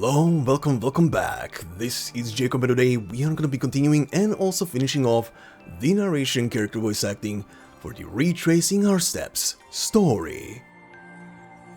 Hello, welcome back. This is Jacob, and today we are going to be continuing and also finishing off the narration character voice acting for the Retracing Our Steps story.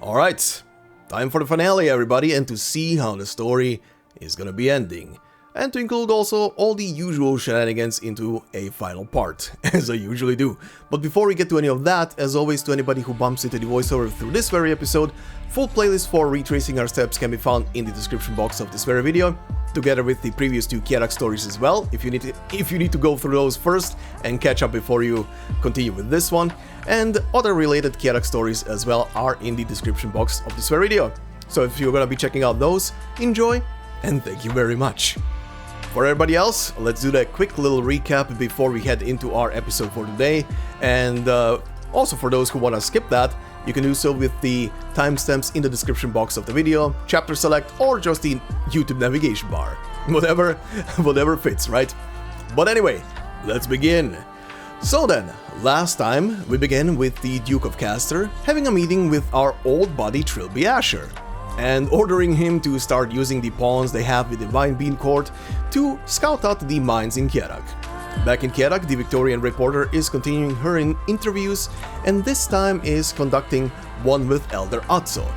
Alright, time for the finale everybody, and to see how the story is going to be ending. And to include also all the usual shenanigans into a final part, as I usually do. But before we get to any of that, as always to anybody who bumps into the voiceover through this very episode, full playlist for Retracing Our Steps can be found in the description box of this very video, together with the previous two Kjerag stories as well, if you need to go through those first and catch up before you continue with this one. And other related Kjerag stories as well are in the description box of this very video. So if you're gonna be checking out those, enjoy, and thank you very much. For everybody else, let's do that quick little recap before we head into our episode for today, and also for those who want to skip that, you can do so with the timestamps in the description box of the video, chapter select, or just the YouTube navigation bar. Whatever fits, right? But anyway, let's begin. So then, last time we began with the Duke of Castor having a meeting with our old buddy Trilby Asher, and ordering him to start using the pawns they have with the Vine Bean Court to scout out the mines in Kjerag. Back in Kjerag, the Victorian reporter is continuing her interviews, and this time is conducting one with Elder Atzo.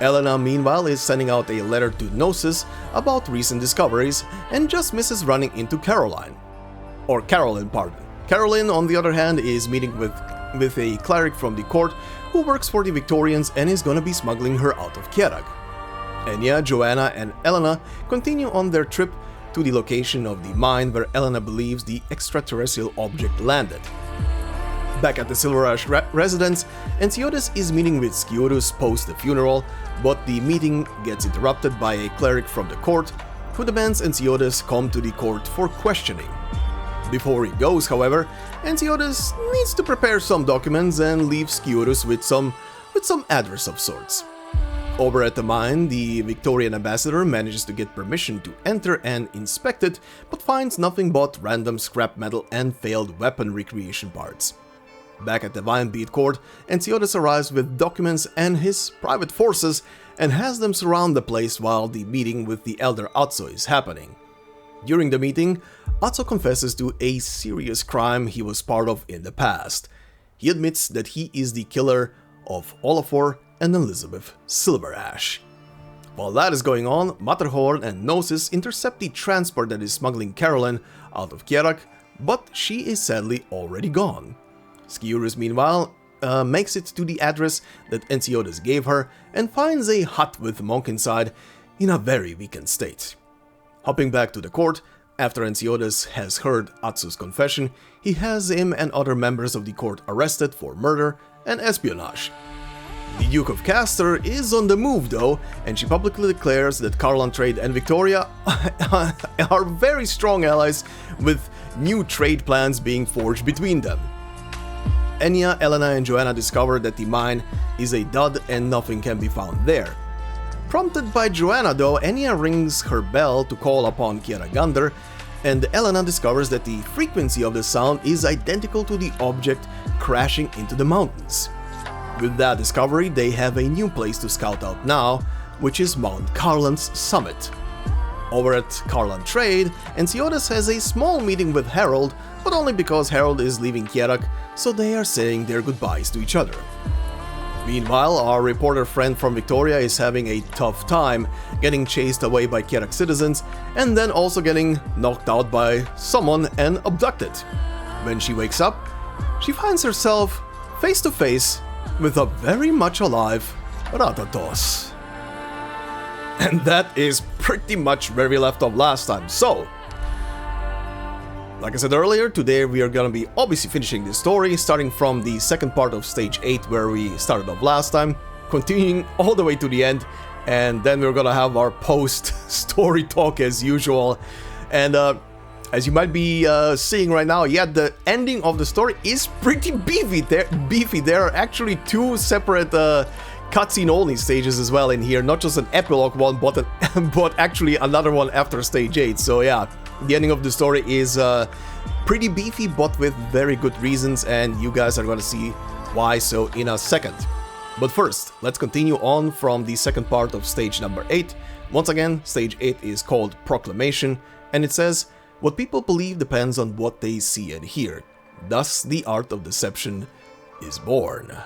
Elena, meanwhile, is sending out a letter to Gnosis about recent discoveries, and just misses running into Carolyn, pardon. Carolyn, on the other hand, is meeting with a cleric from the court who works for the Victorians and is gonna be smuggling her out of Kjerag. Enya, Joanna, and Elena continue on their trip to the location of the mine where Elena believes the extraterrestrial object landed. Back at the Silver Ash residence, Ensiotis is meeting with Sciurus post the funeral, but the meeting gets interrupted by a cleric from the court who demands Ensiotis come to the court for questioning. Before he goes, however, Ensiotis needs to prepare some documents and leave Sciurus with some address of sorts. Over at the mine, the Victorian ambassador manages to get permission to enter and inspect it, but finds nothing but random scrap metal and failed weapon recreation parts. Back at the Vine Bean Court, Ensiotis arrives with documents and his private forces and has them surround the place while the meeting with the Elder Atzo is happening. During the meeting, Atzo confesses to a serious crime he was part of in the past. He admits that he is the killer of Olafur and Elizabeth Silverash. While that is going on, Matterhorn and Gnosis intercept the transport that is smuggling Carolyn out of Kjerag, but she is sadly already gone. Sciurus, meanwhile, makes it to the address that Ensiotis gave her and finds a hut with a monk inside in a very weakened state. Hopping back to the court, after Ensiotis has heard Atzo's confession, he has him and other members of the court arrested for murder and espionage. The Duke of Castor is on the move though, and she publicly declares that Carlan Trade and Victoria are very strong allies, with new trade plans being forged between them. Enya, Elena, and Joanna discover that the mine is a dud and nothing can be found there. Prompted by Joanna though, Enya rings her bell to call upon Kjeragandr, and Elena discovers that the frequency of the sound is identical to the object crashing into the mountains. With that discovery, they have a new place to scout out now, which is Mount Carlan's summit. Over at Carlan Trade, Ensiotis has a small meeting with Harold, but only because Harold is leaving Kjerag, so they are saying their goodbyes to each other. Meanwhile, our reporter friend from Victoria is having a tough time getting chased away by Kjerag citizens and then also getting knocked out by someone and abducted. When she wakes up, she finds herself face to face with a very much alive Ratatos. And that is pretty much where we left off last time. So, like I said earlier, today we are gonna be obviously finishing this story, starting from the second part of stage 8 where we started off last time, continuing all the way to the end, and then we're gonna have our post-story talk as usual. And as you might be seeing right now, yeah, the ending of the story is pretty beefy. There are actually two separate cutscene only stages as well in here, not just an epilogue one, but actually another one after stage 8. So yeah, the ending of the story is pretty beefy, but with very good reasons, and you guys are gonna see why so in a second. But first, let's continue on from the second part of stage number 8, Once again, stage 8 is called Proclamation, and it says, "What people believe depends on what they see and hear. Thus, the art of deception is born."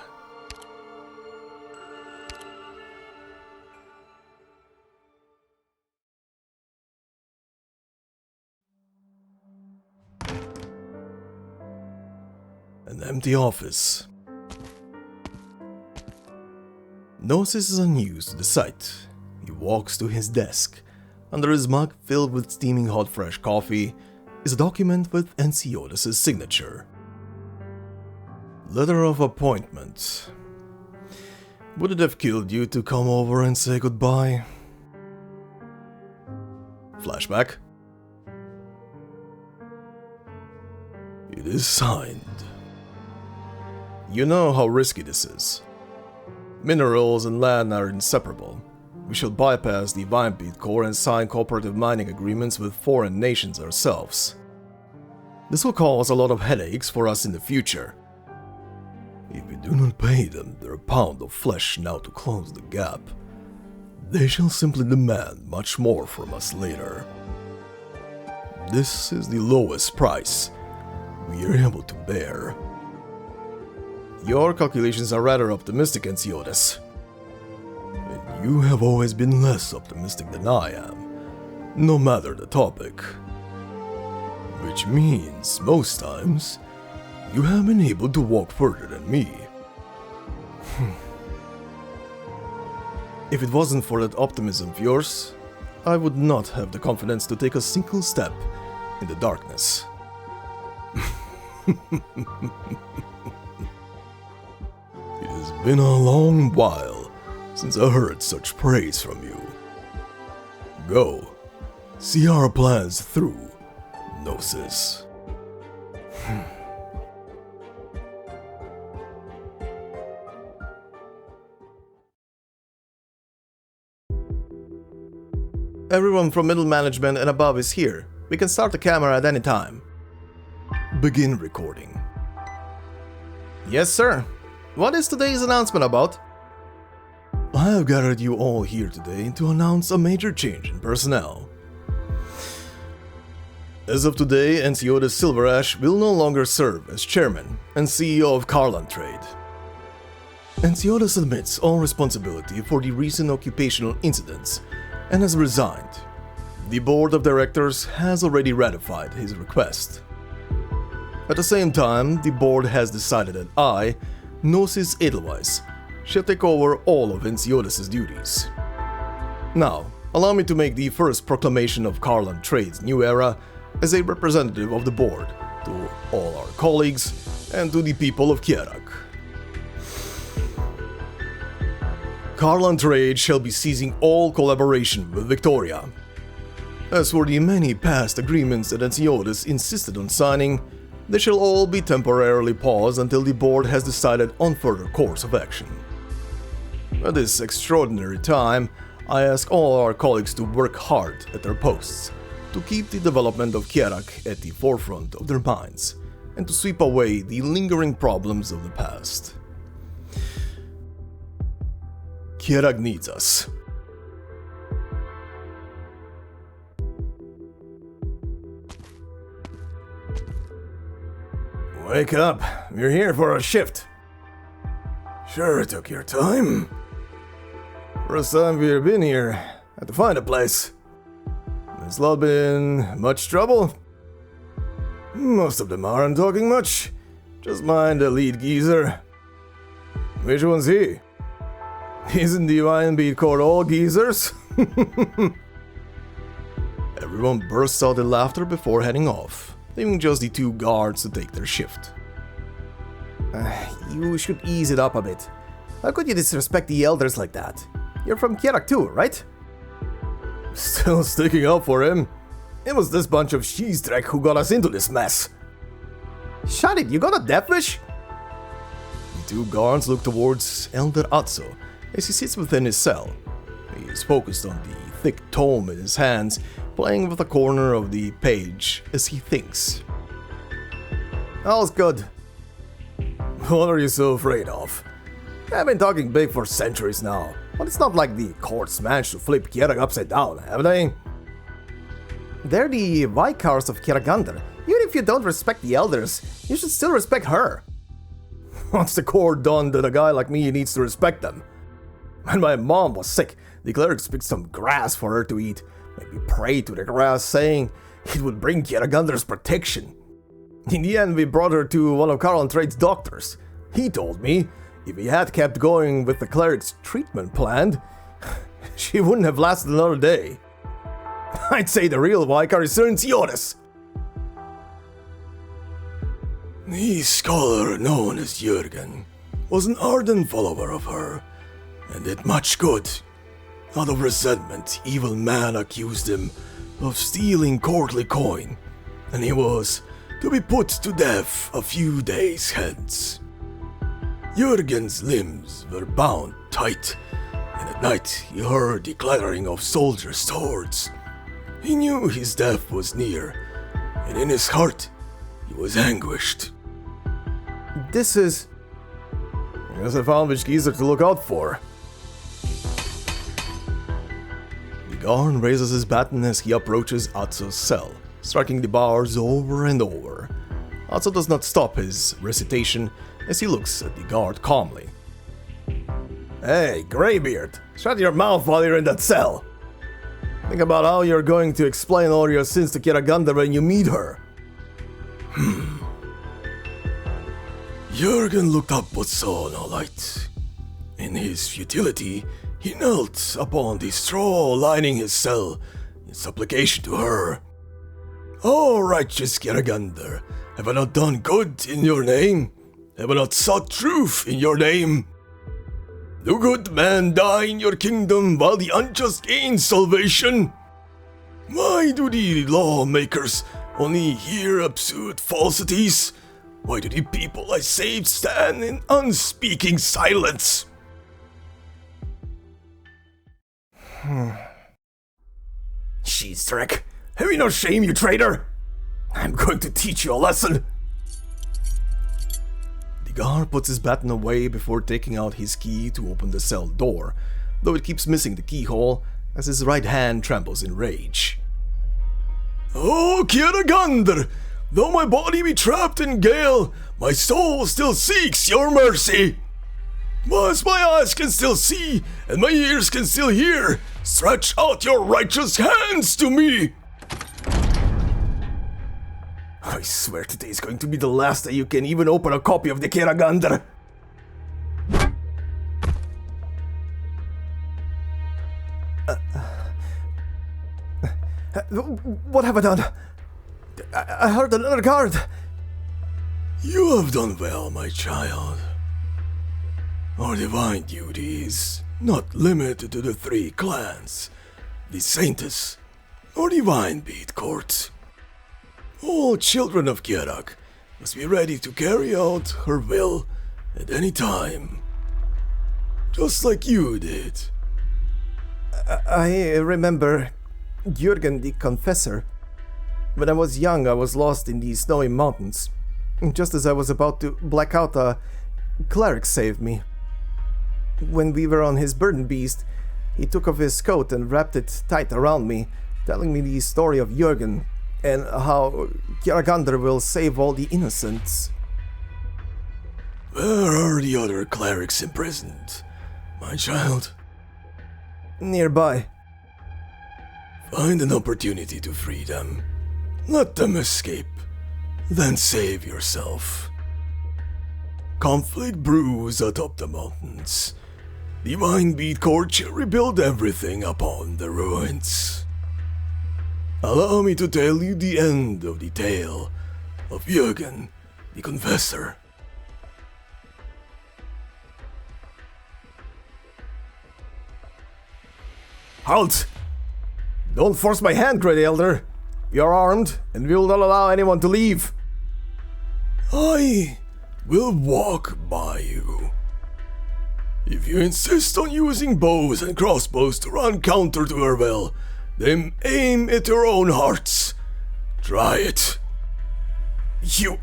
An empty office. Gnosis is unused to the sight. He walks to his desk. Under his mug, filled with steaming hot fresh coffee, is a document with Ensiodas' signature. Letter of appointment. Would it have killed you to come over and say goodbye? Flashback. It is signed. You know how risky this is. Minerals and land are inseparable. We shall bypass the Vinebeat Core and sign cooperative mining agreements with foreign nations ourselves. This will cause a lot of headaches for us in the future. If we do not pay them their pound of flesh now to close the gap, they shall simply demand much more from us later. This is the lowest price we are able to bear. Your calculations are rather optimistic, Ensiodas. And you have always been less optimistic than I am, no matter the topic. Which means, most times, you have been able to walk further than me. If it wasn't for that optimism of yours, I would not have the confidence to take a single step in the darkness. It has been a long while since I heard such praise from you. Go, see our plans through, Gnosis. Everyone from middle management and above is here. We can start the camera at any time. Begin recording. Yes, sir. What is today's announcement about? I have gathered you all here today to announce a major change in personnel. As of today, Ensiodas Silverash will no longer serve as chairman and CEO of Kjeragandr. Ensiodas admits all responsibility for the recent occupational incidents and has resigned. The board of directors has already ratified his request. At the same time, the board has decided that I, Gnosis Edelweiss, shall take over all of Ensiodas' duties. Now, allow me to make the first proclamation of Kjeragandr's new era as a representative of the board to all our colleagues and to the people of Kjerag. Kjeragandr shall be ceasing all collaboration with Victoria. As for the many past agreements that Ensiodas insisted on signing, they shall all be temporarily paused until the board has decided on further course of action. At this extraordinary time, I ask all our colleagues to work hard at their posts, to keep the development of Kjerag at the forefront of their minds, and to sweep away the lingering problems of the past. Kjerag needs us. Wake up, we're here for a shift. Sure took your time. First time we've been here, had to find a place. Has Lord been in much trouble? Most of them aren't talking much. Just mind the lead geezer. Which one's he? Isn't the Vinebeat Core all geezers? Everyone bursts out in laughter before heading off, leaving just the two guards to take their shift. You should ease it up a bit. How could you disrespect the elders like that? You're from Kjerag too, right? Still sticking up for him. It was this bunch of sheezdreck who got us into this mess. Shut it, you got a death wish? The two guards look towards Elder Atso as he sits within his cell. He is focused on the thick tome in his hands, playing with a corner of the page as he thinks. All's good. What are you so afraid of? I've been talking big for centuries now. But it's not like the courts managed to flip Kjerag upside down, have they? They're the Vicars of Kjeragandr. Even if you don't respect the elders, you should still respect her. What's the court done that a guy like me needs to respect them? When my mom was sick, the clerics picked some grass for her to eat. Maybe prayed to the grass, saying it would bring Kjeragandr's protection. In the end, we brought her to one of Carl-Trade's doctors. He told me if he had kept going with the cleric's treatment plan, she wouldn't have lasted another day. I'd say the real Vicar is Sionis. The scholar known as Jürgen was an ardent follower of her, and did much good. Out of resentment, evil man accused him of stealing courtly coin, and he was to be put to death a few days hence. Jürgen's limbs were bound tight, and at night he heard the clattering of soldiers' swords. He knew his death was near, and in his heart he was anguished. This is... I guess I found which geezer to look out for. The guard raises his baton as he approaches Atso's cell, striking the bars over and over. Atso does not stop his recitation as he looks at the guard calmly. Hey, Greybeard, shut your mouth while you're in that cell. Think about how you're going to explain all your sins to Kjeragandr when you meet her. Jürgen looked up but saw no light. In his futility, he knelt upon the straw lining his cell in supplication to her. "O righteous Kjeragandr, have I not done good in your name? Have I not sought truth in your name? Do good men die in your kingdom while the unjust gain salvation? Why do the lawmakers only hear absurd falsities? Why do the people I saved stand in unspeaking silence?" Sheestrek, have you no shame, you traitor? I'm going to teach you a lesson. The guard puts his baton away before taking out his key to open the cell door, though it keeps missing the keyhole as his right hand trembles in rage. "O Kjeragandr, though my body be trapped in gale, my soul still seeks your mercy. As my eyes can still see and my ears can still hear, stretch out your righteous hands to me." I swear today is going to be the last day you can even open a copy of the Kjeragandr. What have I done? I heard another guard. You have done well, my child. Our divine duty is not limited to the 3 clans, the Saintess, or divine beat court. All children of Kjerag must be ready to carry out her will at any time, just like you did. I remember Jürgen the Confessor. When I was young, I was lost in the snowy mountains. Just as I was about to black out, a cleric saved me. When we were on his burden beast, he took off his coat and wrapped it tight around me, telling me the story of Jürgen and how Kjeragandr will save all the innocents. Where are the other clerics imprisoned, my child? Nearby. Find an opportunity to free them. Let them escape. Then save yourself. Conflict brews atop the mountains. Divine Beat Court shall rebuild everything upon the ruins. Allow me to tell you the end of the tale of Jürgen the Confessor. Halt! Don't force my hand, Great Elder. We are armed, and we will not allow anyone to leave. I will walk by you. If you insist on using bows and crossbows to run counter to her well, then aim at your own hearts. Try it. You...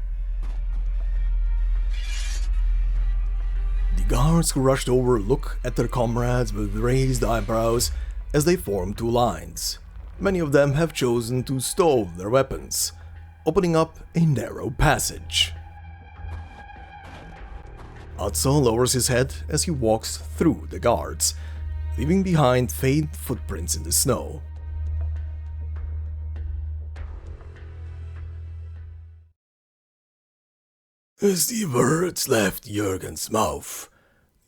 The guards who rushed over look at their comrades with raised eyebrows as they form two lines. Many of them have chosen to stow their weapons, opening up a narrow passage. Atso lowers his head as he walks through the guards, leaving behind faint footprints in the snow. As the words left Jurgen's mouth,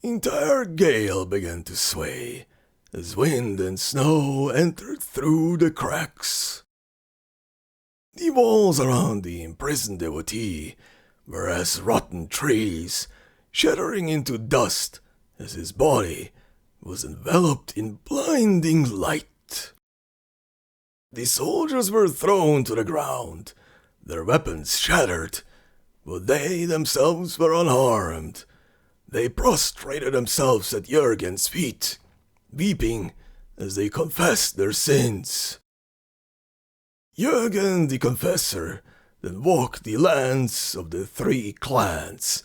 the entire gale began to sway, as wind and snow entered through the cracks. The walls around the imprisoned devotee were as rotten trees, shattering into dust as his body was enveloped in blinding light. The soldiers were thrown to the ground, their weapons shattered, but they themselves were unharmed. They prostrated themselves at Jurgen's feet, weeping as they confessed their sins. Jurgen the Confessor then walked the lands of the three clans,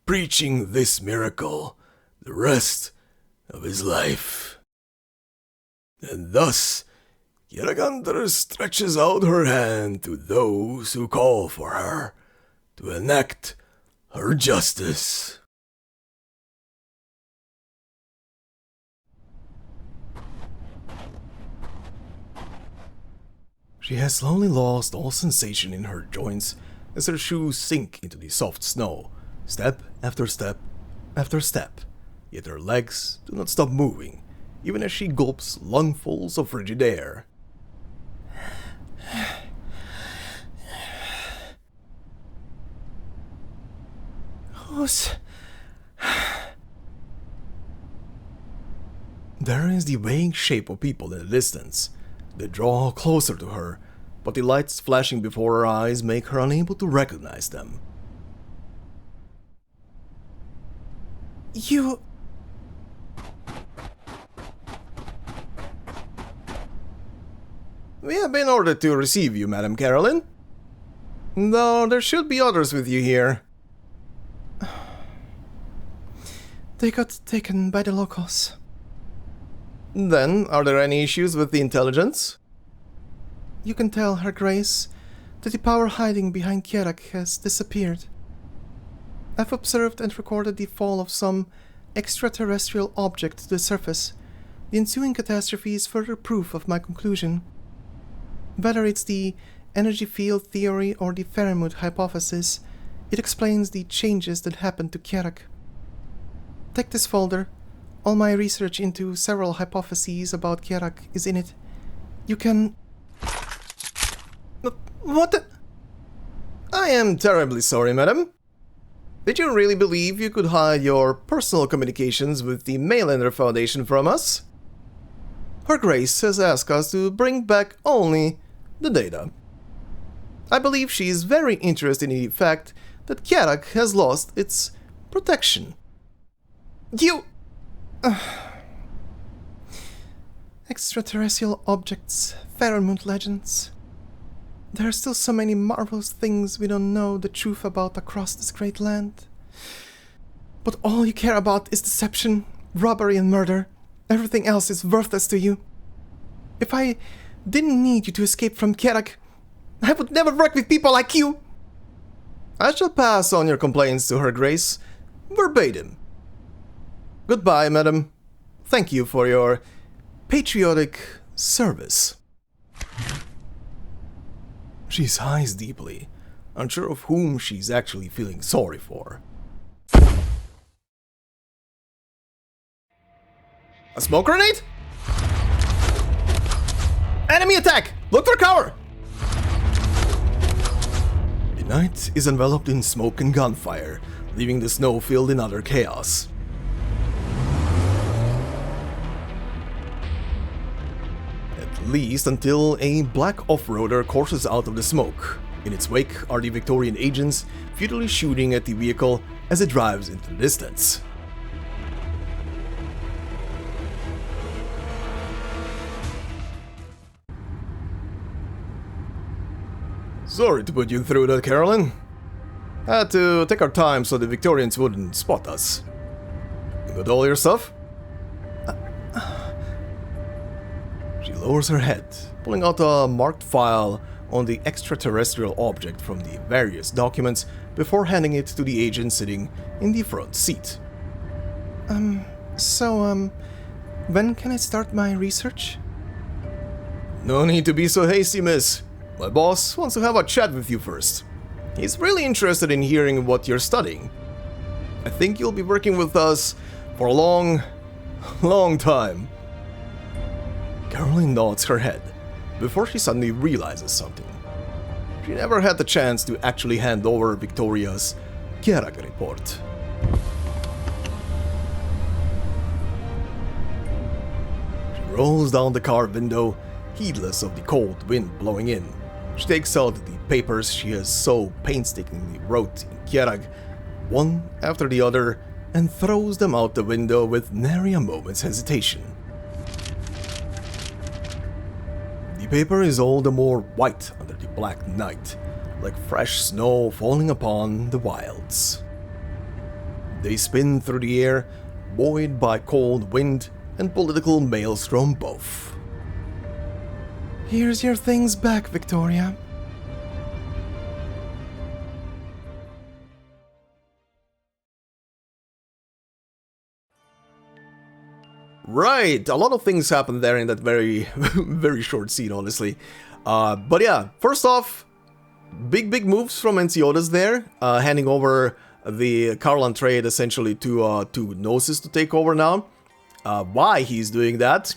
preaching this miracle the rest of his life. And thus, Kjeragandr stretches out her hand to those who call for her, to enact her justice. She has slowly lost all sensation in her joints as her shoes sink into the soft snow, step after step after step, yet her legs do not stop moving, even as she gulps lungfuls of frigid air. There is the vague shape of people in the distance. They draw closer to her, but the lights flashing before her eyes make her unable to recognize them. You... We have been ordered to receive you, Madam Carolyn. Though there should be others with you here. They got taken by the locals. Then, are there any issues with the intelligence? You can tell, Her Grace, that the power hiding behind Kjerag has disappeared. I've observed and recorded the fall of some extraterrestrial object to the surface. The ensuing catastrophe is further proof of my conclusion. Whether it's the energy field theory or the Fairmouth hypothesis, it explains the changes that happened to Kjerag. Take this folder. All my research into several hypotheses about Kjerag is in it. You can... What the... I am terribly sorry, madam. Did you really believe you could hide your personal communications with the Mainlander Foundation from us? Her Grace has asked us to bring back only the data. I believe she is very interested in the fact that Kjerag has lost its protection. You... Extraterrestrial objects, Fairmouth legends. There are still so many marvelous things we don't know the truth about across this great land. But all you care about is deception, robbery and murder. Everything else is worthless to you. If I didn't need you to escape from Kjerag, I would never work with people like you. I shall pass on your complaints to Her Grace, verbatim. Goodbye, madam. Thank you for your patriotic service. She sighs deeply, unsure of whom she's actually feeling sorry for. A smoke grenade? Enemy attack! Look for cover! The night is enveloped in smoke and gunfire, leaving the snow filled in utter chaos. At least until a black off-roader courses out of the smoke. In its wake are the Victorian agents futilely shooting at the vehicle as it drives into the distance. Sorry to put you through that, Carolyn. Had to take our time so the Victorians wouldn't spot us. You got all your stuff? She lowers her head, pulling out a marked file on the extraterrestrial object from the various documents before handing it to the agent sitting in the front seat. When can I start my research? No need to be so hasty, miss. My boss wants to have a chat with you first. He's really interested in hearing what you're studying. I think you'll be working with us for a long time. Caroline nods her head before she suddenly realizes something. She never had the chance to actually hand over Victoria's Kjerag report. She rolls down the car window, heedless of the cold wind blowing in. She takes out the papers she has so painstakingly wrote in Kjerag, one after the other, and throws them out the window with nary a moment's hesitation. The paper is all the more white under the black night, like fresh snow falling upon the wilds. They spin through the air, buoyed by cold wind and political maelstrom both. Here's your things back, Victoria. Right, a lot of things happened there in that very short scene, honestly. But yeah, first off, big moves from Enciodas there, handing over the Carlan trade essentially to Gnosis to take over now. Why he's doing that,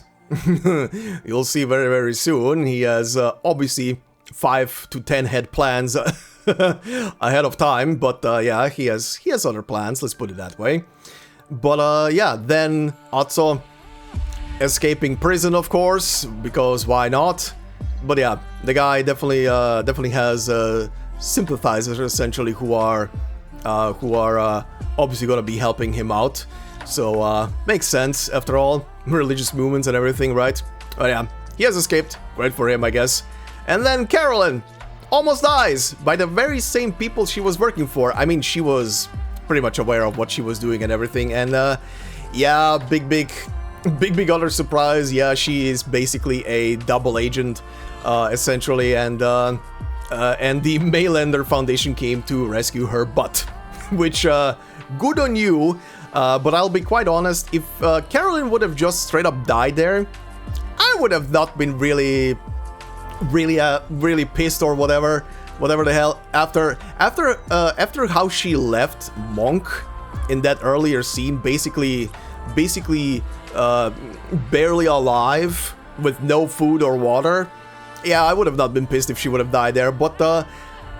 you'll see very soon. He has obviously 5 to 10 head plans ahead of time, but yeah, he has other plans, let's put it that way. But yeah, then Atso escaping prison, of course, because why not? But yeah, the guy definitely has sympathizers essentially who are obviously gonna be helping him out. So makes sense after all, religious movements and everything, right? But yeah, he has escaped. Great for him, I guess. And then Caroline almost dies by the very same people she was working for. I mean, she was pretty much aware of what she was doing and everything. And yeah, big other surprise. Yeah, she is basically a double agent, essentially, and the Maylander Foundation came to rescue her butt, which good on you. But I'll be quite honest, if Caroline would have just straight up died there, I would have not been really pissed or whatever the hell. After how she left Monk in that earlier scene, basically barely alive with no food or water, yeah, I would have not been pissed if she would have died there. But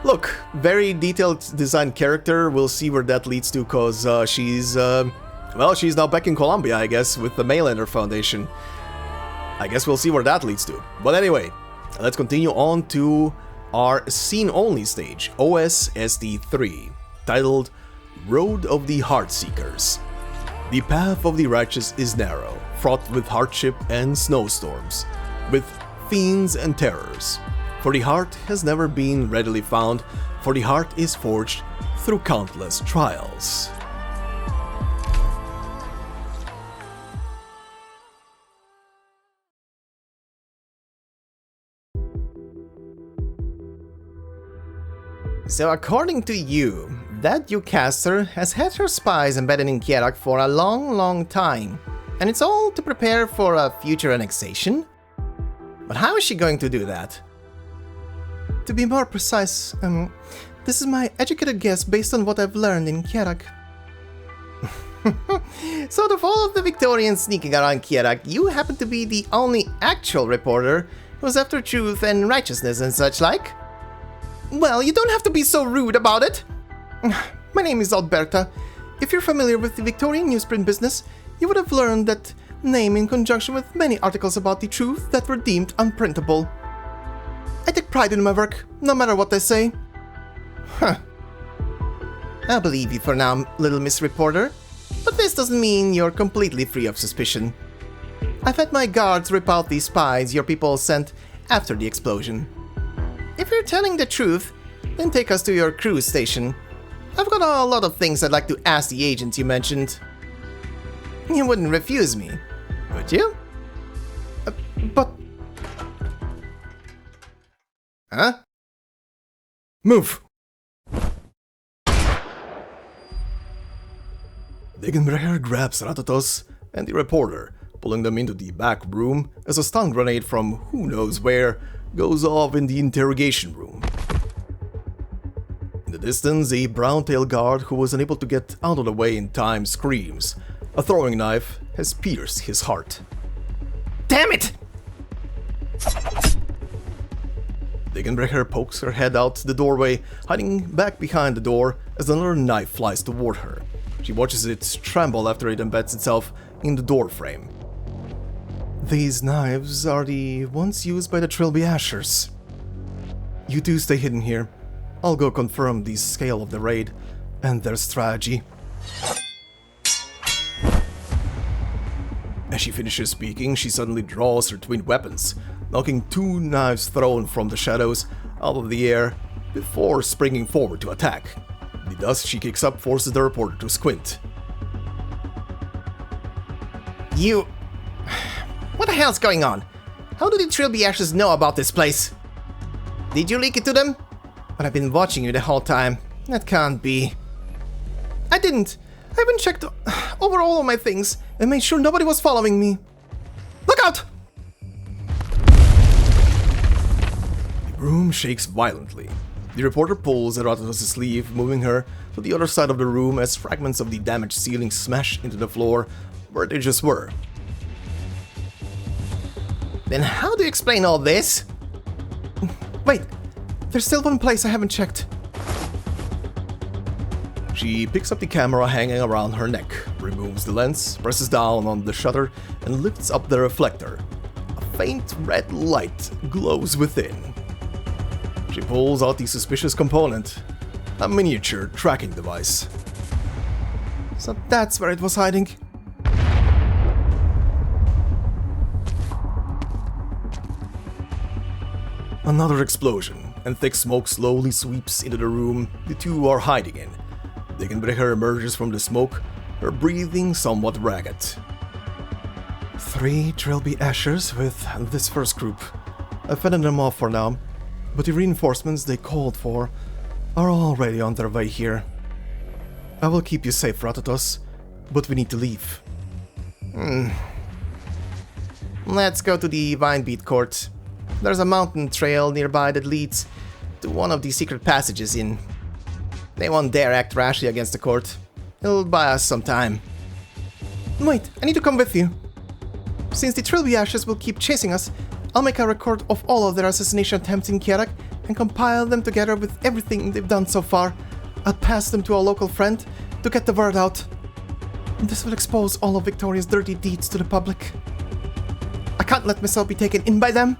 look, very detailed designed character. We'll see where that leads to, cause she's now back in Colombia, I guess, with the Maylander Foundation. I guess we'll see where that leads to. But anyway, let's continue on to our scene-only stage, OSSD3, titled Road of the Heartseekers. The path of the righteous is narrow, fraught with hardship and snowstorms, with fiends and terrors. For the heart has never been readily found, for the heart is forged through countless trials. So according to you, that Ucaster has had her spies embedded in Kjerag for a long time, and it's all to prepare for a future annexation? But how is she going to do that? To be more precise, this is my educated guess based on what I've learned in Kjerag. So out of all of the Victorians sneaking around Kjerag, you happen to be the only actual reporter who's after truth and righteousness and such like? Well, you don't have to be so rude about it! My name is Alberta. If you're familiar with the Victorian newsprint business, you would have learned that name in conjunction with many articles about the truth that were deemed unprintable. I take pride in my work, no matter what they say. Huh. I'll believe you for now, little Miss Reporter, but this doesn't mean you're completely free of suspicion. I've had my guards rip out the spies your people sent after the explosion. If you're telling the truth, then take us to your cruise station. I've got a lot of things I'd like to ask the agents you mentioned. You wouldn't refuse me, would you? But... Huh? Move! Kjeragandr grabs Ratatos and the reporter, pulling them into the back room as a stun grenade from who knows where goes off in the interrogation room. In the distance, a brown-tailed guard who was unable to get out of the way in time screams. A throwing knife has pierced his heart. Damn it! Kjeragandr pokes her head out the doorway, hiding back behind the door as another knife flies toward her. She watches it tremble after it embeds itself in the doorframe. These knives are the ones used by the Trilby Ashers. You two stay hidden here. I'll go confirm the scale of the raid and their strategy. As she finishes speaking, she suddenly draws her twin weapons, knocking two knives thrown from the shadows out of the air before springing forward to attack. The dust she kicks up forces the reporter to squint. You... What the hell's going on? How do the Trilby Ashers know about this place? Did you leak it to them? But I've been watching you the whole time. That can't be. I didn't. I even checked over all of my things and made sure nobody was following me. Look out! The room shakes violently. The reporter pulls at Ratatos' sleeve, moving her to the other side of the room as fragments of the damaged ceiling smash into the floor where they just were. Then how do you explain all this? Wait, there's still one place I haven't checked. She picks up the camera hanging around her neck, removes the lens, presses down on the shutter, and lifts up the reflector. A faint red light glows within. She pulls out the suspicious component, a miniature tracking device. So that's where it was hiding. Another explosion, and thick smoke slowly sweeps into the room the two are hiding in. Kjeragandr emerges from the smoke, her breathing somewhat ragged. 3 Trilby Ashers with this first group. I've fended them off for now, but the reinforcements they called for are already on their way here. I will keep you safe, Ratatos, but we need to leave. Let's go to the Vine Beat Court. There's a mountain trail nearby that leads to one of the secret passages in. They won't dare act rashly against the court. It'll buy us some time. Wait, I need to come with you. Since the Trilby Ashers will keep chasing us, I'll make a record of all of their assassination attempts in Kjerag and compile them together with everything they've done so far. I'll pass them to a local friend to get the word out. This will expose all of Victoria's dirty deeds to the public. I can't let myself be taken in by them.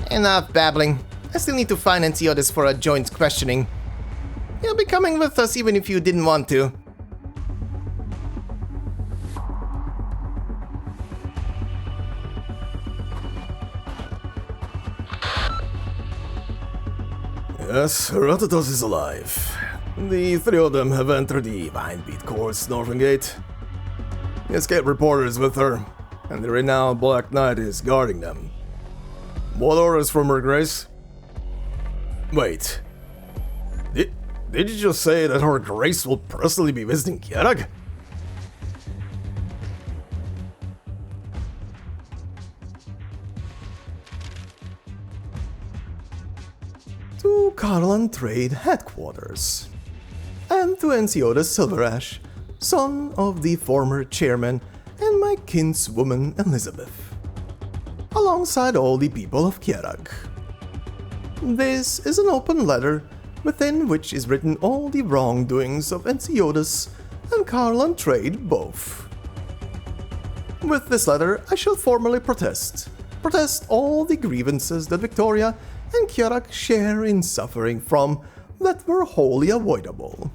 Enough babbling. I still need to find Ensiodes for a joint questioning. You'll be coming with us even if you didn't want to. Yes, Ratatos is alive. The 3 of them have entered the Vine Beat Court's northern gate. The escape reporter is with her, and the renowned Black Knight is guarding them. What orders from Her Grace? Wait. Did you just say that Her Grace will personally be visiting Kjerag? To Carlan Trade Headquarters. And to Ensiodes Silverash, son of the former chairman and my kinswoman Elizabeth. Alongside all the people of Kjerag. This is an open letter within which is written all the wrongdoings of Ensiodes and Carlan Trade both. With this letter, I shall formally protest all the grievances that Victoria and Kjerag share in suffering from that were wholly avoidable.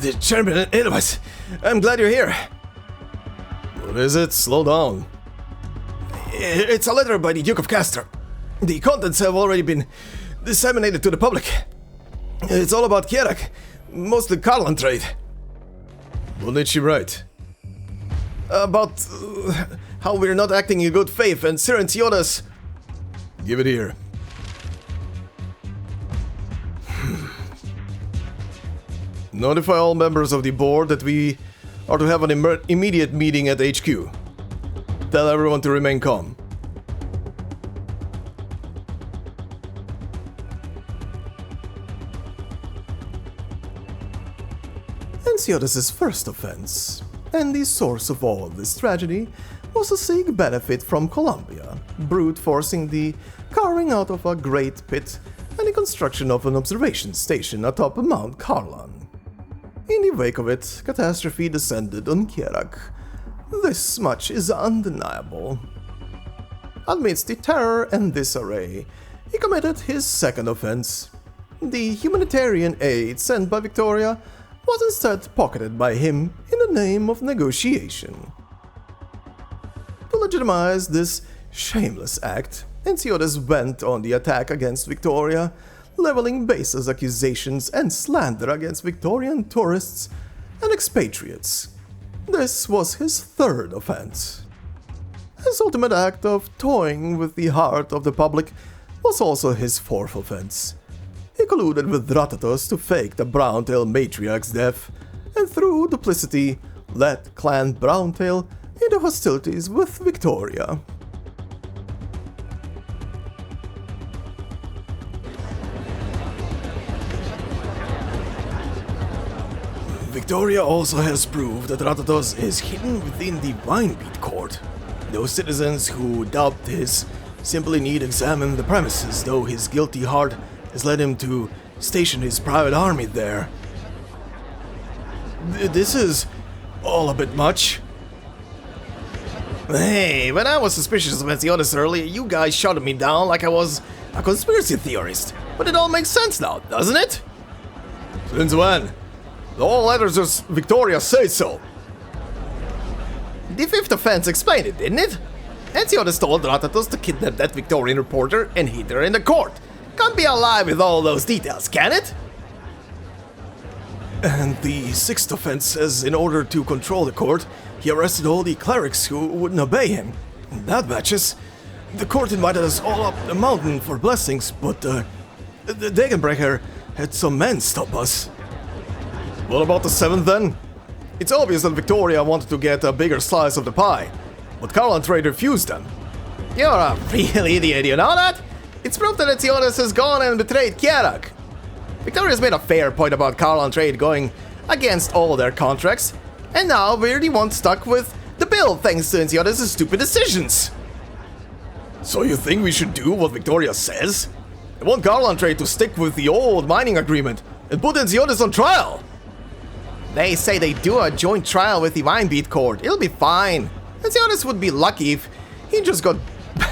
The chairman, anyways, I'm glad you're here. What is it? Slow down. It's a letter by the Duke of Castor. The contents have already been disseminated to the public. It's all about Kjerag, mostly Carlan trade. What did she write? About how we're not acting in good faith and Sirenciodas. Give it here. Notify all members of the board that we are to have an immediate meeting at HQ. Tell everyone to remain calm. Sirenciodas' first offense, and the source of all of this tragedy, was to seek benefit from Columbia, brute forcing the carving out of a great pit and the construction of an observation station atop Mount Carlan. In the wake of it, Catastrophe descended on Kjerag. This much is undeniable. Amidst the terror and disarray, he committed his second offense. The humanitarian aid sent by Victoria was instead pocketed by him in the name of negotiation. To legitimize this shameless act, Sirenciodas went on the attack against Victoria, leveling baseless accusations and slander against Victorian tourists and expatriates. This was his third offense. His ultimate act of toying with the heart of the public was also his fourth offense. He colluded with Ratatos to fake the Browntail matriarch's death, and through duplicity led Clan Browntail into hostilities with Victoria. Victoria also has proved that Ratatos is hidden within the RHINE court. Those citizens who doubt his simply need examine the premises, though his guilty heart has led him to station his private army there. This is all a bit much. Hey, when I was suspicious of Sirenciodas earlier, you guys shouted me down like I was a conspiracy theorist. But it all makes sense now, doesn't it? Since when? The whole letters of Victoria say so. The fifth offense explained it, didn't it? Sirenciodas told Ratatos to kidnap that Victorian reporter and hid her in the court. Can't be alive with all those details, can it? And the sixth offense says in order to control the court, he arrested all the clerics who wouldn't obey him. That matches. The court invited us all up the mountain for blessings, but the Dagenbrecher had some men stop us. What about the seventh then? It's obvious that Victoria wanted to get a bigger slice of the pie, but Carlan trade refused them. You're a real idiot, you know that? It's proof that Sirenciodas has gone and betrayed Kjerag. Victoria's made a fair point about Carlan trade going against all their contracts, and now we're the ones stuck with the bill thanks to Sirenciodas' stupid decisions. So you think we should do what Victoria says? I want Carlan trade to stick with the old mining agreement and put Sirenciodas on trial. They say they do a joint trial with the Winebeat court. It'll be fine. Sirenciodas would be lucky if he just got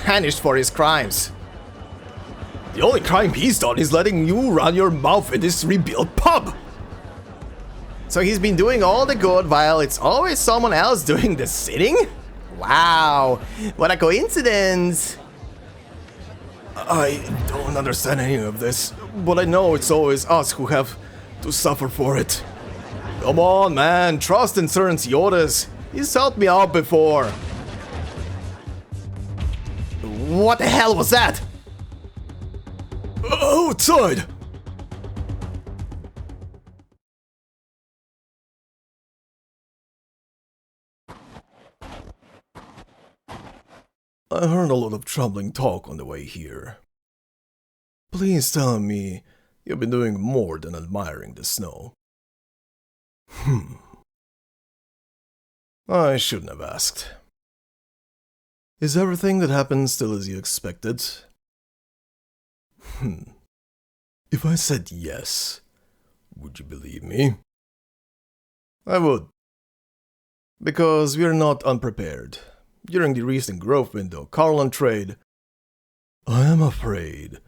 banished for his crimes. The only crime he's done is letting you run your mouth in this rebuilt pub. So he's been doing all the good while it's always someone else doing the sitting? Wow, what a coincidence. I don't understand any of this, but I know it's always us who have to suffer for it. Come on, man, trust in Sirenciodas. He's helped me out before. What the hell was that? Outside! I heard a lot of troubling talk on the way here. Please tell me you've been doing more than admiring the snow. I shouldn't have asked. Is everything that happened still as you expected? If I said yes, would you believe me? I would. Because we are not unprepared. During the recent growth window Carlan trade, I am afraid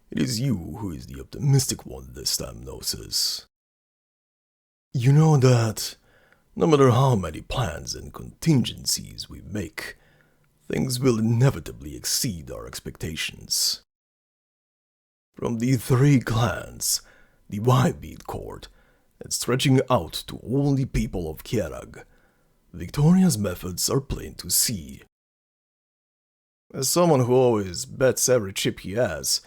it is you who is the optimistic one this time, Gnosis. You know that, no matter how many plans and contingencies we make, things will inevitably exceed our expectations. From the three clans, the Whitebeard Court, and stretching out to all the people of Kjerag, Victoria's methods are plain to see. As someone who always bets every chip he has,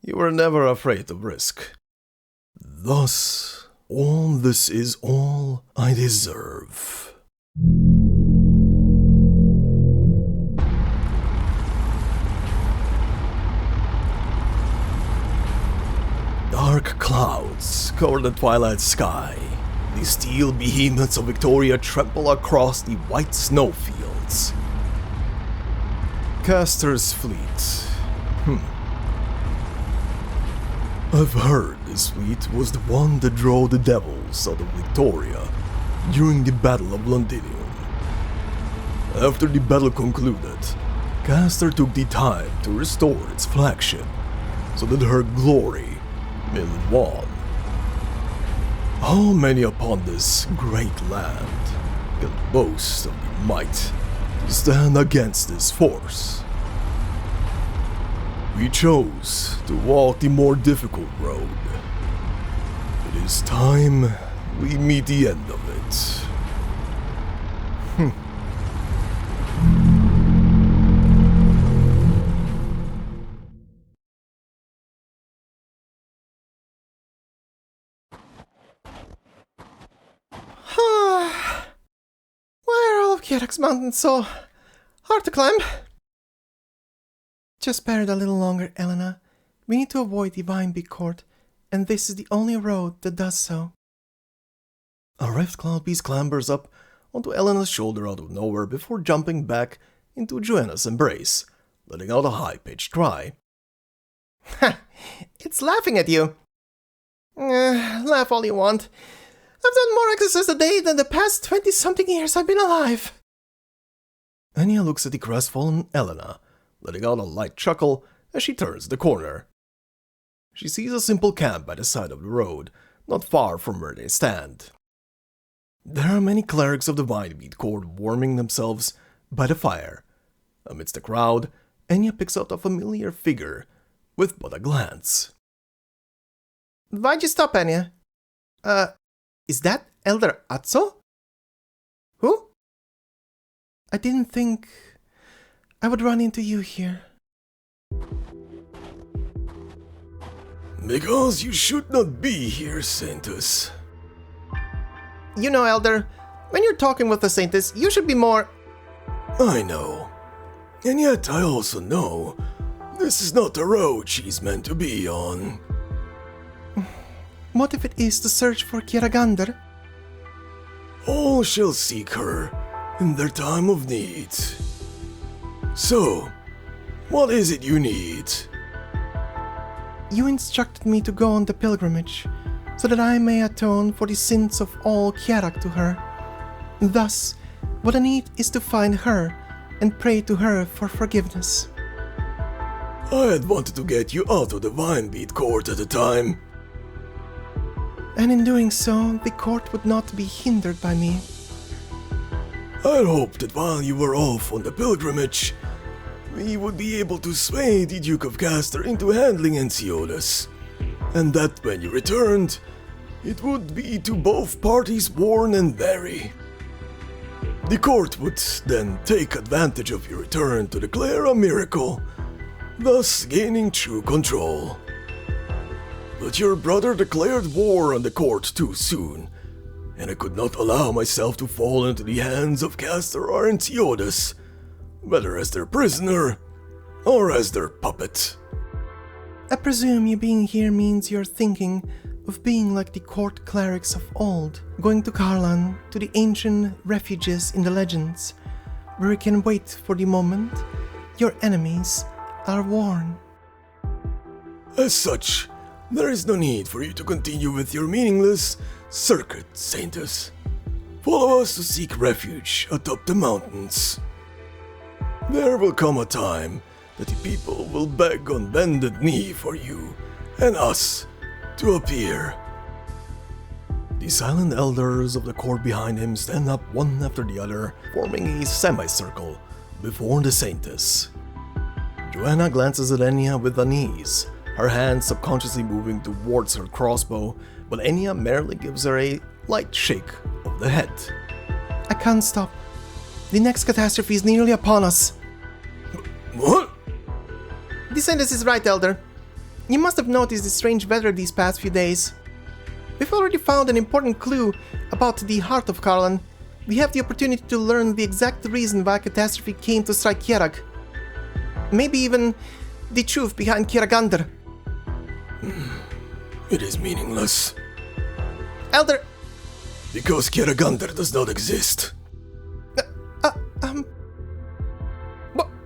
you were never afraid of risk. Thus, all this is all I deserve. Dark clouds cover the twilight sky. The steel behemoths of Victoria trample across the white snowfields. Castor's fleet. I've heard this fleet was the one that drove the devils out of Victoria during the Battle of Londinium. After the battle concluded, Castor took the time to restore its flagship so that her glory may live on. How many upon this great land can boast of the might to stand against this force? We chose to walk the more difficult road. It is time we meet the end of it. Why are all of Kjerag's mountains so hard to climb? Just bear it a little longer, Elena. We need to avoid the Whitebeard Court, and this is the only road that does so. A Rift Cloudbeast clambers up onto Elena's shoulder out of nowhere before jumping back into Joanna's embrace, letting out a high-pitched cry. Ha! It's laughing at you. Laugh all you want. I've done more exercise a day than the past 20-something years I've been alive. Anya looks at the crestfallen Elena, letting out a light chuckle as she turns the corner. She sees a simple camp by the side of the road, not far from where they stand. There are many clerics of the Whitebeard Court warming themselves by the fire. Amidst the crowd, Anya picks out a familiar figure with but a glance. Why'd you stop, Anya? Is that Elder Atso? Who? I didn't think I would run into you here. Because you should not be here, Saintus. You know, Elder, when you're talking with the Saintus, you should be more... I know. And yet I also know this is not the road she's meant to be on. What if it is to search for Kjeragandr? All shall seek her in their time of need. So, what is it you need? You instructed me to go on the pilgrimage, so that I may atone for the sins of all Kjerag to her. Thus, what I need is to find her and pray to her for forgiveness. I had wanted to get you out of the Whitebeard Court at the time. And in doing so, the court would not be hindered by me. I hoped that while you were off on the pilgrimage, we would be able to sway the Duke of Castor into handling Enceolas, and that when you returned, it would be to both parties warn and bury. The court would then take advantage of your return to declare a miracle, thus gaining true control. But your brother declared war on the court too soon, and I could not allow myself to fall into the hands of Castor or Enceolas, whether as their prisoner or as their puppet. I presume you being here means you're thinking of being like the court clerics of old, going to Karlan, to the ancient refuges in the legends, where you can wait for the moment your enemies are warned. As such, there is no need for you to continue with your meaningless circuit, Saintus. Follow us to seek refuge atop the mountains. There will come a time that the people will beg on bended knee for you and us to appear. The silent elders of the court behind him stand up one after the other, forming a semicircle, before the Saintess. Joanna glances at Enya with unease, her hand subconsciously moving towards her crossbow, but Enya merely gives her a light shake of the head. I can't stop. The next catastrophe is nearly upon us. What? The Saintess is right, Elder. You must have noticed the strange weather these past few days. We've already found an important clue about the heart of Karlan. We have the opportunity to learn the exact reason why Catastrophe came to strike Kjerag. Maybe even the truth behind Kjeragandr. It is meaningless. Elder! Because Kjeragandr does not exist.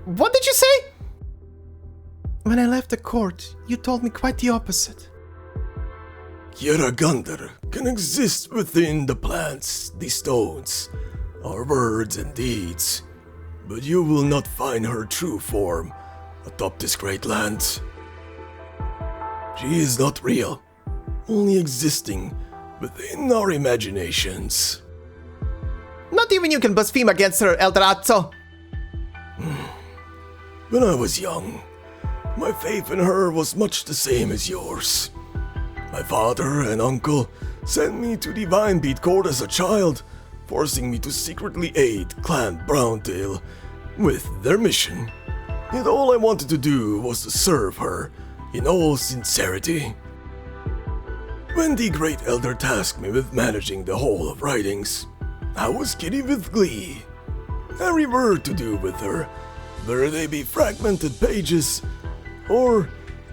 What did you say? When I left the court, you told me quite the opposite. Kjeragandr can exist within the plants, the stones, our words and deeds, but you will not find her true form atop this great land. She is not real, only existing within our imaginations. Not even you can blaspheme against her, Elderazzo. When I was young, my faith in her was much the same as yours. My father and uncle sent me to the Vinebeat Court as a child, forcing me to secretly aid Clan Browntail with their mission. Yet all I wanted to do was to serve her in all sincerity. When the Great Elder tasked me with managing the whole of writings, I was giddy with glee. Every word to do with her, whether they be fragmented pages or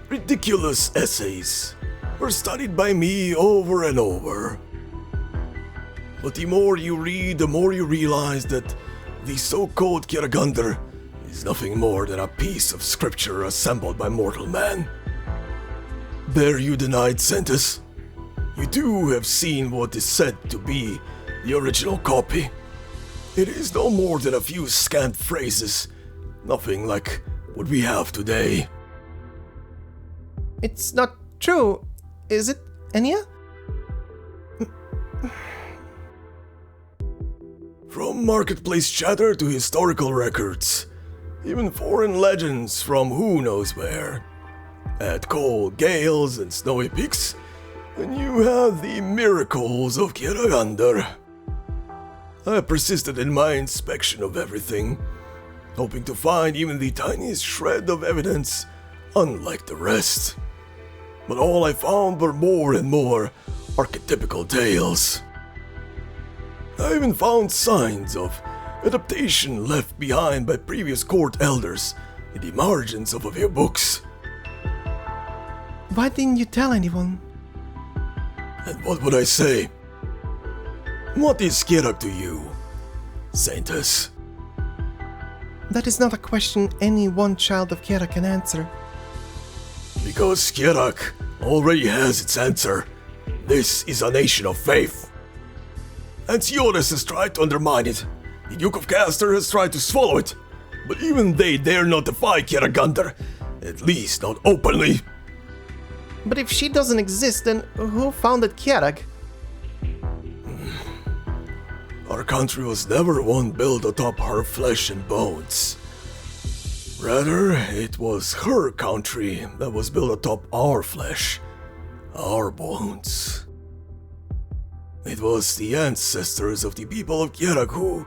ridiculous essays, were studied by me over and over. But the more you read, the more you realize that the so-called Kjeragandr is nothing more than a piece of scripture assembled by mortal man. There you denied Saintess. You too have seen what is said to be the original copy. It is no more than a few scant phrases, nothing like what we have today. It's not true, is it, Enya? From marketplace chatter to historical records, even foreign legends from who knows where. Add cold gales and snowy peaks, and you have the miracles of Kjeragandr. I persisted in my inspection of everything, hoping to find even the tiniest shred of evidence, unlike the rest. But all I found were more and more archetypical tales. I even found signs of adaptation left behind by previous court elders in the margins of a few books. Why didn't you tell anyone? And what would I say? What is Kjerag to you, Saintess? That is not a question any one child of Kjerag can answer. Because Kjerag already has its answer. This is a nation of faith. Anciores has tried to undermine it. The Duke of Castor has tried to swallow it. But even they dare not defy Kjeragandr, at least not openly. But if she doesn't exist, then who founded Kjerag? Our country was never one built atop her flesh and bones. Rather, it was her country that was built atop our flesh, our bones. It was the ancestors of the people of Kjerag who,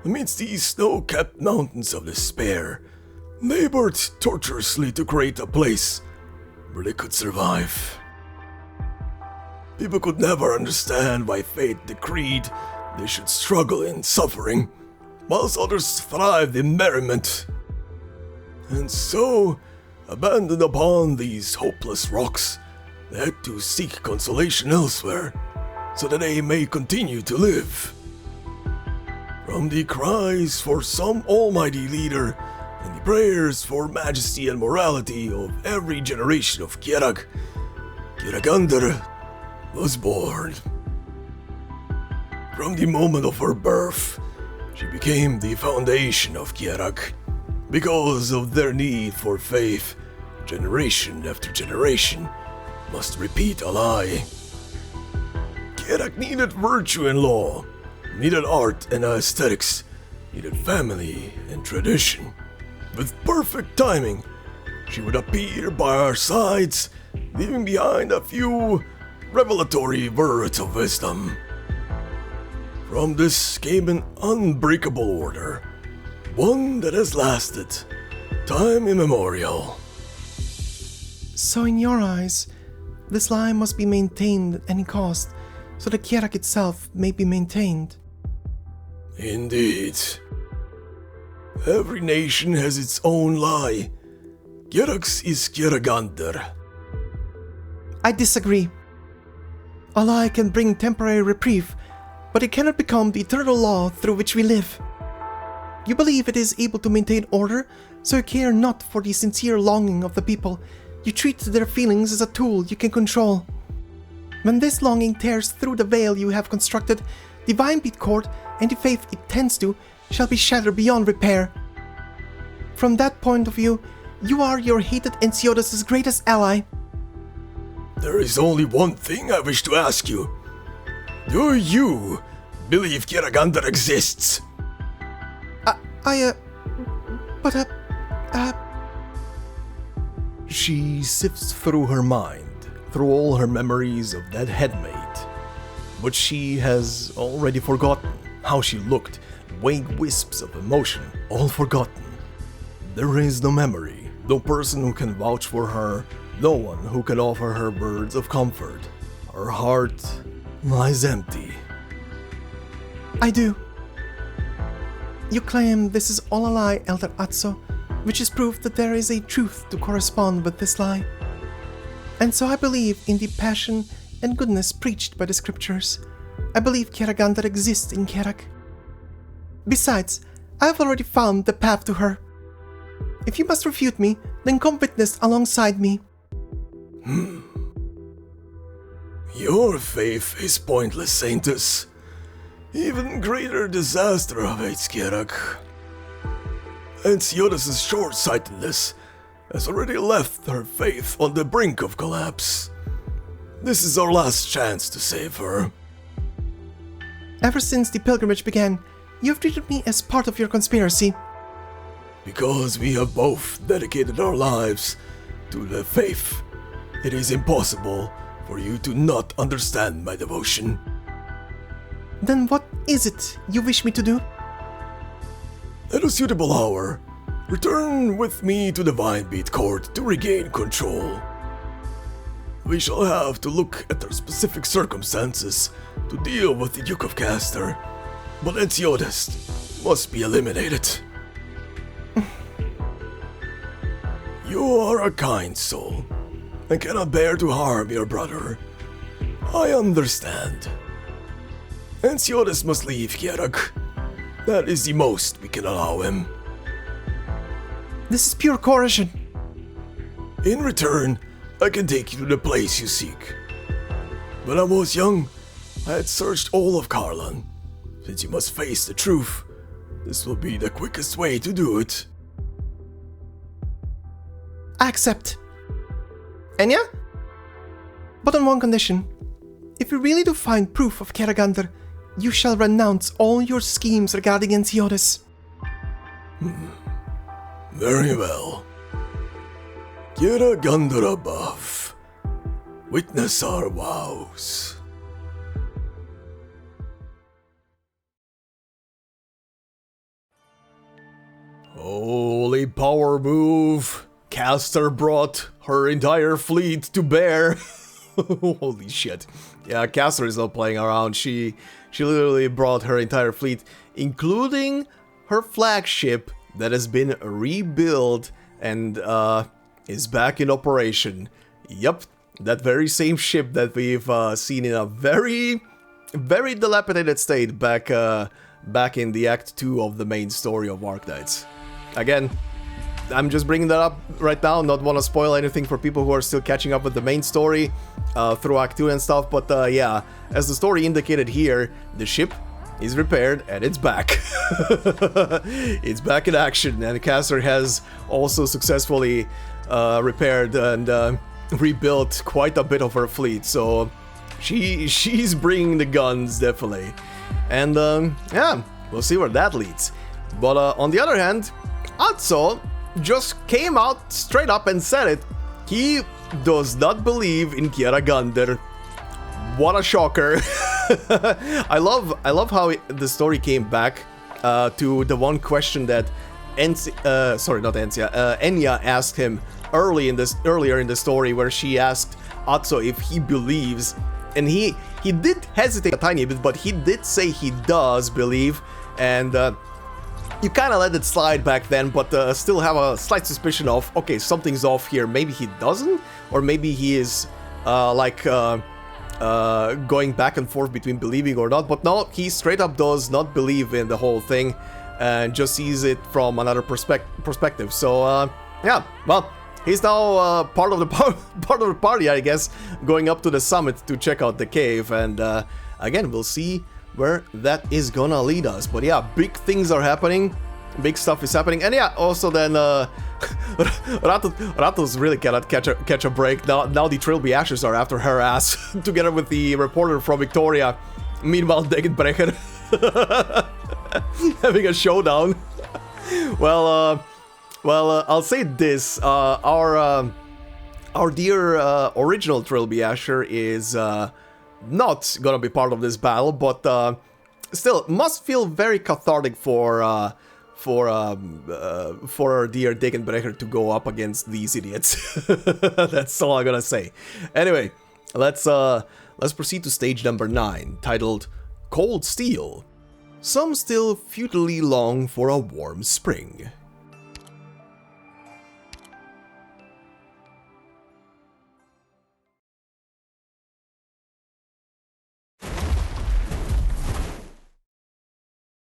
amidst these snow-capped mountains of despair, labored tortuously to create a place where they could survive. People could never understand why fate decreed they should struggle in suffering, whilst others thrived in merriment. And so, abandoned upon these hopeless rocks, they had to seek consolation elsewhere, so that they may continue to live. From the cries for some almighty leader, and the prayers for majesty and morality of every generation of Kjerag, Kjeragandr was born. From the moment of her birth, she became the foundation of Kjerag. Because of their need for faith, generation after generation must repeat a lie. Kjerag needed virtue and law, needed art and aesthetics, needed family and tradition. With perfect timing, she would appear by our sides, leaving behind a few revelatory words of wisdom. From this came an unbreakable order, one that has lasted time immemorial. So in your eyes, this lie must be maintained at any cost, so the Kjerag itself may be maintained. Indeed. Every nation has its own lie. Kjerag's is Kjeragandr. I disagree. A lie can bring temporary reprieve, but it cannot become the eternal law through which we live. You believe it is able to maintain order, so you care not for the sincere longing of the people. You treat their feelings as a tool you can control. When this longing tears through the veil you have constructed, the vine beat cord and the faith it tends to shall be shattered beyond repair. From that point of view, you are your hated Ensiodas' greatest ally. There is only one thing I wish to ask you. Do you believe Kjeragandr exists? She sifts through her mind, through all her memories of that headmate. But she has already forgotten how she looked, vague wisps of emotion, all forgotten. There is no memory, no person who can vouch for her, no one who can offer her words of comfort. Her heart lies empty. I do. You claim this is all a lie, Elder Atso, which is proof that there is a truth to correspond with this lie. And so I believe in the passion and goodness preached by the scriptures. I believe Kjeragandr exists in Kjerag. Besides, I have already found the path to her. If you must refute me, then come witness alongside me. Your faith is pointless, Saintess. Even greater disaster awaits Kjerag. Ensiodas' short-sightedness has already left her faith on the brink of collapse. This is our last chance to save her. Ever since the pilgrimage began, you have treated me as part of your conspiracy. Because we have both dedicated our lives to the faith, it is impossible for you to not understand my devotion. Then what is it you wish me to do? At a suitable hour, return with me to the Vinebeat Court to regain control. We shall have to look at their specific circumstances to deal with the Duke of Castor, but Ensiodas must be eliminated. You are a kind soul, and cannot bear to harm your brother. I understand. Ensiodas must leave Kjerag. That is the most we can allow him. This is pure coercion. In return, I can take you to the place you seek. When I was young, I had searched all of Karlan. Since you must face the truth, this will be the quickest way to do it. I accept. Enya? But on one condition. If you really do find proof of Kjeragandr, you shall renounce all your schemes regarding Ensiodas. Very well. Kjeragandr above. Witness our vows. Holy power move. Castor brought her entire fleet to bear. Holy shit. Yeah, Castor is not playing around. She literally brought her entire fleet, including her flagship that has been rebuilt and is back in operation. Yep, that very same ship that we've seen in a very dilapidated state back in the Act 2 of the main story of Arknights. Again, I'm just bringing that up right now, not want to spoil anything for people who are still catching up with the main story through Act 2 and stuff, but yeah, as the story indicated here, the ship is repaired and it's back. It's back in action, and Castor has also successfully repaired and rebuilt quite a bit of her fleet, so she's bringing the guns, definitely. And yeah, we'll see where that leads. But on the other hand, Atso just came out straight up and said it. He does not believe in Kjeragandr. What a shocker. I love how the story came back to the one question that Enya asked him earlier in the story, where she asked Atso if he believes, and he did hesitate a tiny bit, but he did say he does believe, and you kind of let it slide back then, but still have a slight suspicion of, okay, something's off here. Maybe he doesn't, or maybe he is going back and forth between believing or not. But no, he straight up does not believe in the whole thing and just sees it from another perspective. So yeah, well, he's now part of the party, I guess, going up to the summit to check out the cave, and again, we'll see where that is gonna lead us. But yeah, big things are happening, big stuff is happening, and yeah, also then Ratos really cannot catch a break. Now the Trilby Ashes are after her ass, together with the reporter from Victoria. Meanwhile, Degenbrecher having a showdown. Well, I'll say this: our dear original Trilby Asher is not gonna be part of this battle, but still must feel very cathartic for our dear Degenbrecher to go up against these idiots. That's all I'm gonna say. Anyway, let's proceed to stage number 9, titled Cold Steel. Some still futilely long for a warm spring.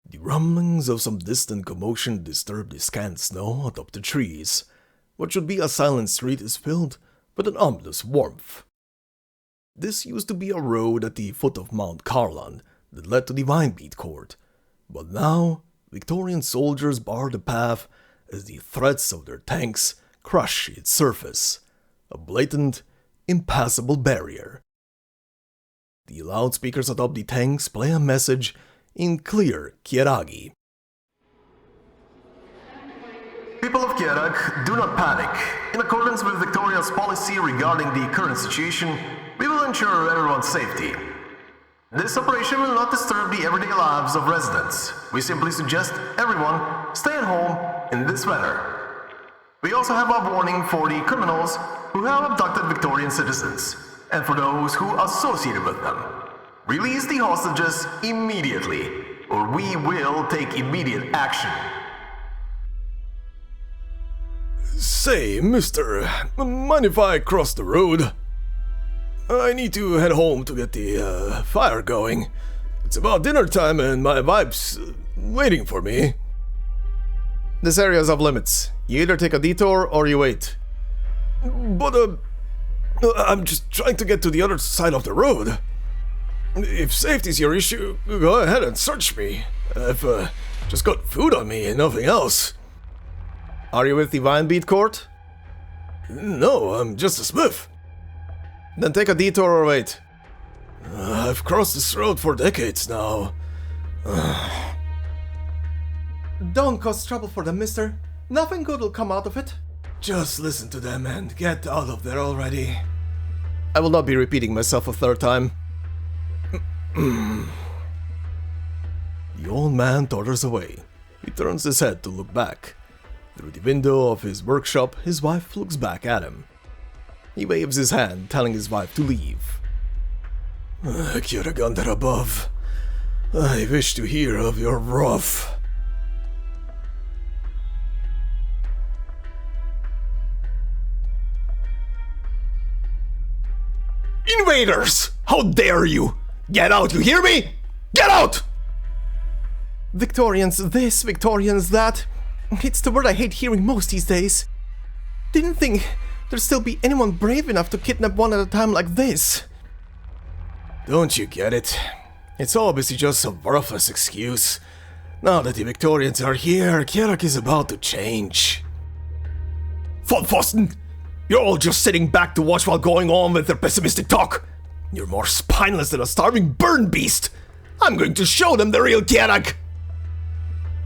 The rumblings of some distant commotion disturb the scant snow atop the trees. What should be a silent street is filled with an ominous warmth. This used to be a road at the foot of Mount Carlan that led to the Vinebeat Court, but now Victorian soldiers bar the path as the threats of their tanks crush its surface, a blatant, impassable barrier. The loudspeakers atop the tanks play a message in clear Kjeragi. People of Kjerag, do not panic. In accordance with Victoria's policy regarding the current situation, we will ensure everyone's safety. This operation will not disturb the everyday lives of residents. We simply suggest everyone stay at home in this weather. We also have a warning for the criminals who have abducted Victorian citizens, and for those who are associated with them. Release the hostages immediately, or we will take immediate action. Say, mister, mind if I cross the road? I need to head home to get the fire going. It's about dinner time and my wife's waiting for me. This area is off limits. You either take a detour or you wait. But I'm just trying to get to the other side of the road. If safety's your issue, go ahead and search me. I've just got food on me and nothing else. Are you with the Vinebeat Court? No, I'm just a smith. Then take a detour or wait. I've crossed this road for decades now. Don't cause trouble for them, mister. Nothing good will come out of it. Just listen to them and get out of there already. I will not be repeating myself a third time. The old man totters away. He turns his head to look back. Through the window of his workshop, his wife looks back at him. He waves his hand, telling his wife to leave. Kjeragandr above, I wish to hear of your wrath. Invaders! How dare you! Get out, you hear me? Get out! Victorians this, Victorians that. It's the word I hate hearing most these days. Didn't think there'd still be anyone brave enough to kidnap one at a time like this. Don't you get it? It's obviously just some worthless excuse. Now that the Victorians are here, Kjerag is about to change. Von Pfosten! You're all just sitting back to watch while going on with their pessimistic talk. You're more spineless than a starving burn beast. I'm going to show them the real Kjerag.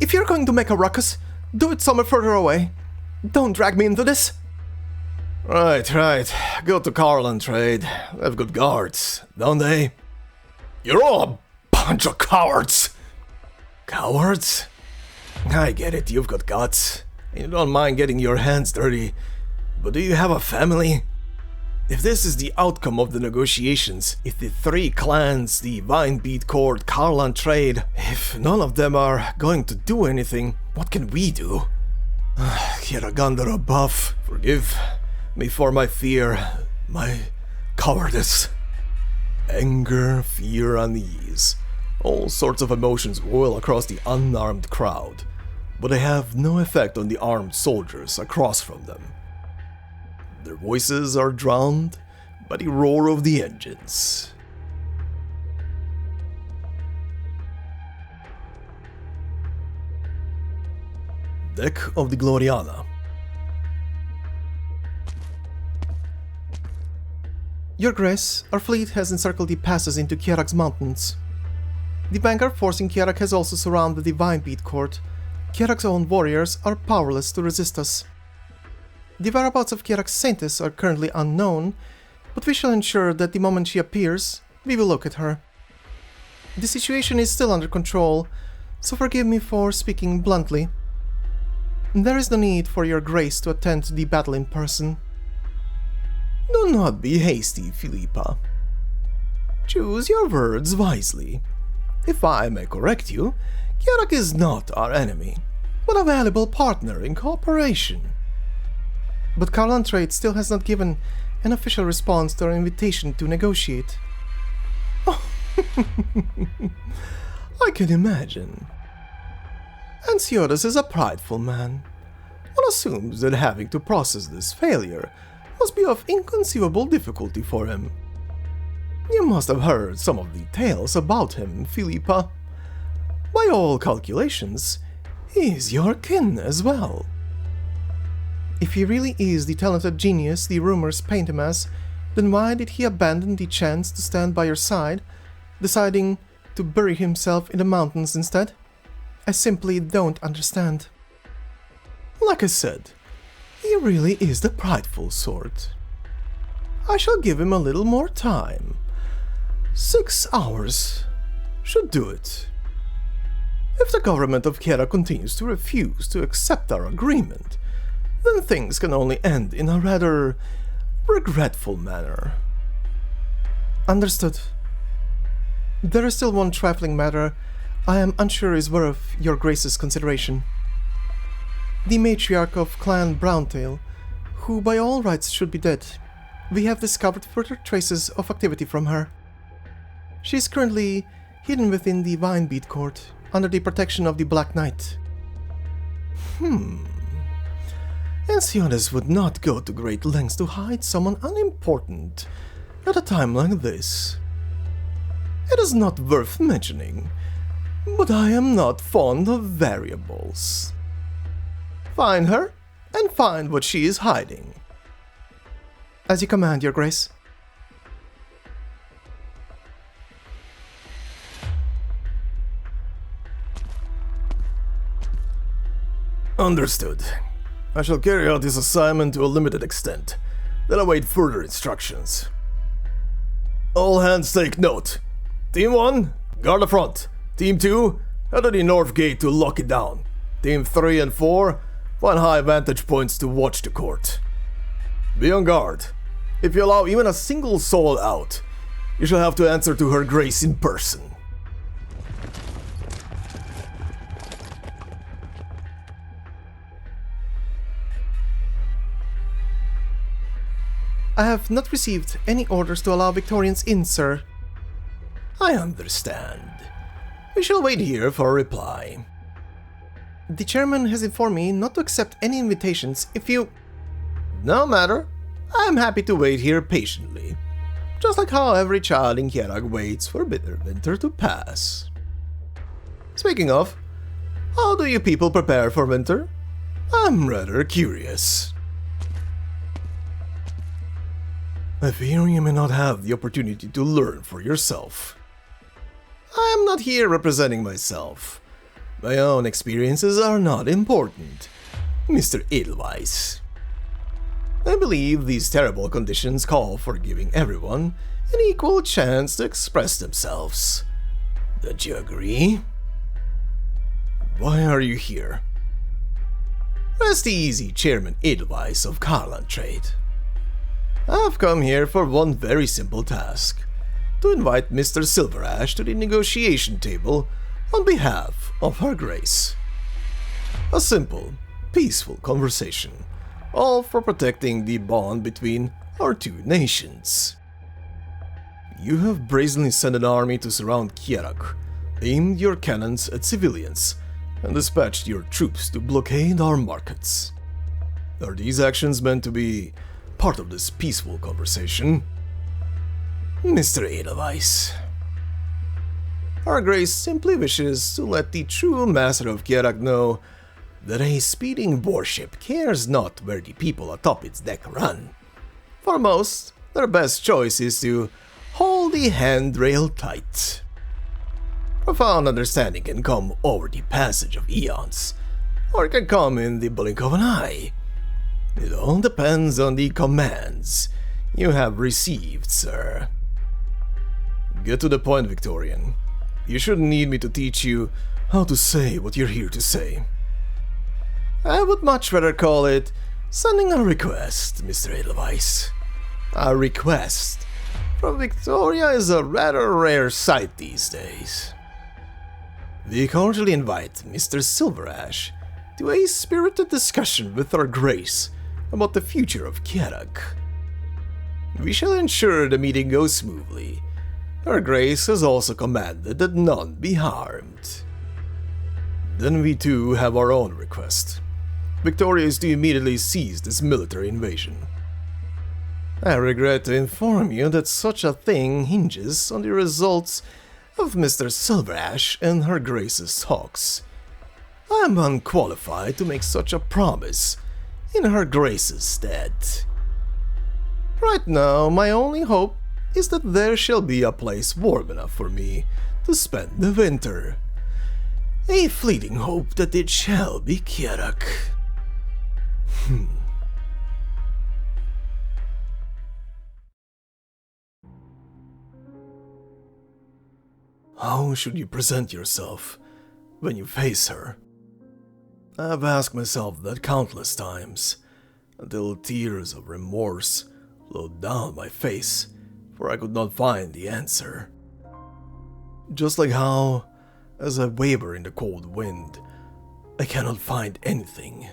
If you're going to make a ruckus, do it somewhere further away. Don't drag me into this. Right. Go to Carl and trade. They've got guards, don't they? You're all a bunch of cowards. Cowards? I get it, you've got guts. And you don't mind getting your hands dirty. But do you have a family? If this is the outcome of the negotiations, if the three clans, the Vinebeat Court, Carl and Trade, if none of them are going to do anything, what can we do? Kjeragandr above, forgive me for my fear, my cowardice. Anger, fear, unease. All sorts of emotions boil across the unarmed crowd, but they have no effect on the armed soldiers across from them. Their voices are drowned by the roar of the engines. Deck of the Gloriana. Your Grace, our fleet has encircled the passes into Kjerag's mountains. The vanguard forcing Kjerag has also surrounded the Vinebeat Court. Kjerag's own warriors are powerless to resist us. The whereabouts of Kjerag's saintess are currently unknown, but we shall ensure that the moment she appears, we will look at her. The situation is still under control, so forgive me for speaking bluntly. There is no need for your Grace to attend the battle in person. Do not be hasty, Philippa. Choose your words wisely. If I may correct you, Kjerag is not our enemy, but a valuable partner in cooperation. But Carl and Trade still has not given an official response to our invitation to negotiate. Oh, I can imagine. Ansiotus is a prideful man. One assumes that having to process this failure must be of inconceivable difficulty for him. You must have heard some of the tales about him, Philippa. By all calculations, he is your kin as well. If he really is the talented genius the rumors paint him as, then why did he abandon the chance to stand by your side, deciding to bury himself in the mountains instead? I simply don't understand. Like I said, he really is the prideful sort. I shall give him a little more time. 6 hours should do it. If the government of Kjerag continues to refuse to accept our agreement, then things can only end in a rather regretful manner. Understood. There is still one trifling matter I am unsure is worth your Grace's consideration. The matriarch of Clan Browntail, who by all rights should be dead, we have discovered further traces of activity from her. She is currently hidden within the Vinebeat Court, under the protection of the Black Knight. Ansiotus would not go to great lengths to hide someone unimportant at a time like this. It is not worth mentioning, but I am not fond of variables. Find her, and find what she is hiding. As you command, Your Grace. Understood. I shall carry out this assignment to a limited extent, then await further instructions. All hands take note. Team 1, guard the front. Team 2, head to the north gate to lock it down. Team 3 and 4, find high vantage points to watch the court. Be on guard. If you allow even a single soul out, you shall have to answer to Her Grace in person. I have not received any orders to allow Victorians in, sir. I understand. We shall wait here for a reply. The chairman has informed me not to accept any invitations if you... No matter. I am happy to wait here patiently. Just like how every child in Kjerag waits for bitter winter to pass. Speaking of, how do you people prepare for winter? I'm rather curious. I fear you may not have the opportunity to learn for yourself. I am not here representing myself, My own experiences are not important, Mr. Edelweiss. I believe these terrible conditions call for giving everyone an equal chance to express themselves. Don't you agree? Why are you here? Rest easy, Chairman Edelweiss of Karlan Trade. I've come here for one very simple task: to invite Mr. Silverash to the negotiation table on behalf of Her Grace. A simple, peaceful conversation, all for protecting the bond between our two nations. You have brazenly sent an army to surround Kjerag, aimed your cannons at civilians, and dispatched your troops to blockade our markets. Are these actions meant to be part of this peaceful conversation? Mr. Edelweiss, Our Grace simply wishes to let the true master of Kjerag know that a speeding warship cares not where the people atop its deck run. For most, their best choice is to hold the handrail tight. Profound understanding can come over the passage of eons, or it can come in the blink of an eye. It all depends on the commands you have received, sir. Get to the point, Victorian. You shouldn't need me to teach you how to say what you're here to say. I would much rather call it sending a request, Mr. Edelweiss. A request from Victoria is a rather rare sight these days. We cordially invite Mr. Silverash to a spirited discussion with Her Grace about the future of Kjerag. We shall ensure the meeting goes smoothly. Her Grace has also commanded that none be harmed. Then we too have our own request. Victoria is to immediately cease this military invasion. I regret to inform you that such a thing hinges on the results of Mr. Silverash and Her Grace's talks. I am unqualified to make such a promise in Her Grace's stead. Right now, my only hope is that there shall be a place warm enough for me to spend the winter. A fleeting hope that it shall be Kjerag. How should you present yourself when you face her? I've asked myself that countless times, until tears of remorse flowed down my face, for I could not find the answer. Just like how, as I waver in the cold wind, I cannot find anything.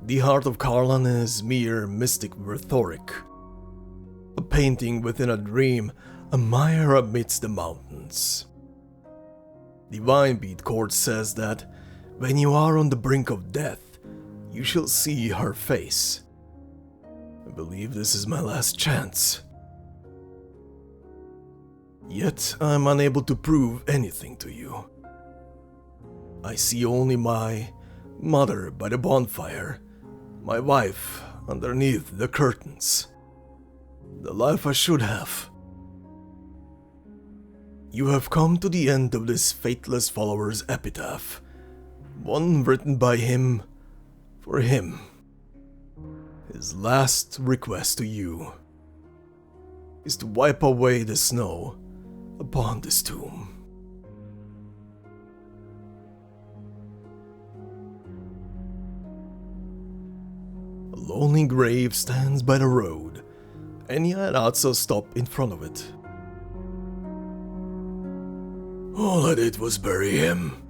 The heart of Karlan is mere mystic rhetoric, a painting within a dream, a mire amidst the mountains. The Vinebeat Court says that when you are on the brink of death, you shall see her face. I believe this is my last chance. Yet I am unable to prove anything to you. I see only my mother by the bonfire, my wife underneath the curtains. The life I should have. You have come to the end of this faithless follower's epitaph, one written by him for him. His last request to you is to wipe away the snow upon this tomb. A lonely grave stands by the road, and yet also stop in front of it. All I did was bury him.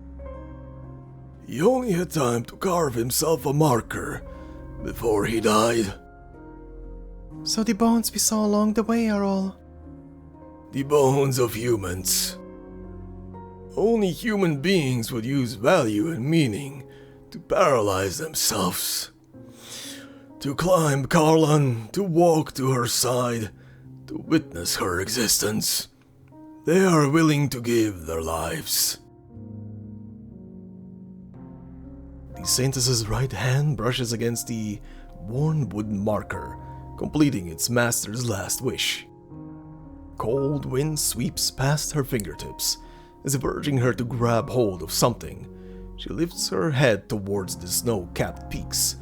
He only had time to carve himself a marker before he died. So the bones we saw along the way are all... The bones of humans. Only human beings would use value and meaning to paralyze themselves. To climb Karlan, to walk to her side, to witness her existence. They are willing to give their lives. The Saintess's right hand brushes against the worn wooden marker, completing its master's last wish. Cold wind sweeps past her fingertips, as if urging her to grab hold of something. She lifts her head towards the snow-capped peaks,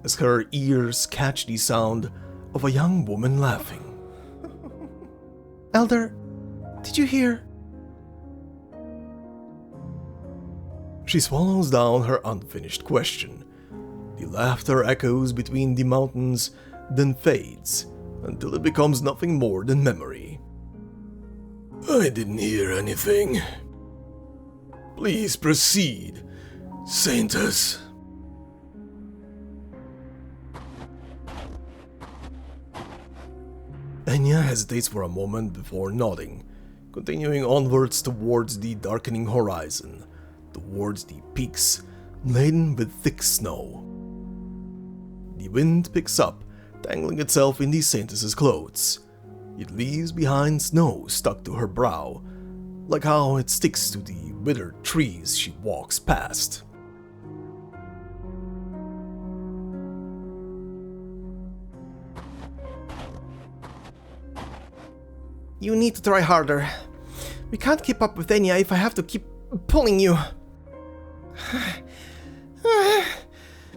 as her ears catch the sound of a young woman laughing. Elder, did you hear? She swallows down her unfinished question. The laughter echoes between the mountains, then fades, until it becomes nothing more than memory. I didn't hear anything. Please proceed, Saintess. Enya hesitates for a moment before nodding, continuing onwards towards the darkening horizon, towards the peaks laden with thick snow. The wind picks up, tangling itself in the Saintess's clothes. It leaves behind snow stuck to her brow, like how it sticks to the withered trees she walks past. You need to try harder. We can't keep up with Enya if I have to keep pulling you.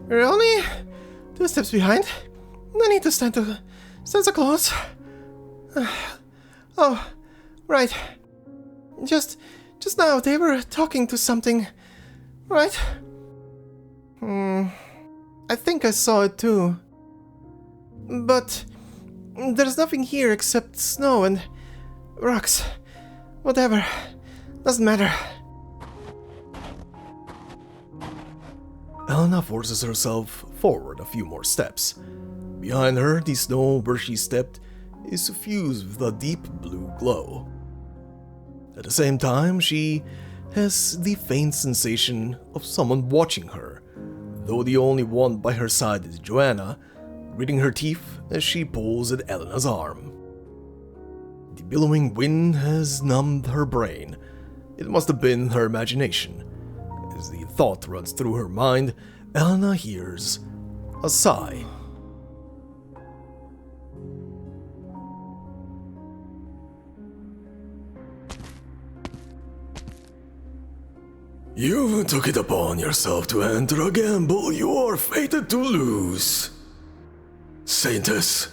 We're only 2 steps behind. I need to stand so close. Oh, right. Just now they were talking to something, right? I think I saw it too. But there's nothing here except snow and rocks. Whatever. Doesn't matter. Elena forces herself forward a few more steps. Behind her, the snow where she stepped is suffused with a deep blue glow. At the same time, she has the faint sensation of someone watching her, though the only one by her side is Joanna, gritting her teeth as she pulls at Elena's arm. The billowing wind has numbed her brain. It must have been her imagination. As the thought runs through her mind, Elena hears a sigh. You took it upon yourself to enter a gamble you are fated to lose, Saintess.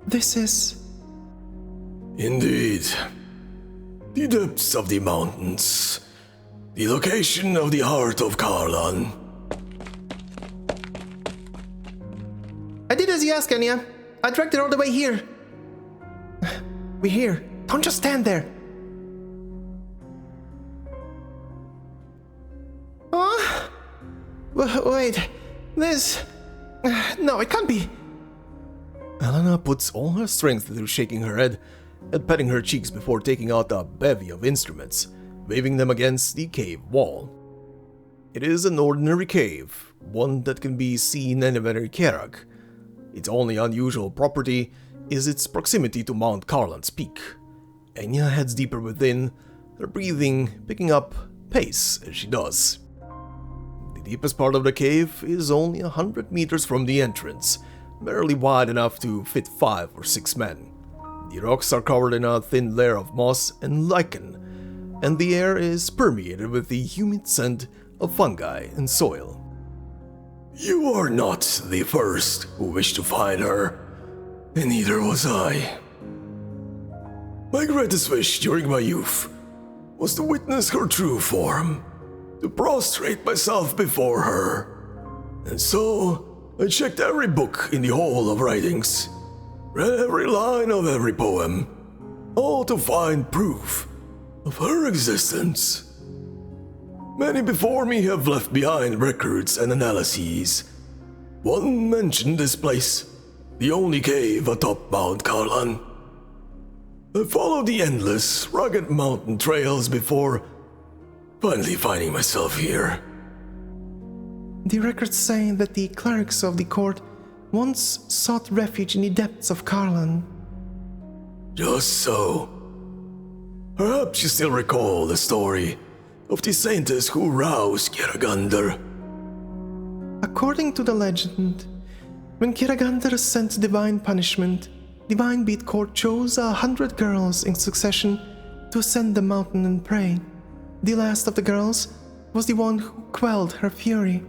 This is... Indeed. The depths of the mountains. The location of the heart of Karlan. I did as you asked, Enya. I dragged it all the way here. We're here. Don't just stand there. Wait. This... No, it can't be. Elena puts all her strength into shaking her head and patting her cheeks before taking out a bevy of instruments, waving them against the cave wall. It is an ordinary cave, one that can be seen anywhere in Kjerag. Its only unusual property is its proximity to Mount Karlan's peak. Enya heads deeper within, her breathing picking up pace as she does. The deepest part of the cave is only 100 meters from the entrance, barely wide enough to fit 5 or 6 men. The rocks are covered in a thin layer of moss and lichen, and the air is permeated with the humid scent of fungi and soil. You are not the first who wished to find her, and neither was I. My greatest wish during my youth was to witness her true form, to prostrate myself before her. And so, I checked every book in the Hall of Writings, read every line of every poem, all to find proof of her existence. Many before me have left behind records and analyses. One mentioned this place, the only cave atop Mount Karlan. I followed the endless, rugged mountain trails before finally finding myself here. The records say that the clerics of the court once sought refuge in the depths of Karlan. Just so. Perhaps you still recall the story of the saintess who roused Kjeragandr. According to the legend, when Kjeragandr sent divine punishment, Divine Beat Court chose 100 girls in succession to ascend the mountain and pray. The last of the girls was the one who quelled her fury.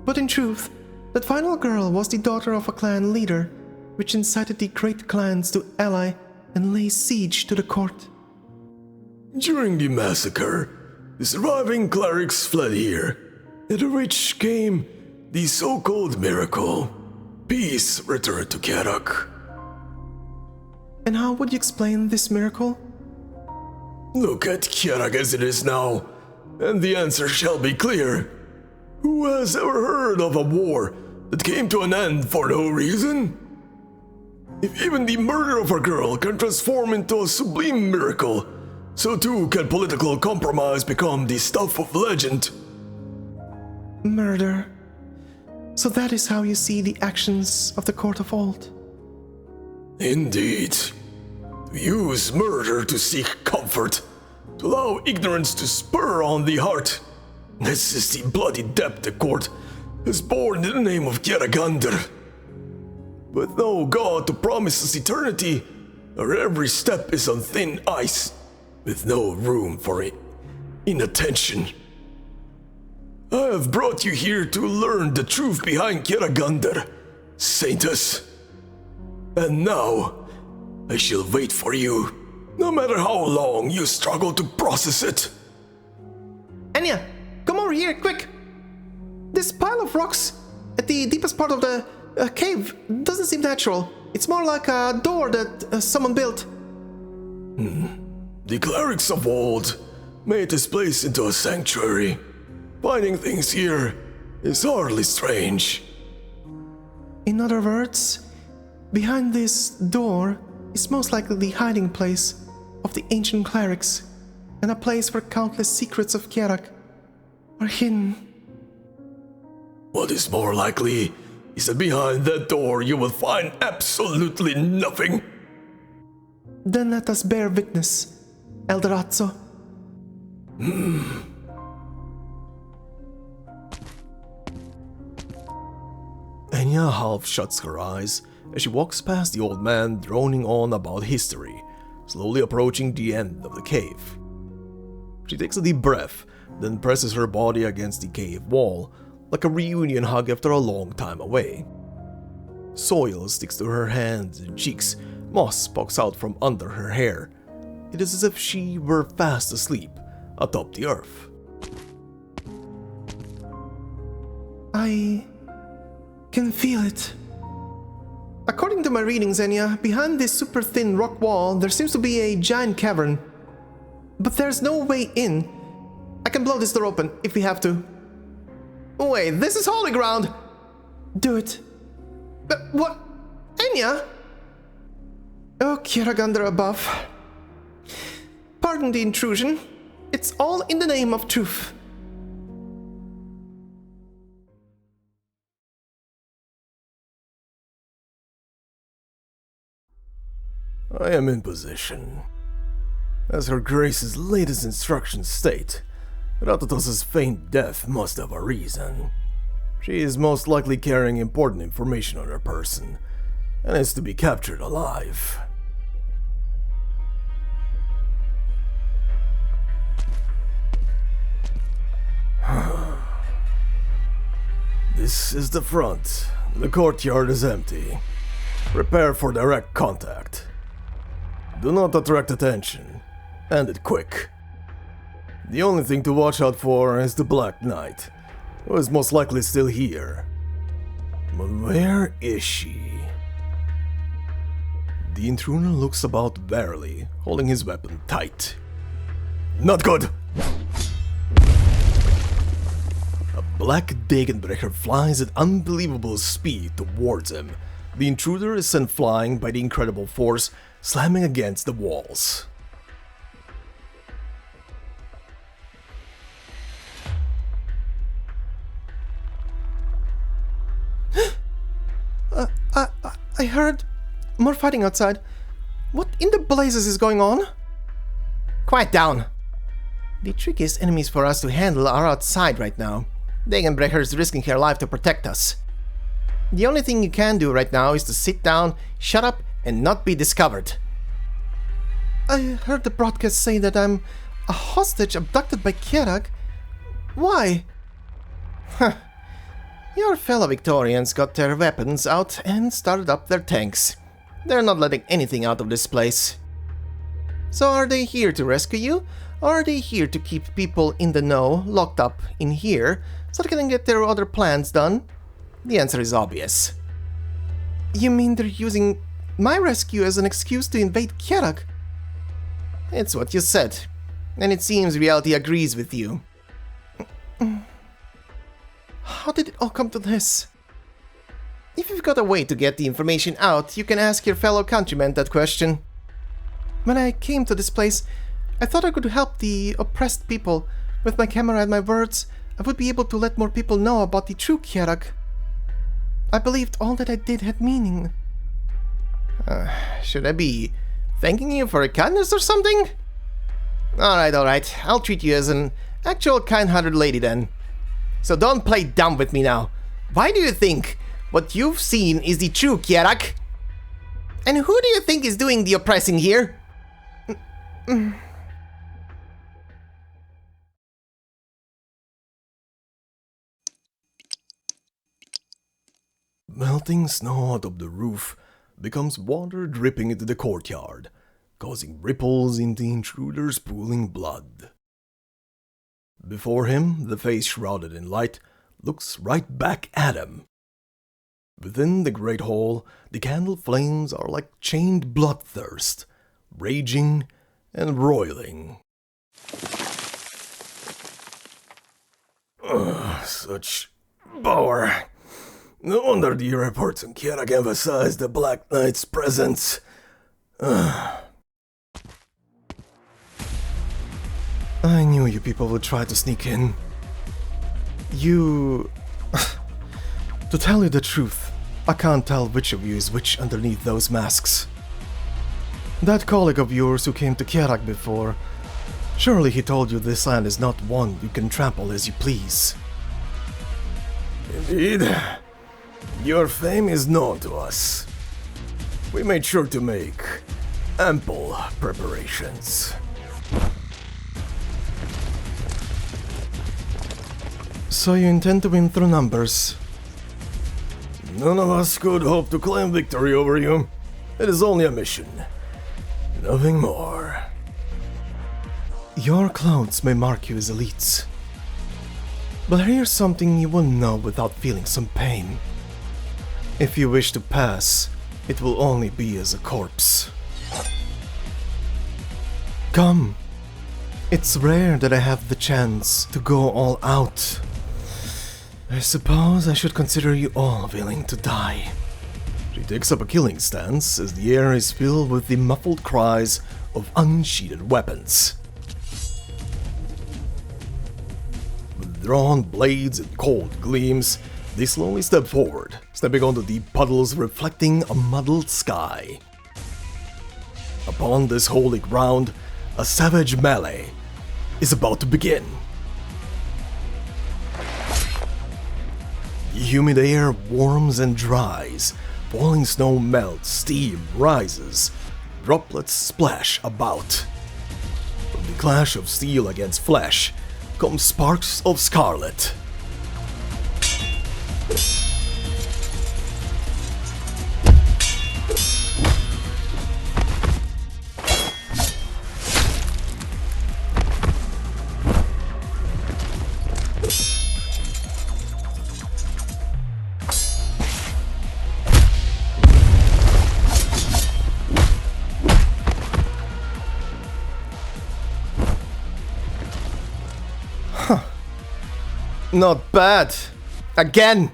But in truth, that final girl was the daughter of a clan leader, which incited the great clans to ally and lay siege to the court. During the massacre, the surviving clerics fled here, at which came the so-called miracle. Peace returned to Kjerag. And how would you explain this miracle? Look at Kjerag as it is now, and the answer shall be clear. Who has ever heard of a war that came to an end for no reason? If even the murder of a girl can transform into a sublime miracle, so too can political compromise become the stuff of legend. Murder. So that is how you see the actions of the court of old. Indeed. To use murder to seek comfort, to allow ignorance to spur on the heart. This is the bloody debt the court has borne in the name of Kjeragandr. With no god to promise us eternity, our every step is on thin ice, with no room for inattention. I have brought you here to learn the truth behind Kjeragandr, Saintus. And now, I shall wait for you, no matter how long you struggle to process it. Enya, come over here, quick! This pile of rocks at the deepest part of the cave doesn't seem natural. It's more like a door that someone built. The clerics of old made this place into a sanctuary. Finding things here is hardly strange. In other words, behind this door is most likely the hiding place of the ancient clerics, and a place where countless secrets of Kjerag are hidden. What is more likely is that behind that door you will find absolutely nothing. Then let us bear witness, Elderazzo. Enya half shuts her eyes as she walks past the old man droning on about history, slowly approaching the end of the cave. She takes a deep breath, then presses her body against the cave wall, like a reunion hug after a long time away. Soil sticks to her hands and cheeks, moss pokes out from under her hair. It is as if she were fast asleep atop the earth. I can feel it. According to my readings, Enya, behind this super thin rock wall there seems to be a giant cavern. But there's no way in. I can blow this door open if we have to. Wait, this is holy ground! Do it. What? Enya? Oh, Kjeragandr above. Pardon the intrusion. It's all in the name of truth. I am in position. As Her Grace's latest instructions state, Rathatos' feigned death must have a reason. She is most likely carrying important information on her person, and is to be captured alive. This is the front. The courtyard is empty. Prepare for direct contact. Do not attract attention. End it quick. The only thing to watch out for is the Black Knight, who is most likely still here. But where is she? The intruder looks about warily, holding his weapon tight. Not good! A black Dagenbrecher flies at unbelievable speed towards him. The intruder is sent flying by the incredible force, slamming against the walls. I heard more fighting outside. What in the blazes is going on? Quiet down. The trickiest enemies for us to handle are outside right now. Dagenbrecher is risking her life to protect us. The only thing you can do right now is to sit down, shut up, and not be discovered. I heard the broadcast say that I'm a hostage abducted by Kjerag. Why? Your fellow Victorians got their weapons out and started up their tanks. They're not letting anything out of this place. So are they here to rescue you, or are they here to keep people in the know locked up in here so they can get their other plans done? The answer is obvious. You mean they're using my rescue as an excuse to invade Kjerag? It's what you said, and it seems reality agrees with you. How did it all come to this? If you've got a way to get the information out, you can ask your fellow countrymen that question. When I came to this place, I thought I could help the oppressed people. With my camera and my words, I would be able to let more people know about the true Kjerag. I believed all that I did had meaning. Should I be thanking you for your kindness or something? Alright, I'll treat you as an actual kind-hearted lady then. So don't play dumb with me now. Why do you think what you've seen is the true Kjerag? And who do you think is doing the oppressing here? Melting snow out of the roof becomes water dripping into the courtyard, causing ripples in the intruder's pooling blood. Before him, the face shrouded in light looks right back at him. Within the great hall, the candle flames are like chained bloodthirst, raging and roiling. Such power. No wonder the reports on Kjerag emphasize the Black Knight's presence. I knew you people would try to sneak in. To tell you the truth, I can't tell which of you is which underneath those masks. That colleague of yours who came to Kjerag before, surely he told you this land is not one you can trample as you please. Indeed. Your fame is known to us. We made sure to make ample preparations. So you intend to win through numbers? None of us could hope to claim victory over you. It is only a mission. Nothing more. Your clothes may mark you as elites. But here's something you won't know without feeling some pain. If you wish to pass, it will only be as a corpse. Come. It's rare that I have the chance to go all out. I suppose I should consider you all willing to die. She takes up a killing stance as the air is filled with the muffled cries of unsheathed weapons. With drawn blades and cold gleams, they slowly step forward, stepping onto the puddles reflecting a muddled sky. Upon this holy ground, a savage melee is about to begin. The humid air warms and dries, falling snow melts, steam rises, droplets splash about. From the clash of steel against flesh come sparks of scarlet. Not bad. Again.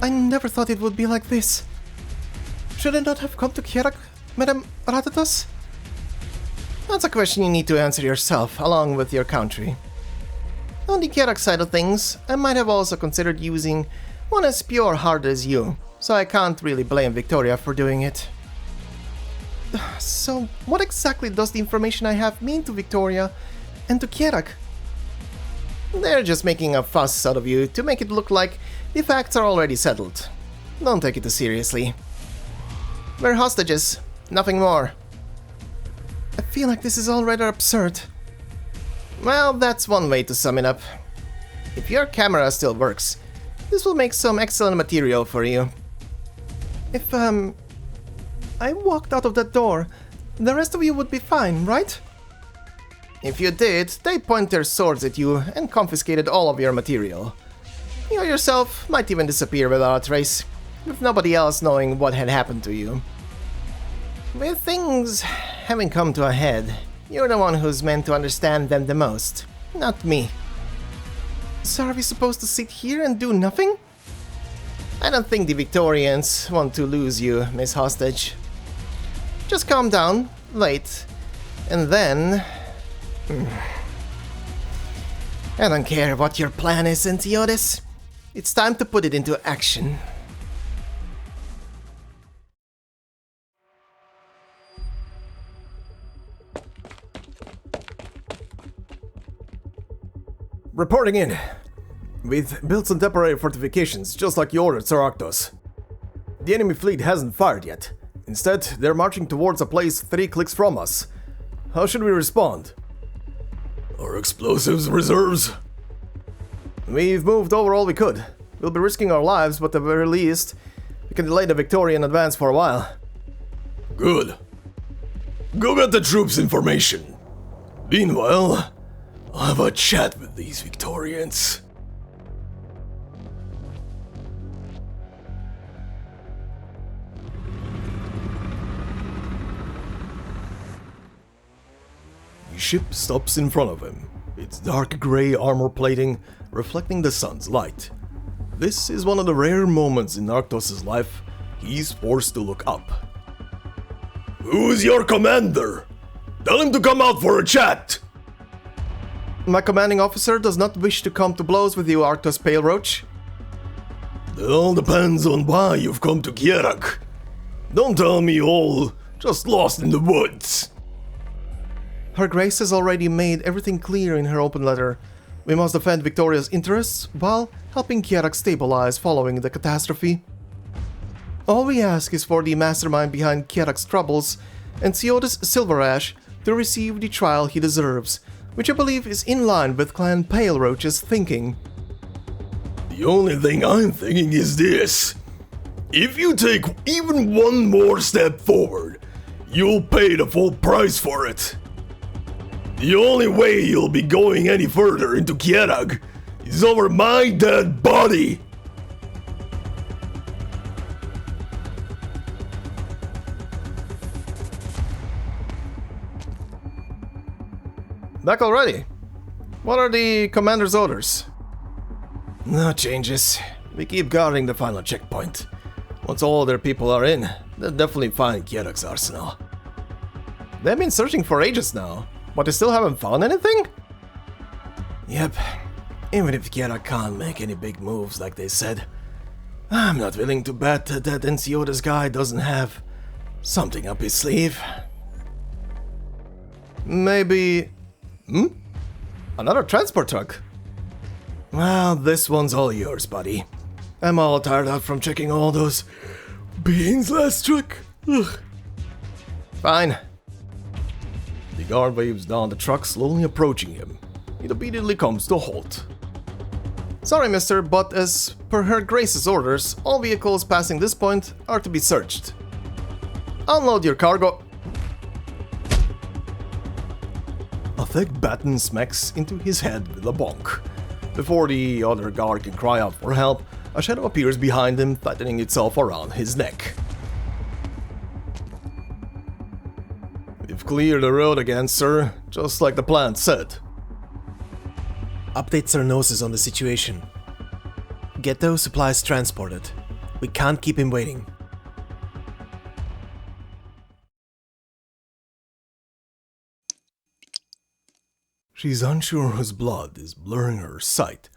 I never thought it would be like this. Should I not have come to Kjerag, Madame Ratatas? That's a question you need to answer yourself, along with your country. On the Kjerag side of things, I might have also considered using one as pure-hearted as you, so I can't really blame Victoria for doing it. So, what exactly does the information I have mean to Victoria and to Kjerag? They're just making a fuss out of you to make it look like the facts are already settled. Don't take it too seriously. We're hostages, nothing more. I feel like this is all rather absurd. Well, that's one way to sum it up. If your camera still works, this will make some excellent material for you. If, I walked out of that door, the rest of you would be fine, right? If you did, they'd point their swords at you and confiscated all of your material. You yourself might even disappear without a trace, with nobody else knowing what had happened to you. With things having come to a head, you're the one who's meant to understand them the most, not me. So are we supposed to sit here and do nothing? I don't think the Victorians want to lose you, Miss Hostage. Just calm down, wait, and then... I don't care what your plan is, Ensiodes. It's time to put it into action. Reporting in. We've built some temporary fortifications, just like you ordered, Sir Arctos. The enemy fleet hasn't fired yet. Instead, they're marching towards a place 3 clicks from us. How should we respond? Our explosives reserves? We've moved over all we could. We'll be risking our lives, but at the very least, we can delay the Victorian advance for a while. Good. Go get the troops' information. Meanwhile, I'll have a chat with these Victorians. The ship stops in front of him, its dark grey armor plating reflecting the sun's light. This is one of the rare moments in Arctos' life he's forced to look up. Who's your commander? Tell him to come out for a chat! My commanding officer does not wish to come to blows with you, Arctos Pale Roach. It all depends on why you've come to Kjerag. Don't tell me you're all just lost in the woods. Her Grace has already made everything clear in her open letter. We must defend Victoria's interests while helping Kjerag stabilize following the catastrophe. All we ask is for the mastermind behind Kjerag's troubles, Ensiodes Silverash, to receive the trial he deserves, which I believe is in line with Clan Pale Roach's thinking. The only thing I'm thinking is this. If you take even one more step forward, you'll pay the full price for it. The only way you'll be going any further into Kjerag is over my dead body. Back already? What are the commander's orders? No changes. We keep guarding the final checkpoint. Once all their people are in, they'll definitely find Kjerag's arsenal. They've been searching for ages now, but they still haven't found anything? Yep. Even if Kjerag can't make any big moves like they said, I'm not willing to bet that Ensiodes guy doesn't have something up his sleeve. Maybe... Another transport truck? Well, this one's all yours, buddy. I'm all tired out from checking all those beans last truck. Ugh. Fine. The guard waves down the truck, slowly approaching him. It immediately comes to a halt. Sorry, mister, but as per Her Grace's orders, all vehicles passing this point are to be searched. Unload your cargo. A thick baton smacks into his head with a bonk. Before the other guard can cry out for help, a shadow appears behind him, tightening itself around his neck. We've cleared the road again, sir, just like the plan said. Update Sarnosis on the situation. Get those supplies transported. We can't keep him waiting. She's unsure whose blood is blurring her sight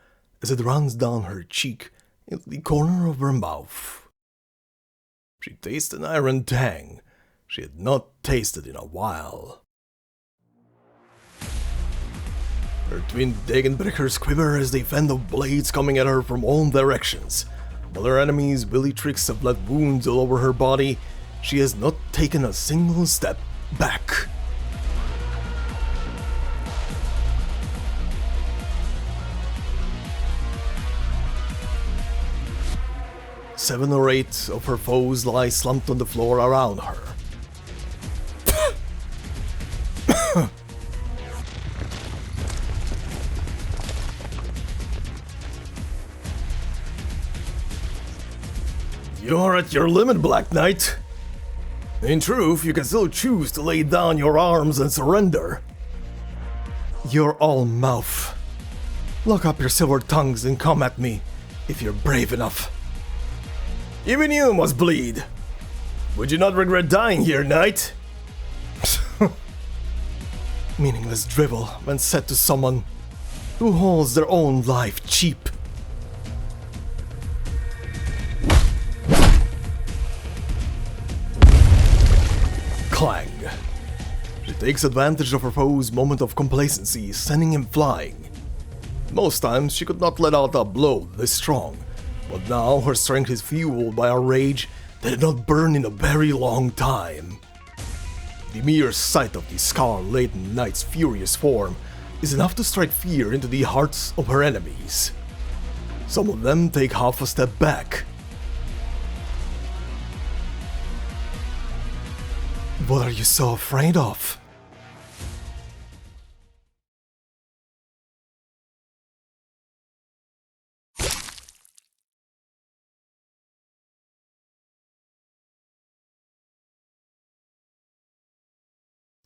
as it runs down her cheek into the corner of her mouth. She tastes an iron tang she had not tasted in a while. Her twin Dagenbreakers quiver as they fend off blades coming at her from all directions. While her enemies' Willy-Tricks have left wounds all over her body, she has not taken a single step back. Seven or eight of her foes lie slumped on the floor around her. You're at your limit, Black Knight. In truth, you can still choose to lay down your arms and surrender. You're all mouth. Lock up your silver tongues and come at me, if you're brave enough. Even you must bleed. Would you not regret dying here, knight? Meaningless drivel when said to someone who holds their own life cheap. Clang. She takes advantage of her foe's moment of complacency, sending him flying. Most times she could not let out a blow this strong, but now her strength is fueled by a rage that did not burn in a very long time. The mere sight of the scar-laden knight's furious form is enough to strike fear into the hearts of her enemies. Some of them take half a step back. What are you so afraid of?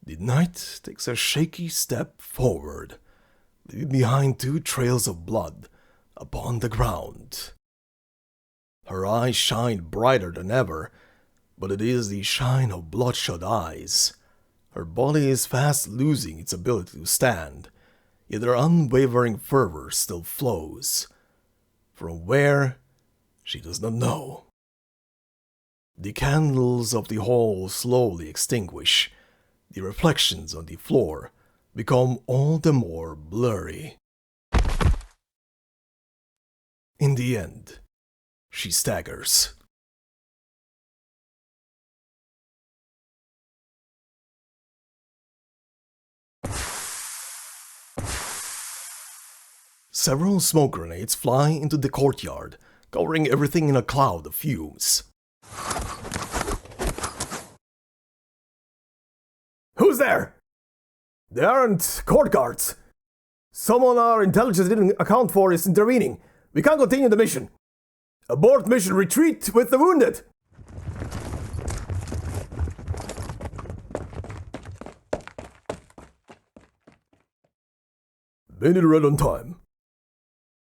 The knight takes a shaky step forward, leaving behind two trails of blood upon the ground. Her eyes shine brighter than ever, but it is the shine of bloodshot eyes. Her body is fast losing its ability to stand, yet her unwavering fervor still flows. From where, she does not know. The candles of the hall slowly extinguish. The reflections on the floor become all the more blurry. In the end, she staggers. Several smoke grenades fly into the courtyard, covering everything in a cloud of fumes. Who's there? They aren't court guards. Someone our intelligence didn't account for is intervening. We can't continue the mission. Abort mission, retreat with the wounded. Made it right on time.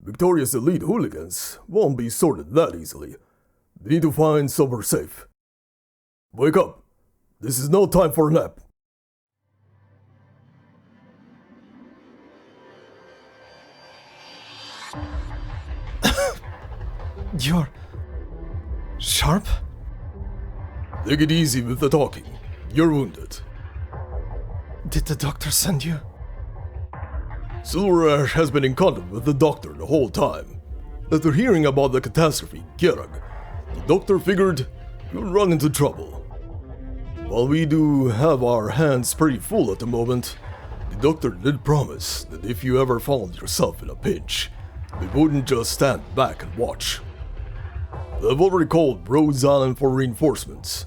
Victoria's elite hooligans won't be sorted that easily. We need to find somewhere safe. Wake up. This is no time for a nap. You're... sharp? Take it easy with the talking. You're wounded. Did the doctor send you? Silver Ash has been in contact with the doctor the whole time. After hearing about the catastrophe, Kjerag, the doctor figured you'll run into trouble. While we do have our hands pretty full at the moment, the doctor did promise that if you ever found yourself in a pinch, we wouldn't just stand back and watch. I've already called Rhodes Island for reinforcements.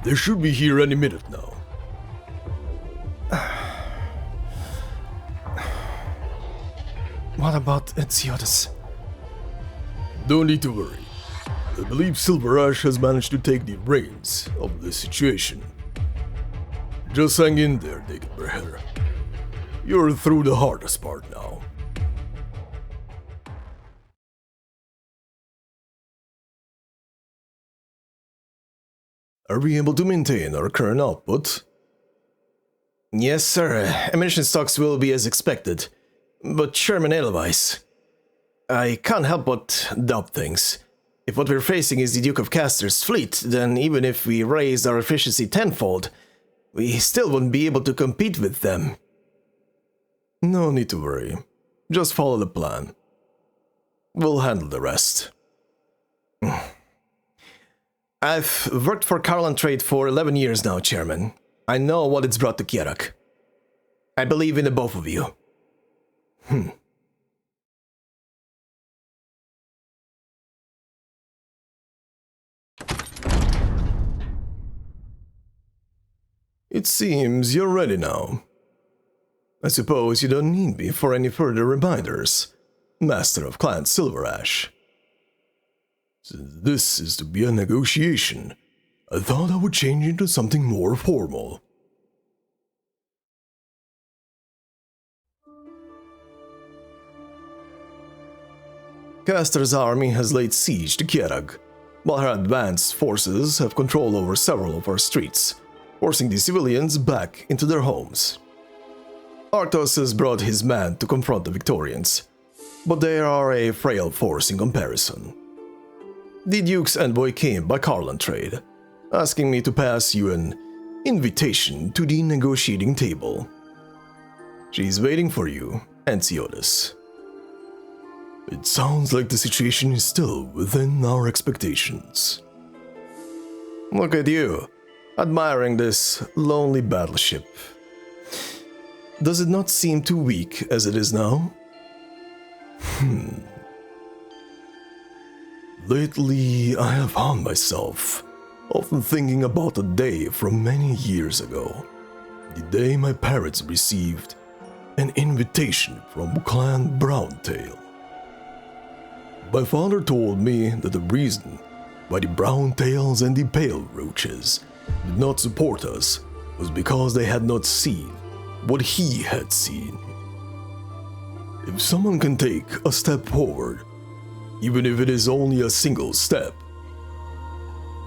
They should be here any minute now. What about Eziotis? Don't need to worry. I believe Silver Ash has managed to take the reins of the situation. Just hang in there, Dagenbreaker. You're through the hardest part now. Are we able to maintain our current output? Yes, sir. Ammunition stocks will be as expected. But Sherman Edelweiss. I can't help but doubt things. If what we're facing is the Duke of Castor's fleet, then even if we raised our efficiency tenfold, we still wouldn't be able to compete with them. No need to worry. Just follow the plan. We'll handle the rest. I've worked for Carlin Trade for 11 years now, Chairman. I know what it's brought to Kjerag. I believe in the both of you. It seems you're ready now. I suppose you don't need me for any further reminders, Master of Clan Silverash. Since this is to be a negotiation, I thought I would change into something more formal. Caster's army has laid siege to Kjerag, while her advanced forces have control over several of our streets, forcing the civilians back into their homes. Arctos has brought his men to confront the Victorians, but they are a frail force in comparison. The Duke's envoy came by Carlin Trade, asking me to pass you an invitation to the negotiating table. She's waiting for you, Enciotis. It sounds like the situation is still within our expectations. Look at you, admiring this lonely battleship. Does it not seem too weak as it is now? Lately, I have found myself often thinking about a day from many years ago. The day my parents received an invitation from Clan Browntail. My father told me that the reason why the Browntails and the Pale Roaches did not support us was because they had not seen what he had seen. If someone can take a step forward, even if it is only a single step,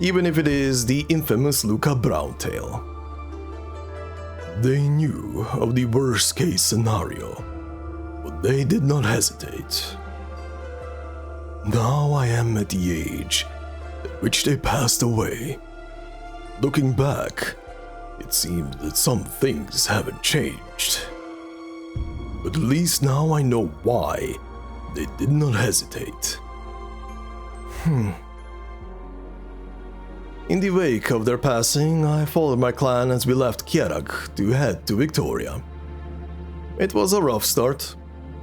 even if it is the infamous Luca Browntail, they knew of the worst case scenario, but they did not hesitate. Now I am at the age at which they passed away. Looking back, it seems that some things haven't changed. But at least now I know why they did not hesitate. In the wake of their passing, I followed my clan as we left Kjerag to head to Victoria. It was a rough start.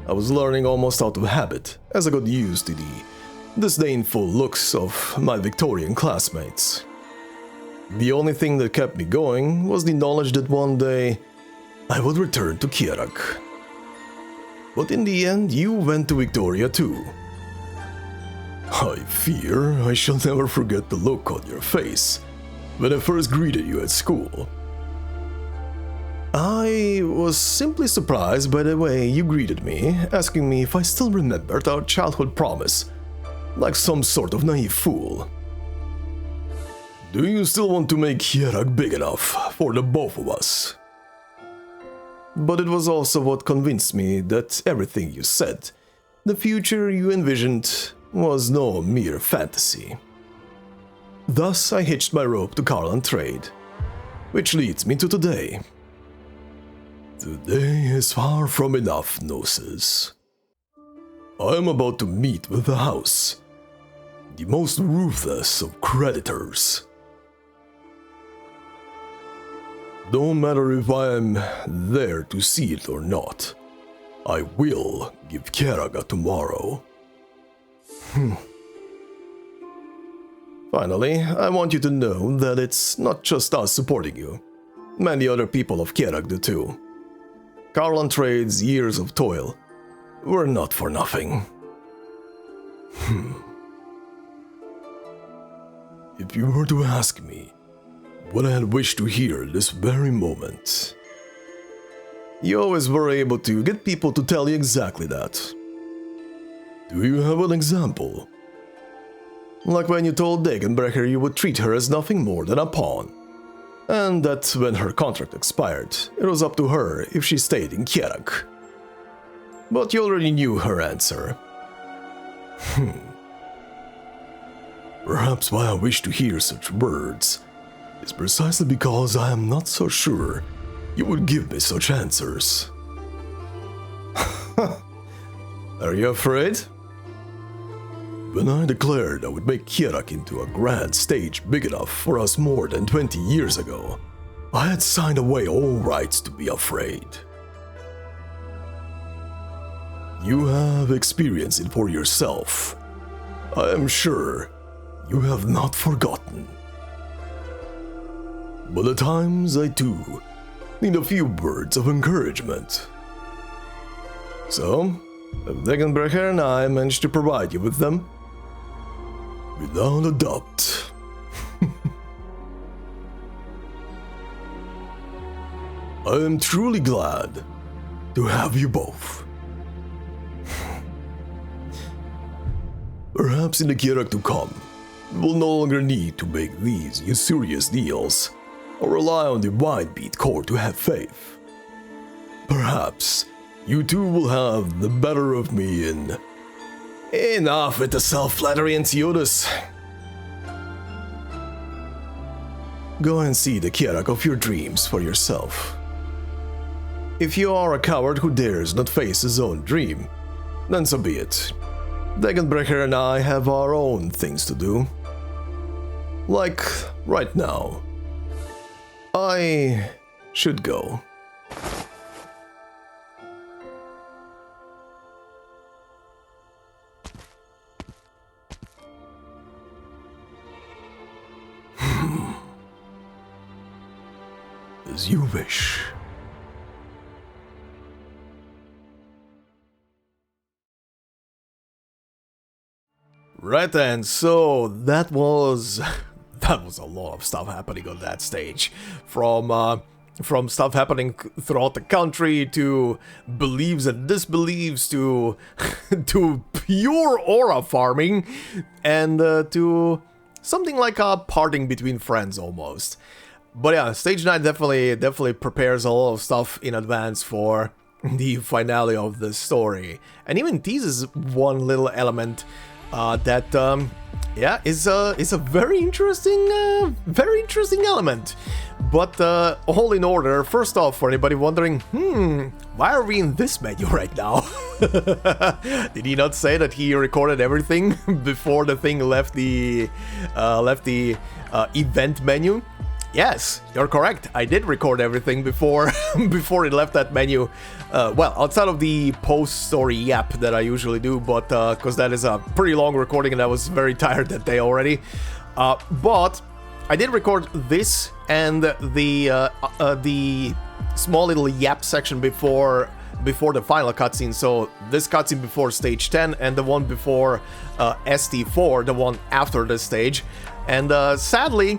I was learning almost out of habit as I got used to the disdainful looks of my Victorian classmates. The only thing that kept me going was the knowledge that one day I would return to Kjerag. But in the end, you went to Victoria too. I fear I shall never forget the look on your face when I first greeted you at school. I was simply surprised by the way you greeted me, asking me if I still remembered our childhood promise, like some sort of naive fool. Do you still want to make Kjerag big enough for the both of us? But it was also what convinced me that everything you said, the future you envisioned, was no mere fantasy. Thus I hitched my rope to Carlin Trade, which leads me to today. Today is far from enough, Gnosis. I am about to meet with the House, the most ruthless of creditors. No matter if I am there to see it or not, I will give Kjerag a tomorrow. Finally, I want you to know that it's not just us supporting you. Many other people of Kjerag do too. Carlin Trade's years of toil were not for nothing. If you were to ask me what I had wished to hear this very moment, you always were able to get people to tell you exactly that. Do you have an example? Like when you told Degenbrecher you would treat her as nothing more than a pawn, and that when her contract expired, it was up to her if she stayed in Kjerag. But you already knew her answer. Perhaps why I wish to hear such words is precisely because I am not so sure you would give me such answers. Are you afraid? When I declared I would make Kjerag into a grand stage big enough for us more than 20 years ago, I had signed away all rights to be afraid. You have experienced it for yourself. I am sure you have not forgotten. But at times I too need a few words of encouragement. So, have Degenbrecher and I managed to provide you with them? Without a doubt. I am truly glad to have you both. Perhaps in the Kjerag to come, we'll no longer need to make these usurious deals, or rely on the wide beat core to have faith. Perhaps you two will have the better of me in... Enough with the self-flattery and Theodus. Go and see the Kjerag of your dreams for yourself. If you are a coward who dares not face his own dream, then so be it. Degenbrecher and I have our own things to do. Like right now. I should go. As you wish. Right then, so that was a lot of stuff happening on that stage. From stuff happening throughout the country to believes and disbelieves to to pure aura farming and to something like a parting between friends almost. But yeah, stage 9 definitely prepares a lot of stuff in advance for the finale of the story, and even teases one little element that yeah, is a very interesting element. But all in order, first off, for anybody wondering, why are we in this menu right now? Did he not say that he recorded everything before the thing left the event menu? Yes, you're correct. I did record everything before before it left that menu. Well, outside of the post-story yap that I usually do, but because that is a pretty long recording and I was very tired that day already. But I did record this and the small little yap section before the final cutscene. So this cutscene before stage 10 and the one before ST4, the one after this stage. And sadly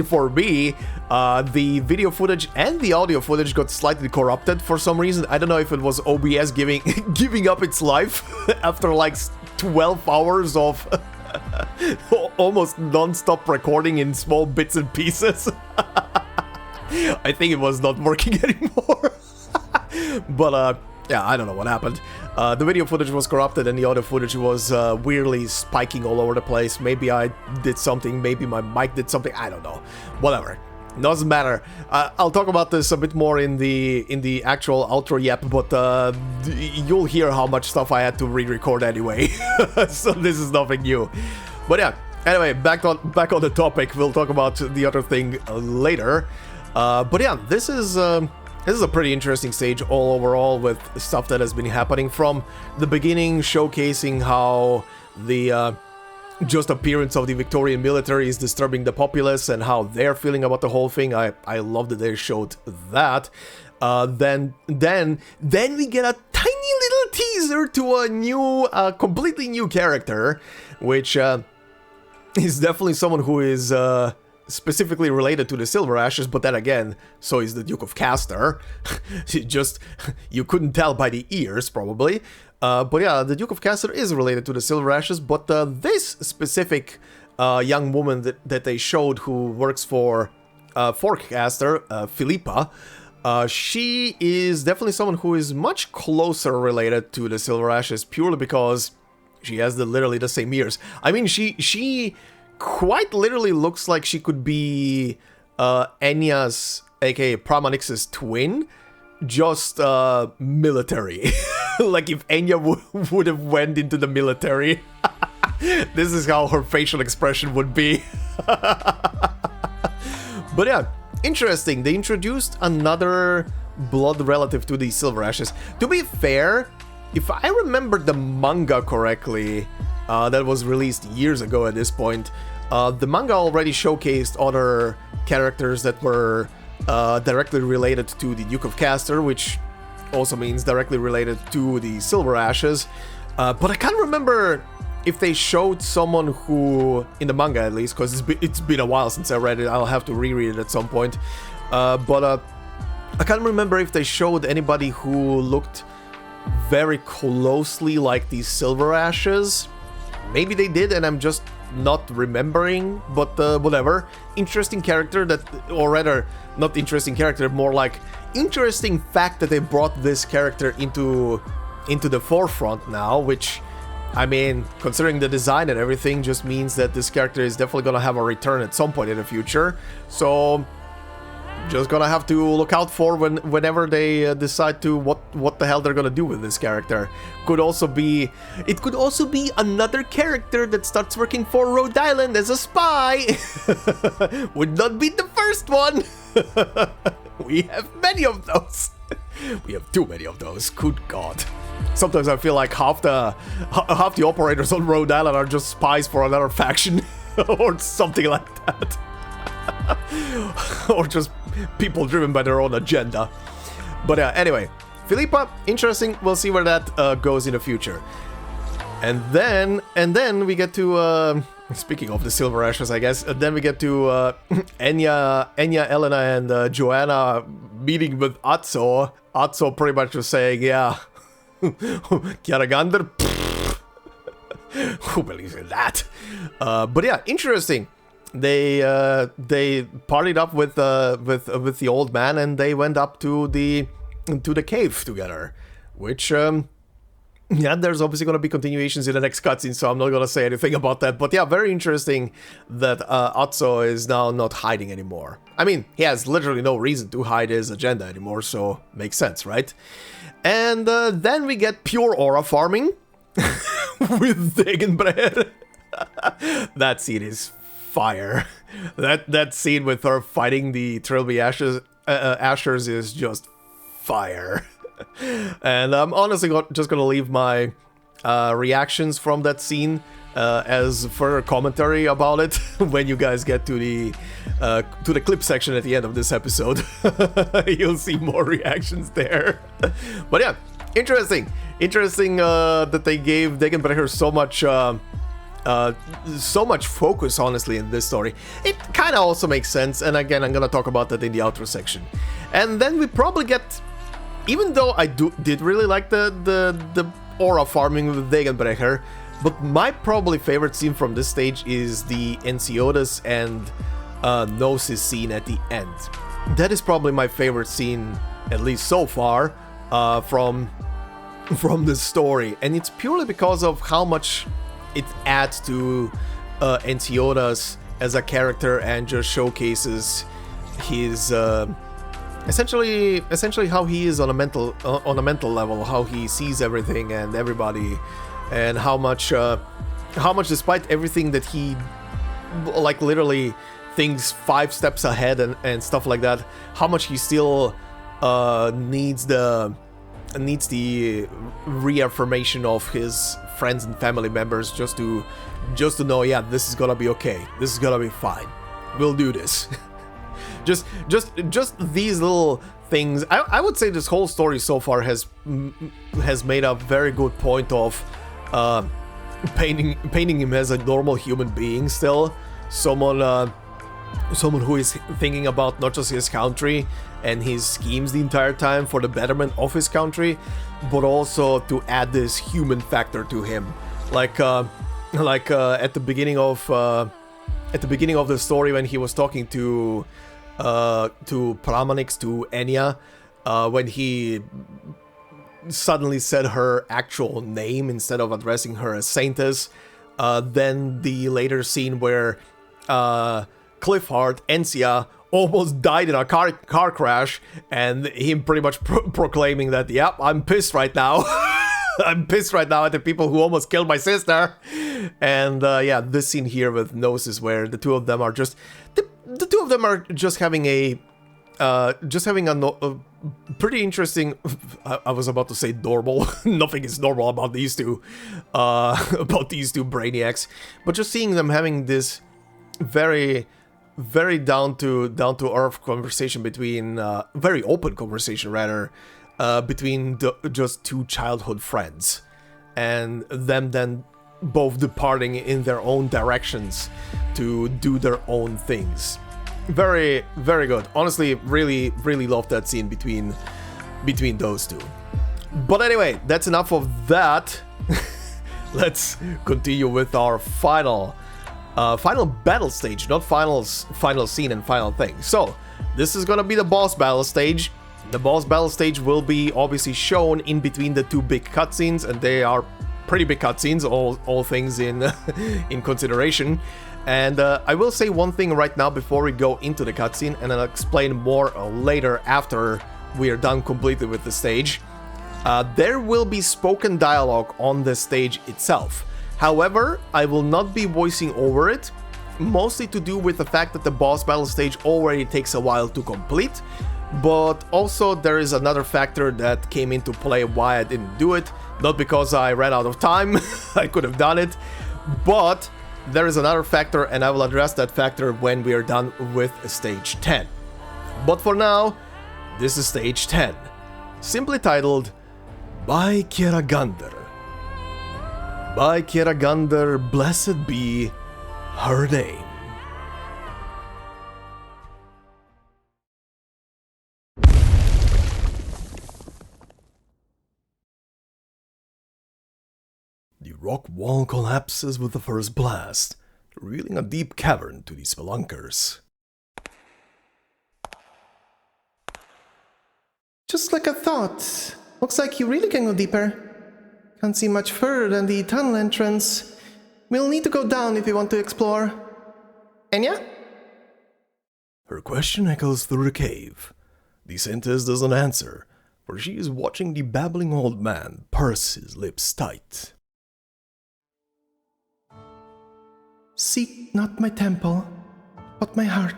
for me, the video footage and the audio footage got slightly corrupted for some reason. I don't know if it was OBS giving up its life after like 12 hours of almost non-stop recording in small bits and pieces. I think it was not working anymore. But yeah, I don't know what happened. The video footage was corrupted and the audio footage was weirdly spiking all over the place. Maybe I did something, maybe my mic did something, I don't know. Whatever. Doesn't matter. I'll talk about this a bit more in the actual outro yap, but you'll hear how much stuff I had to re-record anyway. So this is nothing new. But yeah, anyway, back on the topic. We'll talk about the other thing later. But yeah, this is a pretty interesting stage all overall, with stuff that has been happening from the beginning, showcasing how the just appearance of the Victorian military is disturbing the populace and how they're feeling about the whole thing. I love that they showed that. Then we get a tiny little teaser to a new, completely new character, which is definitely someone who is specifically related to the Silver Ashes, but then again, so is the Duke of Castor. Just, you couldn't tell by the ears, probably. But yeah, the Duke of Castor is related to the Silver Ashes, but this specific young woman that they showed who works for Castor, Philippa, she is definitely someone who is much closer related to the Silver Ashes, purely because she has literally the same ears. I mean, she quite literally looks like she could be Enya's, aka Pramanix's twin, just military. Like if Enya would have went into the military. This is how her facial expression would be. But yeah, interesting. They introduced another blood relative to the Silver Ashes. To be fair, if I remember the manga correctly, that was released years ago at this point, the manga already showcased other characters that were directly related to the Duke of Castor, which also means directly related to the Silver Ashes. But I can't remember if they showed someone who, in the manga at least, because it's been a while since I read it, I'll have to reread it at some point. But I can't remember if they showed anybody who looked very closely like the Silver Ashes. Maybe they did and I'm just not remembering, but whatever. Interesting character that, or rather, not interesting character, more like interesting fact that they brought this character into the forefront now, which, I mean, considering the design and everything, just means that this character is definitely gonna have a return at some point in the future. So just gonna have to look out for whenever they decide to what the hell they're gonna do with this character. It could also be another character that starts working for Rhode Island as a spy. Would not be the first one. We have many of those. We have too many of those. Good God. Sometimes I feel like half the operators on Rhode Island are just spies for another faction or something like that. Or just people driven by their own agenda. But anyway, Philippa, interesting. We'll see where that goes in the future. And then we get to speaking of the Silver Ashes, I guess. Then we get to Enya, Elena, and Joanna meeting with Atso. Atso pretty much just saying, yeah, Kjeragandr. Who believes in that? But yeah, interesting. They partied up with the old man and they went up to the cave together, which yeah, there's obviously going to be continuations in the next cutscene, so I'm not going to say anything about that. But yeah, very interesting that Atso is now not hiding anymore. I mean, he has literally no reason to hide his agenda anymore, so makes sense, right? And then we get pure aura farming with Kjeragandr. That scene is fire. That scene with her fighting the Trilby Ashers is just fire. And I'm honestly just gonna leave my reactions from that scene as further commentary about it when you guys get to the clip section at the end of this episode. You'll see more reactions there. But yeah, interesting that they gave Kjeragandr so much focus, honestly, in this story. It kind of also makes sense, and again, I'm gonna talk about that in the outro section. And then we probably get, even though I did really like the aura farming with Kjeragandr, but my probably favorite scene from this stage is the Ensiodas and Gnosis scene at the end. That is probably my favorite scene, at least so far, from the story, and it's purely because of how much it adds to Ensiodas as a character and just showcases his essentially how he is on a mental level, how he sees everything and everybody, and how much despite everything that he like literally thinks 5 steps ahead and stuff like that, how much he still needs the reaffirmation of his friends and family members just to know, yeah, this is gonna be okay, this is gonna be fine, we'll do this. just these little things. I would say this whole story so far has made a very good point of painting him as a normal human being still, someone who is thinking about not just his country and his schemes the entire time for the betterment of his country, but also to add this human factor to him, like at the beginning of the story when he was talking to Pramanix, to Enya, when he suddenly said her actual name instead of addressing her as Saintess. Then the later scene where Cliffheart, Encia, almost died in a car crash, and him pretty much proclaiming that, yep, I'm pissed right now. I'm pissed right now at the people who almost killed my sister. And yeah, this scene here with Gnosis, where the two of them are just the two of them are just having a pretty interesting. I was about to say normal. Nothing is normal about these two brainiacs, but just seeing them having this very down to earth conversation between very open conversation rather between just two childhood friends, and them then both departing in their own directions to do their own things. Very good. Honestly, really love that scene between those two. But anyway, that's enough of that. Let's continue with our final battle stage, not final scene and final thing. So this is gonna be the boss battle stage. The boss battle stage will be obviously shown in between the two big cutscenes, and they are pretty big cutscenes, all things in in consideration. And I will say one thing right now before we go into the cutscene, and I'll explain more later after we are done completely with the stage. There will be spoken dialogue on the stage itself. However, I will not be voicing over it, mostly to do with the fact that the boss battle stage already takes a while to complete, but also there is another factor that came into play why I didn't do it. Not because I ran out of time, I could have done it, but there is another factor, and I will address that factor when we are done with stage 10. But for now, this is stage 10, simply titled By Kjeragandr. By Kjeragandr, blessed be her name. The rock wall collapses with the first blast, revealing a deep cavern to the spelunkers. Just like I thought. Looks like you really can go deeper. Can't see much further than the tunnel entrance. We'll need to go down if we want to explore. Enya? Her question echoes through the cave. The Scientist doesn't answer, for she is watching the babbling old man purse his lips tight. Seek not my temple, but my heart.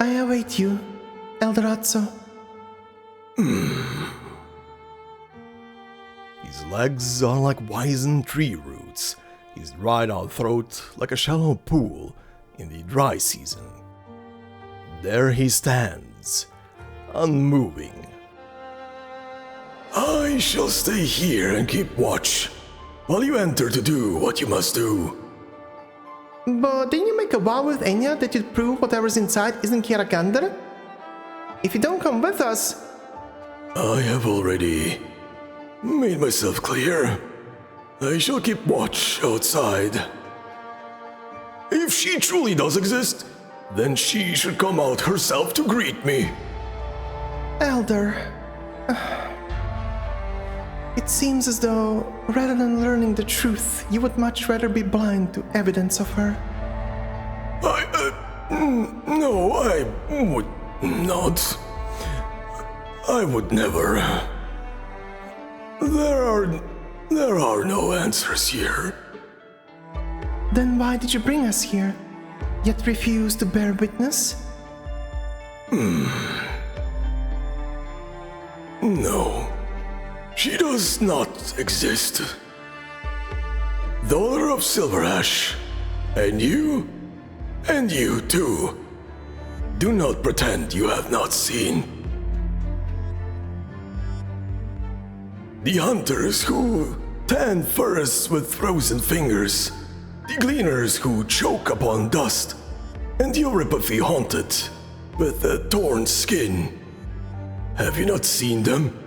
I await you, Eldorazzo. His legs are like wizened tree roots, his dried-out throat like a shallow pool in the dry season. There he stands, unmoving. I shall stay here and keep watch, while you enter to do what you must do. But didn't you make a vow with Enya that you'd prove whatever's inside isn't Kjeragandr? If you don't come with us... I have already made myself clear. I shall keep watch outside. If she truly does exist, then she should come out herself to greet me. Elder... It seems as though, rather than learning the truth, you would much rather be blind to evidence of her. No, I would not. I would never. There are no answers here. Then why did you bring us here, yet refuse to bear witness? No. She does not exist. Daughter of Silverash, and you too. Do not pretend you have not seen. The hunters who tend forests with frozen fingers, the gleaners who choke upon dust, and the Yappathon haunted with a torn skin. Have you not seen them?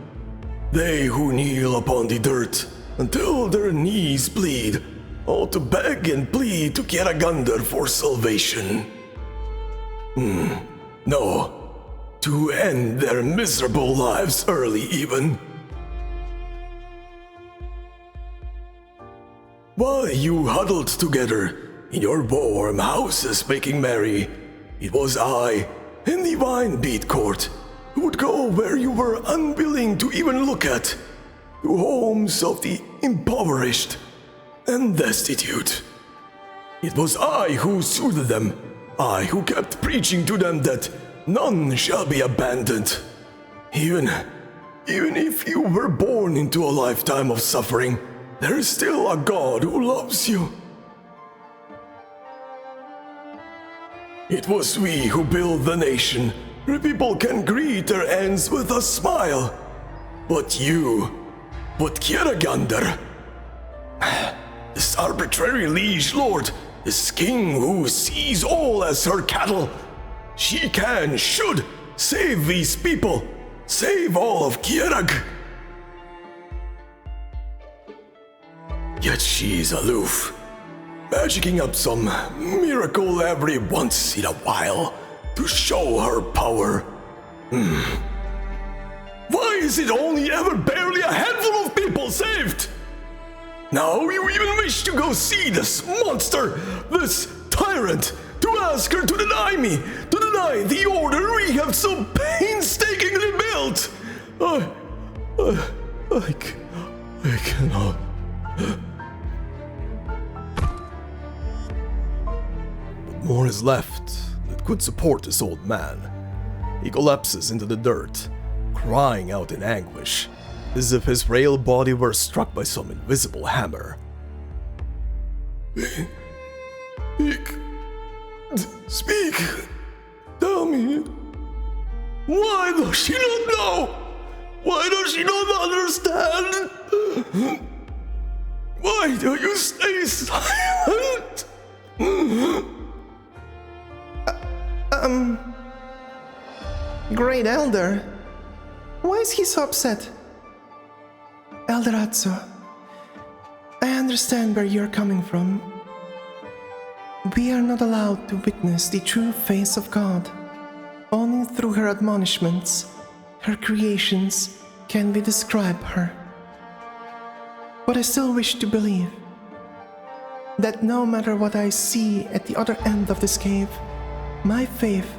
They who kneel upon the dirt until their knees bleed, all to beg and plead to Kjeragandr for salvation. No, to end their miserable lives early even. While you huddled together in your warm houses making merry, It was I, in the Divine Beat Court, who would go where you were unwilling to even look at, to homes of the impoverished and destitute. It was I who soothed them, I who kept preaching to them that none shall be abandoned. Even if you were born into a lifetime of suffering, there is still a God who loves you. It was we who built the nation, where people can greet their ends with a smile. But Kjeragandr, this arbitrary liege lord, this king who sees all as her cattle, she should save these people, save all of Kjerag. Yet she's aloof, magicking up some miracle every once in a while to show her power. Why is it only ever barely a handful of people saved? Now you even wish to go see this monster, this tyrant, to ask her to deny me, to deny the order we have so painstakingly built. I cannot. But more is left that could support this old man. He collapses into the dirt, crying out in anguish, as if his frail body were struck by some invisible hammer. Speak! Tell me! Why does she not know? Why does she not understand? Why do you stay silent? Great Elder, why is he so upset? Elderazzo, I understand where you're coming from. We are not allowed to witness the true face of God. Only through her admonishments, her creations, can we describe her. But I still wish to believe that no matter what I see at the other end of this cave, my faith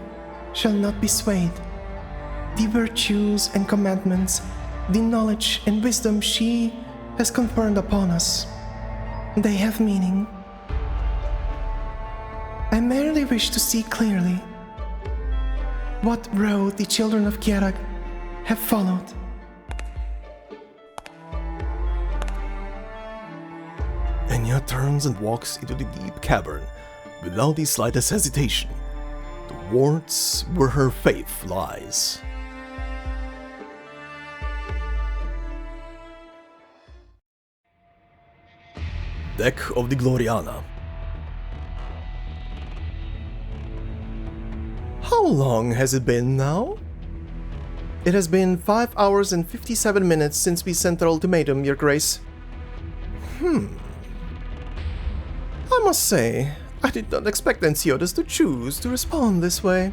shall not be swayed. The virtues and commandments, the knowledge and wisdom she has conferred upon us, they have meaning. I merely wish to see clearly what road the children of Kjerag have followed. Enya turns and walks into the deep cavern without the slightest hesitation, towards where her faith lies. Deck of the Gloriana. How long has it been now? It has been 5 hours and 57 minutes since we sent our ultimatum, Your Grace. I must say, I did not expect Ensiodas to choose to respond this way.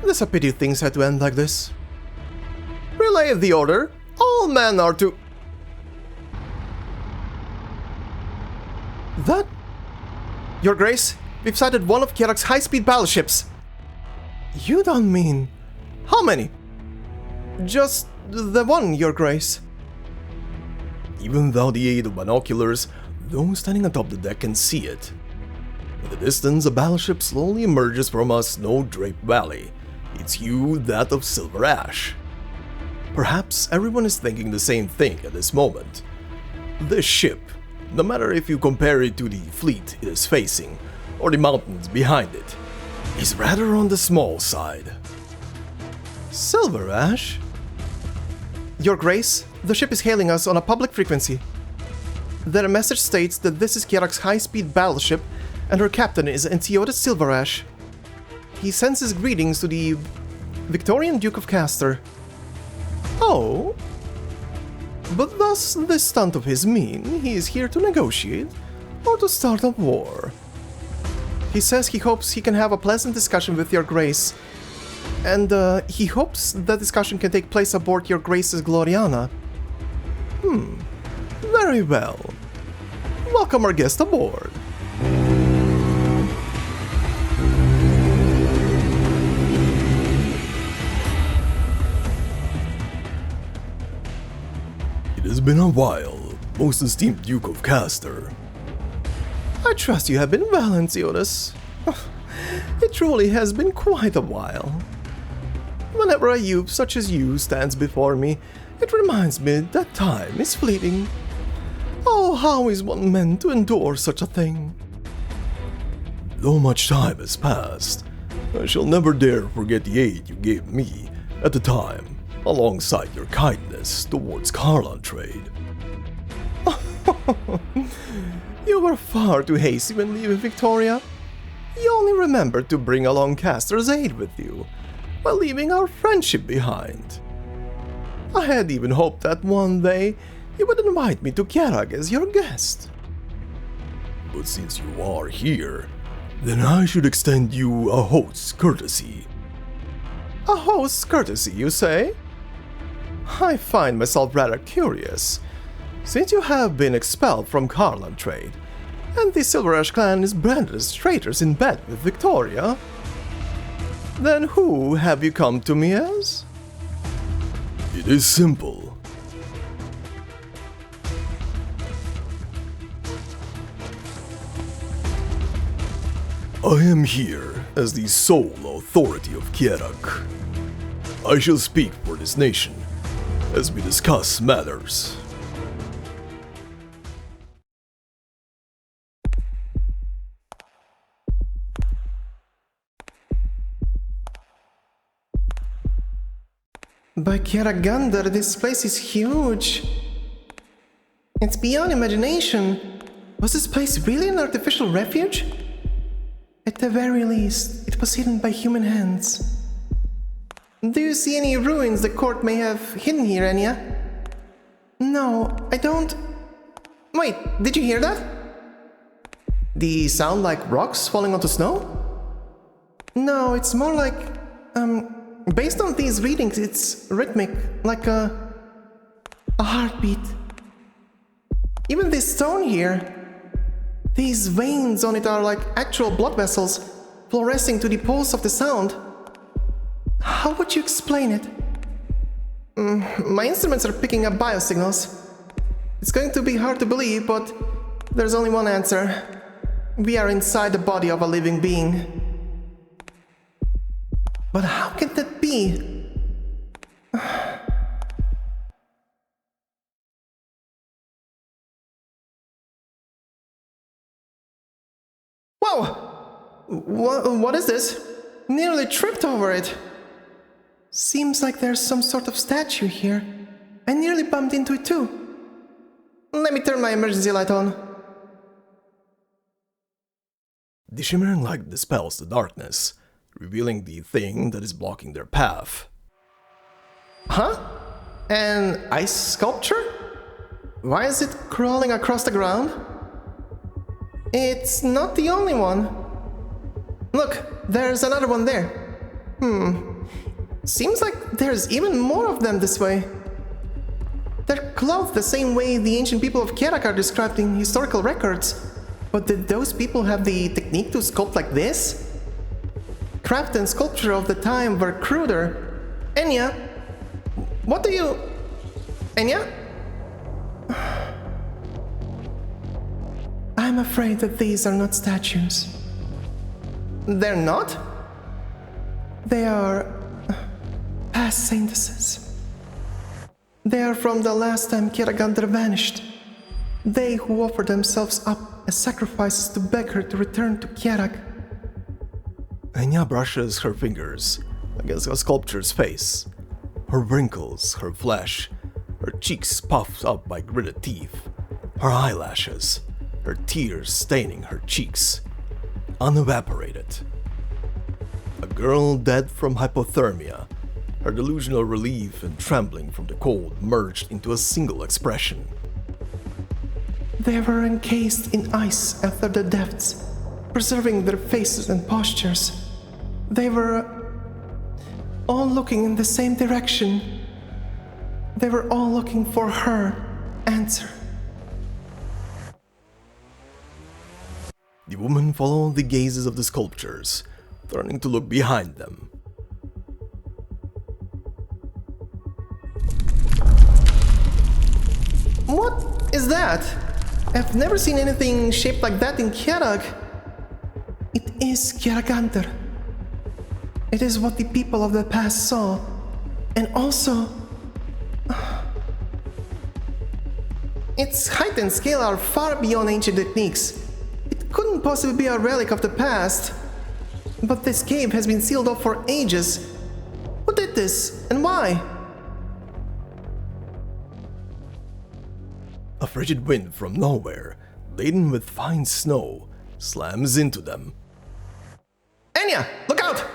It's a pity things had to end like this. Relay the order. All men are to... That? Your Grace, we've sighted one of Kjerag's high-speed battleships. You don't mean... How many? Just the one, Your Grace. Even without the aid of binoculars, those standing atop the deck can see it. In the distance, a battleship slowly emerges from a snow-draped valley, its hue that of silver ash. Perhaps everyone is thinking the same thing at this moment. This ship, no matter if you compare it to the fleet it is facing, or the mountains behind it, is rather on the small side. Silver ash? Your Grace, the ship is hailing us on a public frequency. Their message states that this is Kjerag's high-speed battleship and her captain is Ensiodas Silverash. He sends his greetings to the Victorian Duke of Castor. Oh? But does this stunt of his mean he is here to negotiate or to start a war? He says he hopes he can have a pleasant discussion with Your Grace, and he hopes that discussion can take place aboard Your Grace's Gloriana. Very well. Welcome our guest aboard. It has been a while, most esteemed Duke of Castor. I trust you have been well, Anziotis. It truly has been quite a while. Whenever a youth such as you stands before me, it reminds me that time is fleeting. Oh, how is one meant to endure such a thing? Though much time has passed, I shall never dare forget the aid you gave me at the time, alongside your kindness towards Carlon trade. You were far too hasty when leaving Victoria. You only remembered to bring along Castor's aid with you, while leaving our friendship behind. I had even hoped that one day you would invite me to Kjerag as your guest. But since you are here, then I should extend you a host's courtesy. A host's courtesy, you say? I find myself rather curious, since you have been expelled from Carlon trade, and the Silver Ash clan is branded as traitors in bed with Victoria. Then who have you come to me as? It is simple. I am here as the sole authority of Kjerag. I shall speak for this nation as we discuss matters. By Kjeragandr, this place is huge. It's beyond imagination. Was this place really an artificial refuge? At the very least, it was hidden by human hands. Do you see any ruins the court may have hidden here, Enya? No, I don't. Wait, did you hear that? The sound like rocks falling onto snow? No, it's more like, based on these readings, it's rhythmic, like a heartbeat. Even this stone here, these veins on it are like actual blood vessels, fluorescing to the pulse of the sound. How would you explain it? My instruments are picking up biosignals. It's going to be hard to believe, but there's only one answer. We are inside the body of a living being. But how can that be? Whoa! What is this? Nearly tripped over it. Seems like there's some sort of statue here. I nearly bumped into it too. Let me turn my emergency light on. The shimmering light dispels the darkness, revealing the thing that is blocking their path. Huh? An ice sculpture? Why is it crawling across the ground? It's not the only one. Look, there's another one there. Seems like there's even more of them this way. They're clothed the same way the ancient people of Kjerag are described in historical records. But did those people have the technique to sculpt like this? Craft and sculpture of the time were cruder. Enya, what do you... Enya? I'm afraid that these are not statues. They're not? They are... past saintesses. They are from the last time Kjeragandr vanished. They who offered themselves up as sacrifices to beg her to return to Kjerag. Enya brushes her fingers against a sculpture's face. Her wrinkles, her flesh, her cheeks puffed up by gritted teeth, her eyelashes, her tears staining her cheeks, unevaporated. A girl dead from hypothermia, her delusional relief and trembling from the cold merged into a single expression. They were encased in ice after the depths, preserving their faces and postures. They were all looking in the same direction. They were all looking for her answer. The woman followed the gazes of the sculptures, turning to look behind them. is that? I've never seen anything shaped like that in Kjerag. It is Kjeragandr. It is what the people of the past saw. And also... its height and scale are far beyond ancient techniques. It couldn't possibly be a relic of the past. But this cave has been sealed off for ages. Who did this, and why? A frigid wind from nowhere, laden with fine snow, slams into them. Anya, look out!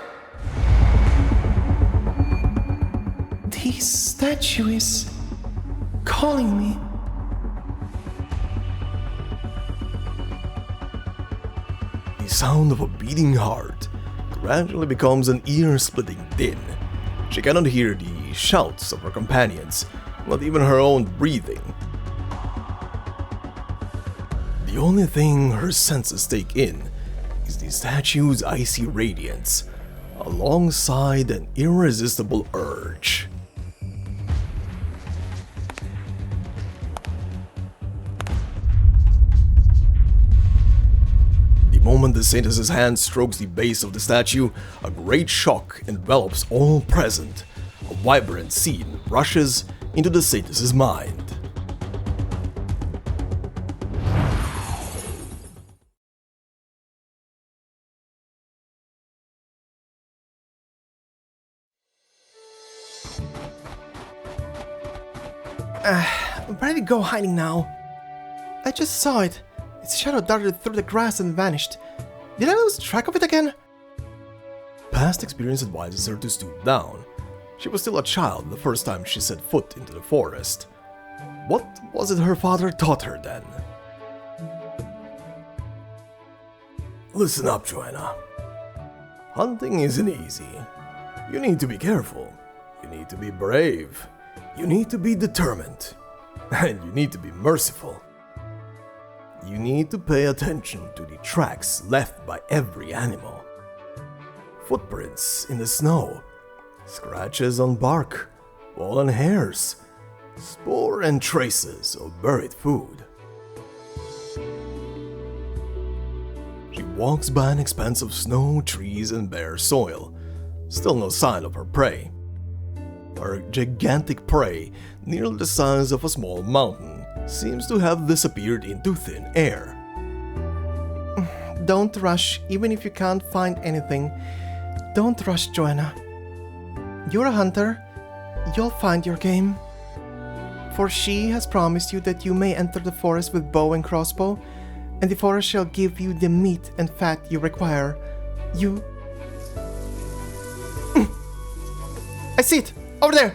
The statue is calling me. The sound of a beating heart gradually becomes an ear-splitting din. She cannot hear the shouts of her companions, not even her own breathing. The only thing her senses take in is the statue's icy radiance, alongside an irresistible urge. The moment the Saintess's hand strokes the base of the statue, a great shock envelops all present. A vibrant scene rushes into the Saintess's mind. Where did it go hiding now? I just saw it. Its shadow darted through the grass and vanished. Did I lose track of it again? Past experience advises her to stoop down. She was still a child the first time she set foot into the forest. What was it her father taught her then? Listen up, Joanna. Hunting isn't easy. You need to be careful. You need to be brave. You need to be determined. And you need to be merciful. You need to pay attention to the tracks left by every animal. Footprints in the snow, scratches on bark, fallen hairs, spoor and traces of buried food. She walks by an expanse of snow, trees, and bare soil. Still no sign of her prey. Her gigantic prey, nearly the size of a small mountain, seems to have disappeared into thin air. Don't rush, even if you can't find anything. Don't rush, Joanna. You're a hunter. You'll find your game. For she has promised you that you may enter the forest with bow and crossbow, and the forest shall give you the meat and fat you require. You... I see it! Over there!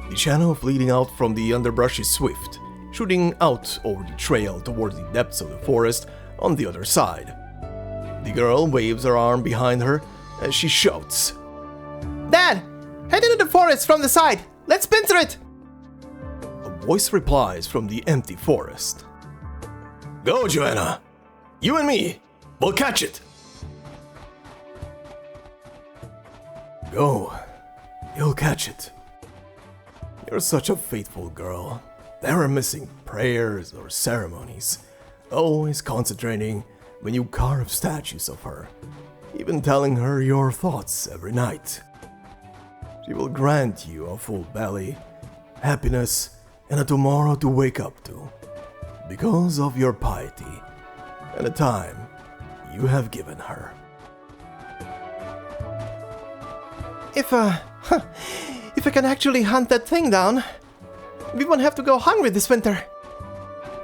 The shadow leading out from the underbrush is swift, shooting out over the trail towards the depths of the forest on the other side. The girl waves her arm behind her as she shouts, Dad! Head into the forest from the side! Let's pincer it! A voice replies from the empty forest. Go, Joanna! You and me! We'll catch it! Go. You'll catch it. You're such a faithful girl, never missing prayers or ceremonies, always concentrating when you carve statues of her, even telling her your thoughts every night. She will grant you a full belly, happiness, and a tomorrow to wake up to, because of your piety and the time you have given her. If I can actually hunt that thing down, we won't have to go hungry this winter.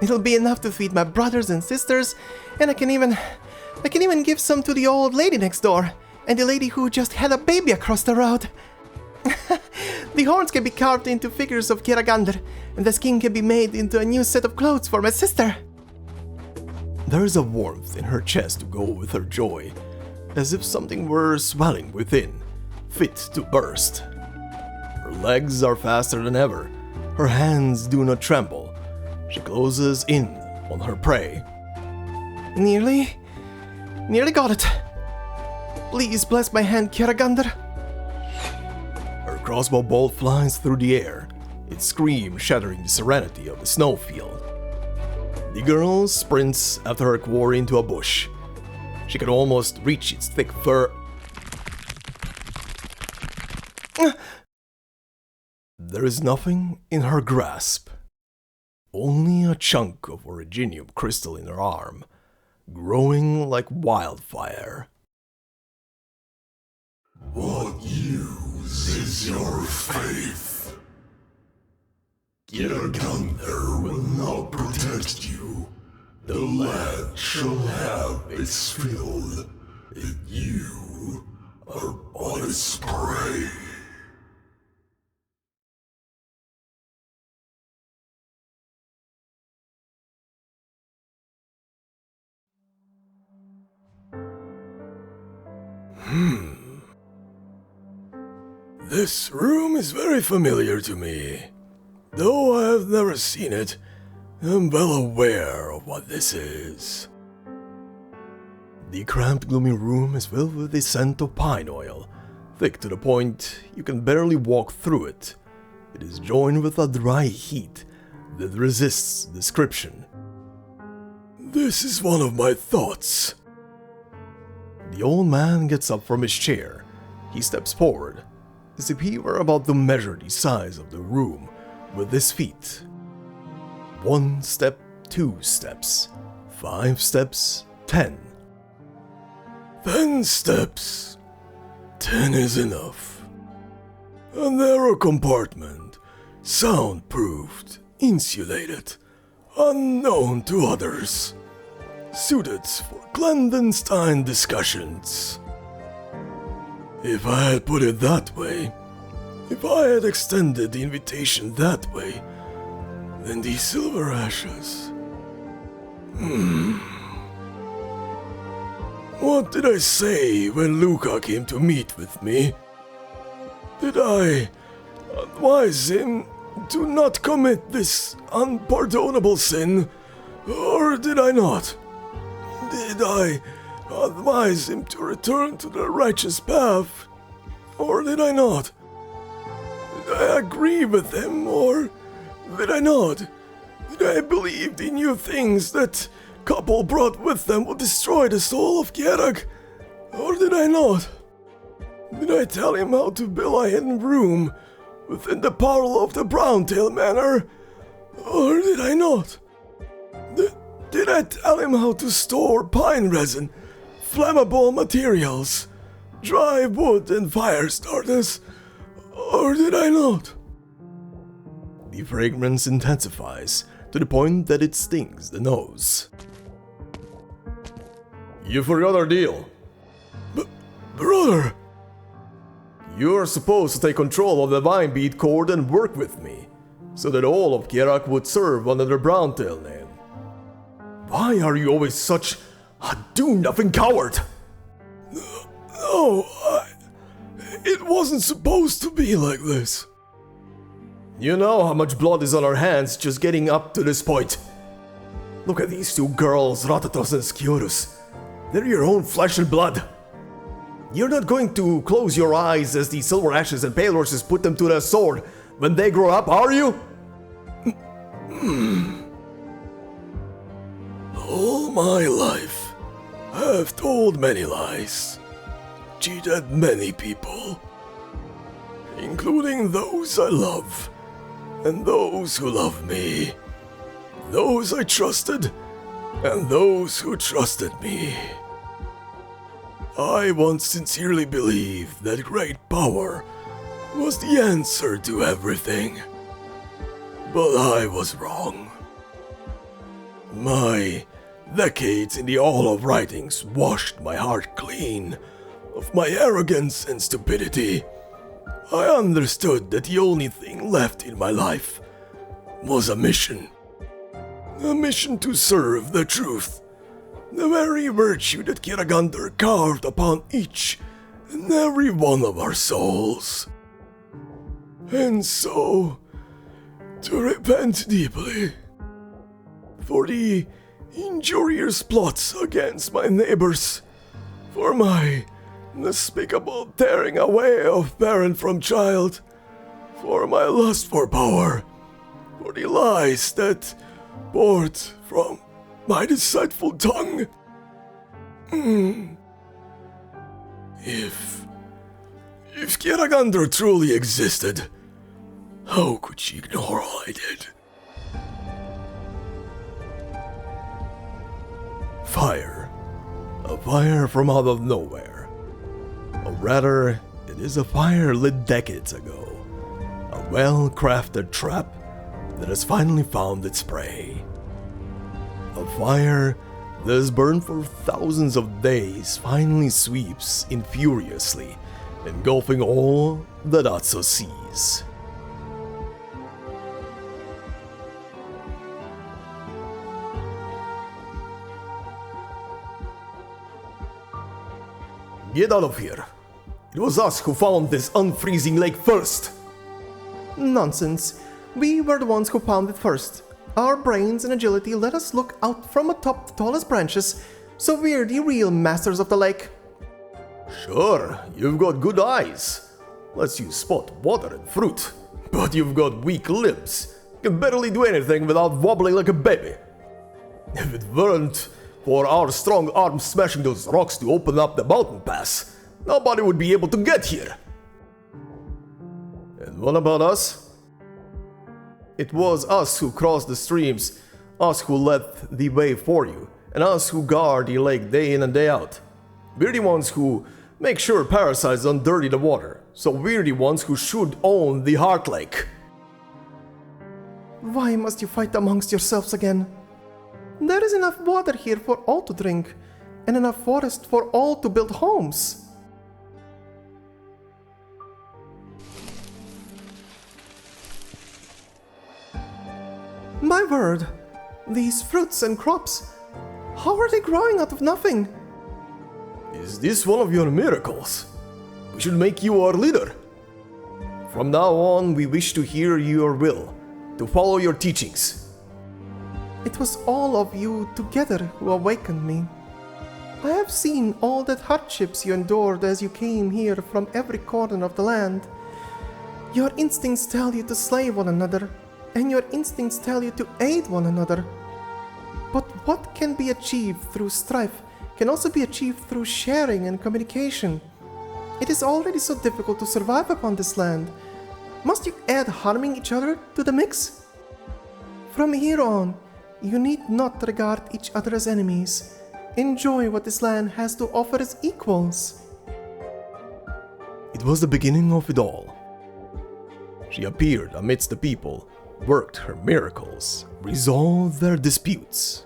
It'll be enough to feed my brothers and sisters, and I can even give some to the old lady next door, and the lady who just had a baby across the road. The horns can be carved into figures of Kjeragandr, and the skin can be made into a new set of clothes for my sister. There is a warmth in her chest to go with her joy, as if something were swelling within, fit to burst. Her legs are faster than ever. Her hands do not tremble. She closes in on her prey. Nearly got it. Please bless my hand, Kjeragandr. Her crossbow bolt flies through the air. its scream shattering the serenity of the snowfield. The girl sprints after her quarry into a bush. She can almost reach its thick fur. There is nothing in her grasp, only a chunk of originium crystal in her arm, growing like wildfire. What use is your faith? Kjeragandr will not protect you. The land shall have its fill, and you are but its prey. This room is very familiar to me. Though I have never seen it, I'm well aware of what this is. The cramped, gloomy room is filled with the scent of pine oil, thick to the point you can barely walk through it. It is joined with a dry heat that resists description. This is one of my thoughts. The old man gets up from his chair. He steps forward, as if he were about to measure the size of the room with his feet. 1 step, 2 steps, 5 steps, 10. 10 steps. 10 is enough. A narrow compartment, soundproofed, insulated, unknown to others, suited for clandestine discussions. If I had put it that way, if I had extended the invitation that way, then these silver ashes... What did I say when Luca came to meet with me? Did I advise him to not commit this unpardonable sin, or did I not? Did I advise him to return to the righteous path, or did I not? Did I agree with him, or did I not? Did I believe the new things that couple brought with them would destroy the soul of Kjerag, or did I not? Did I tell him how to build a hidden room within the parlor of the Browntail Manor, or did I not? Did I tell him how to store pine resin, flammable materials, dry wood and fire starters, or did I not? The fragrance intensifies to the point that it stings the nose. You forgot our deal. Brother! You're supposed to take control of the vine bead cord and work with me, so that all of Kjerag would serve under the Browntail name. Why are you always such a do-nothing coward? No, it wasn't supposed to be like this. You know how much blood is on our hands just getting up to this point. Look at these 2 girls, Ratatos and Skiorus. They're your own flesh and blood. You're not going to close your eyes as the Silver Ashes and Pale Horses put them to the sword when they grow up, are you? All my life, I've told many lies, cheated many people, including those I love, and those who love me, those I trusted, and those who trusted me. I once sincerely believed that great power was the answer to everything, but I was wrong. My decades in the Hall of Writings washed my heart clean of my arrogance and stupidity. I understood that the only thing left in my life was a mission. A mission to serve the truth, the very virtue that Kjeragandr carved upon each and every one of our souls. And so, to repent deeply for the injurious plots against my neighbors, for my despicable tearing away of parent from child, for my lust for power, for the lies that poured from my deceitful tongue. If Kjeragandr truly existed, how could she ignore all I did? Fire. A fire from out of nowhere. Or rather, it is a fire lit decades ago. A well-crafted trap that has finally found its prey. A fire that has burned for thousands of days finally sweeps in furiously, engulfing all that Atso sees. Get out of here. It was us who found this unfreezing lake first. Nonsense. We were the ones who found it first. Our brains and agility let us look out from atop the tallest branches, so we're the real masters of the lake. Sure, you've got good eyes. Lets you spot water and fruit. But you've got weak limbs. Can barely do anything without wobbling like a baby. If it weren't for our strong arms smashing those rocks to open up the mountain pass, nobody would be able to get here. And what about us? It was us who crossed the streams, us who led the way for you, and us who guard the lake day in and day out. We're the ones who make sure parasites don't dirty the water, so we're the ones who should own the Heart Lake. Why must you fight amongst yourselves again? There is enough water here for all to drink, and enough forest for all to build homes. My word, these fruits and crops, how are they growing out of nothing? Is this one of your miracles? We should make you our leader. From now on, we wish to hear your will, to follow your teachings. It was all of you together who awakened me. I have seen all the hardships you endured as you came here from every corner of the land. Your instincts tell you to slay one another, and your instincts tell you to aid one another. But what can be achieved through strife can also be achieved through sharing and communication. It is already so difficult to survive upon this land. Must you add harming each other to the mix? From here on, you need not regard each other as enemies. Enjoy what this land has to offer as equals. It was the beginning of it all. She appeared amidst the people, worked her miracles, resolved their disputes.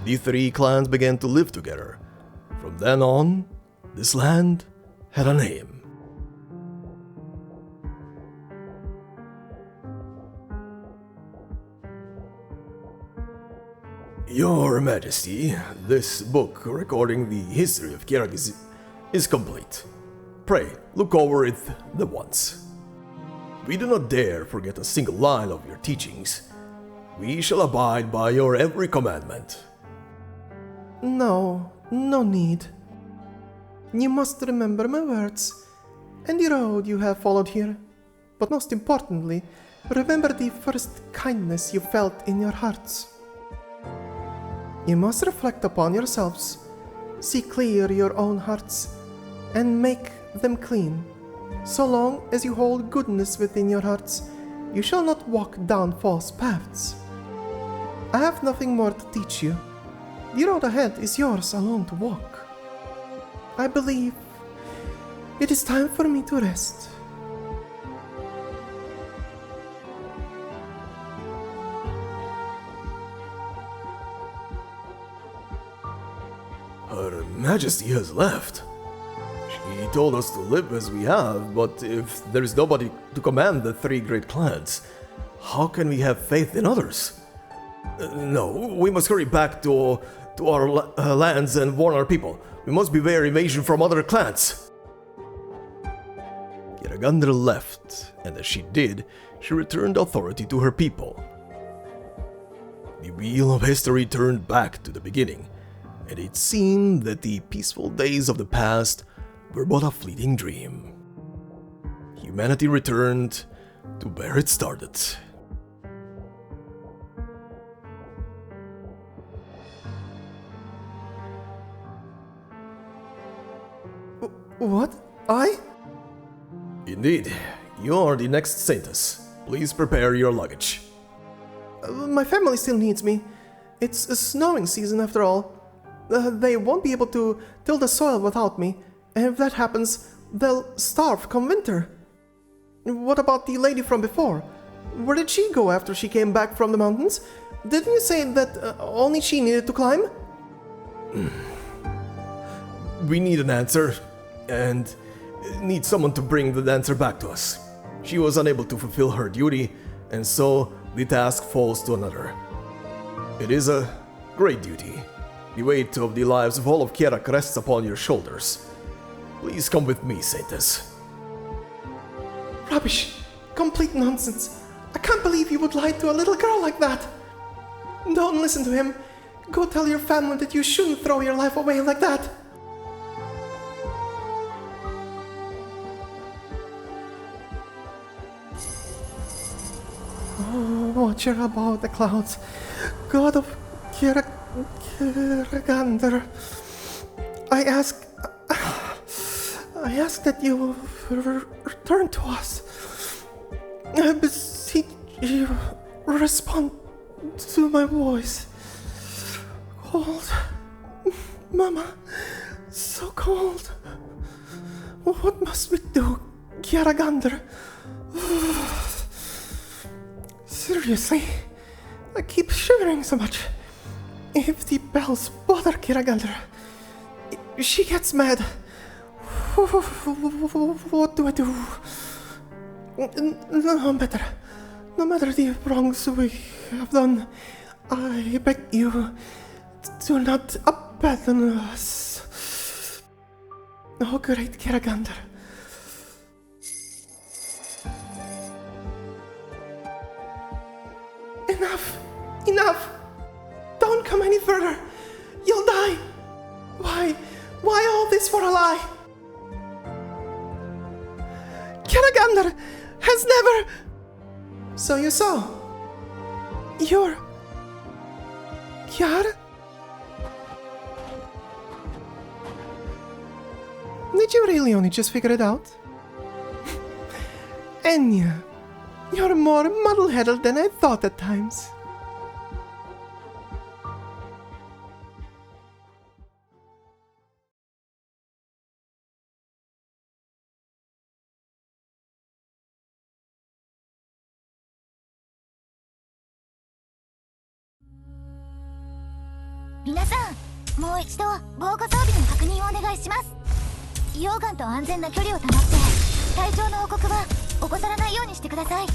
The three clans began to live together. From then on, this land had a name. Your Majesty, this book recording the history of Kjerag is complete. Pray, look over it the once. We do not dare forget a single line of your teachings. We shall abide by your every commandment. No need. You must remember my words and the road you have followed here. But most importantly, remember the first kindness you felt in your hearts. You must reflect upon yourselves, see clear your own hearts, and make them clean. So long as you hold goodness within your hearts, you shall not walk down false paths. I have nothing more to teach you. The road ahead is yours alone to walk. I believe it is time for me to rest. Her Majesty has left. She told us to live as we have, but if there is nobody to command the three great clans, how can we have faith in others? No, we must hurry back to our lands and warn our people. We must beware invasion from other clans. Kjeragandr left, and as she did, she returned authority to her people. The wheel of history turned back to the beginning, and it seemed that the peaceful days of the past were but a fleeting dream. Humanity returned, to where it started. What? I? Indeed, you are the next Saintess. Please prepare your luggage. My family still needs me. It's a snowing season after all. They won't be able to till the soil without me, and if that happens, they'll starve come winter. What about the lady from before? Where did she go after she came back from the mountains? Didn't you say that only she needed to climb? We need an answer, and need someone to bring the dancer back to us. She was unable to fulfill her duty, and so the task falls to another. It is a great duty. The weight of the lives of all of Kjerag rests upon your shoulders. Please come with me, Saintess. Rubbish! Complete nonsense! I can't believe you would lie to a little girl like that! Don't listen to him! Go tell your family that you shouldn't throw your life away like that! Oh, watcher above the clouds, God of Kjeragandr, I ask that you return to us. I beseech you, respond to my voice. Cold, Mama, so cold. What must we do, Kjeragandr? Seriously, I keep shivering so much. If the bells bother Kjeragandr, she gets mad. What do I do? No matter the wrongs we have done, I beg you, do not abandon us. Oh, great Kjeragandr. Enough! Don't come any further! You'll die! Why all this for a lie? Kjeragandr has never... So you saw. You're... Kjer? Did you really only just figure it out? Enya, you're more muddle-headed than I thought at times.皆さん、もう一度防護装備の確認をお願いします。溶岩と安全な距離を保って体調の報告は怠らないようにしてください。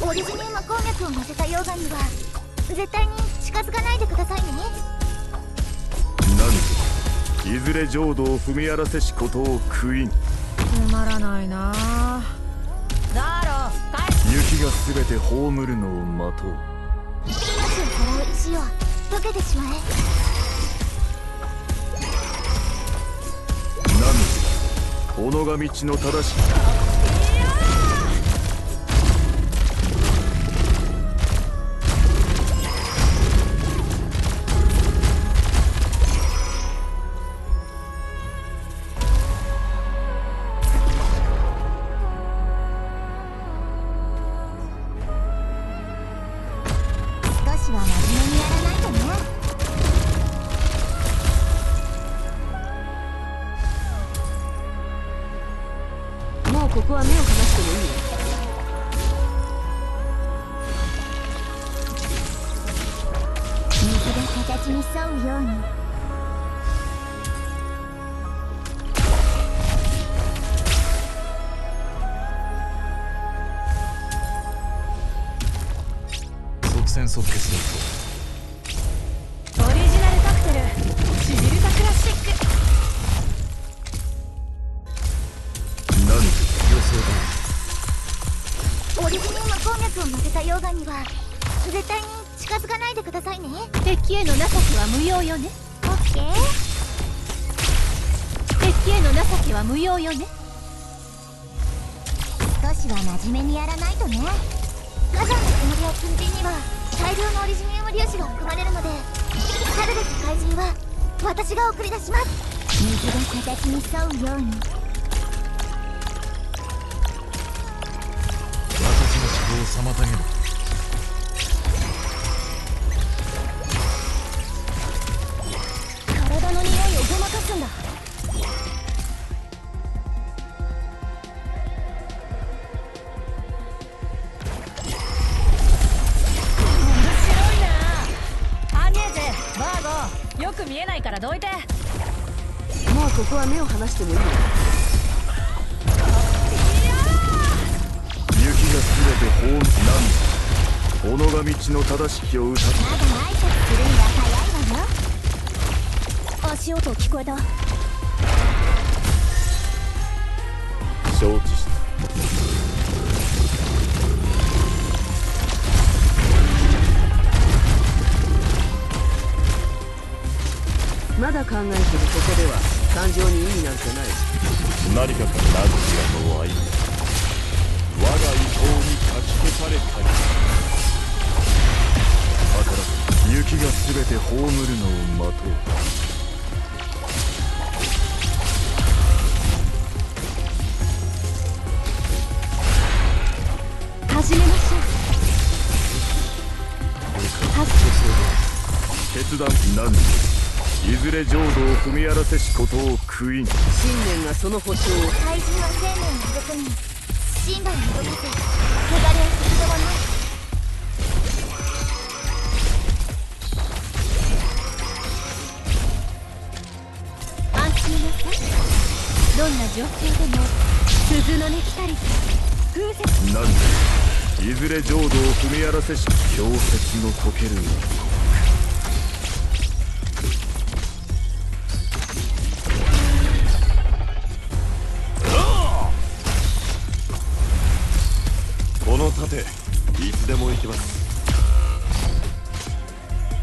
オリジニウム鉱脈を乗せた溶岩には絶対に近づかないでくださいね。何いずれ浄土を踏み荒らせしことを悔いん。つまらないなあ。だろ帰って雪がすべて葬るのを待とう。命をさらう石を溶けてしまえ。何己が道の正しい。少しは真面目にやらないとね。もうここは目を離してもいいよ。水が形に沿うように。即戦即決だと。オリジナルカクテルシジルタクラシック。何予想オリジニウム鉱脈を乗せた溶岩には絶対に近づかないでくださいね。敵への情けは無用よね。オッケー。敵への情けは無用よね。少少しは真面目にやらないとね。火山の煙や粉塵には大量のオリジニウム粒子が含まれるので、去るべき怪人は私が送り出します。水が形に沿うように。私の思考を妨げる。体の匂いをごまかすんだ。よく見えないからどいて。もうここは目を離してもいいよ。雪がすべて法なんだ。己が道の正しきを歌って。まだ挨拶するには早いわよ。足音聞こえた。承知した。まだ考えてるここでは感情に意味なんてない。何かが何かの愛、我が意向にかき消されたり。だから雪がすべて葬るのを待とう。始めましょう。決断なんだ。いずれ浄土を踏み荒らせしことを悔いん。信念がその保証を。怪人は生命を育み、真羅に動かせ、汚れを先取らない。安心なさい。どんな状況でも鈴の音来たり風雪。なんでいずれ浄土を踏み荒らせし強説の解ける。この盾、いつでも行きます。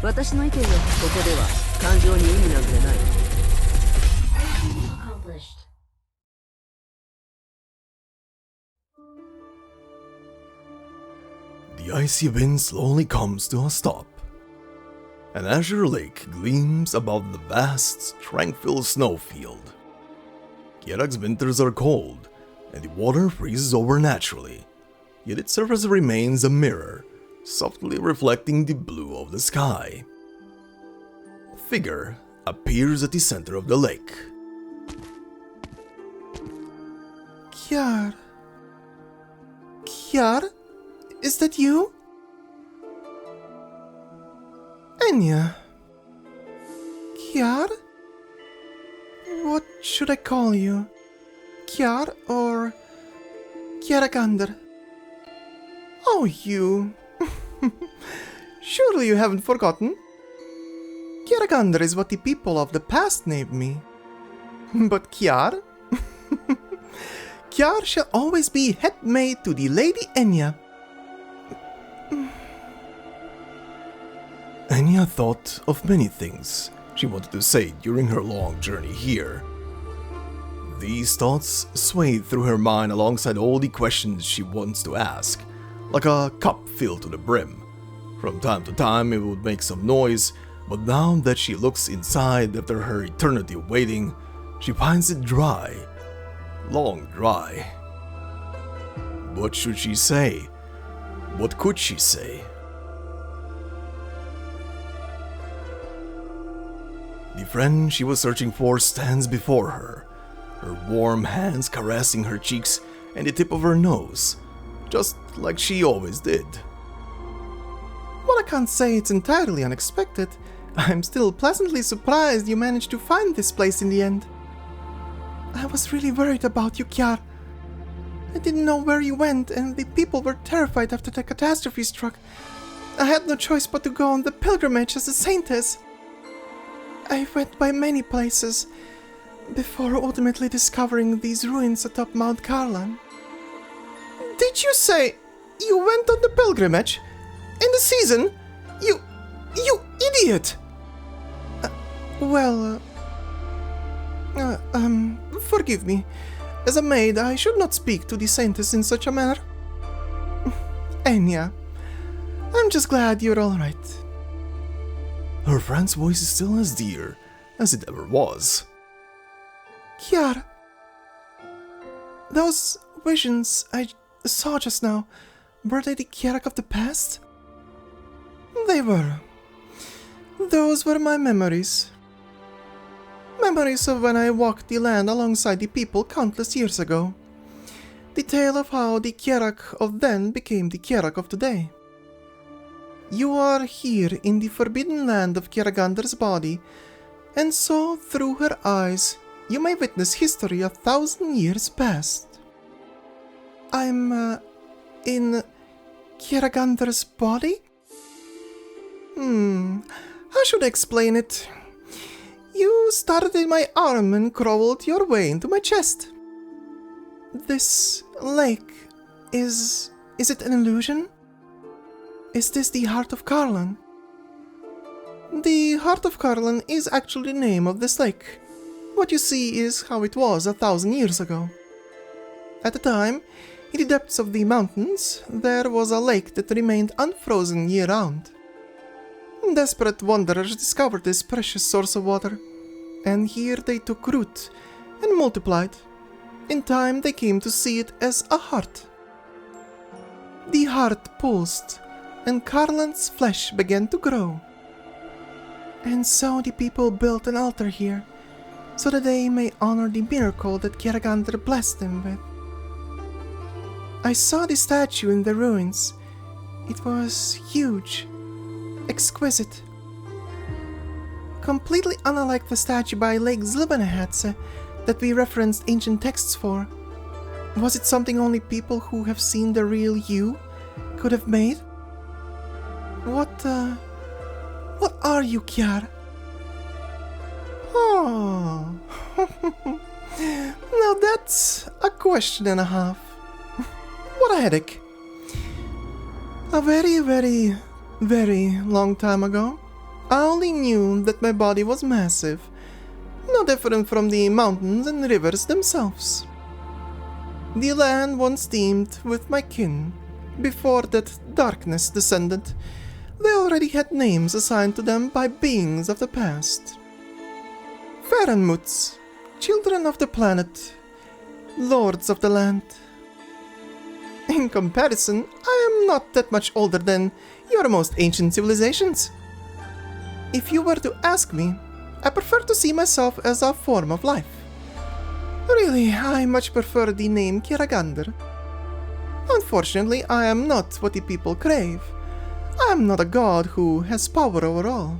私の意見はここでは感情に意味なんてない。The icy wind slowly comes to a stop. An azure lake gleams above the vast, tranquil snowfield. Kjerag's winters are cold, and the water freezes over naturally, yet its surface remains a mirror, softly reflecting the blue of the sky. A figure appears at the center of the lake. Kjer? Kjer? Is that you? Enya? Kjer? What should I call you? Kjer or Kjeragandr? Oh, you. Surely you haven't forgotten? Kjeragandr is what the people of the past named me. But Kjer? Kjer shall always be head maid to the Lady Enya. Enya thought of many things she wanted to say during her long journey here. These thoughts swayed through her mind alongside all the questions she wants to ask, like a cup filled to the brim. From time to time it would make some noise, but now that she looks inside after her eternity of waiting, she finds it dry. Long dry. What should she say? What could she say? The friend she was searching for stands before her, her warm hands caressing her cheeks and the tip of her nose, just like she always did. Well, I can't say it's entirely unexpected. I'm still pleasantly surprised you managed to find this place in the end. I was really worried about you, Kjer. I didn't know where you went, and the people were terrified after the catastrophe struck. I had no choice but to go on the pilgrimage as a saintess. I went by many places, before ultimately discovering these ruins atop Mount Karlan. Did you say you went on the pilgrimage? In the season? You idiot! Forgive me. As a maid, I should not speak to the saintess in such a manner. Enya, I'm just glad you're alright. Her friend's voice is still as dear as it ever was. Kjerag, those visions I saw just now, were they the Kjerag of the past? They were. Those were my memories. Memories of when I walked the land alongside the people countless years ago. The tale of how the Kjerag of then became the Kjerag of today. You are here in the forbidden land of Kjeragandr's body, and so through her eyes you may witness history 1,000 years past. I'm, in Kjeragandr's body? How should I explain it? You started in my arm and crawled your way into my chest. This lake, is it an illusion? Is this the Heart of Karlan? The Heart of Karlan is actually the name of this lake. What you see is how it was 1,000 years ago. At the time, in the depths of the mountains, there was a lake that remained unfrozen year-round. Desperate wanderers discovered this precious source of water, and here they took root and multiplied. In time, they came to see it as a heart. The heart pulsed, and Karlan's flesh began to grow. And so the people built an altar here, so that they may honor the miracle that Kjeragandr blessed them with. I saw the statue in the ruins. It was huge, exquisite. Completely unlike the statue by Lake Zlibanahatse that we referenced ancient texts for. Was it something only people who have seen the real you could have made? What are you, Kjerag? Oh, now that's a question and a half. What a headache. A very, very, very long time ago, I only knew that my body was massive, no different from the mountains and rivers themselves. The land once teemed with my kin. Before that darkness descended, they already had names assigned to them by beings of the past. Farenmuts, children of the planet, lords of the land. In comparison, I am not that much older than your most ancient civilizations. If you were to ask me, I prefer to see myself as a form of life. Really, I much prefer the name Kjeragandr. Unfortunately, I am not what the people crave. I am not a god who has power over all.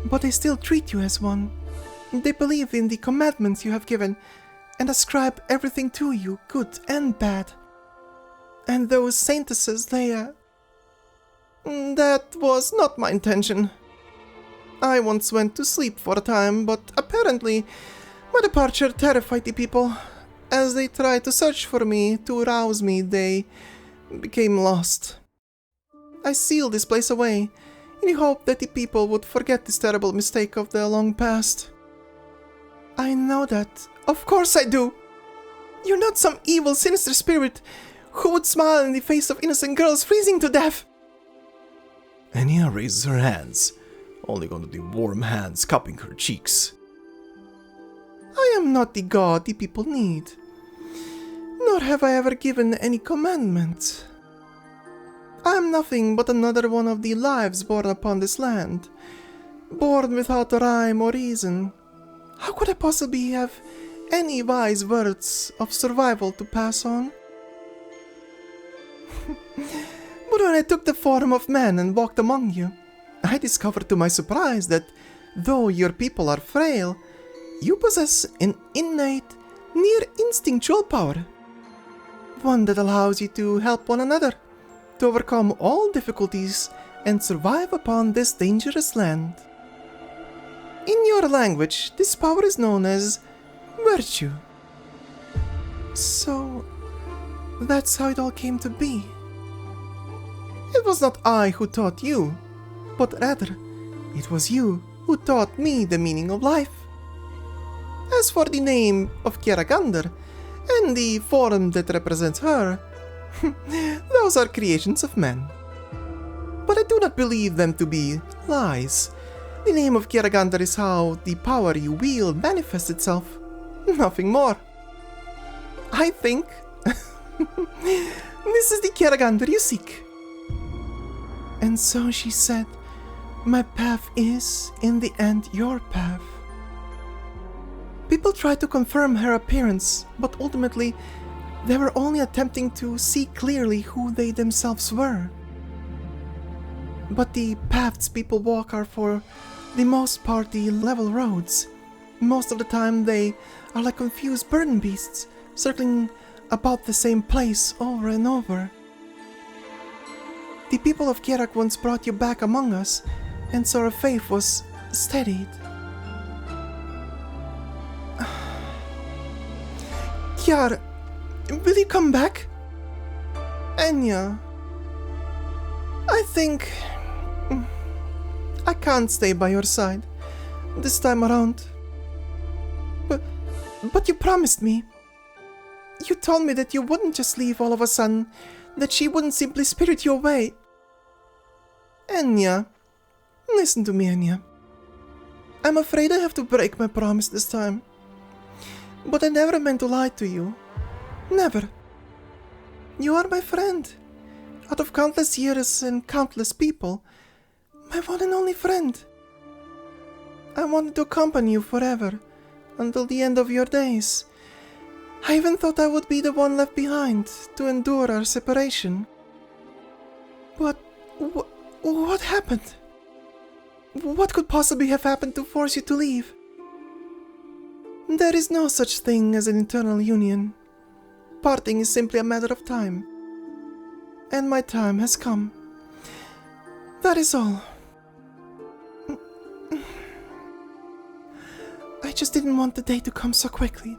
But they still treat you as one. They believe in the commandments you have given, and ascribe everything to you, good and bad. And those saintesses, that was not my intention. I once went to sleep for a time, but apparently my departure terrified the people. As they tried to search for me, to rouse me, they became lost. I sealed this place away, in the hope that the people would forget this terrible mistake of the long past. I know that. Of course I do. You're not some evil, sinister spirit who would smile in the face of innocent girls freezing to death. Enya raises her hands, holding onto the warm hands cupping her cheeks. I am not the god the people need, nor have I ever given any commandment. I am nothing but another one of the lives born upon this land, born without rhyme or reason. How could I possibly have any wise words of survival to pass on? But when I took the form of man and walked among you, I discovered to my surprise that, though your people are frail, you possess an innate, near instinctual power. One that allows you to help one another, to overcome all difficulties and survive upon this dangerous land. In your language, this power is known as virtue. So, that's how it all came to be. It was not I who taught you, but rather, it was you who taught me the meaning of life. As for the name of Kjeragandr and the form that represents her, those are creations of men. But I do not believe them to be lies. The name of Kjeragandr is how the power you wield manifests itself. Nothing more. I think this is the Kjeragandr you seek. And so she said, my path is, in the end, your path. People tried to confirm her appearance, but ultimately, they were only attempting to see clearly who they themselves were. But the paths people walk are for the most part the level roads. Most of the time they are like confused burden beasts, circling about the same place over and over. The people of Kjerag once brought you back among us, and so our faith was steadied. Kjer, will you come back? Enya, I think I can't stay by your side this time around. But you promised me. You told me that you wouldn't just leave all of a sudden, that she wouldn't simply spirit you away. Enya, listen to me, Enya. I'm afraid I have to break my promise this time. But I never meant to lie to you. Never. You are my friend. Out of countless years and countless people, my one and only friend. I wanted to accompany you forever, until the end of your days. I even thought I would be the one left behind to endure our separation. But what happened? What could possibly have happened to force you to leave? There is no such thing as an eternal union. Parting is simply a matter of time. And my time has come. That is all. I just didn't want the day to come so quickly.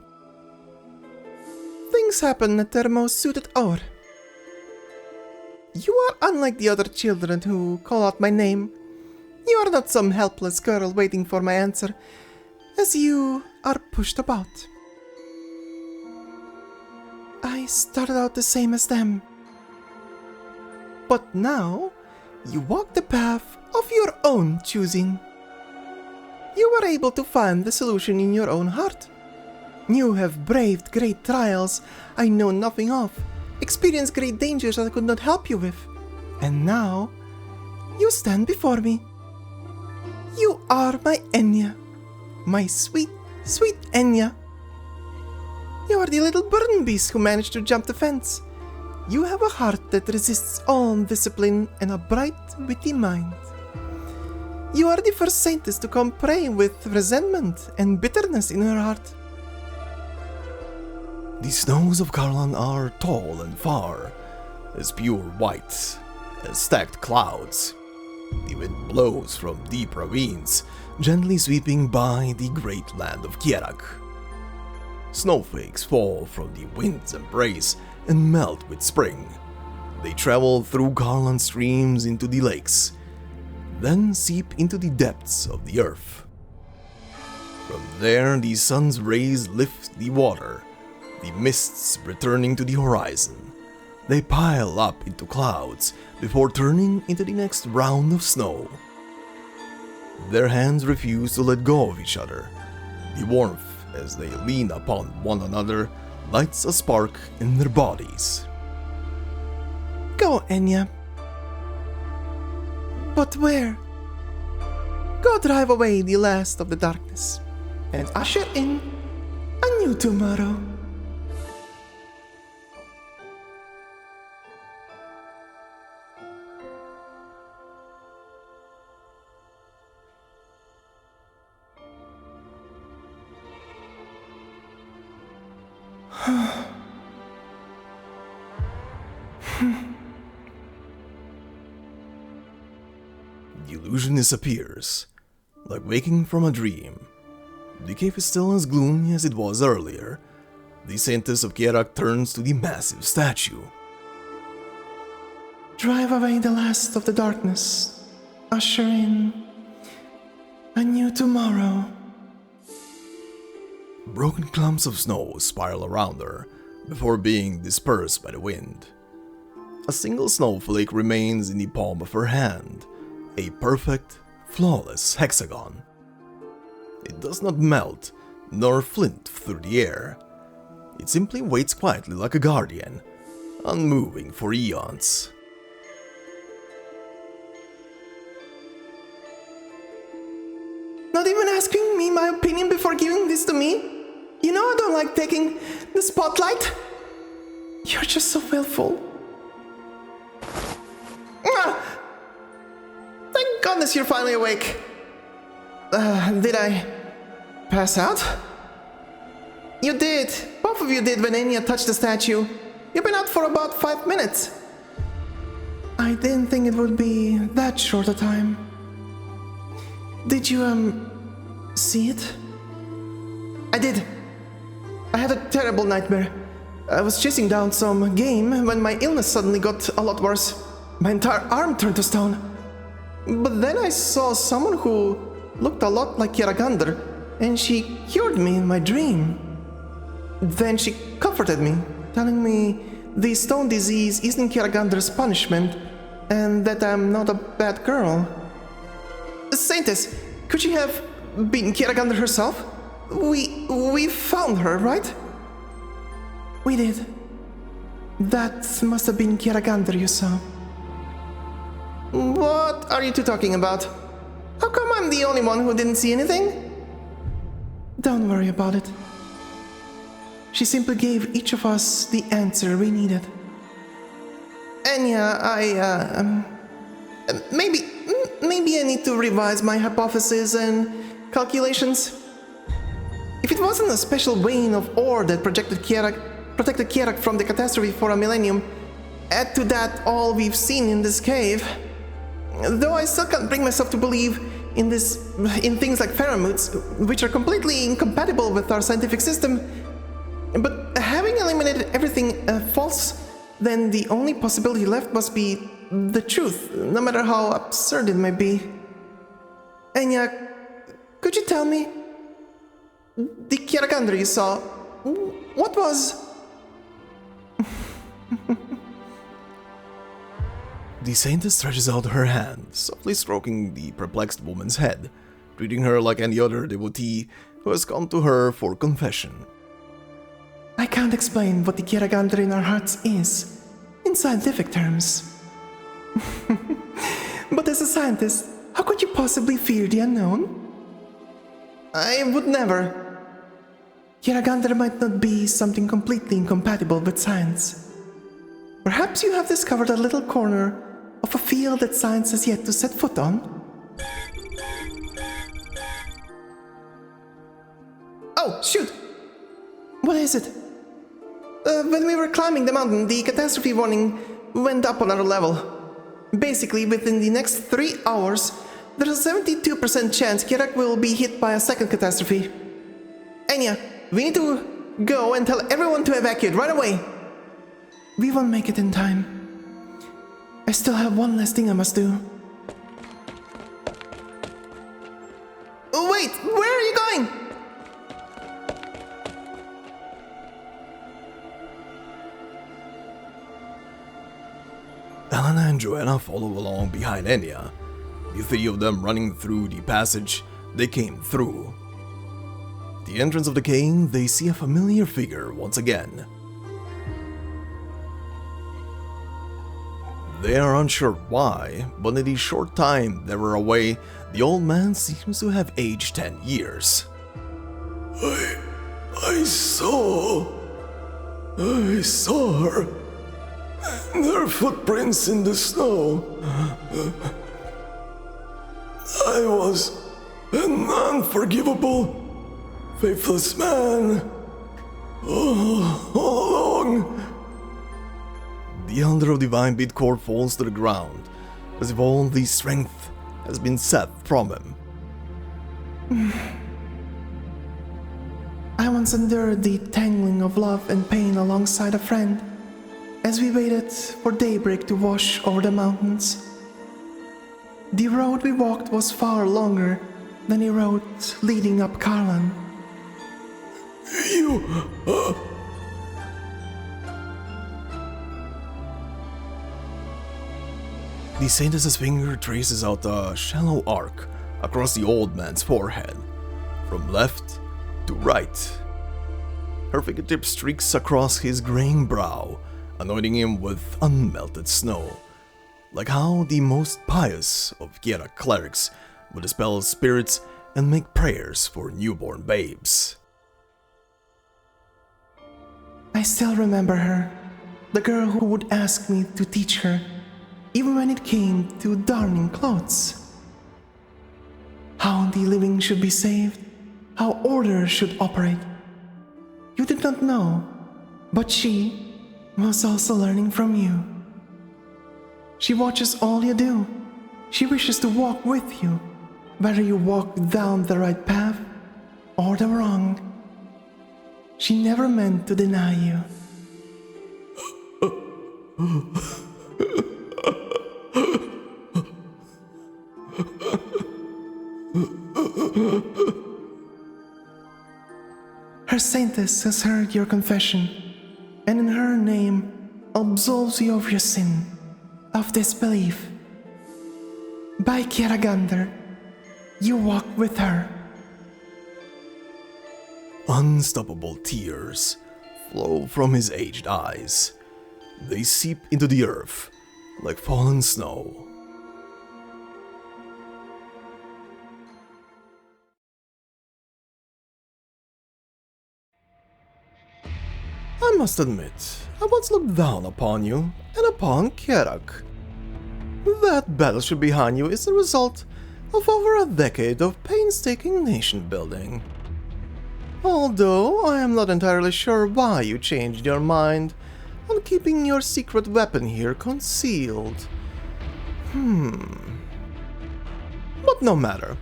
Things happen at their most suited hour. You are unlike the other children who call out my name. You are not some helpless girl waiting for my answer, as you are pushed about. I started out the same as them. But now, you walk the path of your own choosing. You were able to find the solution in your own heart. You have braved great trials I know nothing of, experienced great dangers I could not help you with, and now you stand before me. You are my Enya, my sweet, sweet Enya. You are the little burden beast who managed to jump the fence. You have a heart that resists all discipline and a bright, witty mind. You are the first saintess to come pray with resentment and bitterness in her heart. The snows of Karlan are tall and far, as pure white as stacked clouds. The wind blows from deep ravines, gently sweeping by the great land of Kjerag. Snowflakes fall from the wind's embrace and melt with spring. They travel through Karlan streams into the lakes, then seep into the depths of the earth. From there, the sun's rays lift the water, the mists returning to the horizon. They pile up into clouds before turning into the next round of snow. Their hands refuse to let go of each other. The warmth as they lean upon one another lights a spark in their bodies. Go, Enya. But where? Go drive away the last of the darkness, and usher in a new tomorrow. The illusion disappears, like waking from a dream. The cave is still as gloomy as it was earlier. The saintess of Kjerag turns to the massive statue. Drive away the last of the darkness, usher in a new tomorrow. Broken clumps of snow spiral around her before being dispersed by the wind. A single snowflake remains in the palm of her hand, a perfect, flawless hexagon. It does not melt nor flint through the air. It simply waits quietly like a guardian, unmoving for eons. Not even asking me my opinion before giving this to me? You know I don't like taking the spotlight. You're just so willful. Thank goodness you're finally awake. Did I pass out? You did. Both of you did when Enya touched the statue. You've been out for about 5 minutes. I didn't think it would be that short a time. Did you, see it? I did. I had a terrible nightmare. I was chasing down some game when my illness suddenly got a lot worse. My entire arm turned to stone. But then I saw someone who looked a lot like Kjeragandr, and she cured me in my dream. Then she comforted me, telling me the stone disease isn't Kjeragandr's punishment, and that I'm not a bad girl. Saintess, could she have been Kjeragandr herself? We found her, right? We did. That must have been Kjeragandr you saw. What are you two talking about? How come I'm the only one who didn't see anything? Don't worry about it. She simply gave each of us the answer we needed. Enya, maybe I need to revise my hypothesis and calculations. If it wasn't a special vein of ore that protected Kjerag from the catastrophe for a millennium, add to that all we've seen in this cave. Though I still can't bring myself to believe in things like pheromones, which are completely incompatible with our scientific system. But having eliminated everything false, then the only possibility left must be the truth, no matter how absurd it may be. Enya, could you tell me? The Kjeragandr you saw, what was... The Saintess stretches out her hand, softly stroking the perplexed woman's head, treating her like any other devotee who has come to her for confession. I can't explain what the Kjeragandr in our hearts is, in scientific terms. But as a scientist, how could you possibly fear the unknown? I would never. Kjeragandr might not be something completely incompatible with science. Perhaps you have discovered a little corner of a field that science has yet to set foot on. Oh, shoot! What is it? When we were climbing the mountain, the catastrophe warning went up another level. Basically, within the next 3 hours, there's a 72% chance Kjerag will be hit by a second catastrophe. Enya, we need to go and tell everyone to evacuate right away. We won't make it in time. I still have one last thing I must do. Wait, where are you going? Elena and Joanna follow along behind Enya, the three of them running through the passage they came through. At the entrance of the cave, they see a familiar figure once again. They are unsure why, but in the short time they were away, the old man seems to have aged 10 years. I saw her. Their footprints in the snow. I was an unforgivable, faithless man. All along. The elder of Divine Bidcore falls to the ground, as if all the strength has been sapped from him. I once endured the tangling of love and pain alongside a friend, as we waited for daybreak to wash over the mountains. The road we walked was far longer than the road leading up Karlan. The Saintess's finger traces out a shallow arc across the old man's forehead, from left to right. Her fingertip streaks across his graying brow, anointing him with unmelted snow, like how the most pious of Kjerag clerics would dispel spirits and make prayers for newborn babes. I still remember her, the girl who would ask me to teach her, even when it came to darning clothes. How the living should be saved, how order should operate. You did not know, but she was also learning from you. She watches all you do. She wishes to walk with you, whether you walk down the right path or the wrong. She never meant to deny you. Her Saintess has heard your confession, and in her name absolves you of your sin, of disbelief. By Kjeragandr, you walk with her. Unstoppable tears flow from his aged eyes. They seep into the earth like fallen snow. I must admit, I once looked down upon you and upon Kjerag. That battleship behind you is the result of over a decade of painstaking nation building. Although I am not entirely sure why you changed your mind on keeping your secret weapon here concealed. But no matter.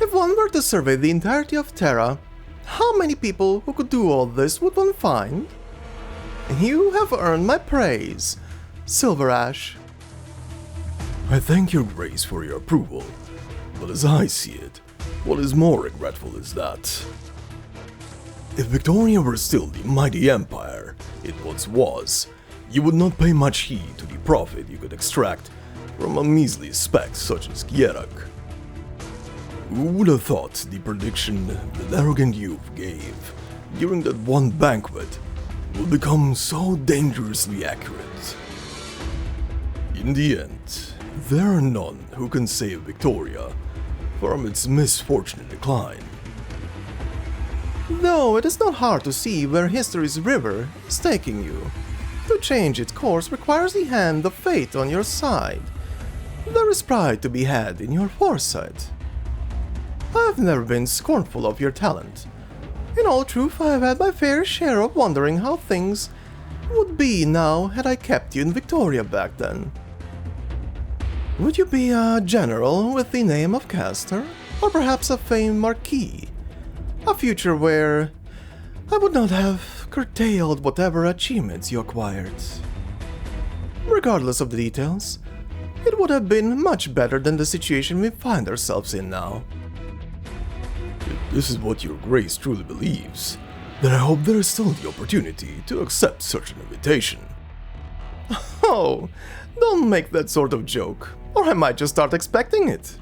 If one were to survey the entirety of Terra, how many people who could do all this would one find? You have earned my praise, Silver Ash. I thank your grace for your approval, but as I see it, what is more regretful is that if Victoria were still the mighty empire it once was, you would not pay much heed to the profit you could extract from a measly speck such as Kjerag. Who would have thought the prediction that arrogant youth gave during that one banquet would become so dangerously accurate? In the end, there are none who can save Victoria from its misfortunate decline. Though it is not hard to see where history's river is taking you. To change its course requires the hand of fate on your side. There is pride to be had in your foresight. I've never been scornful of your talent. In all truth, I have had my fair share of wondering how things would be now had I kept you in Victoria back then. Would you be a general with the name of Castor, or perhaps a famed marquis? A future where I would not have curtailed whatever achievements you acquired. Regardless of the details, it would have been much better than the situation we find ourselves in now. If this is what your grace truly believes, then I hope there is still the opportunity to accept such an invitation. Oh, don't make that sort of joke, or I might just start expecting it.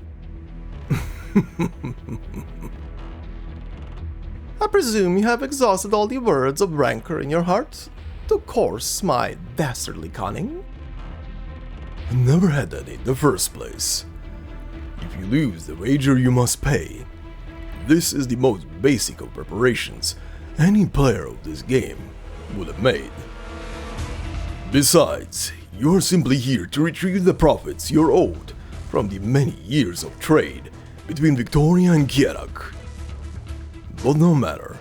I presume you have exhausted all the words of rancor in your heart to course my dastardly cunning? I never had any in the first place. If you lose the wager, you must pay. This is the most basic of preparations any player of this game would have made. Besides, you are simply here to retrieve the profits you're owed from the many years of trade between Victoria and Kjerag. But no matter,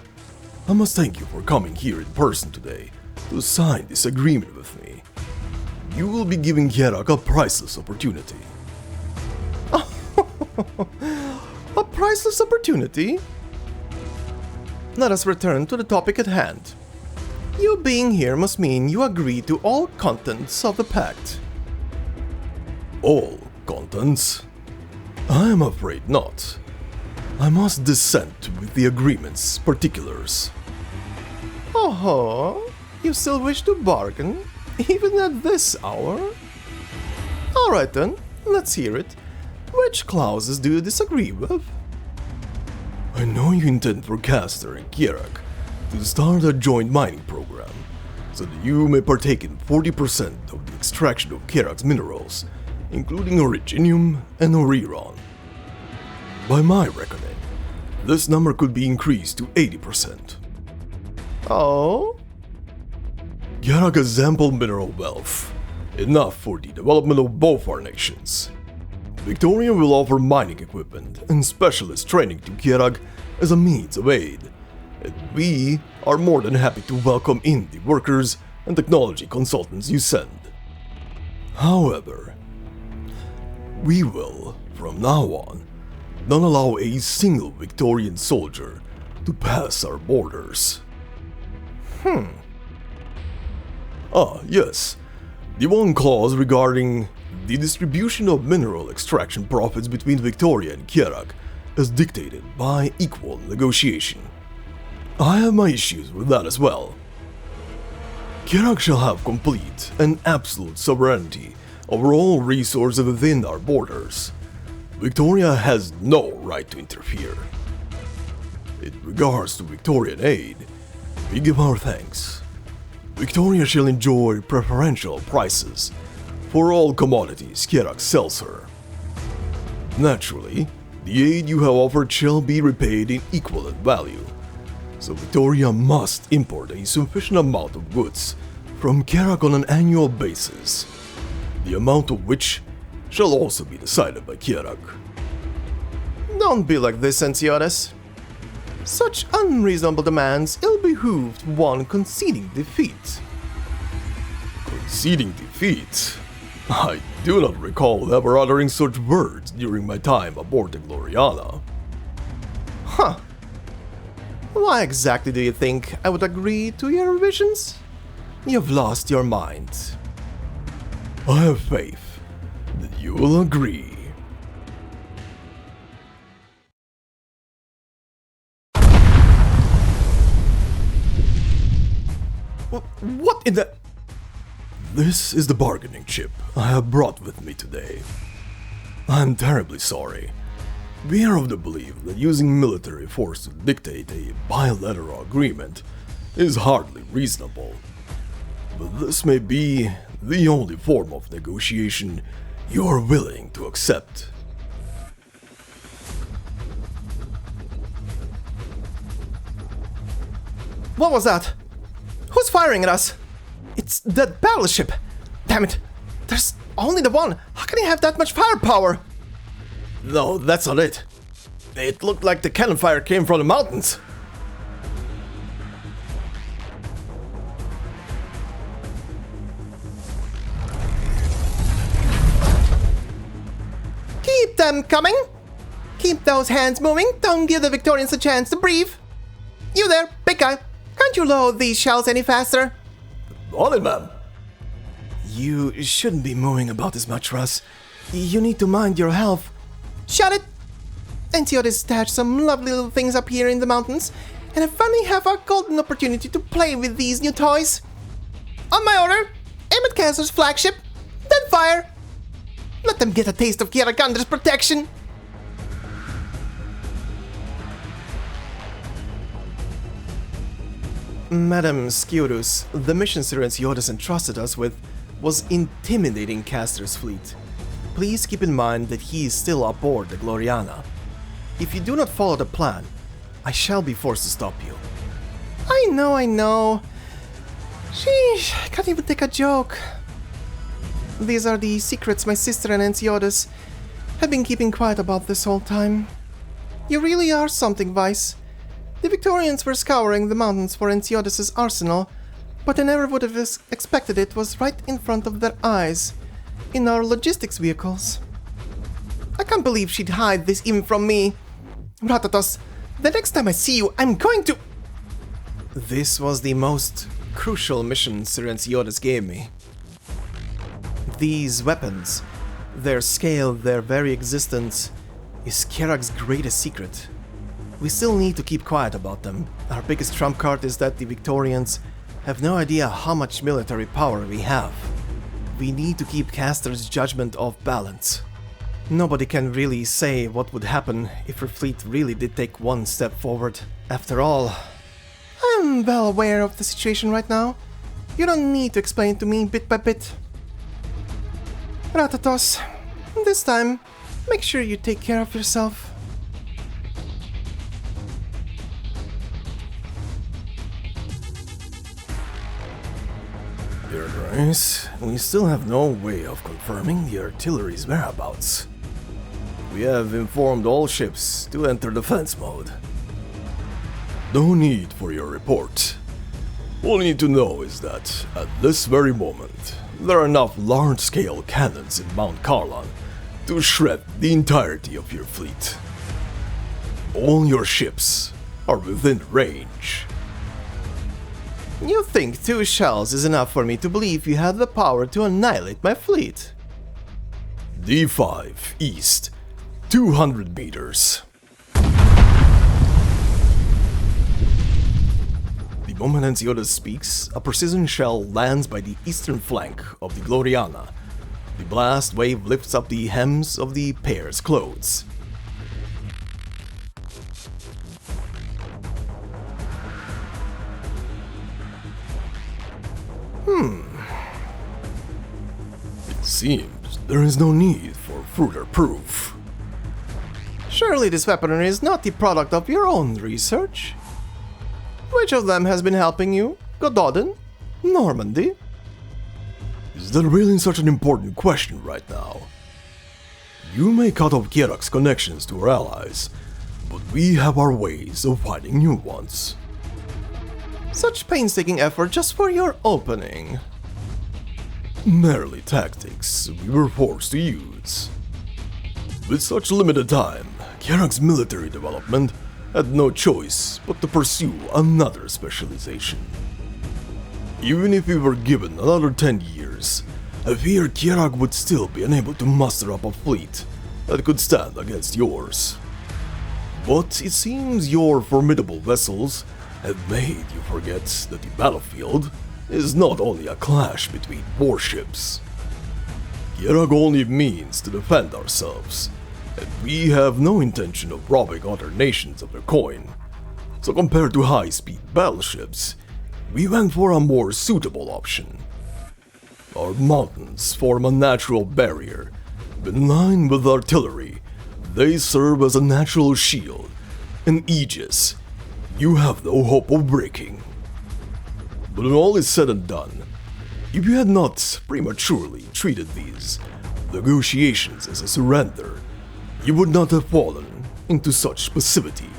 I must thank you for coming here in person today to sign this agreement with me. You will be giving Kjerag a priceless opportunity. A priceless opportunity? Let us return to the topic at hand. You being here must mean you agree to all contents of the pact. All contents? I am afraid not. I must dissent with the agreement's particulars. Oh, you still wish to bargain? Even at this hour? Alright then, let's hear it. Which clauses do you disagree with? I know you intend for Kjeragandr and Kjerag to start a joint mining program, so that you may partake in 40% of the extraction of Kjerag's minerals, including originium and oriron. By my reckoning, this number could be increased to 80%. Oh? Kjerag has ample mineral wealth, enough for the development of both our nations. Victoria will offer mining equipment and specialist training to Kjerag as a means of aid, and we are more than happy to welcome in the workers and technology consultants you send. However, we will, from now on, not allow a single Victorian soldier to pass our borders. Yes, the one clause regarding the distribution of mineral extraction profits between Victoria and Kjerag is dictated by equal negotiation. I have my issues with that as well. Kjerag shall have complete and absolute sovereignty over all resources within our borders. Victoria has no right to interfere. In regards to Victorian aid, we give our thanks. Victoria shall enjoy preferential prices for all commodities Kjerag sells her. Naturally, the aid you have offered shall be repaid in equivalent value, so Victoria must import a sufficient amount of goods from Kjerag on an annual basis, the amount of which shall also be decided by Kjerag. Don't be like this, Ensiodes. Such unreasonable demands ill-behooved one conceding defeat. Conceding defeat? I do not recall ever uttering such words during my time aboard the Gloriana. Huh. Why exactly do you think I would agree to your revisions? You've lost your mind. I have faith that you will agree. What in the... This is the bargaining chip I have brought with me today. I'm terribly sorry. We are of the belief that using military force to dictate a bilateral agreement is hardly reasonable. But this may be the only form of negotiation you are willing to accept. What was that? Who's firing at us? It's that battleship! Damn it! There's only the one! How can he have that much firepower? No, that's not it. It looked like the cannon fire came from the mountains. Keep them coming! Keep those hands moving, don't give the Victorians a chance to breathe! You there, big guy, can't you load these shells any faster? On it, ma'am. You shouldn't be moving about as much, Russ. You need to mind your health. Shut it! Ensiodes stashed some lovely little things up here in the mountains, and I finally have a golden opportunity to play with these new toys. On my order, aim at Kjerag's flagship, then fire! Let them get a taste of Kjeragandr's protection! Madam Sciurus, the mission Sir Ensiodes entrusted us with was intimidating Kjerag's fleet. Please keep in mind that he is still aboard the Gloriana. If you do not follow the plan, I shall be forced to stop you. I know. Sheesh, I can't even take a joke. These are the secrets my sister and Ensiodes have been keeping quiet about this whole time. You really are something, Vice. The Victorians were scouring the mountains for Ensiodes' arsenal, but I never would have expected it was right in front of their eyes, in our logistics vehicles. I can't believe she'd hide this even from me. Ratatos, the next time I see you, I'm going to... This was the most crucial mission Sir Ensiodes gave me. These weapons, their scale, their very existence, is Kjerag's greatest secret. We still need to keep quiet about them. Our biggest trump card is that the Victorians have no idea how much military power we have. We need to keep Castor's judgment off balance. Nobody can really say what would happen if her fleet really did take one step forward. After all, I'm well aware of the situation right now. You don't need to explain to me bit by bit. Ratatos, this time, make sure you take care of yourself. Your Grace, we still have no way of confirming the artillery's whereabouts. We have informed all ships to enter defense mode. No need for your report. All you need to know is that, at this very moment, there are enough large-scale cannons in Mount Karlan to shred the entirety of your fleet. All your ships are within range. you think 2 shells is enough for me to believe you have the power to annihilate my fleet? D5 east, 200 meters. The moment Ansiotas speaks, a precision shell lands by the eastern flank of the Gloriana. The blast wave lifts up the hems of the pair's clothes. It seems there is no need for further proof. Surely this weaponry is not the product of your own research? Which of them has been helping you? Gododin? Normandy? Is that really such an important question right now? You may cut off Kjerag's connections to our allies, but we have our ways of finding new ones. Such painstaking effort just for your opening. Merely tactics we were forced to use. With such limited time, Kjerag's military development had no choice but to pursue another specialization. Even if we were given another 10 years, I fear Kjerag would still be unable to muster up a fleet that could stand against yours. But it seems your formidable vessels have made you forget that the battlefield is not only a clash between warships. Kjerag only means to defend ourselves, and we have no intention of robbing other nations of their coin. So compared to high-speed battleships, we went for a more suitable option. Our mountains form a natural barrier. In line with artillery, they serve as a natural shield. An aegis you have no hope of breaking. But when all is said and done, if you had not prematurely treated these negotiations as a surrender, you would not have fallen into such passivity.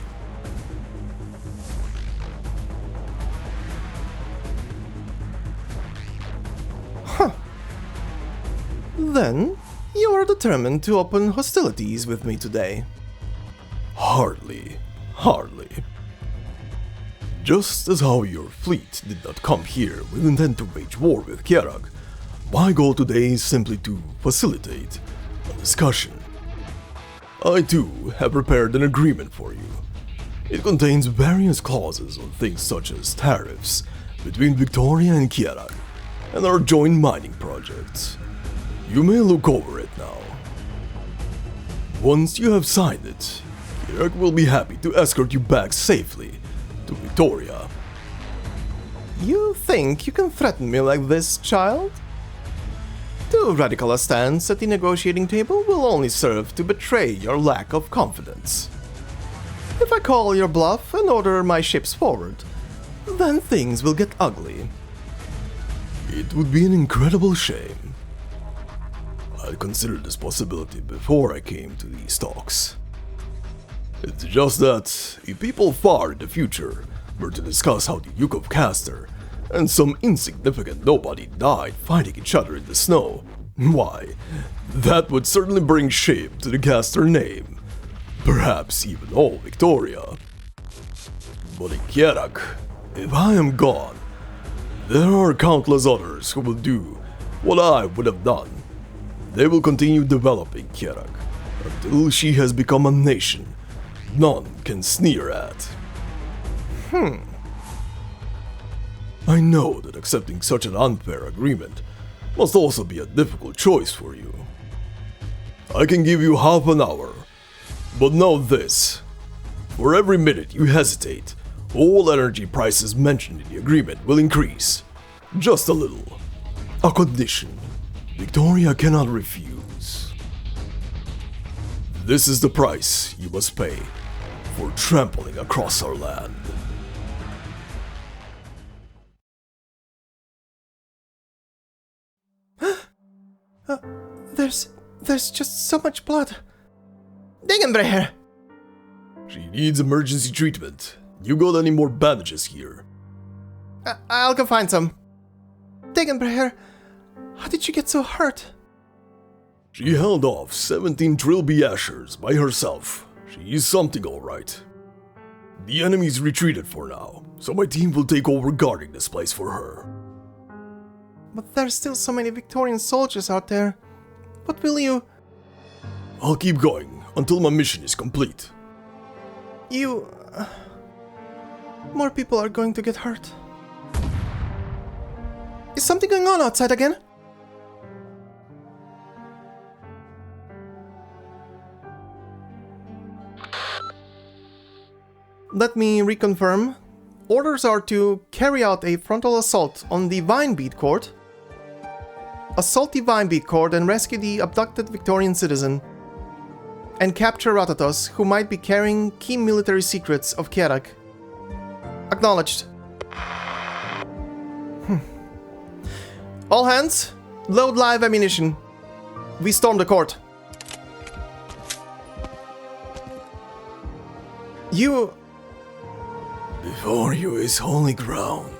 Then, you are determined to open hostilities with me today. Hardly. Just as how your fleet did not come here with intent to wage war with Kjerag, my goal today is simply to facilitate a discussion. I too have prepared an agreement for you. It contains various clauses on things such as tariffs between Victoria and Kjerag, and our joint mining projects. You may look over it now. Once you have signed it, Kjerag will be happy to escort you back safely to Victoria. You think you can threaten me like this, child? Too radical a stance at the negotiating table will only serve to betray your lack of confidence. If I call your bluff and order my ships forward, then things will get ugly. It would be an incredible shame. I'd considered this possibility before I came to these talks. It's just that, if people far in the future were to discuss how the Duke of Castor and some insignificant nobody died fighting each other in the snow, why, that would certainly bring shame to the Castor name. Perhaps even all Victoria. But in Kjerag, if I am gone, there are countless others who will do what I would have done. They will continue developing Kjerag until she has become a nation none can sneer at. I know that accepting such an unfair agreement must also be a difficult choice for you. I can give you half an hour, but know this. For every minute you hesitate, all energy prices mentioned in the agreement will increase. Just a little. A condition Victoria cannot refuse. This is the price you must pay for trampling across our land. There's just so much blood. Dingenbrecher! She needs emergency treatment. You got any more bandages here? I'll go find some. Dingenbrecher, how did you get so hurt? She held off 17 trilby ashers by herself. She is something alright. The enemy's retreated for now, so my team will take over guarding this place for her. But there's still so many Victorian soldiers out there. What will you... I'll keep going until my mission is complete. You... more people are going to get hurt. Is something going on outside again? Let me reconfirm. Orders are to carry out a frontal assault on the Vinebeat Court, assault the Vinebeat Court and rescue the abducted Victorian citizen, and capture Ratatos, who might be carrying key military secrets of Kjerag. Acknowledged. All hands, load live ammunition. We storm the court. You... Before you is holy ground.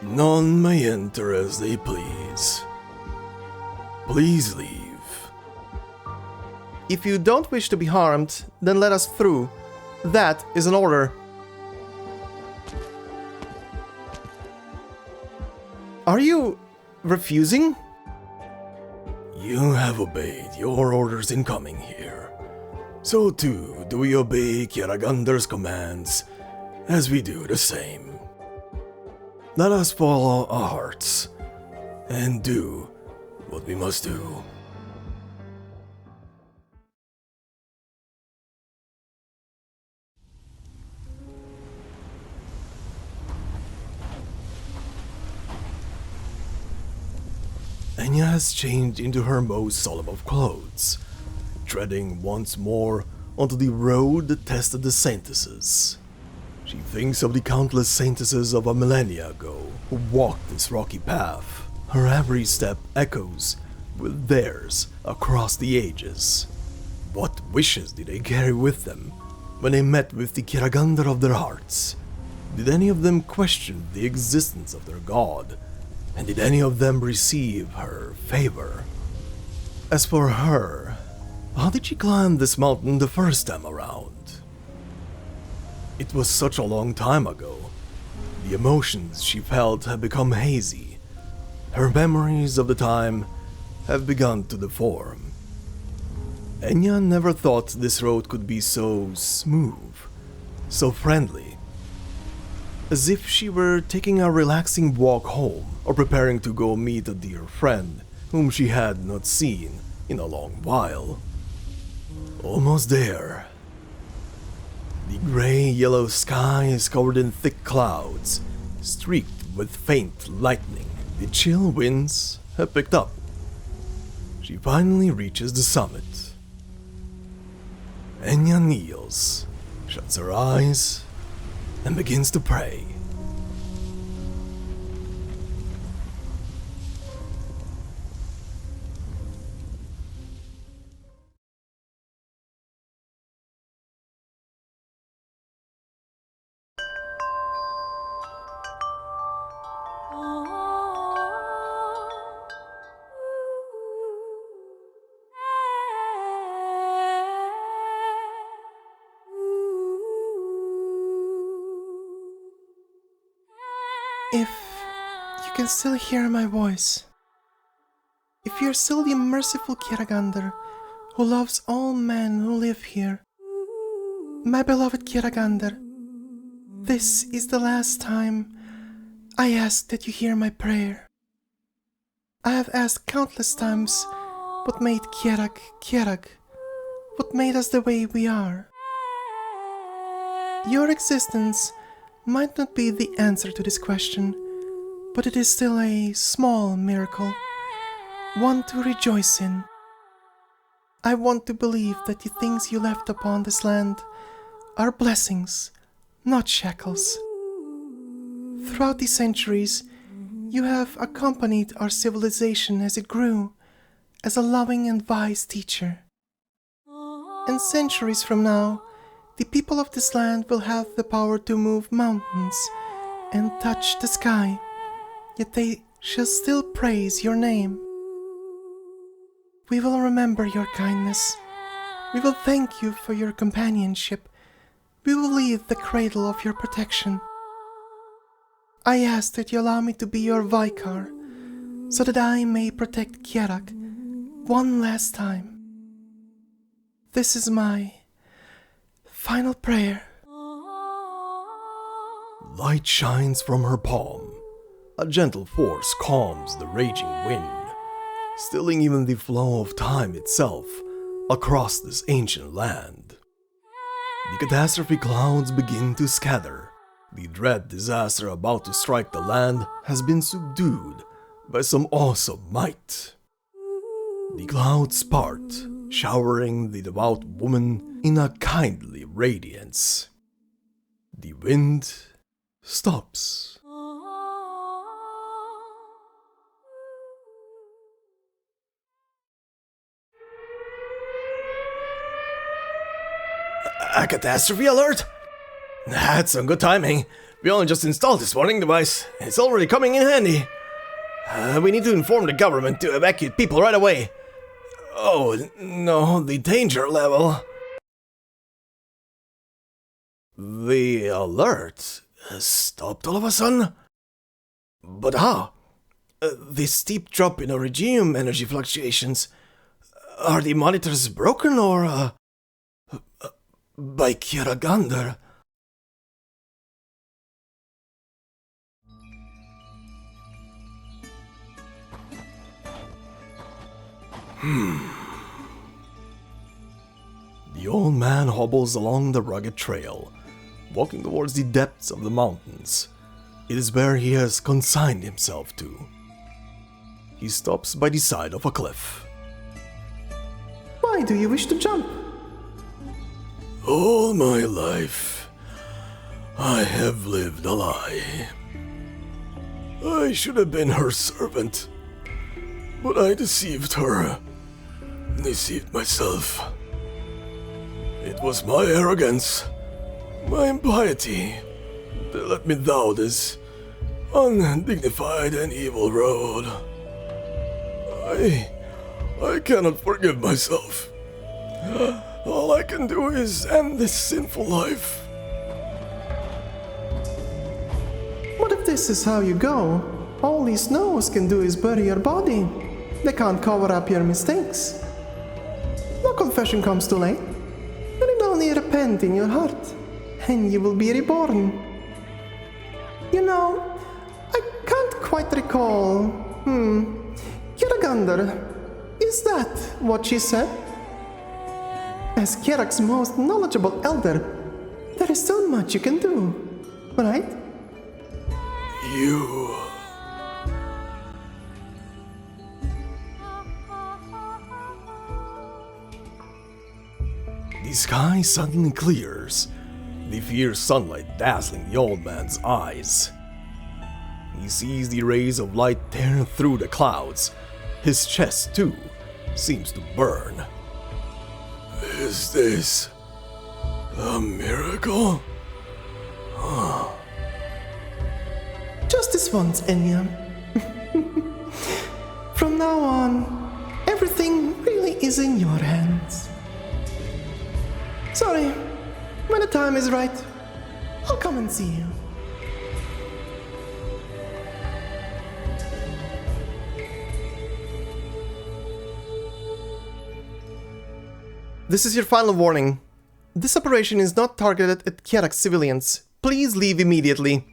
None may enter as they please. Please leave. If you don't wish to be harmed, then let us through. That is an order. Are you refusing? You have obeyed your orders in coming here. So too do we obey Kjeragandr's commands, as we do the same. Let us follow our hearts, and do what we must do. Enya has changed into her most solemn of clothes, treading once more onto the road that tested the saintesses. She thinks of the countless saintesses of a millennia ago who walked this rocky path. Her every step echoes with theirs across the ages. What wishes did they carry with them when they met with the Kjeragandr of their hearts? Did any of them question the existence of their god? And did any of them receive her favor? As for her, how did she climb this mountain the first time around? It was such a long time ago. The emotions she felt have become hazy. Her memories of the time have begun to deform. Enya never thought this road could be so smooth, so friendly. As if she were taking a relaxing walk home or preparing to go meet a dear friend whom she had not seen in a long while. Almost there. The gray-yellow sky is covered in thick clouds, streaked with faint lightning. The chill winds have picked up. She finally reaches the summit. Enya kneels, shuts her eyes, and begins to pray. If you can still hear my voice, if you're still the merciful Kjeragandr who loves all men who live here, My beloved Kjeragandr, this is the last time I ask that you hear my prayer. I have asked countless times what made Kjerag Kjerag, what made us the way we are. Your existence might not be the answer to this question, but it is still a small miracle, one to rejoice in. I want to believe that the things you left upon this land are blessings, not shackles. Throughout the centuries, you have accompanied our civilization as it grew, as a loving and wise teacher. And centuries from now, the people of this land will have the power to move mountains and touch the sky, yet they shall still praise your name. We will remember your kindness. We will thank you for your companionship. We will leave the cradle of your protection. I ask that you allow me to be your Vicar, so that I may protect Kjerag one last time. This is my final prayer. Light shines from her palm. A gentle force calms the raging wind, stilling even the flow of time itself across this ancient land. The catastrophe clouds begin to scatter. The dread disaster about to strike the land has been subdued by some awesome might. The clouds part, showering the devout woman in a kindly radiance. The wind stops. A catastrophe alert? That's some good timing. We only just installed this warning device. It's already coming in handy. We need to inform the government to evacuate people right away. Oh, no, the danger level. The alert stopped all of a sudden? But how? This steep drop in regime energy fluctuations. Are the monitors broken or... by Kjeragandr? The old man hobbles along the rugged trail, walking towards the depths of the mountains. It is where he has consigned himself to. He stops by the side of a cliff. Why do you wish to jump? All my life, I have lived a lie. I should have been her servant, but I deceived her, deceived myself. It was my arrogance, my impiety, that let me down this undignified and evil road. I cannot forgive myself. All I can do is end this sinful life. What if this is how you go? All these snows can do is bury your body. They can't cover up your mistakes. No confession comes too late. You need only repent in your heart, and you will be reborn. You know, I can't quite recall. Kjeragandr, is that what she said? As Kjerag's most knowledgeable elder, there is so much you can do, right? You... The sky suddenly clears, the fierce sunlight dazzling the old man's eyes. He sees the rays of light tear through the clouds. His chest, too, seems to burn. Is this a miracle? Just this once, Enya. From now on, everything really is in your hands. Sorry, when the time is right, I'll come and see you. This is your final warning. This operation is not targeted at Kjerag civilians. Please leave immediately.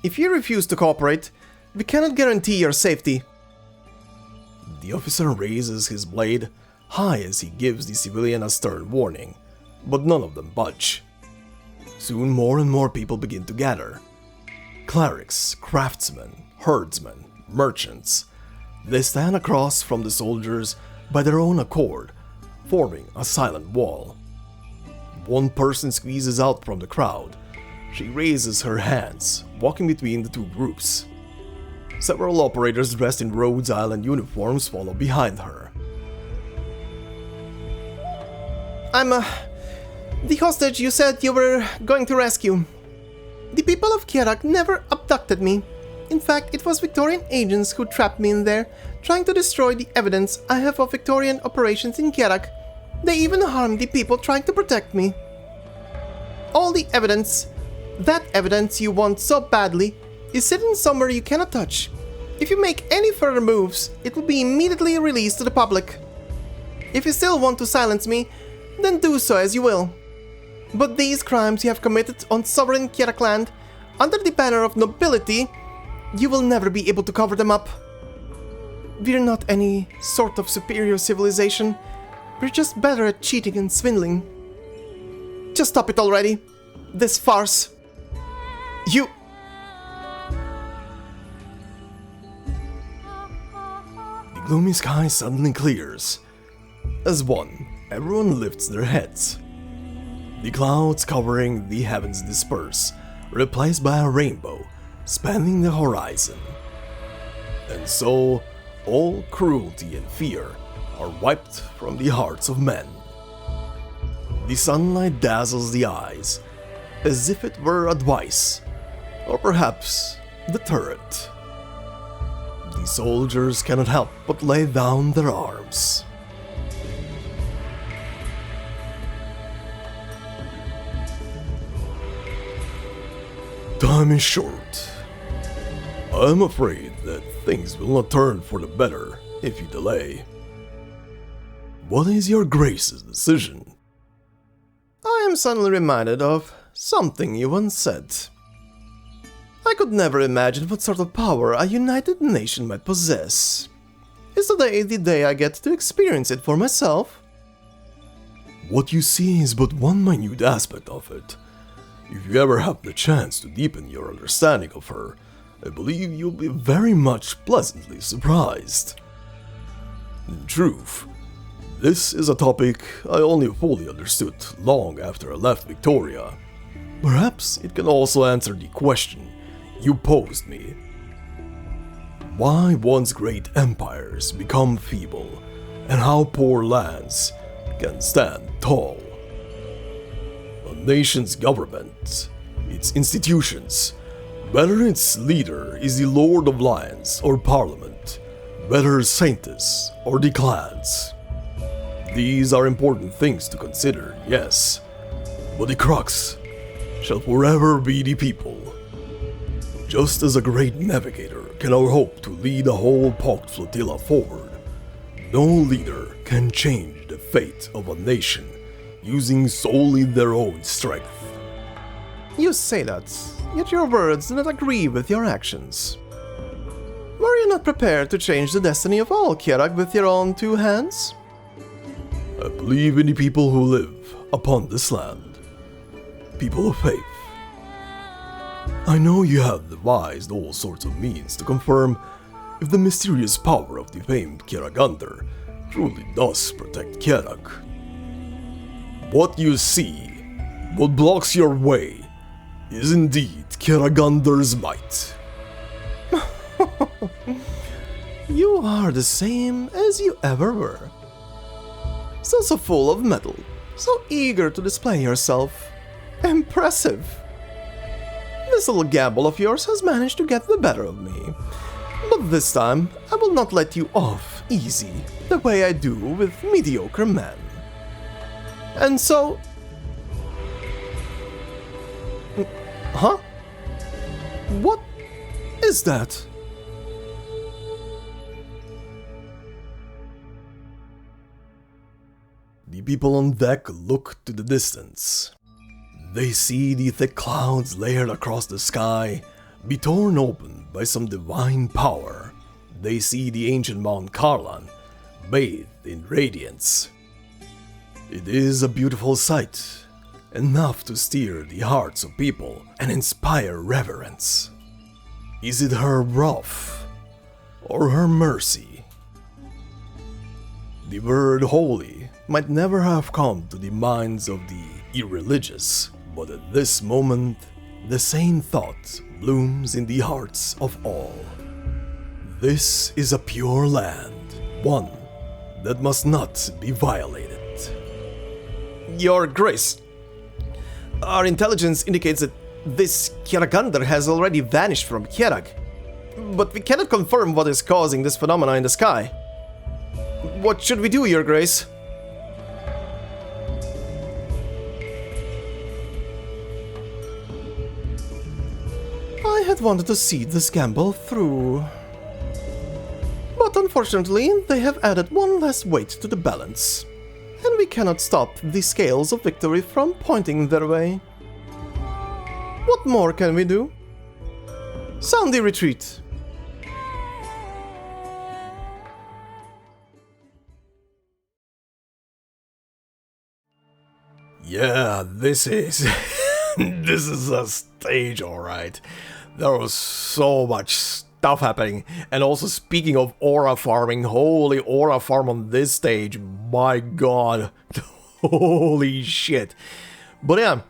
If you refuse to cooperate, we cannot guarantee your safety. The officer raises his blade high as he gives the civilian a stern warning, but none of them budge. Soon more and more people begin to gather. Clerics, craftsmen, herdsmen, merchants. They stand across from the soldiers by their own accord, forming a silent wall. One person squeezes out from the crowd. She raises her hands, walking between the two groups. Several operators dressed in Rhodes Island uniforms follow behind her. I'm the hostage you said you were going to rescue. The people of Kjerag never abducted me. In fact, it was Victorian agents who trapped me in there, trying to destroy the evidence I have of Victorian operations in Kjerag. They even harmed the people trying to protect me. All the evidence, that evidence you want so badly, is sitting somewhere you cannot touch. If you make any further moves, it will be immediately released to the public. If you still want to silence me, then do so as you will. But these crimes you have committed on sovereign Kjerag land, under the banner of nobility, you will never be able to cover them up. We're not any sort of superior civilization. We're just better at cheating and swindling. Just stop it already. This farce. You... The gloomy sky suddenly clears. As one, everyone lifts their heads. The clouds covering the heavens disperse, replaced by a rainbow spanning the horizon. And so, all cruelty and fear are wiped from the hearts of men. The sunlight dazzles the eyes, as if it were advice, or perhaps the turret. The soldiers cannot help but lay down their arms. Time is short. I am afraid that things will not turn for the better if you delay. What is your Grace's decision? I am suddenly reminded of something you once said. I could never imagine what sort of power a united nation might possess. Is today the day I get to experience it for myself? What you see is but one minute aspect of it. If you ever have the chance to deepen your understanding of her, I believe you'll be very much pleasantly surprised. In truth, this is a topic I only fully understood long after I left Victoria. Perhaps it can also answer the question you posed me. Why once great empires become feeble, and how poor lands can stand tall. A nation's government, its institutions, whether its leader is the Lord of Lions or Parliament, whether saints or the clans. These are important things to consider, yes, but the crux shall forever be the people. Just as a great navigator cannot hope to lead a whole packed flotilla forward, no leader can change the fate of a nation using solely their own strength. You say that, yet your words do not agree with your actions. Were you not prepared to change the destiny of all Kjerag with your own two hands? I believe in the people who live upon this land. People of faith. I know you have devised all sorts of means to confirm if the mysterious power of the famed Kjeragandr truly does protect Kjerag. What you see, what blocks your way, is indeed Kjeragandr's might. You are the same as you ever were. So full of mettle, so eager to display yourself. Impressive. This little gamble of yours has managed to get the better of me. But this time, I will not let you off easy, the way I do with mediocre men. And so... Huh? What is that? The people on deck look to the distance. They see the thick clouds layered across the sky be torn open by some divine power. They see the ancient Mount Karlan bathed in radiance. It is a beautiful sight, enough to stir the hearts of people and inspire reverence. Is it her wrath or her mercy? The word holy might never have come to the minds of the irreligious, but at this moment, the same thought blooms in the hearts of all. This is a pure land, one that must not be violated. Your Grace, our intelligence indicates that this Kjeragandr has already vanished from Kjerag, but we cannot confirm what is causing this phenomena in the sky. What should we do, Your Grace? I had wanted to see this gamble through, but unfortunately they have added one less weight to the balance, and we cannot stop the scales of victory from pointing their way. What more can we do? Sound the retreat. Yeah, this is this is a stage, alright. There was so much stuff happening. And also, speaking of aura farming, holy aura farm on this stage, my god. Holy shit. But yeah,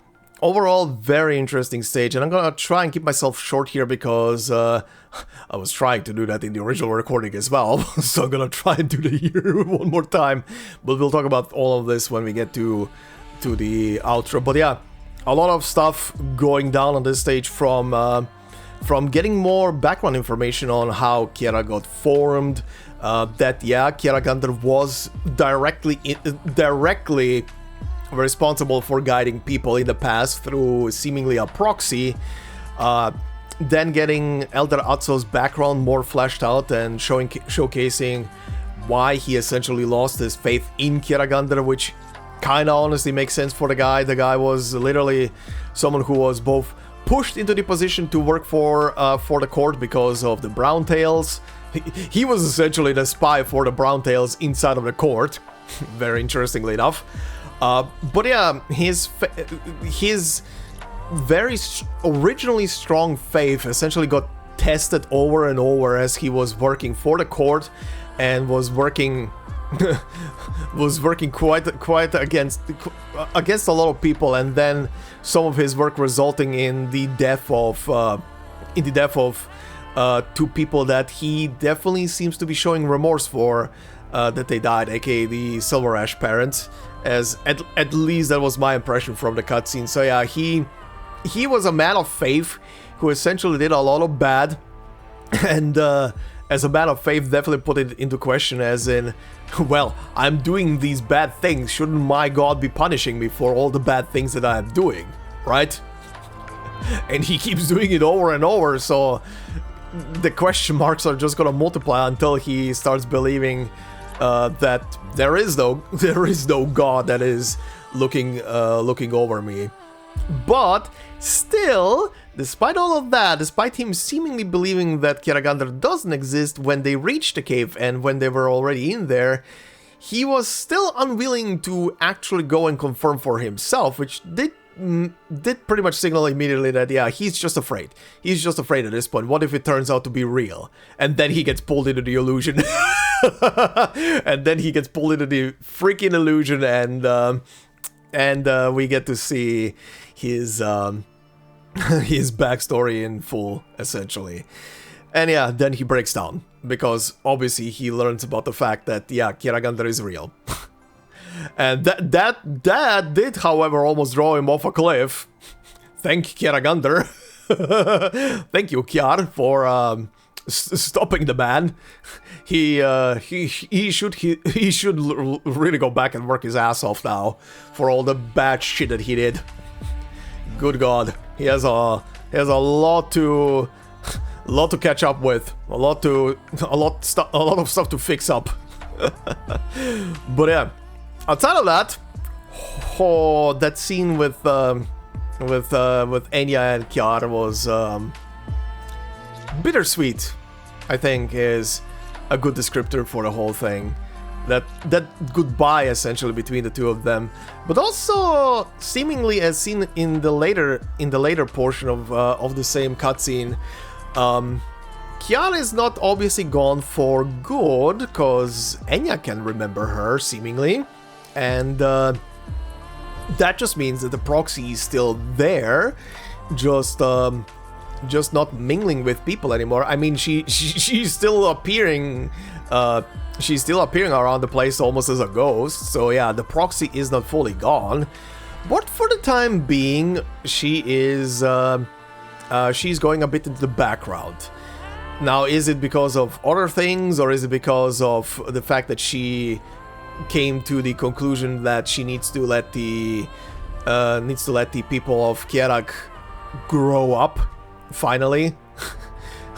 overall, very interesting stage, and I'm gonna try and keep myself short here because I was trying to do that in the original recording as well, so I'm gonna try and do that here one more time, but we'll talk about all of this when we get to the outro. But yeah, a lot of stuff going down on this stage, from getting more background information on how Kjerag got formed, that yeah, Kjeragandr was directly responsible for guiding people in the past through seemingly a proxy, then getting Elder Atso's background more fleshed out and showcasing why he essentially lost his faith in Kjeragandr, which kinda honestly makes sense for the guy. The guy was literally someone who was both pushed into the position to work for the court because of the Browntails. He was essentially the spy for the Browntails inside of the court, very interestingly enough. But yeah, his very originally strong faith essentially got tested over and over as he was working for the court and was working quite against a lot of people, and then some of his work resulting in the death of two people that he definitely seems to be showing remorse for, that they died, aka the Silver Ash parents, as at least that was my impression from the cutscene. So yeah, he was a man of faith who essentially did a lot of bad, and as a man of faith definitely put it into question, as in, well, I'm doing these bad things, shouldn't my god be punishing me for all the bad things that I'm doing, right? And he keeps doing it over and over, so the question marks are just gonna multiply until he starts believing that there is no god that is looking over me. But still, despite all of that, despite him seemingly believing that Kjeragandr doesn't exist when they reached the cave and when they were already in there, he was still unwilling to actually go and confirm for himself, which did pretty much signal immediately that, yeah, he's just afraid. He's just afraid at this point. What if it turns out to be real? And then he gets pulled into the illusion. And then he gets pulled into the freaking illusion, and we get to see his backstory in full, essentially. And yeah, then he breaks down, because obviously he learns about the fact that, yeah, Kjeragandr is real. And that did, however, almost draw him off a cliff. Thank Kjeragandr. Thank you, Kjar, for stopping the man. He should really go back and work his ass off now for all the bad shit that he did. Good God, he has a lot to catch up with, a lot of stuff to fix up. But yeah, outside of that, oh, that scene with Enya and Kjerag was bittersweet, I think, is a good descriptor for the whole thing. That goodbye essentially between the two of them, but also seemingly as seen in the later portion of the same cutscene, Kjerag is not obviously gone for good, because Enya can remember her seemingly, and that just means that the proxy is still there, just not mingling with people anymore. I mean, she's still appearing. She's still appearing around the place almost as a ghost, so yeah, the proxy is not fully gone. But for the time being, she is she's going a bit into the background. Now, is it because of other things, or is it because of the fact that she came to the conclusion that she needs to let the people of Kjerag grow up finally?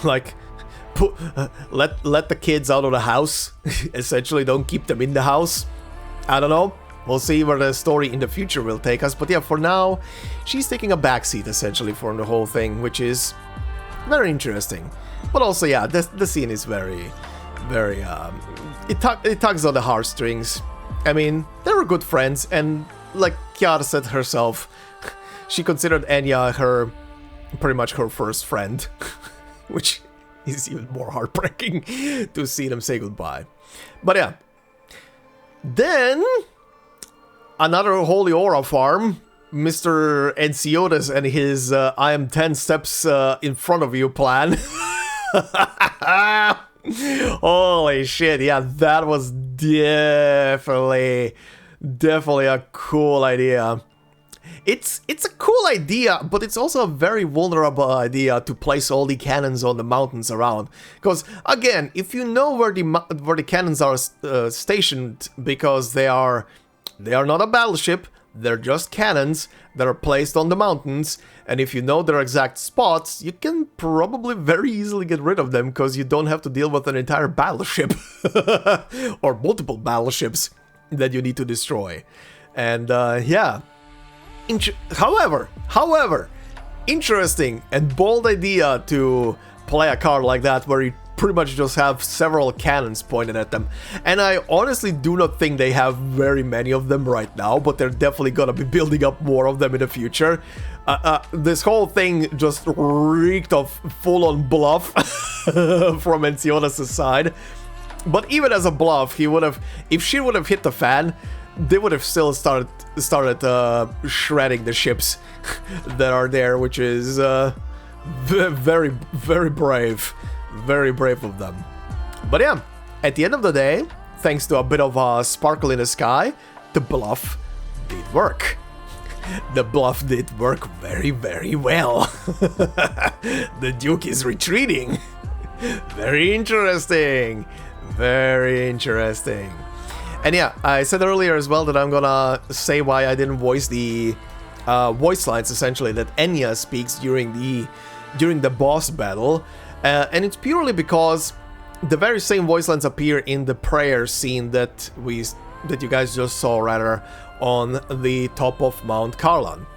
Like, let the kids out of the house. Essentially, don't keep them in the house. I don't know. We'll see where the story in the future will take us. But yeah, for now, she's taking a backseat essentially from the whole thing, which is very interesting. But also, yeah, the scene is very, it tugs on the heartstrings. I mean, they were good friends, and like Kjerag said herself, she considered Enya pretty much her first friend, which is even more heartbreaking to see them say goodbye. But yeah. Then, another Holy Aura farm, Mr. Enciotas and his I am 10 steps in front of you plan. Holy shit, yeah, that was definitely a cool idea. It's a cool idea, but it's also a very vulnerable idea to place all the cannons on the mountains around. Because again, if you know where the cannons are stationed, because they are not a battleship, they're just cannons that are placed on the mountains, and if you know their exact spots, you can probably very easily get rid of them, because you don't have to deal with an entire battleship or multiple battleships that you need to destroy. And yeah. However, interesting and bold idea to play a card like that, where you pretty much just have several cannons pointed at them. And I honestly do not think they have very many of them right now, but they're definitely gonna be building up more of them in the future. This whole thing just reeked of full-on bluff from Enciotas' side. But even as a bluff, if she would have hit the fan, they would have still started shredding the ships that are there, which is very, very brave. Very brave of them. But yeah, at the end of the day, thanks to a bit of a sparkle in the sky, the bluff did work. The bluff did work very, very well. The Duke is retreating. Very interesting. Very interesting. And yeah, I said earlier as well that I'm gonna say why I didn't voice the voice lines, essentially, that Enya speaks during the boss battle. And it's purely because the very same voice lines appear in the prayer scene that you guys just saw, rather, on the top of Mount Karlan.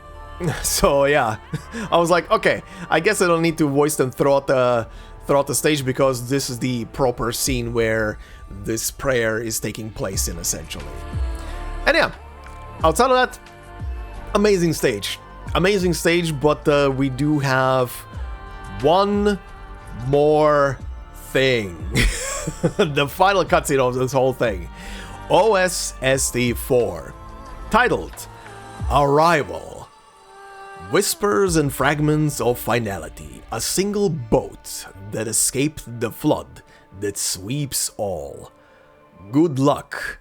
So yeah, I was like, okay, I guess I don't need to voice them throughout the stage, because this is the proper scene where this prayer is taking place in, essentially. And yeah, outside of that, amazing stage, but we do have one more thing. The final cutscene of this whole thing. OSST4, titled Arrival. Whispers and fragments of finality, a single boat that escaped the flood that sweeps all. Good luck,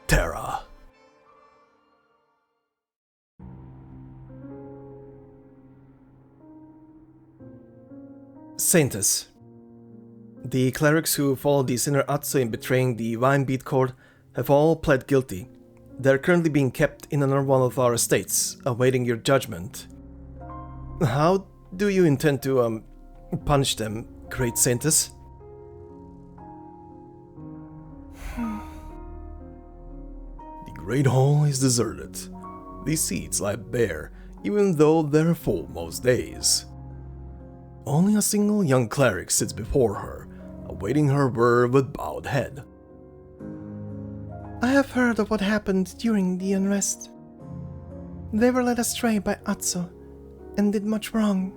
Terra. Saintus. The clerics who followed the sinner Atsu in betraying the RHINE beat court have all pled guilty. They're currently being kept in another one of our estates, awaiting your judgment. How do you intend to, punish them, great Saintus? The Great Hall is deserted. These seats lie bare, even though they're full most days. Only a single young cleric sits before her, awaiting her word with bowed head. I have heard of what happened during the unrest. They were led astray by Atso and did much wrong.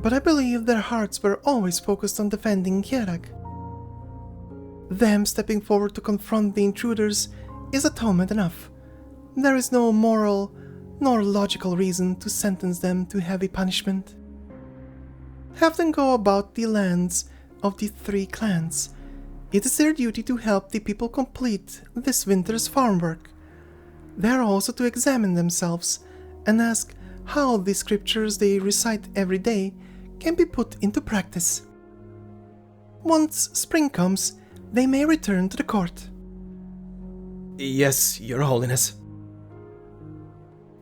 But I believe their hearts were always focused on defending Kjerag. Them stepping forward to confront the intruders is atonement enough. There is no moral nor logical reason to sentence them to heavy punishment. Have them go about the lands of the 3 clans. It is their duty to help the people complete this winter's farm work. They are also to examine themselves and ask how the scriptures they recite every day can be put into practice. Once spring comes, they may return to the court. Yes, Your Holiness.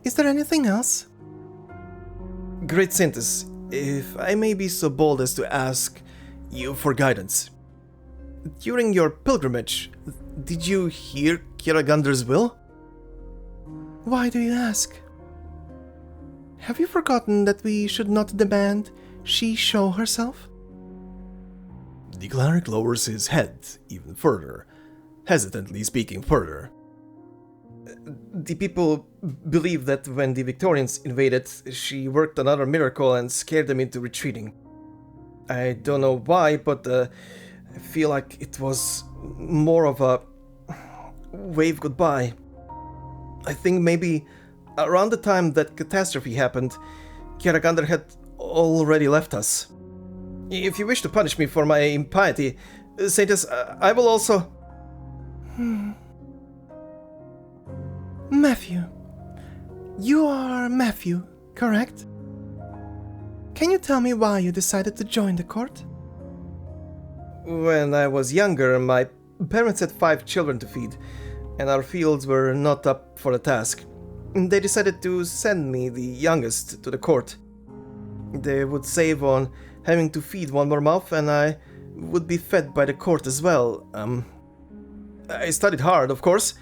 Is there anything else? Great Saintess, if I may be so bold as to ask you for guidance. During your pilgrimage, did you hear Kjeragandr's will? Why do you ask? Have you forgotten that we should not demand she show herself? The cleric lowers his head even further, hesitantly speaking further. The people believe that when the Victorians invaded, she worked another miracle and scared them into retreating. I don't know why, but I feel like it was more of a wave goodbye. I think maybe around the time that Catastrophe happened, Kjeragandr had already left us. If you wish to punish me for my impiety, Saintess, I will also... Matthew. You are Matthew, correct? Can you tell me why you decided to join the court? When I was younger, my parents had 5 children to feed, and our fields were not up for the task. They decided to send me, the youngest, to the court. They would save on having to feed one more mouth, and I would be fed by the court as well. I studied hard, of course.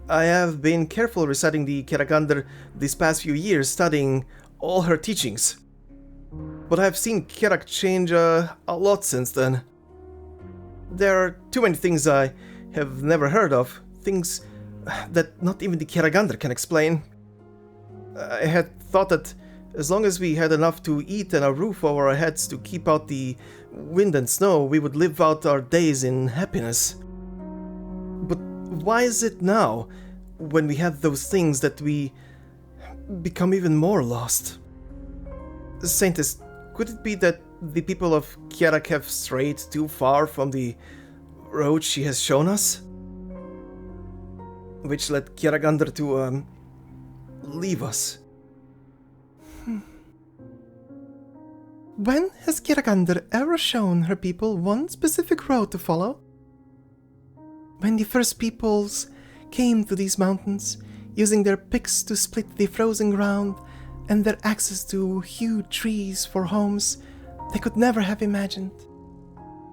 I have been careful reciting the Kjeragandr these past few years, studying all her teachings. But I've seen Kjerag change a lot since then. There are too many things I have never heard of, things that not even the Kjeragandr can explain. I had thought that as long as we had enough to eat and a roof over our heads to keep out the wind and snow, we would live out our days in happiness. But why is it now, when we have those things, that we become even more lost? Saintess, could it be that the people of Kjerag have strayed too far from the road she has shown us? Which led Kjeragandr to, leave us. When has Kjeragandr ever shown her people one specific road to follow? When the first peoples came to these mountains, using their picks to split the frozen ground and their axes to hew trees for homes, they could never have imagined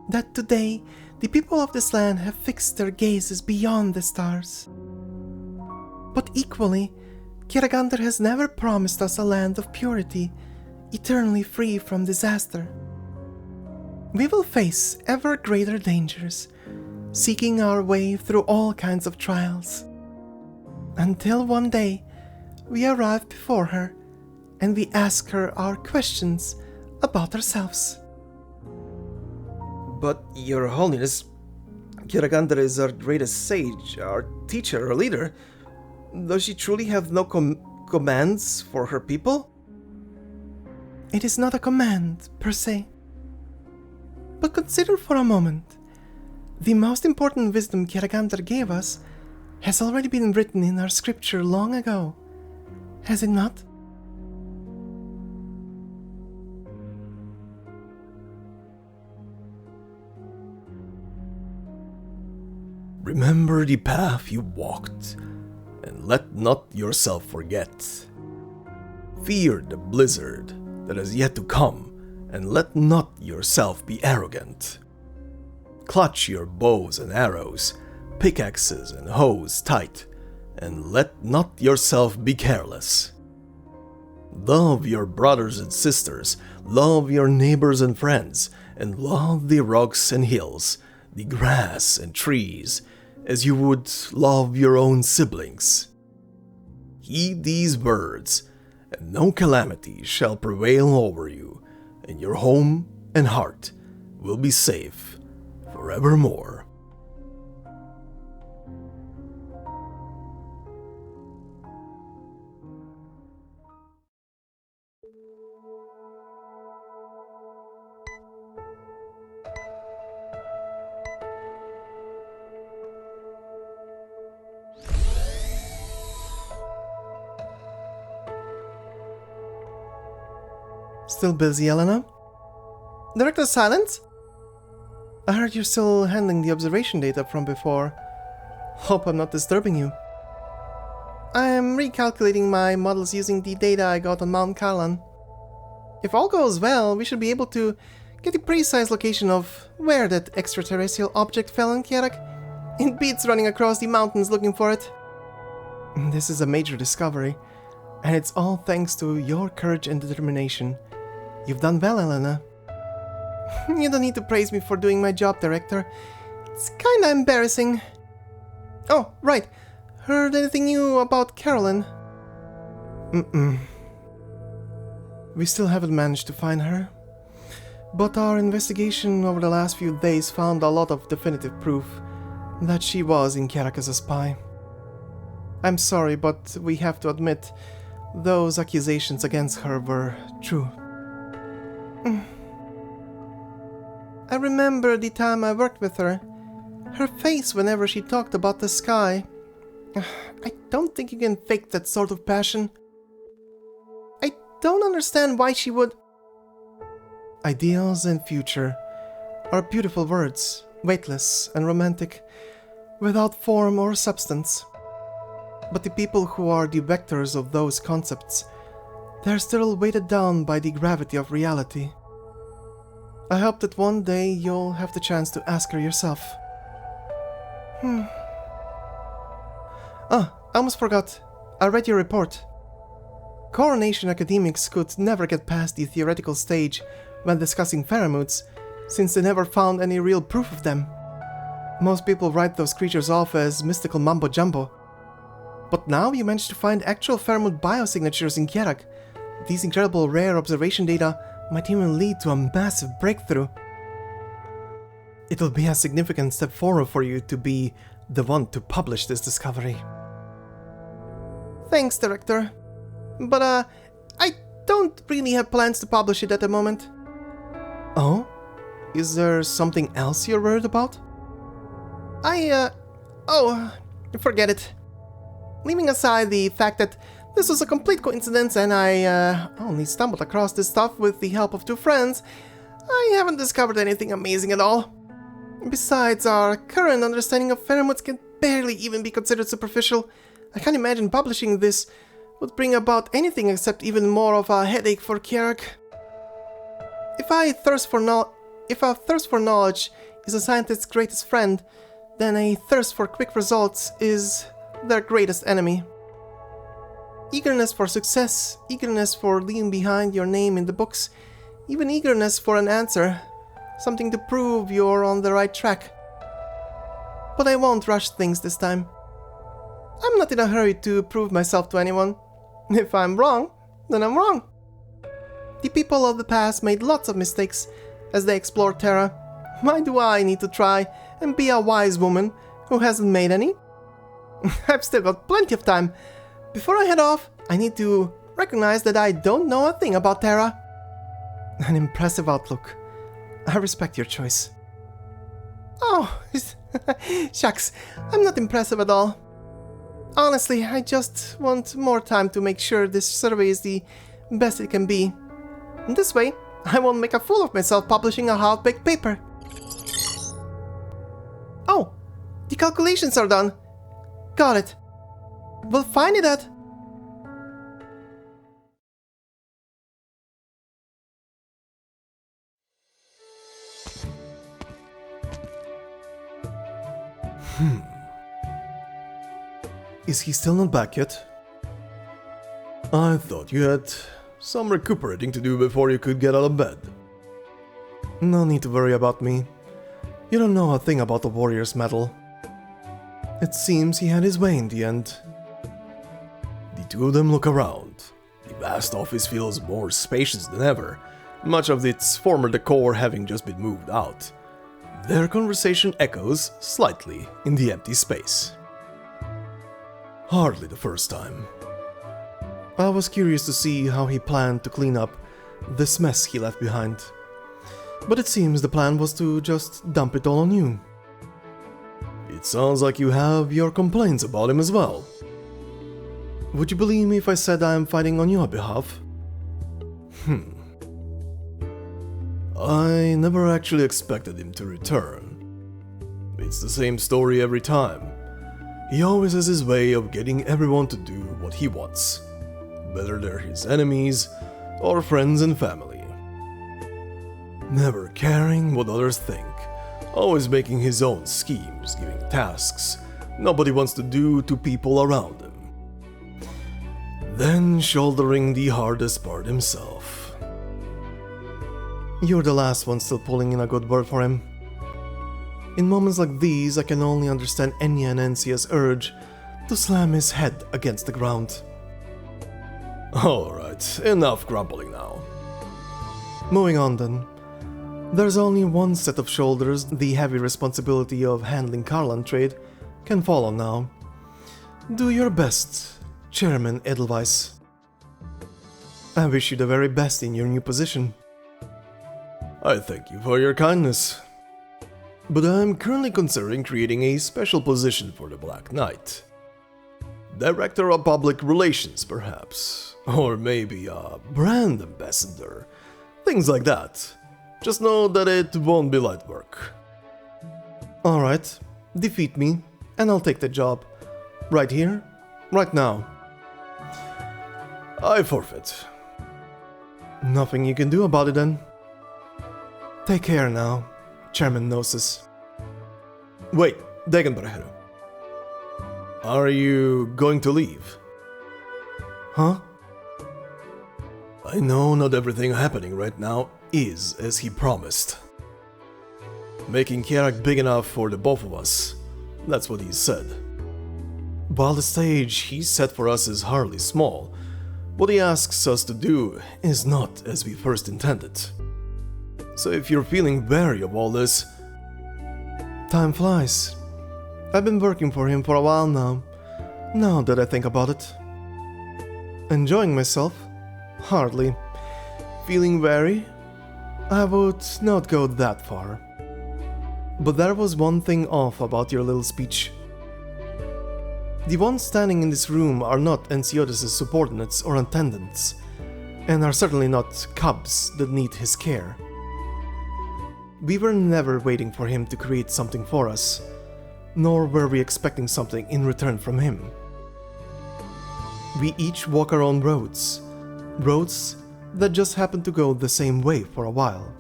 that today the people of this land have fixed their gazes beyond the stars. But equally, Kjeragandr has never promised us a land of purity, eternally free from disaster. We will face ever greater dangers, seeking our way through all kinds of trials, until one day we arrive before her and we ask her our questions about ourselves. But, Your Holiness, Kjeragandr is our greatest sage, our teacher, our leader. Does she truly have no commands for her people? It is not a command, per se. But consider for a moment, the most important wisdom Kjeragandr gave us has already been written in our scripture long ago, has it not? Remember the path you walked, and let not yourself forget. Fear the blizzard that is yet to come, and let not yourself be arrogant. Clutch your bows and arrows, pickaxes and hoes tight, and let not yourself be careless. Love your brothers and sisters, love your neighbors and friends, and love the rocks and hills, the grass and trees, as you would love your own siblings. Heed these words, and no calamity shall prevail over you, and your home and heart will be safe forevermore. Still busy, Elena? Director Silence? I heard you're still handling the observation data from before. Hope I'm not disturbing you. I'm recalculating my models using the data I got on Mount Karlan. If all goes well, we should be able to get the precise location of where that extraterrestrial object fell in Kjerag. It beats running across the mountains looking for it. This is a major discovery, and it's all thanks to your courage and determination. You've done well, Elena. You don't need to praise me for doing my job, Director. It's kinda embarrassing. Oh, right. Heard anything new about Carolyn? We still haven't managed to find her. But our investigation over the last few days found a lot of definitive proof that she was in Kjerag as a spy. I'm sorry, but we have to admit those accusations against her were true. I remember the time I worked with her. Her face whenever she talked about the sky. I don't think you can fake that sort of passion. I don't understand why she would... Ideals and future are beautiful words, weightless and romantic, without form or substance. But the people who are the vectors of those concepts, they're still weighted down by the gravity of reality. I hope that one day you'll have the chance to ask her yourself. I almost forgot. I read your report. Coronation academics could never get past the theoretical stage when discussing pheromones, since they never found any real proof of them. Most people write those creatures off as mystical mumbo-jumbo. But now you managed to find actual pheromone biosignatures in Kjerag. These incredible rare observation data might even lead to a massive breakthrough. It'll be a significant step forward for you to be the one to publish this discovery. Thanks, Director. But, I don't really have plans to publish it at the moment. Oh? Is there something else you're worried about? Forget it. Leaving aside the fact that this was a complete coincidence and I only stumbled across this stuff with the help of two friends, I haven't discovered anything amazing at all. Besides, our current understanding of pheromones can barely even be considered superficial. I can't imagine publishing this would bring about anything except even more of a headache for Kjerag. If a thirst for knowledge is a scientist's greatest friend, then a thirst for quick results is their greatest enemy. Eagerness for success, eagerness for leaving behind your name in the books, even eagerness for an answer, something to prove you're on the right track. But I won't rush things this time. I'm not in a hurry to prove myself to anyone. If I'm wrong, then I'm wrong. The people of the past made lots of mistakes as they explored Terra. Why do I need to try and be a wise woman who hasn't made any? I've still got plenty of time. Before I head off, I need to recognize that I don't know a thing about Terra. An impressive outlook. I respect your choice. Oh, shucks, I'm not impressive at all. Honestly, I just want more time to make sure this survey is the best it can be. This way, I won't make a fool of myself publishing a half-baked paper. Oh, the calculations are done. Got it. We'll find it at... Is he still not back yet? I thought you had some recuperating to do before you could get out of bed. No need to worry about me. You don't know a thing about the warrior's mettle. It seems he had his way in the end. The two of them look around. The vast office feels more spacious than ever, much of its former decor having just been moved out. Their conversation echoes slightly in the empty space. Hardly the first time. I was curious to see how he planned to clean up this mess he left behind. But it seems the plan was to just dump it all on you. It sounds like you have your complaints about him as well. Would you believe me if I said I am fighting on your behalf? I never actually expected him to return. It's the same story every time. He always has his way of getting everyone to do what he wants, whether they're his enemies or friends and family. Never caring what others think, always making his own schemes, giving tasks nobody wants to do to people around him. Then shouldering the hardest part himself. You're the last one still pulling in a good word for him. In moments like these, I can only understand Enya and Encia's urge to slam his head against the ground. Alright, enough grumbling now. Moving on then. There's only one set of shoulders the heavy responsibility of handling Karlan trade can fall on now. Do your best, Chairman Edelweiss. I wish you the very best in your new position. I thank you for your kindness. But I'm currently considering creating a special position for the Black Knight. Director of Public Relations, perhaps. Or maybe a brand ambassador. Things like that. Just know that it won't be light work. Alright, defeat me, and I'll take the job. Right here, right now. I forfeit. Nothing you can do about it then. Take care now, Chairman Gnosis. Wait, Degenbrecher. Are you going to leave? Huh? I know not everything happening right now is as he promised. Making Kjerag big enough for the both of us, that's what he said. While the stage he set for us is hardly small, what he asks us to do is not as we first intended. So if you're feeling wary of all this... Time flies. I've been working for him for a while now that I think about it. Enjoying myself? Hardly. Feeling wary? I would not go that far. But there was one thing off about your little speech. The ones standing in this room are not Ensiotis' subordinates or attendants, and are certainly not cubs that need his care. We were never waiting for him to create something for us, nor were we expecting something in return from him. We each walk our own roads that just happen to go the same way for a while.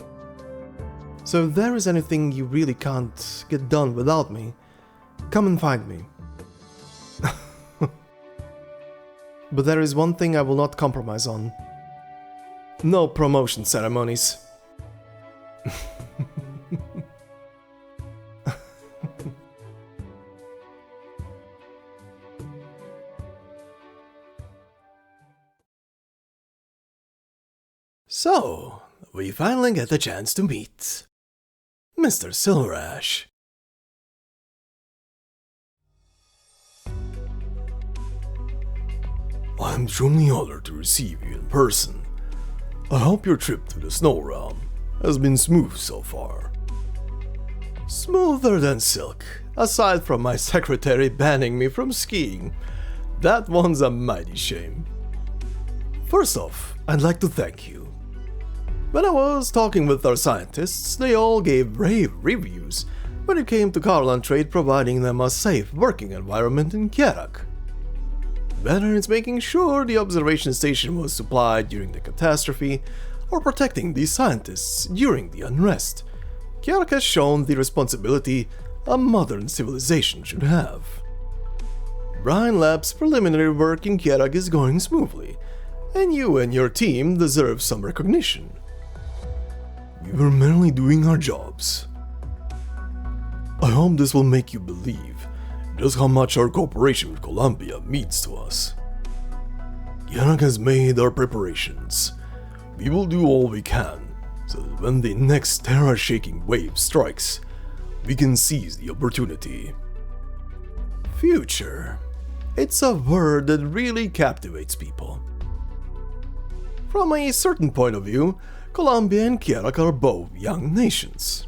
So if there is anything you really can't get done without me, come and find me. But there is one thing I will not compromise on. No promotion ceremonies. So, we finally get the chance to meet Mr. Silverash. I'm truly honored to receive you in person. I hope your trip to the Snow Realm has been smooth so far. Smoother than silk, aside from my secretary banning me from skiing. That one's a mighty shame. First off, I'd like to thank you. When I was talking with our scientists, they all gave rave reviews when it came to Karlan trade providing them a safe working environment in Kjerag. Whether it's making sure the observation station was supplied during the catastrophe, or protecting the scientists during the unrest, Kjerag has shown the responsibility a modern civilization should have. RHINE Lab's preliminary work in Kjerag is going smoothly, and you and your team deserve some recognition. We were merely doing our jobs. I hope this will make you believe just how much our cooperation with Columbia means to us. Kjerag has made our preparations. We will do all we can, so that when the next terror-shaking wave strikes, we can seize the opportunity. Future. It's a word that really captivates people. From a certain point of view, Columbia and Kjerag are both young nations.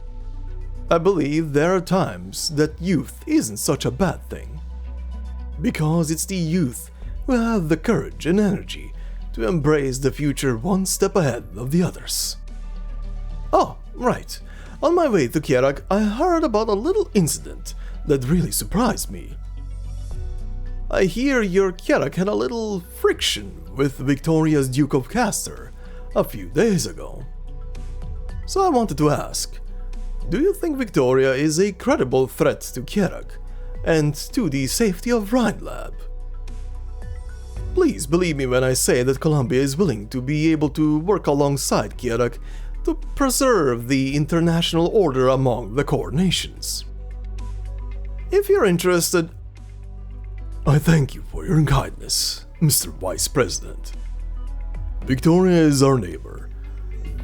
I believe there are times that youth isn't such a bad thing, because it's the youth who have the courage and energy to embrace the future one step ahead of the others. Oh, right. On my way to Kjerag, I heard about a little incident that really surprised me. I hear your Kjerag had a little friction with Victoria's Duke of Castor a few days ago. So I wanted to ask, do you think Victoria is a credible threat to Kjerag and to the safety of RHINE Lab? Please believe me when I say that Columbia is willing to be able to work alongside Kjerag to preserve the international order among the core nations. If you're interested, I thank you for your kindness, Mr. Vice President. Victoria is our neighbor.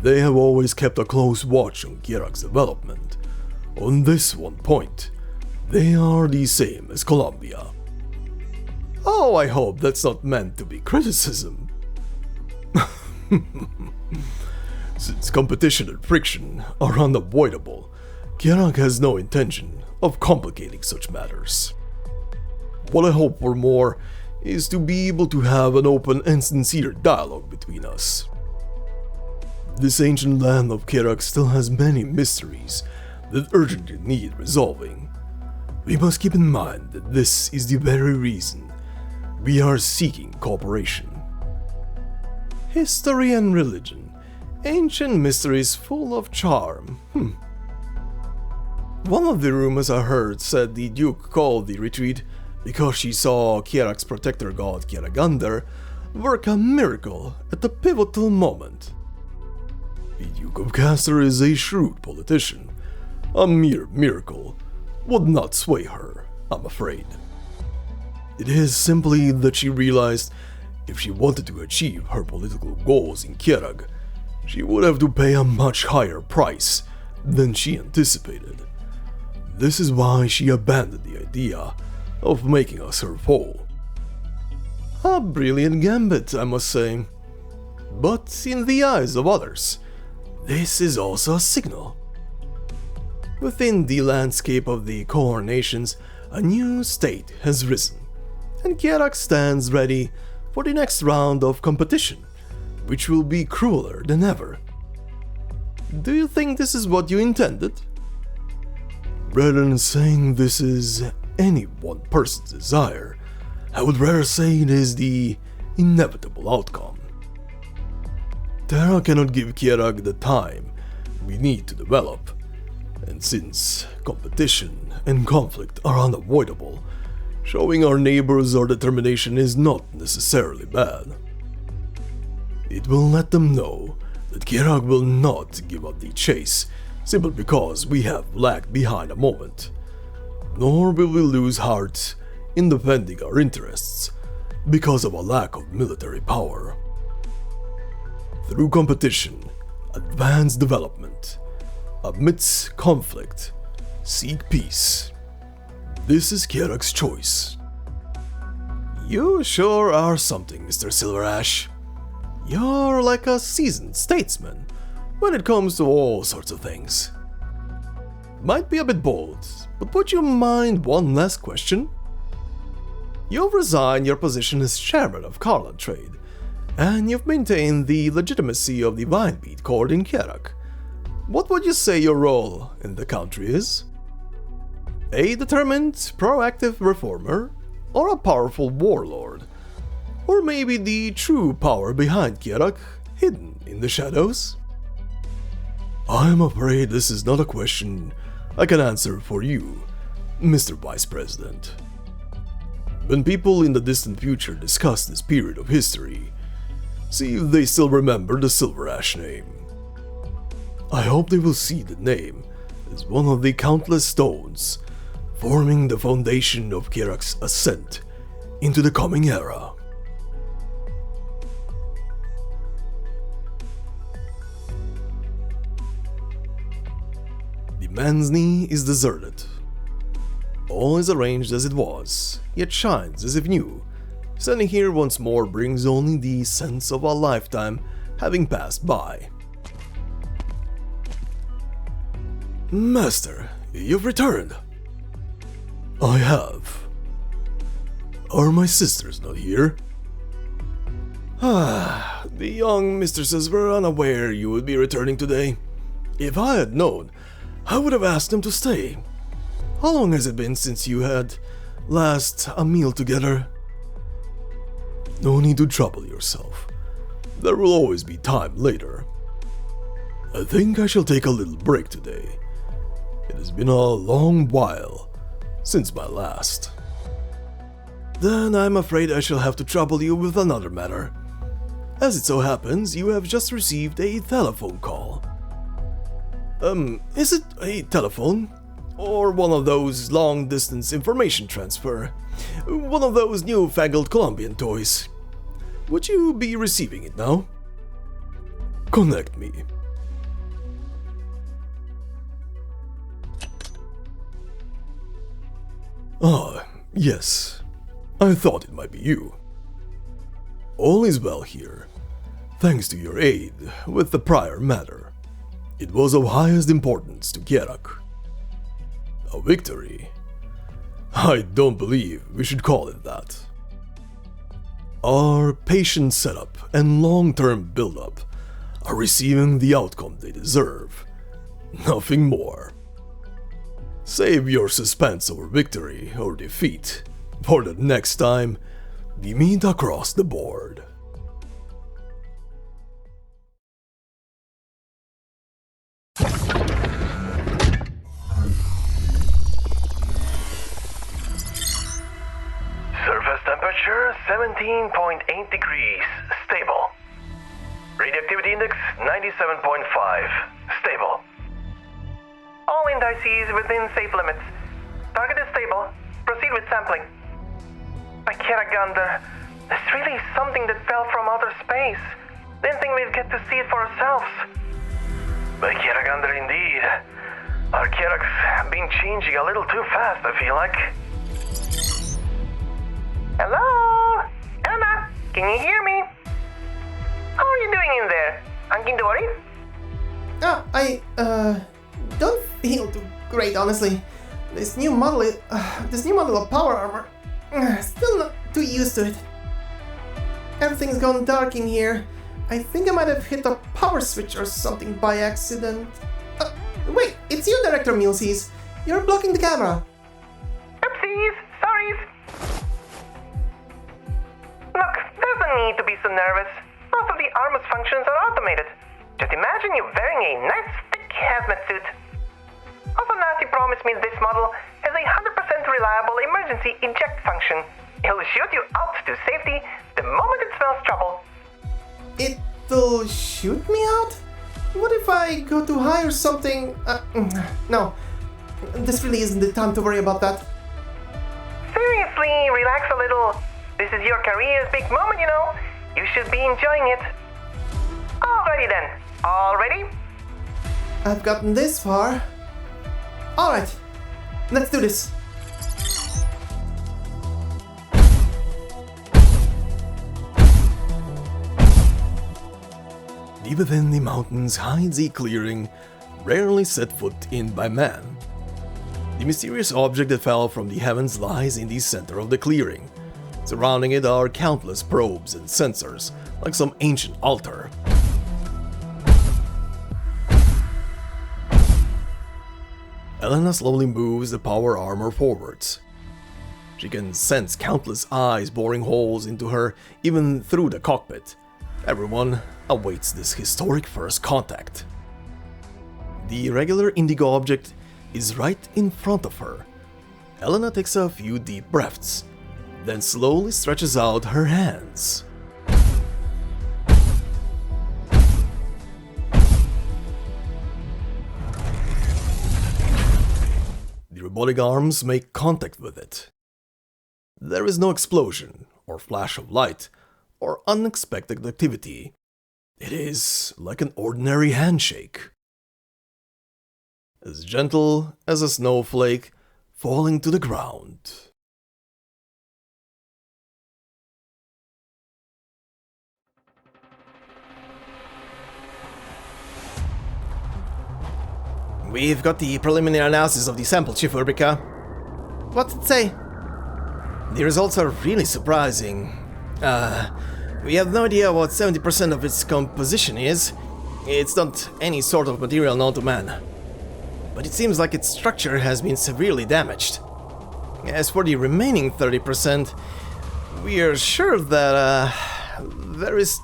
They have always kept a close watch on Kjerag's development. On this one point, they are the same as Columbia. Oh, I hope that's not meant to be criticism. Since competition and friction are unavoidable, Kjerag has no intention of complicating such matters. What I hope for more is to be able to have an open and sincere dialogue between us. This ancient land of Kjerag still has many mysteries that urgently need resolving. We must keep in mind that this is the very reason we are seeking cooperation. History and religion. Ancient mysteries full of charm. One of the rumors I heard said the Duke called the retreat because she saw Kjerag's protector god Kjeragandr work a miracle at the pivotal moment. The Duke of Castor is a shrewd politician. A mere miracle would not sway her, I'm afraid. It is simply that she realized if she wanted to achieve her political goals in Kjerag, she would have to pay a much higher price than she anticipated. This is why she abandoned the idea of making us her foe. A brilliant gambit, I must say. But in the eyes of others, this is also a signal. Within the landscape of the core nations, a new state has risen, and Kjerag stands ready for the next round of competition, which will be crueler than ever. Do you think this is what you intended? Rather than saying this is any one person's desire, I would rather say it is the inevitable outcome. Terra cannot give Kjerag the time we need to develop, and since competition and conflict are unavoidable, showing our neighbors our determination is not necessarily bad. It will let them know that Kjerag will not give up the chase simply because we have lagged behind a moment, nor will we lose heart in defending our interests because of a lack of military power. Through competition, advance development, amidst conflict, seek peace. This is Kjerag's choice. You sure are something, Mr. Silverash. You're like a seasoned statesman when it comes to all sorts of things. Might be a bit bold, but would you mind one last question? You've resigned your position as chairman of Carland Trade, and you've maintained the legitimacy of the Vinebeat Court in Kjerag. What would you say your role in the country is? A determined, proactive reformer, or a powerful warlord? Or maybe the true power behind Kjerag, hidden in the shadows? I'm afraid this is not a question I can answer for you, Mr. Vice President. When people in the distant future discuss this period of history, see if they still remember the Silver Ash name. I hope they will see the name as one of the countless stones forming the foundation of Kjerag's ascent into the coming era. The man's knee is deserted. All is arranged as it was, yet shines as if new. Standing here once more brings only the sense of a lifetime having passed by. Master, you've returned. I have. Are my sisters not here? The young mistresses were unaware you would be returning today. If I had known, I would have asked them to stay. How long has it been since you had last a meal together? No need to trouble yourself. There will always be time later. I think I shall take a little break today. It has been a long while since my last. Then I'm afraid I shall have to trouble you with another matter. As it so happens, you have just received a telephone call. Is it a telephone? Or one of those long-distance information transfer? One of those newfangled Colombian toys? Would you be receiving it now? Connect me. Ah, yes. I thought it might be you. All is well here, thanks to your aid with the prior matter. It was of highest importance to Kjerag. A victory? I don't believe we should call it that. Our patient setup and long-term build-up are receiving the outcome they deserve. Nothing more. Save your suspense over victory or defeat for the next time we meet across the board. Surface temperature 17.8 degrees, stable. Radioactivity index 97.5, stable. All indices within safe limits. Target is stable. Proceed with sampling. By Kjeragandr, it's really something that fell from outer space. Didn't think we'd get to see it for ourselves. By Kjeragandr indeed. Our Kjerag's been changing a little too fast, I feel like. Hello? Anna, can you hear me? How are you doing in there? Hunky dory? I don't feel too great, honestly. This new model of power armor, still not too used to it. Everything's gone dark in here. I think I might have hit a power switch or something by accident. Wait, it's you, Director Mulesies. You're blocking the camera. Oopsies, sorries. Look, there's no need to be so nervous. Most of the armor's functions are automated. Just imagine you wearing a nice thick hazmat suit. Also, Nazi promised me this model has a 100% reliable emergency eject function. It'll shoot you out to safety the moment it smells trouble. It'll shoot me out? What if I go too high or something? No. This really isn't the time to worry about that. Seriously, relax a little. This is your career's big moment, you know. You should be enjoying it. Alrighty then. All ready? I've gotten this far. Alright, let's do this. Deep within the mountains hides a clearing rarely set foot in by man. The mysterious object that fell from the heavens lies in the center of the clearing. Surrounding it are countless probes and sensors, like some ancient altar. Elena slowly moves the power armor forwards. She can sense countless eyes boring holes into her even through the cockpit. Everyone awaits this historic first contact. The irregular indigo object is right in front of her. Elena takes a few deep breaths. then slowly stretches out her hands. The robotic arms make contact with it. There is no explosion, or flash of light, or unexpected activity. It is like an ordinary handshake. As gentle as a snowflake falling to the ground. We've got the preliminary analysis of the sample, Chief Urbica. What's it say? The results are really surprising. We have no idea what 70% of its composition is. It's not any sort of material known to man. But it seems like its structure has been severely damaged. As for the remaining 30%, we are sure that there is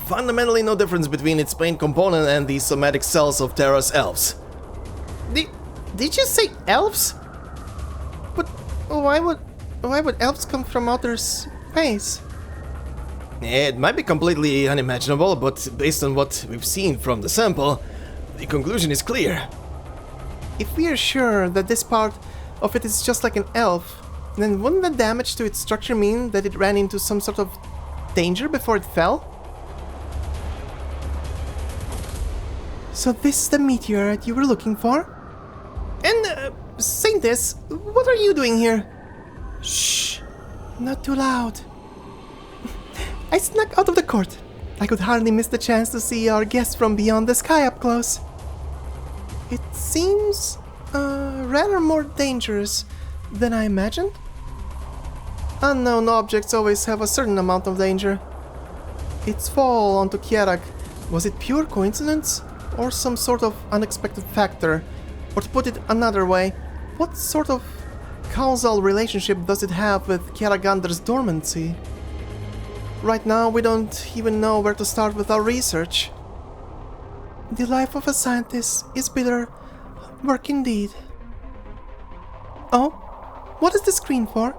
fundamentally no difference between its main component and the somatic cells of Terra's elves. Did you say elves? But why would elves come from outer space? It might be completely unimaginable, but based on what we've seen from the sample, the conclusion is clear. If we are sure that this part of it is just like an elf, then wouldn't the damage to its structure mean that it ran into some sort of danger before it fell? So this is the meteorite you were looking for? And, Saintess, what are you doing here? Shh, not too loud. I snuck out of the court. I could hardly miss the chance to see our guest from beyond the sky up close. It seems rather more dangerous than I imagined. Unknown objects always have a certain amount of danger. Its fall onto Kjerag, was it pure coincidence or some sort of unexpected factor? Or to put it another way, what sort of causal relationship does it have with Kjeragandr's dormancy? Right now we don't even know where to start with our research. The life of a scientist is bitter work indeed. Oh, what is the screen for?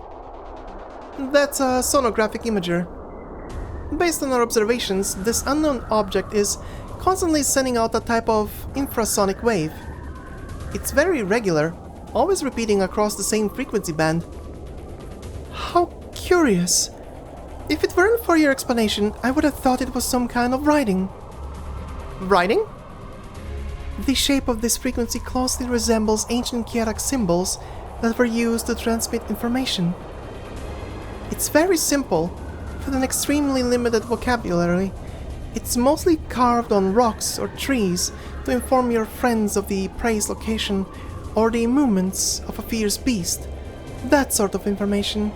That's a sonographic imager. Based on our observations, this unknown object is constantly sending out a type of infrasonic wave. It's very regular, always repeating across the same frequency band. How curious. If it weren't for your explanation, I would have thought it was some kind of writing. Writing? The shape of this frequency closely resembles ancient Kjerag symbols that were used to transmit information. It's very simple, with an extremely limited vocabulary. It's mostly carved on rocks or trees to inform your friends of the prey's location or the movements of a fierce beast. That sort of information.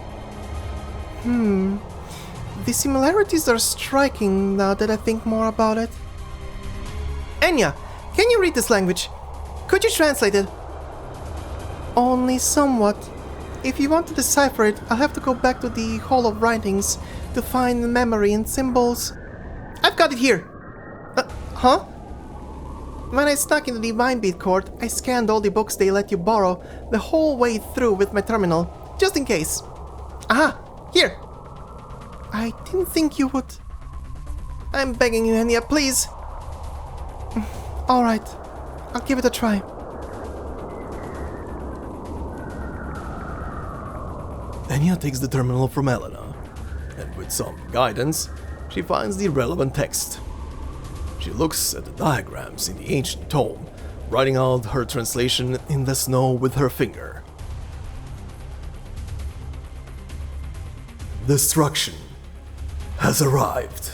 The similarities are striking now that I think more about it. Enya, can you read this language? Could you translate it? Only somewhat. If you want to decipher it, I'll have to go back to the Hall of Writings to find the memory and symbols. I've got it here! Huh? When I snuck into the Vinebeat court, I scanned all the books they let you borrow the whole way through with my terminal, just in case. Aha! Here! I didn't think you would... I'm begging you, Enya, please! Alright, I'll give it a try. Enya takes the terminal from Elena, and with some guidance, she finds the relevant text. She looks at the diagrams in the ancient tome, writing out her translation in the snow with her finger. Destruction has arrived.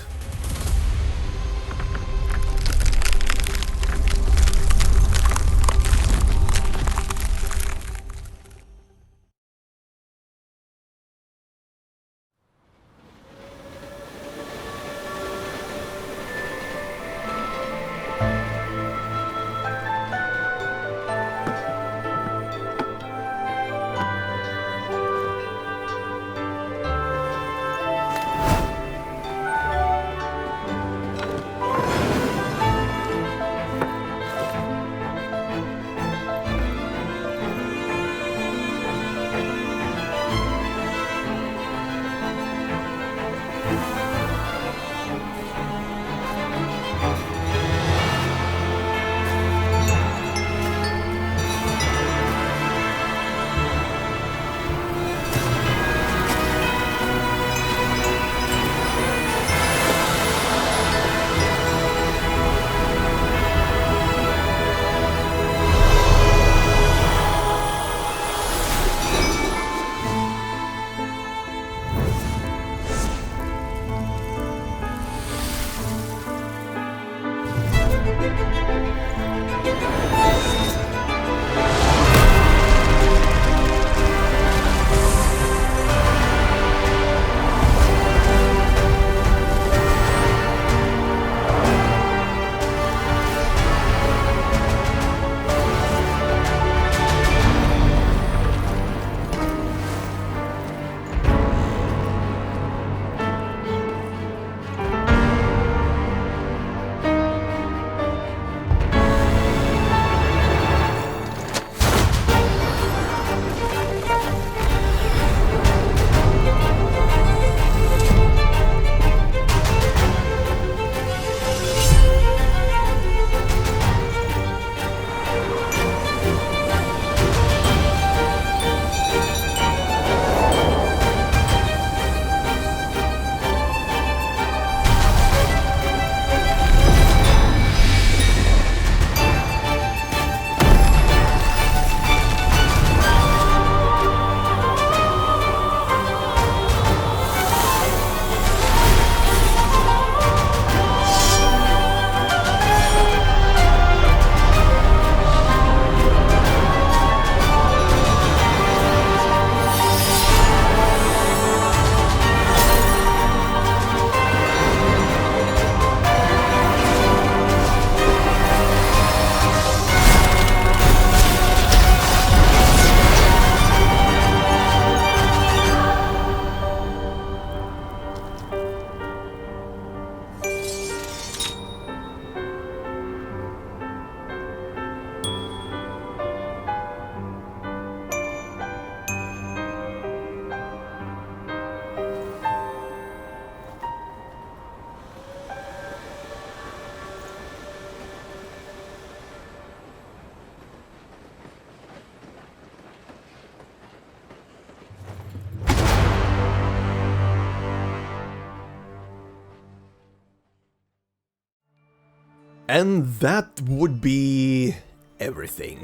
And that would be everything.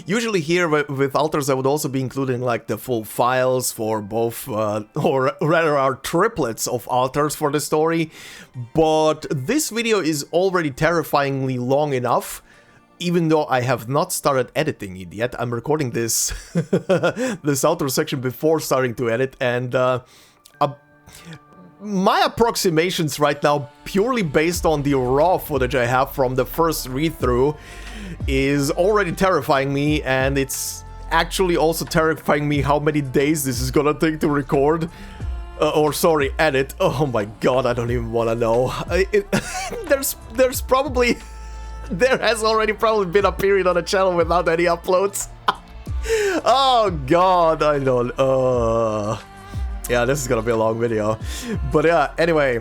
Usually here with alters I would also be including like the full files for both, or rather our triplets of alters for the story, but this video is already terrifyingly long enough. Even though I have not started editing it yet, I'm recording this this alter section before starting to edit, and my approximations right now, purely based on the raw footage I have from the first read-through, is already terrifying me, and it's actually also terrifying me how many days this is gonna take to record. Or sorry, edit. Oh my god, I don't even wanna know. There's probably... There has already probably been a period on the channel without any uploads. Oh god, I don't... Yeah, this is gonna be a long video. But yeah, anyway,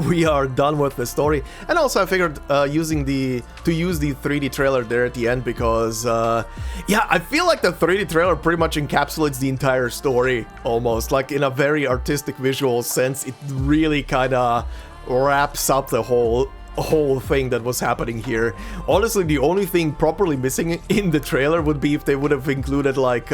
we are done with the story. And also I figured to use the 3D trailer there at the end because, yeah, I feel like the 3D trailer pretty much encapsulates the entire story, almost. Like, in a very artistic visual sense, it really kind of wraps up the whole thing that was happening here. Honestly, the only thing properly missing in the trailer would be if they would have included, like,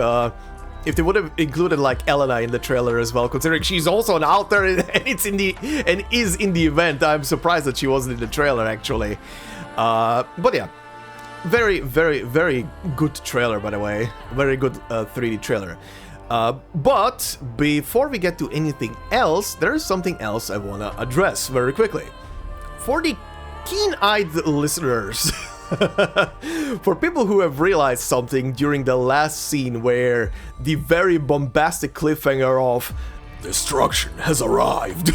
Elena in the trailer as well, considering she's also an alter and is in the event. I'm surprised that she wasn't in the trailer, actually. But yeah, very, very, very good trailer, by the way. Very good 3D trailer. But before we get to anything else, there is something else I want to address very quickly. For the keen-eyed listeners, for people who have realized something during the last scene where the very bombastic cliffhanger of "Destruction has arrived"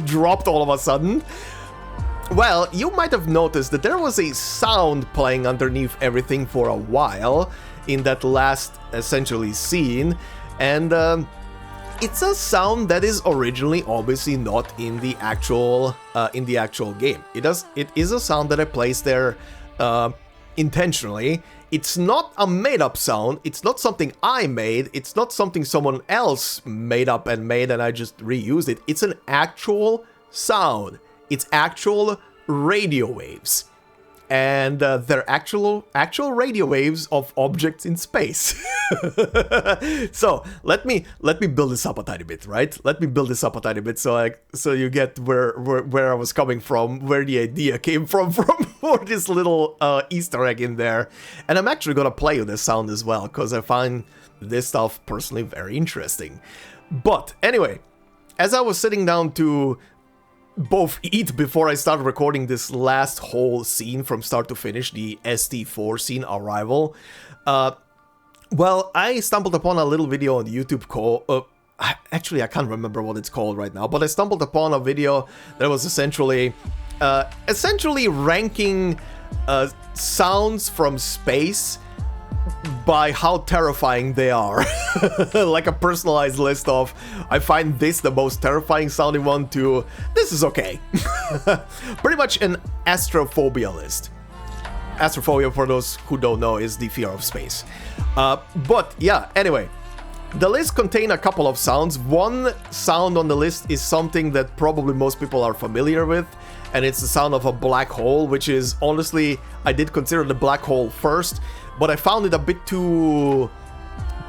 dropped all of a sudden, well, you might have noticed that there was a sound playing underneath everything for a while in that last, essentially, scene, and it's a sound that is originally obviously not in the actual game. It is a sound that I placed there intentionally. It's not a made-up sound. It's not something I made. It's not something someone else made up and I just reused it. It's an actual sound. It's actual radio waves. and they're actual radio waves of objects in space. So let me build this up a tiny bit, right? Let me build this up a tiny bit so you get where I was coming from, where the idea came from for this little Easter egg in there. And I'm actually gonna play with this sound as well, because I find this stuff personally very interesting. But anyway, as I was sitting down to both eat before I started recording this last whole scene from start to finish, the ST4 scene, Arrival, well, I stumbled upon a little video on YouTube called, actually I can't remember what it's called right now, but I stumbled upon a video that was essentially ranking sounds from space by how terrifying they are. Like a personalized list of, I find this the most terrifying sounding one, to this is okay. Pretty much an Astrophobia list. Astrophobia, for those who don't know, is the fear of space. But yeah, anyway, the list contains a couple of sounds. One sound on the list is something that probably most people are familiar with, and it's the sound of a black hole, which is, honestly, I did consider the black hole first, but I found it a bit too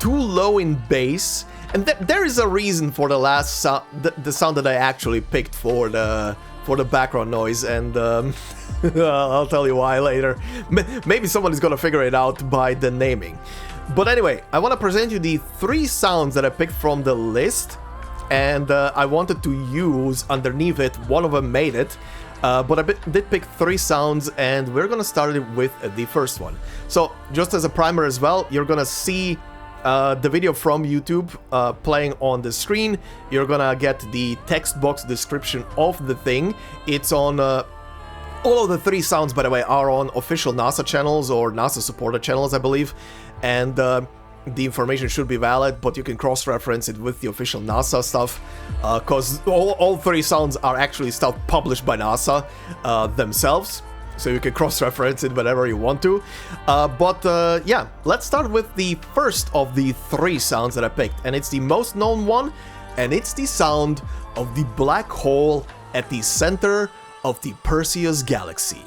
low in bass, and there is a reason for the last the sound that I actually picked for the background noise, and I'll tell you why later. Maybe someone is gonna figure it out by the naming. But anyway, I want to present you the 3 sounds that I picked from the list, and I wanted to use underneath it. One of them made it. But I did pick 3 sounds, and we're gonna start it with the first one. So, just as a primer as well, you're gonna see the video from YouTube playing on the screen. You're gonna get the text box description of the thing. It's on... all of the 3 sounds, by the way, are on official NASA channels or NASA supported channels, I believe. And the information should be valid, but you can cross-reference it with the official NASA stuff, because all 3 sounds are actually stuff published by NASA themselves, so you can cross-reference it whenever you want to. Yeah, let's start with the first of the 3 sounds that I picked, and it's the most known one, and it's the sound of the black hole at the center of the Perseus galaxy.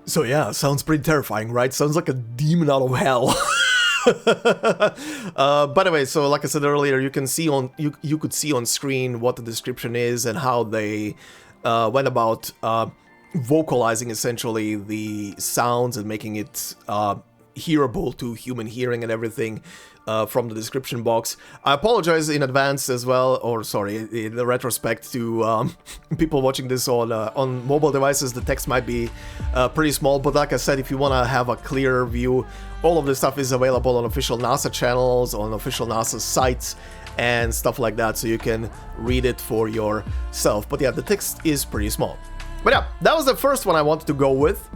So yeah, sounds pretty terrifying, right? Sounds like a demon out of hell. By the way, so like I said earlier, you can see on you could see on screen what the description is and how they went about vocalizing essentially the sounds and making it hearable to human hearing and everything. From the description box. I apologize in advance as well, or sorry, in the retrospect to people watching this on mobile devices. The text might be pretty small, but like I said, if you want to have a clearer view, all of this stuff is available on official NASA channels, on official NASA sites, and stuff like that, so you can read it for yourself. But yeah, the text is pretty small. But yeah, that was the first one I wanted to go with.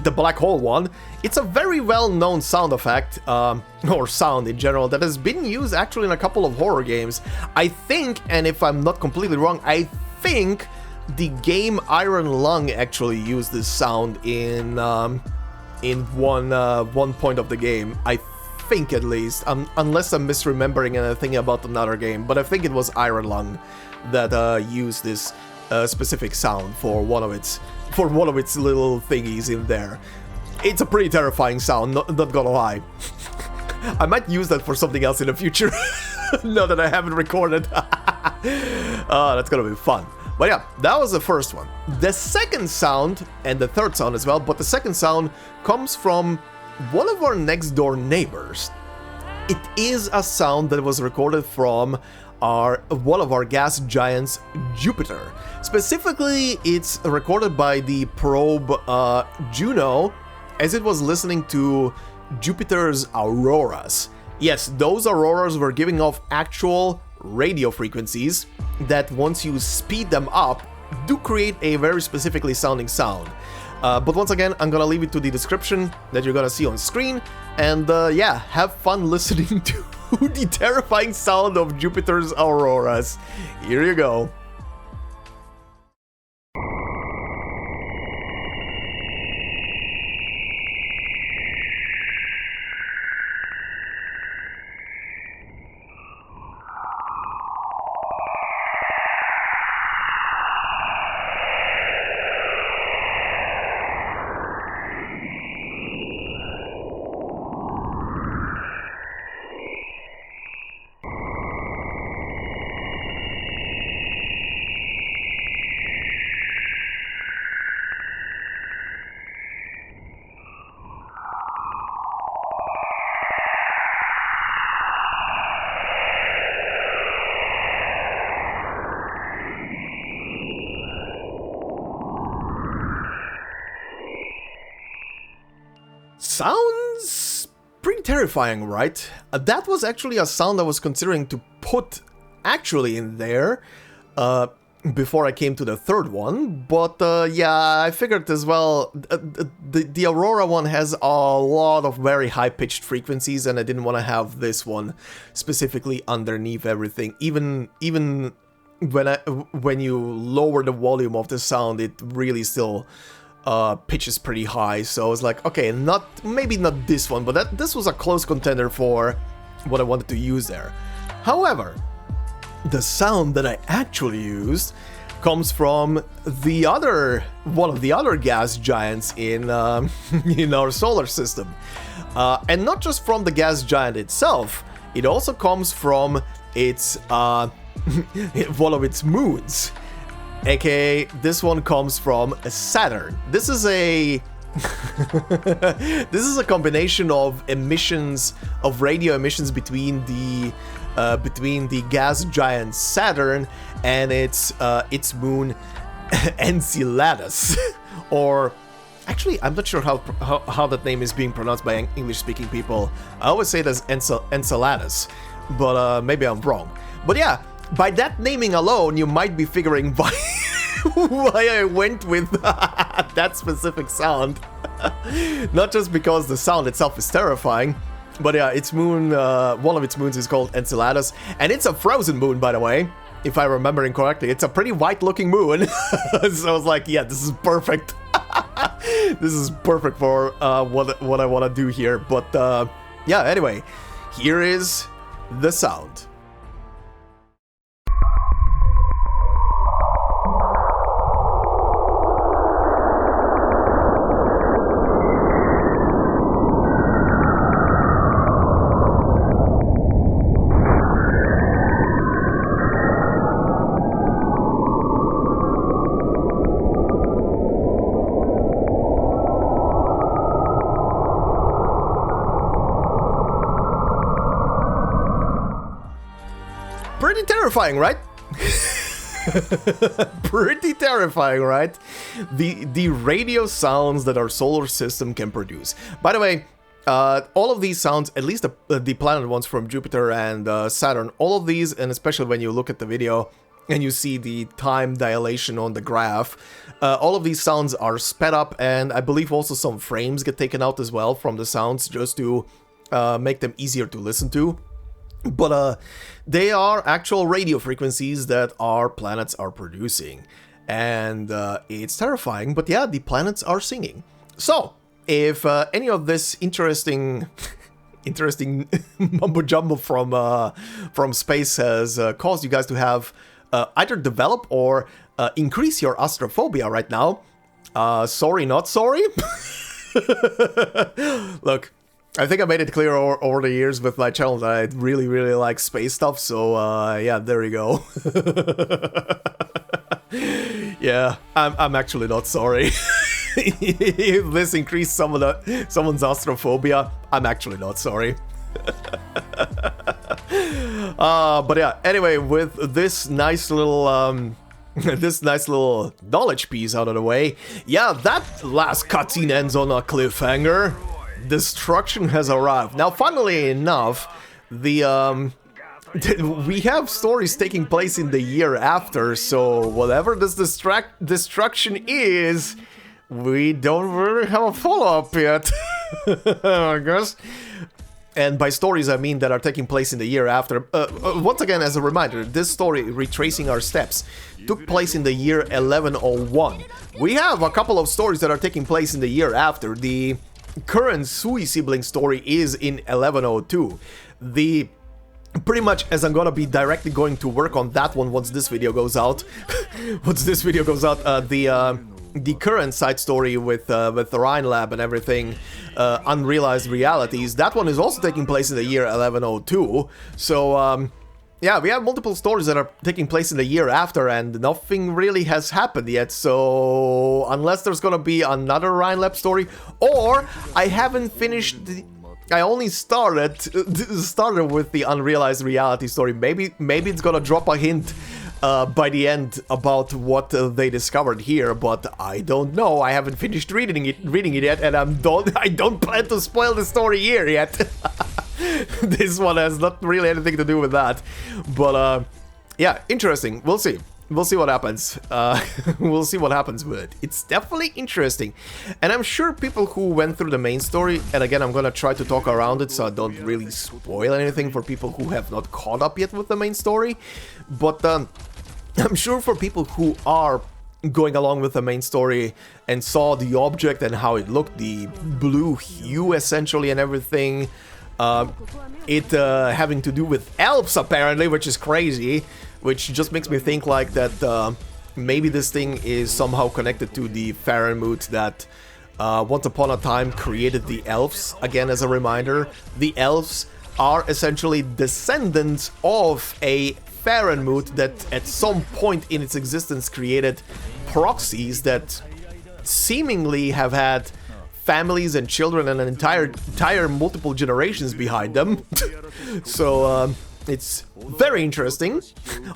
The black hole one. It's a very well-known sound effect, or sound in general, that has been used actually in a couple of horror games. I think, and if I'm not completely wrong, I think the game Iron Lung actually used this sound in one point of the game. I think, at least, unless I'm misremembering anything about another game, but I think it was Iron Lung that used this specific sound for one of its little thingies in there. It's a pretty terrifying sound, not gonna lie. I might use that for something else in the future, now that I haven't recorded. That's gonna be fun. But yeah, that was the first one. The second sound, and the third sound as well, but the second sound comes from one of our next door neighbors. It is a sound that was recorded from one of our gas giants, Jupiter. Specifically, it's recorded by the probe Juno, as it was listening to Jupiter's auroras. Yes, those auroras were giving off actual radio frequencies that, once you speed them up, do create a very specifically sounding sound. But once again, I'm gonna leave it to the description that you're gonna see on screen, and yeah, have fun listening to the terrifying sound of Jupiter's auroras. Here you go. Sounds pretty terrifying, right? That was actually a sound I was considering to put actually in there before I came to the third one, but yeah, I figured as well, the Aurora one has a lot of very high-pitched frequencies, and I didn't want to have this one specifically underneath everything. Even when you lower the volume of the sound, it really still pitches pretty high, so I was like, okay, maybe not this one, but this was a close contender for what I wanted to use there. However, the sound that I actually used comes from one of the other gas giants in in our solar system, and not just from the gas giant itself. It also comes from its one of its moons. AKA, this one comes from Saturn. This is a this is a combination of emissions, of radio emissions between the gas giant Saturn and its moon Enceladus. Or actually, I'm not sure how that name is being pronounced by English-speaking people. I always say it as Enceladus, but maybe I'm wrong. But yeah. By that naming alone, you might be figuring why I went with that specific sound. Not just because the sound itself is terrifying, but yeah, its moon, one of its moons is called Enceladus, and it's a frozen moon, by the way, if I'm remembering correctly. It's a pretty white-looking moon, so I was like, yeah, this is perfect. This is perfect for what I want to do here. But yeah, anyway, here is the sound. Pretty terrifying, right? Pretty terrifying, right? The radio sounds that our solar system can produce. By the way, all of these sounds, at least the planet ones from Jupiter and Saturn, all of these, and especially when you look at the video and you see the time dilation on the graph, all of these sounds are sped up, and I believe also some frames get taken out as well from the sounds just to make them easier to listen to. But they are actual radio frequencies that our planets are producing, and it's terrifying, but yeah, the planets are singing. So, if any of this interesting mumbo-jumbo from space has caused you guys to have either develop or increase your astrophobia right now, sorry, not sorry. Look, I think I made it clear over the years with my channel that I really, really like space stuff, so yeah, there you go. Yeah, I'm actually not sorry. If this increased someone's astrophobia, I'm actually not sorry. But yeah, anyway, with this nice little knowledge piece out of the way, yeah, that last cutscene ends on a cliffhanger. Destruction has arrived. Now, funnily enough, the we have stories taking place in the year after, so whatever this destruction is, we don't really have a follow-up yet, I guess. And by stories, I mean that are taking place in the year after. Once again, as a reminder, this story, Retracing Our Steps, took place in the year 1101. We have a couple of stories that are taking place in the year after. The current Sui sibling story is in 1102. Pretty much as I'm gonna be directly going to work on that one once this video goes out. The current side story with the RHINE lab and everything, unrealized realities, that one is also taking place in the year 1102. So yeah, we have multiple stories that are taking place in the year after, and nothing really has happened yet. So unless there's gonna be another RHINE lab story, or I haven't finished I only started with the unrealized reality story. Maybe it's gonna drop a hint by the end about what they discovered here, but I don't know. I haven't finished reading it yet, and I don't plan to spoil the story here yet. This one has not really anything to do with that, but yeah, interesting. We'll see. We'll see what happens. We'll see what happens with it. It's definitely interesting. And I'm sure people who went through the main story, and again, I'm gonna try to talk around it so I don't really spoil anything for people who have not caught up yet with the main story. But I'm sure for people who are going along with the main story and saw the object and how it looked, the blue hue essentially and everything, it having to do with elves apparently, which is crazy. Which just makes me think like that maybe this thing is somehow connected to the Farenmut that once upon a time created the elves. Again, as a reminder, the elves are essentially descendants of a Farenmut that at some point in its existence created proxies that seemingly have had families and children and an entire multiple generations behind them. So it's very interesting.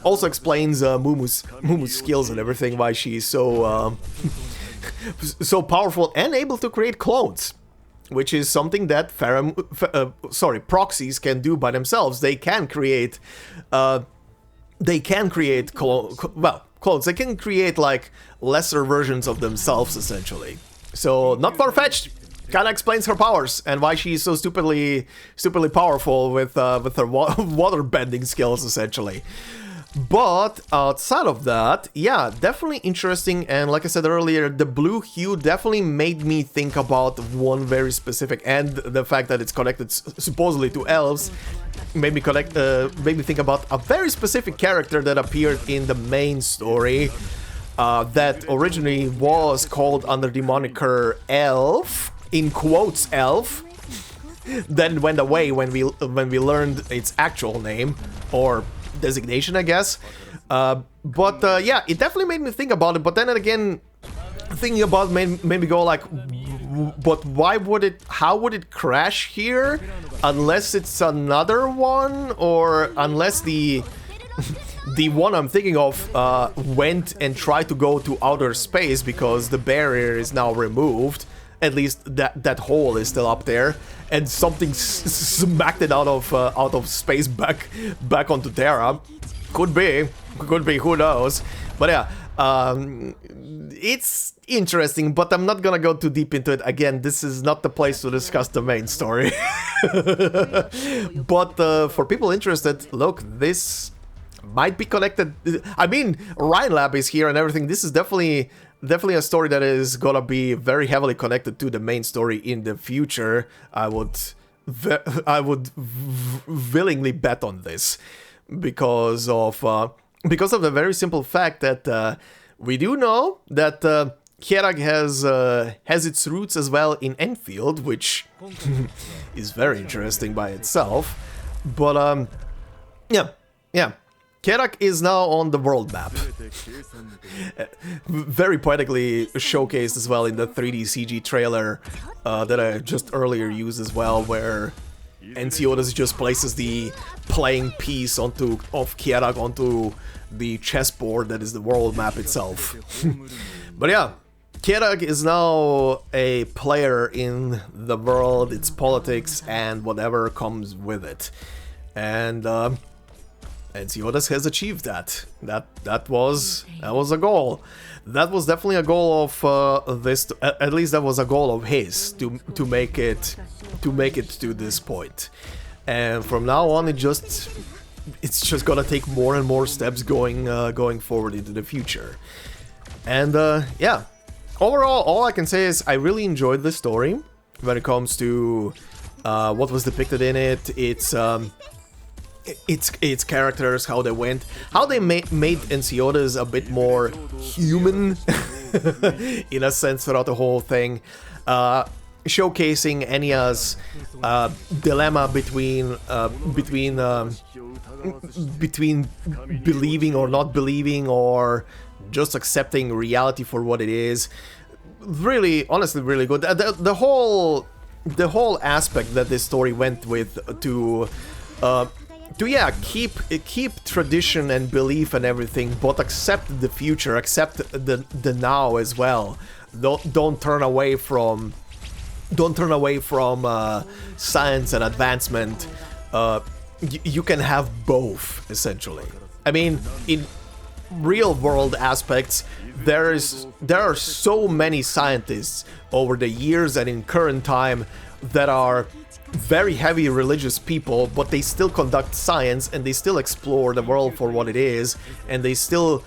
Also explains Mumu's skills and everything, why she's so so powerful and able to create clones, which is something that proxies can do by themselves. They can create clones. They can create like lesser versions of themselves essentially. So not far-fetched. Kinda explains her powers and why she's so stupidly powerful with her water bending skills essentially. But outside of that, yeah, definitely interesting. And like I said earlier, the blue hue definitely made me think about one very specific, and the fact that it's connected supposedly to elves made me think about a very specific character that appeared in the main story. That originally was called under the moniker Elf, in quotes Elf, then went away when we learned its actual name, or designation, I guess. Yeah, it definitely made me think about it, but then again, thinking about it made me go like, but how would it crash here? Unless it's another one, or unless the one I'm thinking of went and tried to go to outer space because the barrier is now removed. At least that hole is still up there, and something smacked it out of space back onto Terra. Could be, who knows? But yeah, it's interesting, but I'm not gonna go too deep into it. Again, this is not the place to discuss the main story. But for people interested, look, this might be connected. I mean, RHINE Lab is here and everything. This is definitely a story that is gonna be very heavily connected to the main story in the future. I would willingly bet on this because of the very simple fact that we do know that Kjerag has its roots as well in Enfield, which is very interesting by itself. But yeah. Kjerag is now on the world map. Very poetically showcased as well in the 3D CG trailer that I just earlier used as well, where Ensiodas just places the playing piece of Kjerag onto the chessboard that is the world map itself. But yeah, Kjerag is now a player in the world, its politics, and whatever comes with it. And And Siodas has achieved that. That was a goal. That was definitely a goal of this. At least that was a goal of his to make it to this point. And from now on, it's just gonna take more and more steps going forward into the future. And yeah, overall, all I can say is I really enjoyed this story. When it comes to what was depicted in it, its characters, how they went, how they made Ensiodas a bit more human in a sense throughout the whole thing, showcasing Enya's dilemma between believing or not believing, or just accepting reality for what it is. Really, honestly, really good. The whole aspect that this story went with to yeah, keep tradition and belief and everything, but accept the future, accept the now as well. Don't turn away from science and advancement. You can have both, essentially. I mean, in real world aspects, there are so many scientists over the years and in current time that are very heavy religious people, but they still conduct science and they still explore the world for what it is, and they still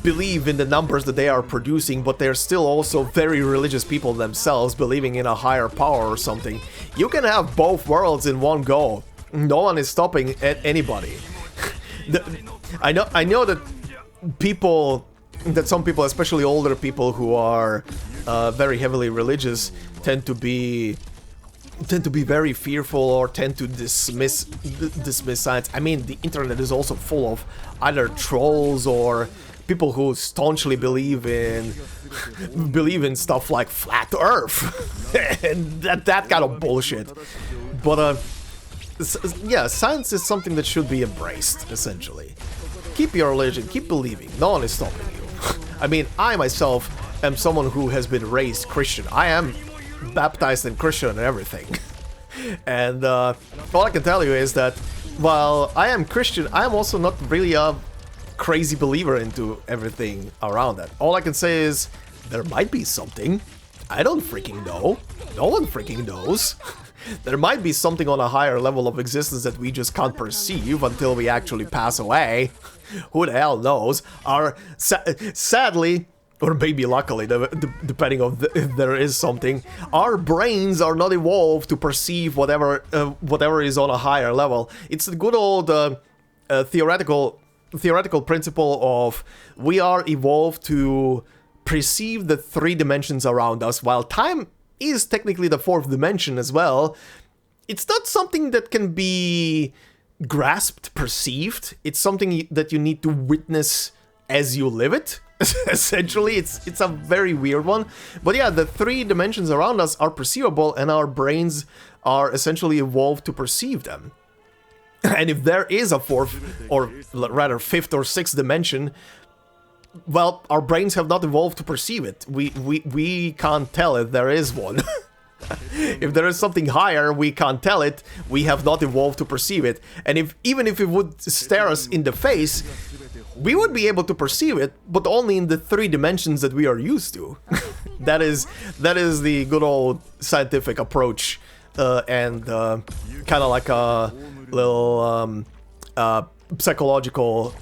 believe in the numbers that they are producing, but they're still also very religious people themselves, believing in a higher power or something. You can have both worlds in one go. No one is stopping anybody. I know that some people, especially older people who are very heavily religious, tend to be very fearful or tend to dismiss science. I mean, the internet is also full of either trolls or people who staunchly believe in stuff like flat Earth and that kind of bullshit. But yeah, science is something that should be embraced, essentially. Keep your religion, keep believing. No one is stopping you. I mean, I myself am someone who has been raised Christian. I am baptized in Christian and everything. And all I can tell you is that while I am Christian, I am also not really a crazy believer into everything around that. All I can say is there might be something. I don't freaking know. No one freaking knows. There might be something on a higher level of existence that we just can't perceive until we actually pass away. Who the hell knows? Sadly, or maybe luckily, depending on if there is something, our brains are not evolved to perceive whatever is on a higher level. It's the good old theoretical principle of we are evolved to perceive the 3 dimensions around us, while time is technically the 4th dimension as well. It's not something that can be grasped, perceived. It's something that you need to witness as you live it. Essentially, it's a very weird one. But yeah, the 3 dimensions around us are perceivable, and our brains are essentially evolved to perceive them. And if there is a 4th, or rather 5th or 6th dimension, well, our brains have not evolved to perceive it. We can't tell if there is one. If there is something higher, we can't tell it. We have not evolved to perceive it. And even if it would stare us in the face, we would be able to perceive it, but only in the 3 dimensions that we are used to. That is the good old scientific approach, and kind of like a little psychological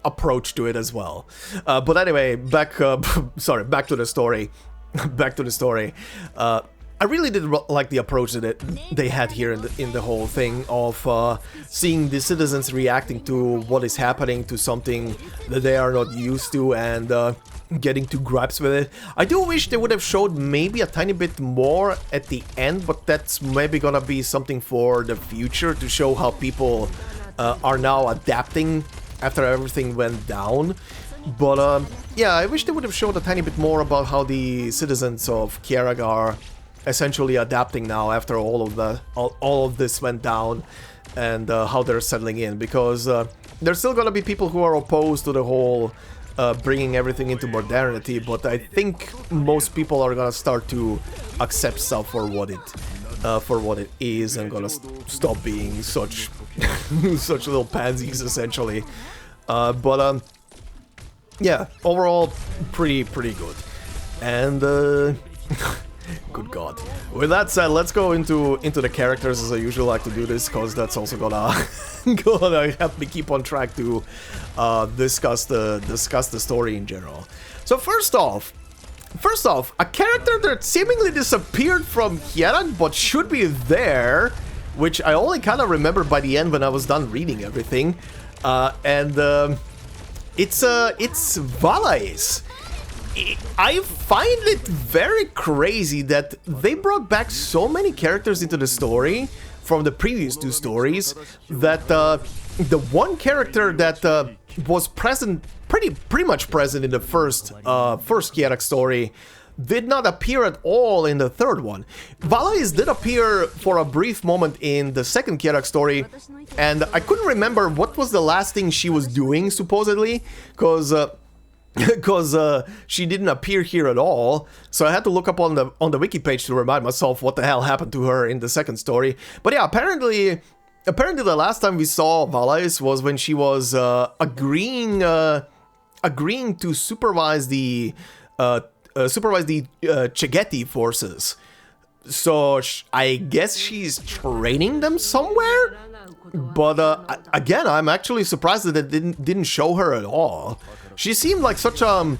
approach to it as well. But anyway, back to the story. I really did like the approach that they had here in the whole thing of seeing the citizens reacting to what is happening, to something that they are not used to, and getting to grips with it. I do wish they would have showed maybe a tiny bit more at the end, but that's maybe gonna be something for the future, to show how people are now adapting after everything went down. But yeah, I wish they would have showed a tiny bit more about how the citizens of Kjerag are essentially adapting now after all of this went down, and how they're settling in, because there's still gonna be people who are opposed to the whole bringing everything into modernity, but I think most people are gonna start to accept stuff for what it is, and gonna stop being such Such little pansies, essentially. Yeah, overall, pretty good. And, good god. With that said, let's go into the characters, as I usually like to do this, because that's also gonna help me keep on track to discuss the story in general. So first off, a character that seemingly disappeared from Kjerag but should be there, which I only kind of remember by the end when I was done reading everything, it's Valais. I find it very crazy that they brought back so many characters into the story from the previous two stories that the one character that was present, pretty much present in the first Kjerag story, did not appear at all in the third one. Valais did appear for a brief moment in the second Kjerag story, and I couldn't remember what was the last thing she was doing, supposedly, because she didn't appear here at all, so I had to look up on the wiki page to remind myself what the hell happened to her in the second story. But yeah, apparently the last time we saw Valais was when she was agreeing to supervise the Chegeti forces. So I guess she's training them somewhere. But again, I'm actually surprised that it didn't show her at all. She seemed like such a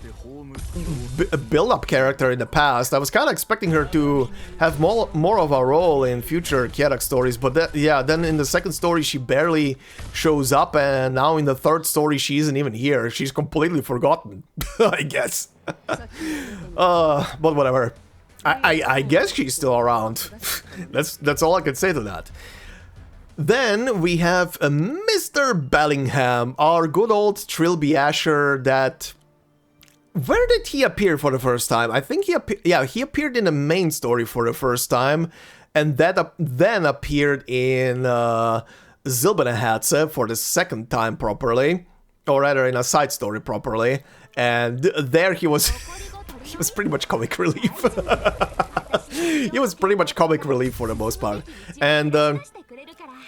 build-up character in the past. I was kind of expecting her to have more of a role in future Kjerag stories, but yeah, then in the second story she barely shows up, and now in the third story she isn't even here. She's completely forgotten, I guess. But whatever. I guess she's still around. That's all I can say to that. Then we have Mr. Bellingham, our good old Trilby Asher that... Where did he appear for the first time? I think he appeared in the main story for the first time, and that then appeared in Zilbenehatze for the second time properly, or rather in a side story properly, and there he was... he was pretty much comic relief. He was pretty much comic relief for the most part, and...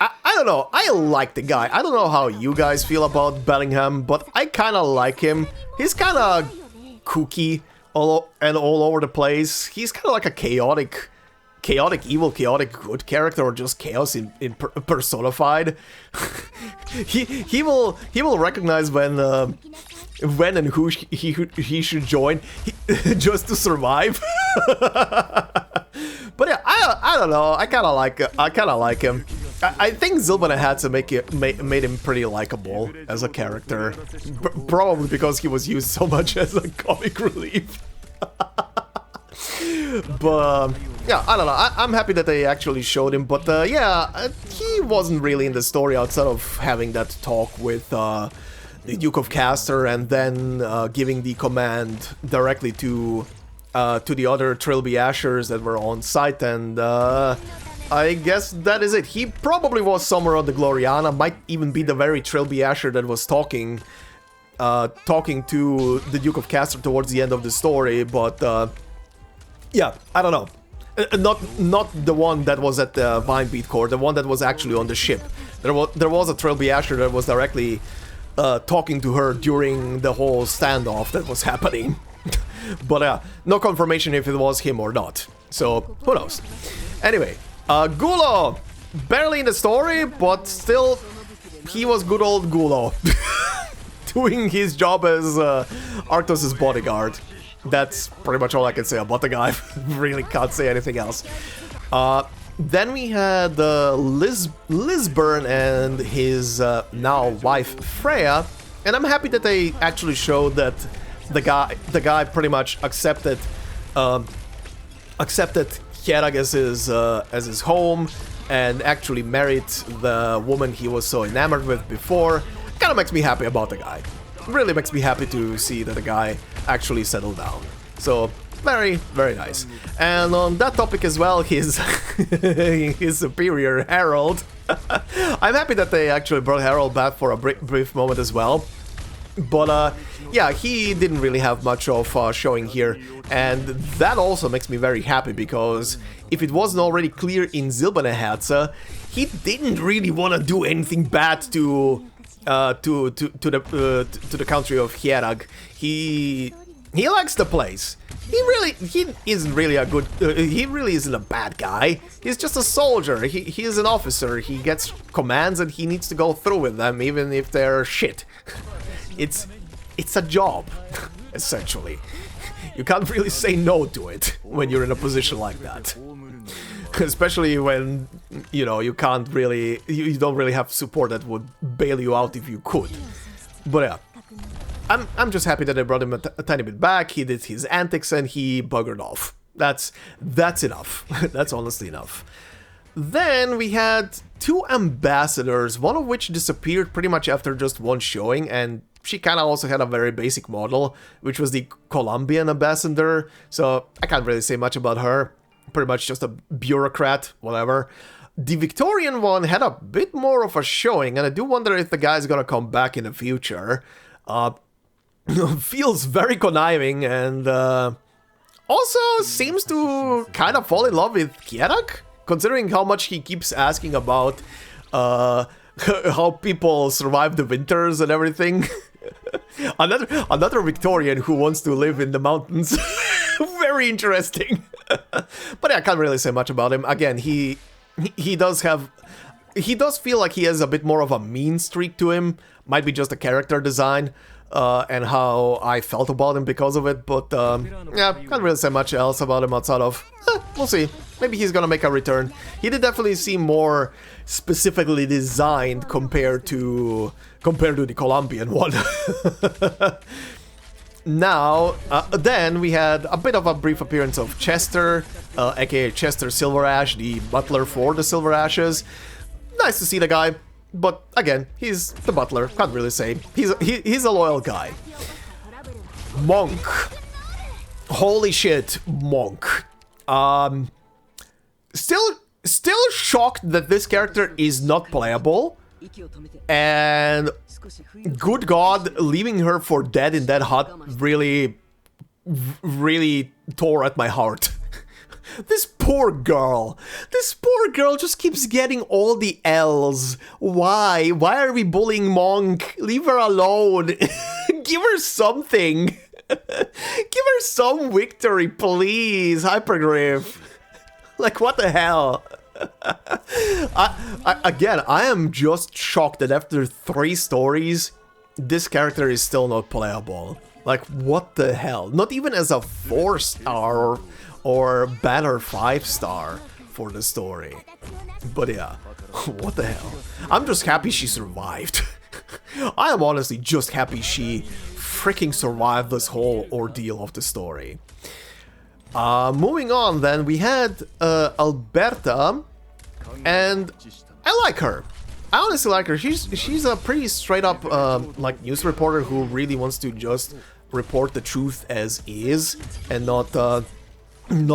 I don't know, I like the guy. I don't know how you guys feel about Bellingham, but I kind of like him. He's kind of kooky all over the place. He's kind of like a chaotic evil, chaotic good character, or just chaos in personified. he will recognize when and who he should join just to survive. But yeah, I don't know. I kind of like him. I think Zilbenehatze made him pretty likable as a character, probably because he was used so much as a comic relief. But yeah, I don't know. I'm happy that they actually showed him, but yeah, he wasn't really in the story outside of having that talk with the Duke of Castor and then giving the command directly to the other Trilby Ashers that were on site, and I guess that is it. He probably was somewhere on the Gloriana, might even be the very Trilby Asher that was talking to the Duke of Castor towards the end of the story, but yeah, I don't know. Not the one that was at the Vine Beat Core, the one that was actually on the ship. There was a Trilby Asher that was directly talking to her during the whole standoff that was happening. But no confirmation if it was him or not. So, who knows? Anyway, Gulo! Barely in the story, but still, he was good old Gulo. Doing his job as Arctos' bodyguard. That's pretty much all I can say about the guy. Really can't say anything else. Then we had Lisburn and his now wife Freya, and I'm happy that they actually showed that the guy pretty much accepted Kjerag as his home, and actually married the woman he was so enamored with before. Kind of makes me happy about the guy. Really makes me happy to see that the guy actually settled down. So very, very nice. And on that topic as well, his his superior Harold. I'm happy that they actually brought Harold back for a brief moment as well. But yeah, he didn't really have much of showing here, and that also makes me very happy, because if it wasn't already clear in Silberneherze, he didn't really want to do anything bad to the country of Kjerag. He likes the place. He isn't really a good. He really isn't a bad guy. He's just a soldier. He is an officer. He gets commands and he needs to go through with them, even if they're shit. It's a job, essentially. You can't really say no to it when you're in a position like that. Especially when, you know, you can't really, you don't really have support that would bail you out if you could. But yeah, I'm just happy that I brought him a tiny bit back. He did his antics and he buggered off. That's enough. That's honestly enough. Then we had 2 ambassadors, one of which disappeared pretty much after just one showing, and she kind of also had a very basic model, which was the Colombian ambassador, so I can't really say much about her. Pretty much just a bureaucrat, whatever. The Victorian one had a bit more of a showing, and I do wonder if the guy's gonna come back in the future. Feels very conniving, and also seems to kind of fall in love with Kjerag, considering how much he keeps asking about how people survive the winters and everything. Another Victorian who wants to live in the mountains. Very interesting. But I can't really say much about him. Again, he does feel like he has a bit more of a mean streak to him. Might be just a character design and how I felt about him because of it. But yeah, can't really say much else about him outside of we'll see. Maybe he's gonna make a return. He did definitely seem more specifically designed compared to the Colombian one. Now, then we had a bit of a brief appearance of Chester, aka Chester Silverash, the butler for the Silver Ashes. Nice to see the guy, but again, he's the butler, can't really say. He's a loyal guy. Monk. Holy shit, Monk. Still shocked that this character is not playable. And good God, leaving her for dead in that hut really tore at my heart. This poor girl just keeps getting all the L's. Why are we bullying Monk? Leave her alone. Give her something. Give her some victory, please, Hypergriff. Like, what the hell? Again, I am just shocked that after 3 stories, this character is still not playable. Like, what the hell? Not even as a 4-star or banner 5-star for the story. But yeah, what the hell? I'm just happy she survived. I am honestly just happy she freaking survived this whole ordeal of the story. Moving on then, we had Alberta, and I like her. I honestly like her. She's a pretty straight up like news reporter who really wants to just report the truth as is and not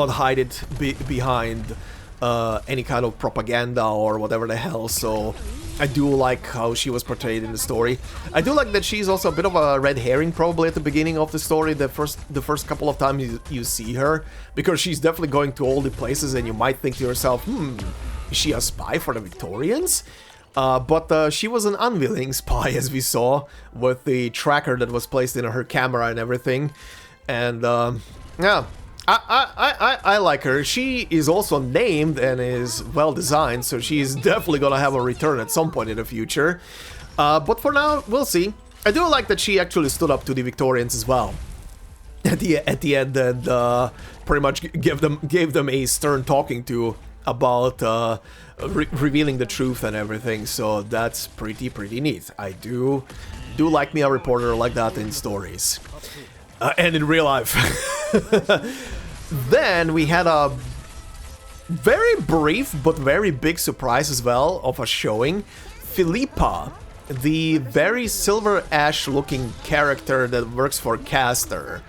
hide it behind any kind of propaganda or whatever the hell. So I do like how she was portrayed in the story. I do like that she's also a bit of a red herring probably at the beginning of the story, the first couple of times you see her, because she's definitely going to all the places and you might think to yourself, is she a spy for the Victorians? But she was an unwilling spy, as we saw, with the tracker that was placed in her camera and everything. And yeah, I like her. She is also named and is well designed, so she's definitely gonna have a return at some point in the future. But for now, we'll see. I do like that she actually stood up to the Victorians as well at the end, and pretty much gave them a stern talking to about revealing the truth and everything. So that's pretty neat. I do like me a reporter like that in stories. And in real life. Then we had a very brief but very big surprise as well of a showing. Philippa, the very silver ash looking character that works for Castor.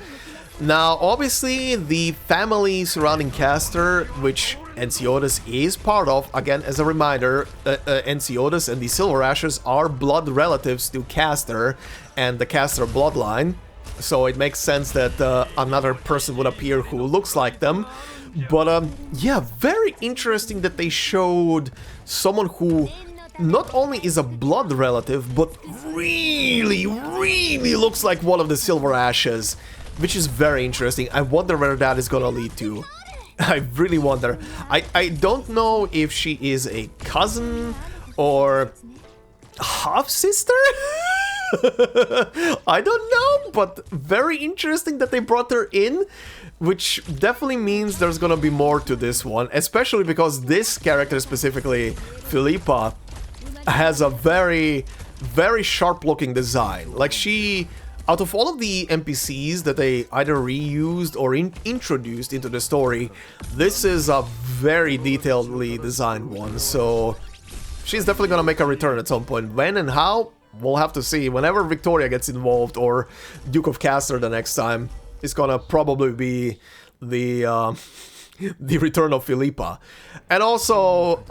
Now obviously the family surrounding Castor, which Enceotis is part of. Again, as a reminder, Enceotis and the Silver Ashes are blood relatives to Caster and the Caster bloodline. So it makes sense that another person would appear who looks like them. But yeah, very interesting that they showed someone who not only is a blood relative, but really looks like one of the Silver Ashes, which is very interesting. I wonder where that is gonna lead to. I really wonder. I don't know if she is a cousin or half-sister? I don't know, but very interesting that they brought her in, which definitely means there's gonna be more to this one, especially because this character specifically, Philippa, has a very sharp looking design. Like, she, out of all of the NPCs that they either reused or introduced into the story, this is a very detailedly designed one, so she's definitely gonna make a return at some point. When and how, we'll have to see. Whenever Victoria gets involved, or Duke of Caster the next time, it's gonna probably be the return of Philippa. And also,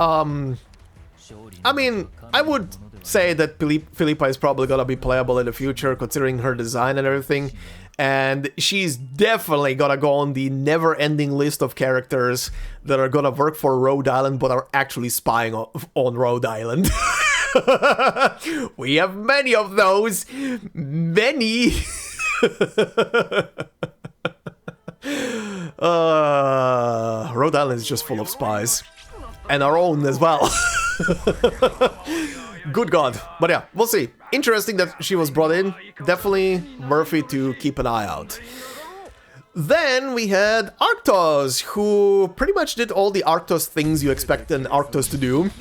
I mean, I would say that Philippa is probably gonna be playable in the future, considering her design and everything. And she's definitely gonna go on the never-ending list of characters that are gonna work for Rhode Island, but are actually spying on Rhode Island. We have many of those. Many. Rhode Island is just full of spies. And our own as well. Good God. But yeah, we'll see. Interesting that she was brought in. Definitely worthy to keep an eye out. Then we had Arctos, who pretty much did all the Arctos things you expect an Arctos to do.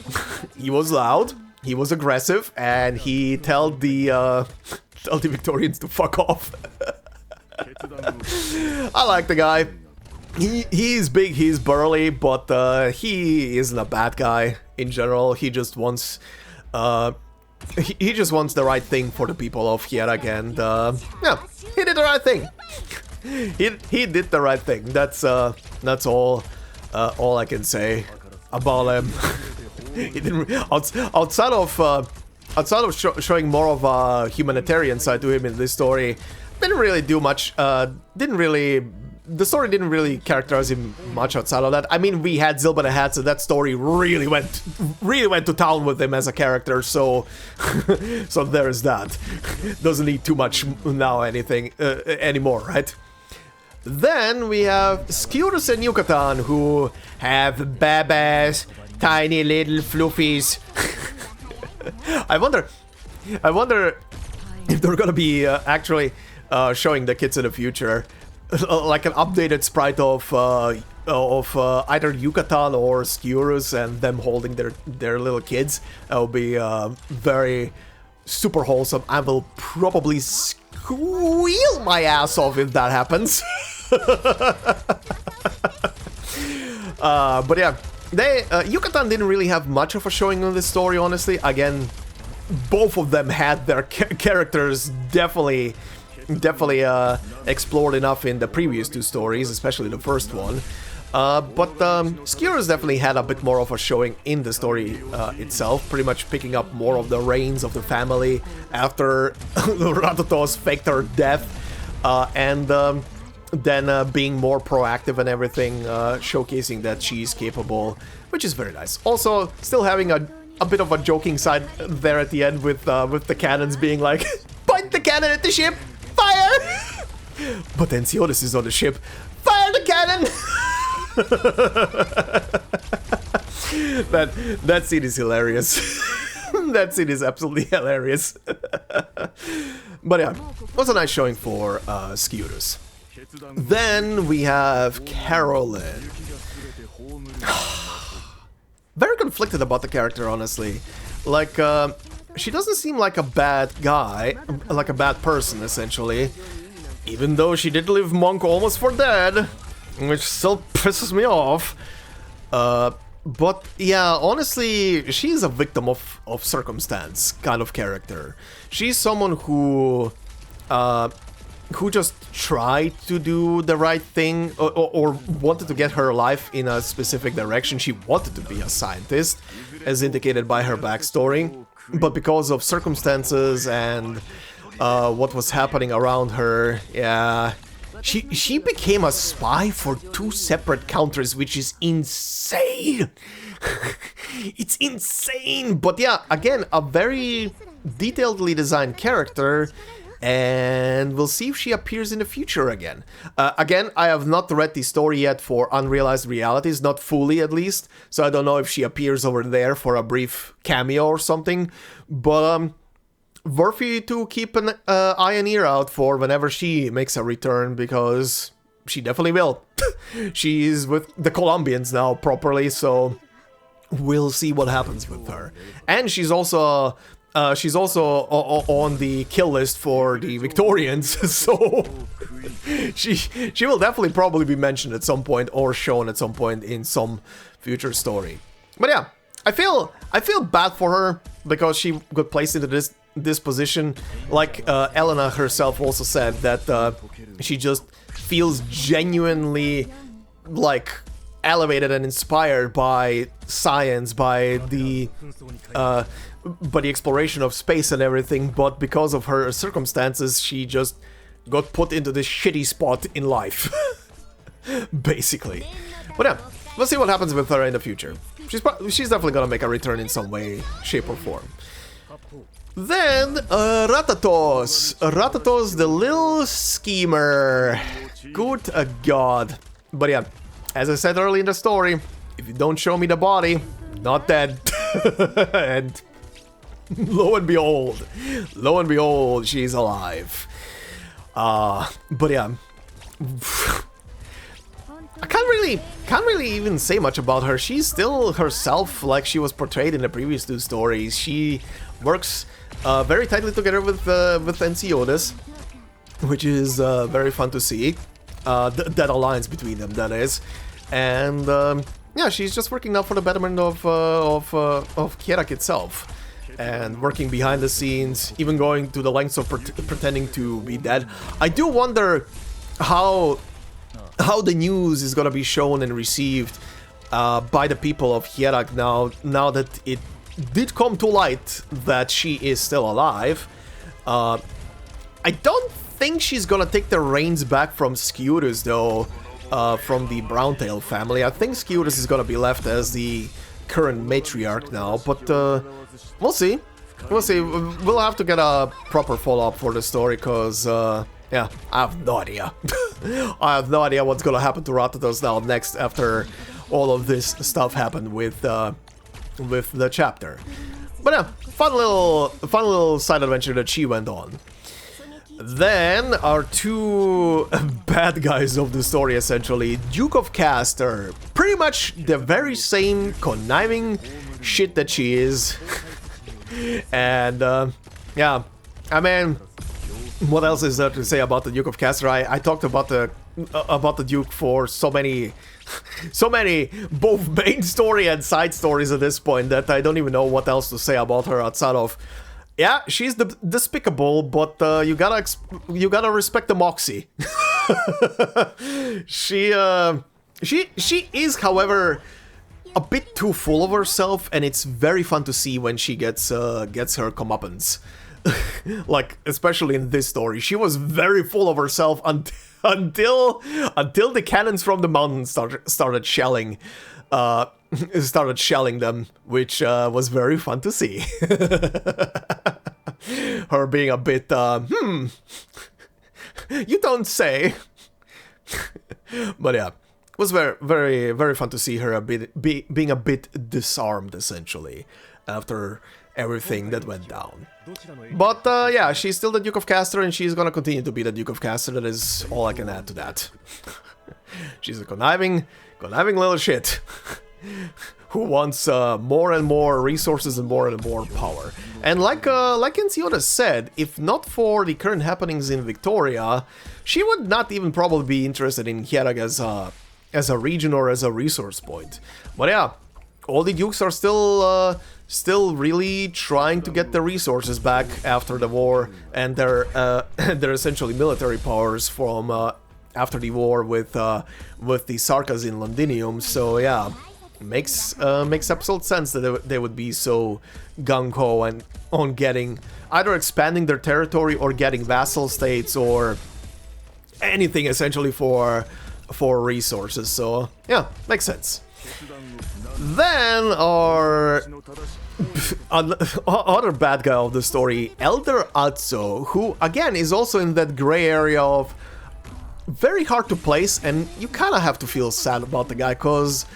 He was loud, he was aggressive, and he told the Victorians to fuck off. I like the guy. He's big, he's burly, but he isn't a bad guy in general. He just wants he just wants the right thing for the people of Kjerag, and yeah, he did the right thing. He did the right thing. That's all I can say about him. He didn't outside of showing more of a humanitarian side to him in this story. Didn't really do much. The story didn't really characterize him much outside of that. I mean, we had Zilba the Hat, so that story really went to town with him as a character. So, so there's that. Doesn't need too much now anymore, right? Then we have Skirus and Yappathon, who have babas, tiny little fluffies. I wonder if they're gonna be actually showing the kids in the future. Like an updated sprite of either Yappathon or Skirus, and them holding their little kids. That will be very super wholesome. I will probably squeal my ass off if that happens. But yeah, Yappathon didn't really have much of a showing in this story, honestly. Again, both of them had their characters definitely explored enough in the previous two stories, especially the first one. But Skirus definitely had a bit more of a showing in the story itself, pretty much picking up more of the reins of the family after Ratatos faked her death, and then being more proactive and everything, showcasing that she's capable, which is very nice. Also, still having a bit of a joking side there at the end with the cannons being like, point the cannon at the ship! Fire! But then Enceotis is on the ship. Fire the cannon! that scene is hilarious. That scene is absolutely hilarious. But yeah, it was a nice showing for Skirus. Then we have Carolyn. Very conflicted about the character, honestly. Like, she doesn't seem like a bad guy, like a bad person, essentially. Even though she did leave Monk almost for dead, which still pisses me off. But yeah, honestly, she's a victim of circumstance kind of character. She's someone who tried to do the right thing or wanted to get her life in a specific direction. She wanted to be a scientist, as indicated by her backstory, but because of circumstances and what was happening around her, yeah, she became a spy for 2 separate countries, which is insane. It's insane, but yeah, again, a very detailedly designed character, and we'll see if she appears in the future again. Again, I have not read the story yet for Unrealized Realities, not fully at least, so I don't know if she appears over there for a brief cameo or something, but worthy to keep an eye and ear out for whenever she makes a return, because she definitely will. She's with the Colombians now properly, so we'll see what happens with her. And she's also on the kill list for the Victorians, so she will definitely probably be mentioned at some point or shown at some point in some future story. But yeah, I feel bad for her because she got placed into this position. Like Elena herself also said that she just feels genuinely like elevated and inspired by science, by the exploration of space and everything, but because of her circumstances, she just got put into this shitty spot in life, basically. But yeah, we'll see what happens with her in the future. She's definitely gonna make a return in some way, shape, or form. Then, Ratatos. Ratatos, the little schemer. Good God. But yeah, as I said early in the story, if you don't show me the body, not dead. And lo and behold, she's alive. But yeah, I can't really even say much about her. She's still herself, like she was portrayed in the previous 2 stories. She works very tightly together with Ensiodes, which is very fun to see. That alliance between them, that is. And yeah, she's just working now for the betterment of Kjerag itself, and working behind the scenes, even going to the lengths of pretending to be dead. I do wonder how the news is gonna be shown and received by the people of Kjerag now that it did come to light that she is still alive. I don't think she's gonna take the reins back from Sciurus though, from the Browntail family. I think Sciurus is gonna be left as the current matriarch now, but we'll see. We'll see. We'll have to get a proper follow-up for the story, because yeah, I have no idea. I have no idea what's gonna happen to Ratatos now next after all of this stuff happened with the chapter. But yeah, fun little side adventure that she went on. Then our 2 bad guys of the story, essentially. Duke of Castor, pretty much the very same conniving shit that she is. And yeah, I mean, what else is there to say about the Duke of Castor? I talked about the Duke for so many both main story and side stories at this point that I don't even know what else to say about her outside of, yeah, she's despicable, but you gotta respect the moxie. She is, however, a bit too full of herself, and it's very fun to see when she gets her comeuppance. Like, especially in this story, she was very full of herself until the cannons from the mountain started shelling. Started shelling them, which was very fun to see. Her being a bit, you don't say. But yeah, it was very, very, very fun to see her being a bit disarmed, essentially, after everything that went down. But yeah, she's still the Duke of Castor, and she's gonna continue to be the Duke of Castor. That is all I can add to that. She's a conniving little shit who wants more and more resources and more power. And like Ensioda said, if not for the current happenings in Victoria, she would not even probably be interested in Kjerag as a region or as a resource point. But yeah, all the dukes are still still really trying to get their resources back after the war and their their essentially military powers from after the war with the Sarkas in Londinium. So yeah, makes absolute sense that they would be so gung-ho and on getting either expanding their territory or getting vassal states or anything essentially for resources. So yeah, makes sense. Then our other bad guy of the story, Elder Atso, who again is also in that gray area of very hard to place, and you kind of have to feel sad about the guy, because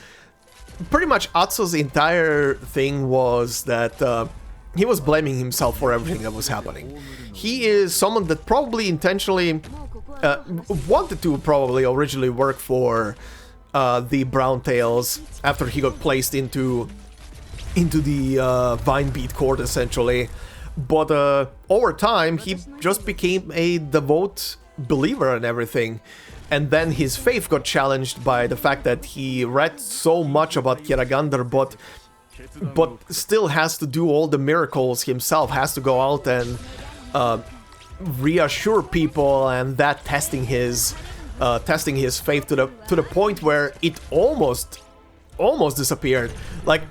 pretty much Atso's entire thing was that he was blaming himself for everything that was happening. He is someone that probably intentionally wanted to probably originally work for the Browntails after he got placed into the Vinebeat court essentially, but over time he just became a devout believer and everything, and then his faith got challenged by the fact that he read so much about Kjeragandr, but still has to do all the miracles himself, has to go out and reassure people, and that testing his faith to the point where it almost disappeared. Like,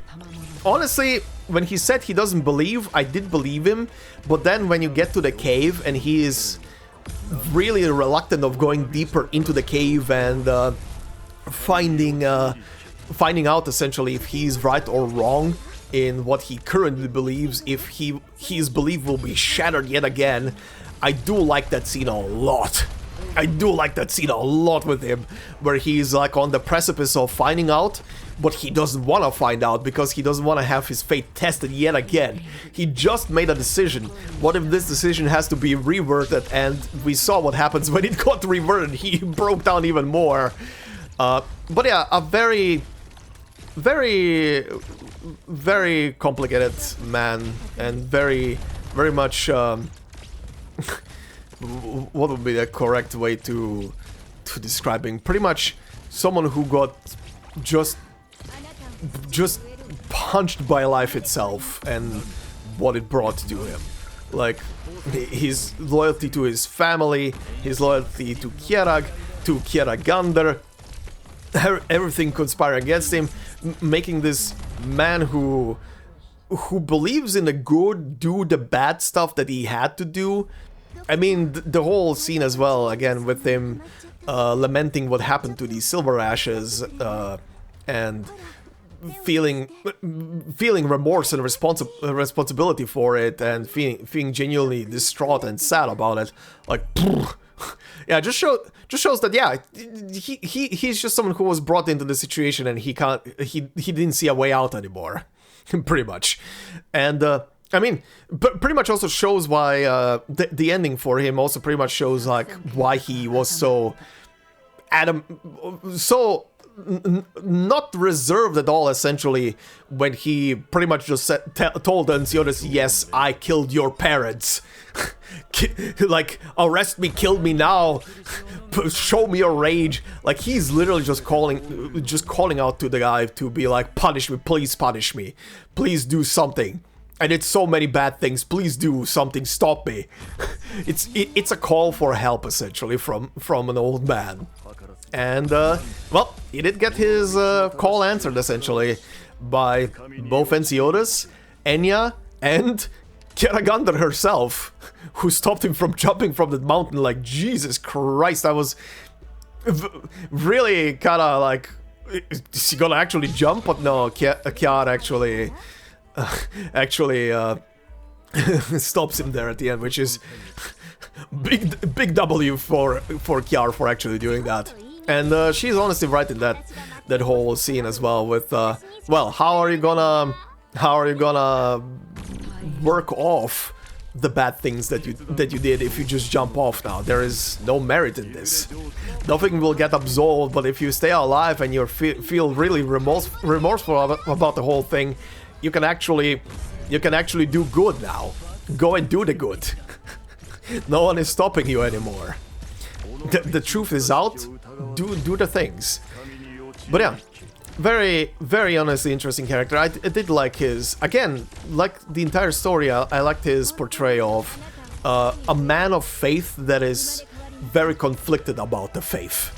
honestly, when he said he doesn't believe, I did believe him, but then when you get to the cave and he is really reluctant of going deeper into the cave and finding out essentially if he's right or wrong in what he currently believes, if his belief will be shattered yet again, I do like that scene a lot. I do like that scene a lot with him, where he's like on the precipice of finding out, but he doesn't want to find out because he doesn't want to have his fate tested yet again. He just made a decision. What if this decision has to be reverted? And we saw what happens when it got reverted. He broke down even more. But yeah, a very, very, very complicated man, and very, very much... what would be the correct way to describing? Pretty much someone who got just punched by life itself and what it brought to him. Like, his loyalty to his family, his loyalty to Kjerag, to Kjeragandr, everything conspiring against him, making this man who believes in the good do the bad stuff that he had to do. I mean, the whole scene as well, again, with him lamenting what happened to the Silver Ashes and feeling remorse and responsibility for it, and feeling genuinely distraught and sad about it. Like, yeah, just shows that, yeah, he's just someone who was brought into the situation and he didn't see a way out anymore, pretty much. And I mean, pretty much also shows why the ending for him also pretty much shows like why he was so not reserved at all, essentially, when he pretty much just told Ansiotis, yes, I killed your parents. Like, arrest me, kill me now, show me your rage. Like, he's literally just calling out to the guy to be like, punish me, please do something. I did so many bad things, please do something, stop me. It's a call for help, essentially, from an old man. And, well, he did get his call answered, essentially, by both Ansiotis, Enya, and Kjeragandr herself, who stopped him from jumping from the mountain. Like, Jesus Christ, I was really kind of like, is he gonna actually jump? But no, Kjar actually stops him there at the end, which is big W for Kjar for actually doing that. And she's honestly right in that whole scene as well with well, how are you gonna work off the bad things that you did if you just jump off now? There is no merit in this. Nothing will get absolved, but if you stay alive and you feel really remorseful about the whole thing, you can actually do good now. Go and do the good. No one is stopping you anymore. The truth is out. Do the things. But yeah, Very, very honestly interesting character. I did like his, again, like the entire story, I liked his portrayal of a man of faith that is very conflicted about the faith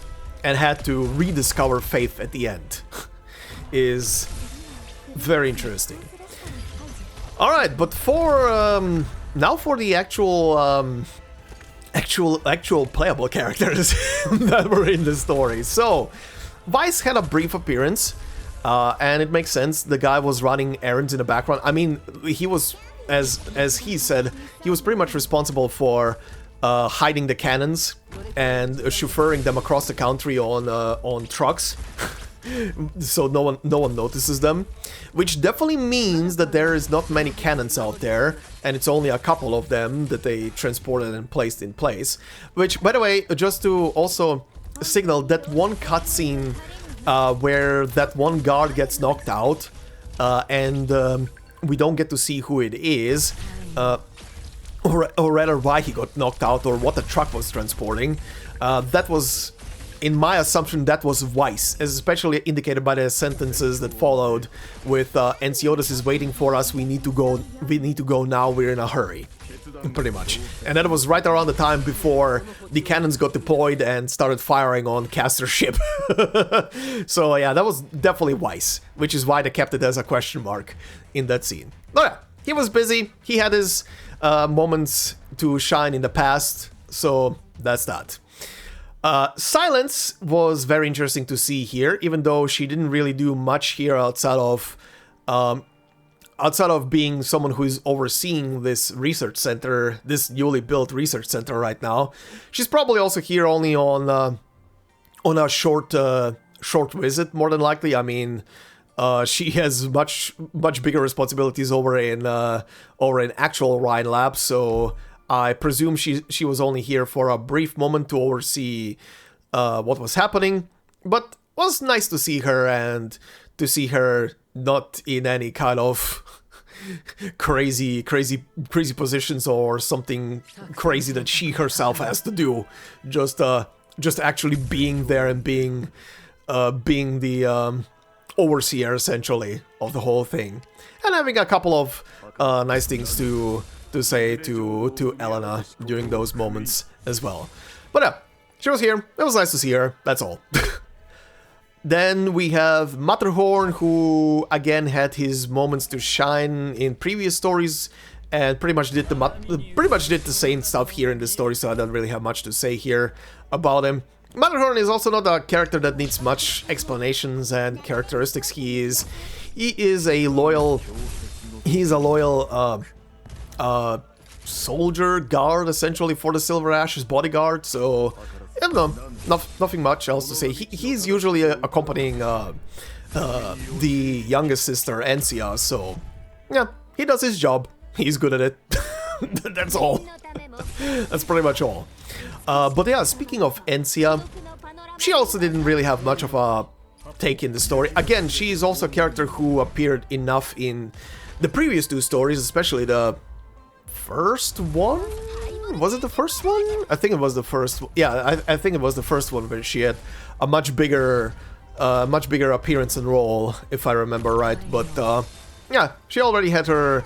and had to rediscover faith at the end. Is very interesting. Alright, but for, now for the actual playable characters that were in the story. So, Weiss had a brief appearance, and it makes sense. The guy was running errands in the background. I mean, he was, as he said, he was pretty much responsible for hiding the cannons and chauffeuring them across the country on trucks, so no one notices them. Which definitely means that there is not many cannons out there, and it's only a couple of them that they transported and placed in place. Which, by the way, just to also signal that one cutscene where that one guard gets knocked out, and we don't get to see who it is, or rather why he got knocked out or what the truck was transporting. That was, in my assumption, that was Weiss, as especially indicated by the sentences that followed with Ensiotis is waiting for us, we need to go now, we're in a hurry. Pretty much. And that was right around the time before the cannons got deployed and started firing on Castor's ship. So yeah, that was definitely Weiss, which is why they kept it as a question mark in that scene. But yeah, he was busy, he had his moments to shine in the past, so that's that. Silence was very interesting to see here, even though she didn't really do much here outside of being someone who is overseeing this research center, this newly built research center right now. She's probably also here only on a short visit, more than likely. I mean, she has much bigger responsibilities over in actual RHINE labs, so I presume she was only here for a brief moment to oversee what was happening, but it was nice to see her, and to see her not in any kind of crazy positions or something crazy that she herself has to do. Just actually being there and being the overseer essentially of the whole thing, and having a couple of nice things to say to Elena during those moments as well. But yeah, she was here. It was nice to see her. That's all. Then we have Matterhorn, who again had his moments to shine in previous stories, and pretty much did the same stuff here in this story. So I don't really have much to say here about him. Matterhorn is also not a character that needs much explanations and characteristics. He's a loyal soldier guard essentially for the Silver Ash's bodyguard. So I don't know, nothing much else to say. He's usually accompanying the youngest sister, Encia, so yeah, he does his job. He's good at it. That's all. That's pretty much all. But yeah, speaking of Encia, she also didn't really have much of a take in the story. Again, she's also a character who appeared enough in the previous two stories, especially the first one? Was it the first one? I think it was the first. Yeah, I think it was the first one where she had a much bigger appearance and role, if I remember right. But yeah, she already had her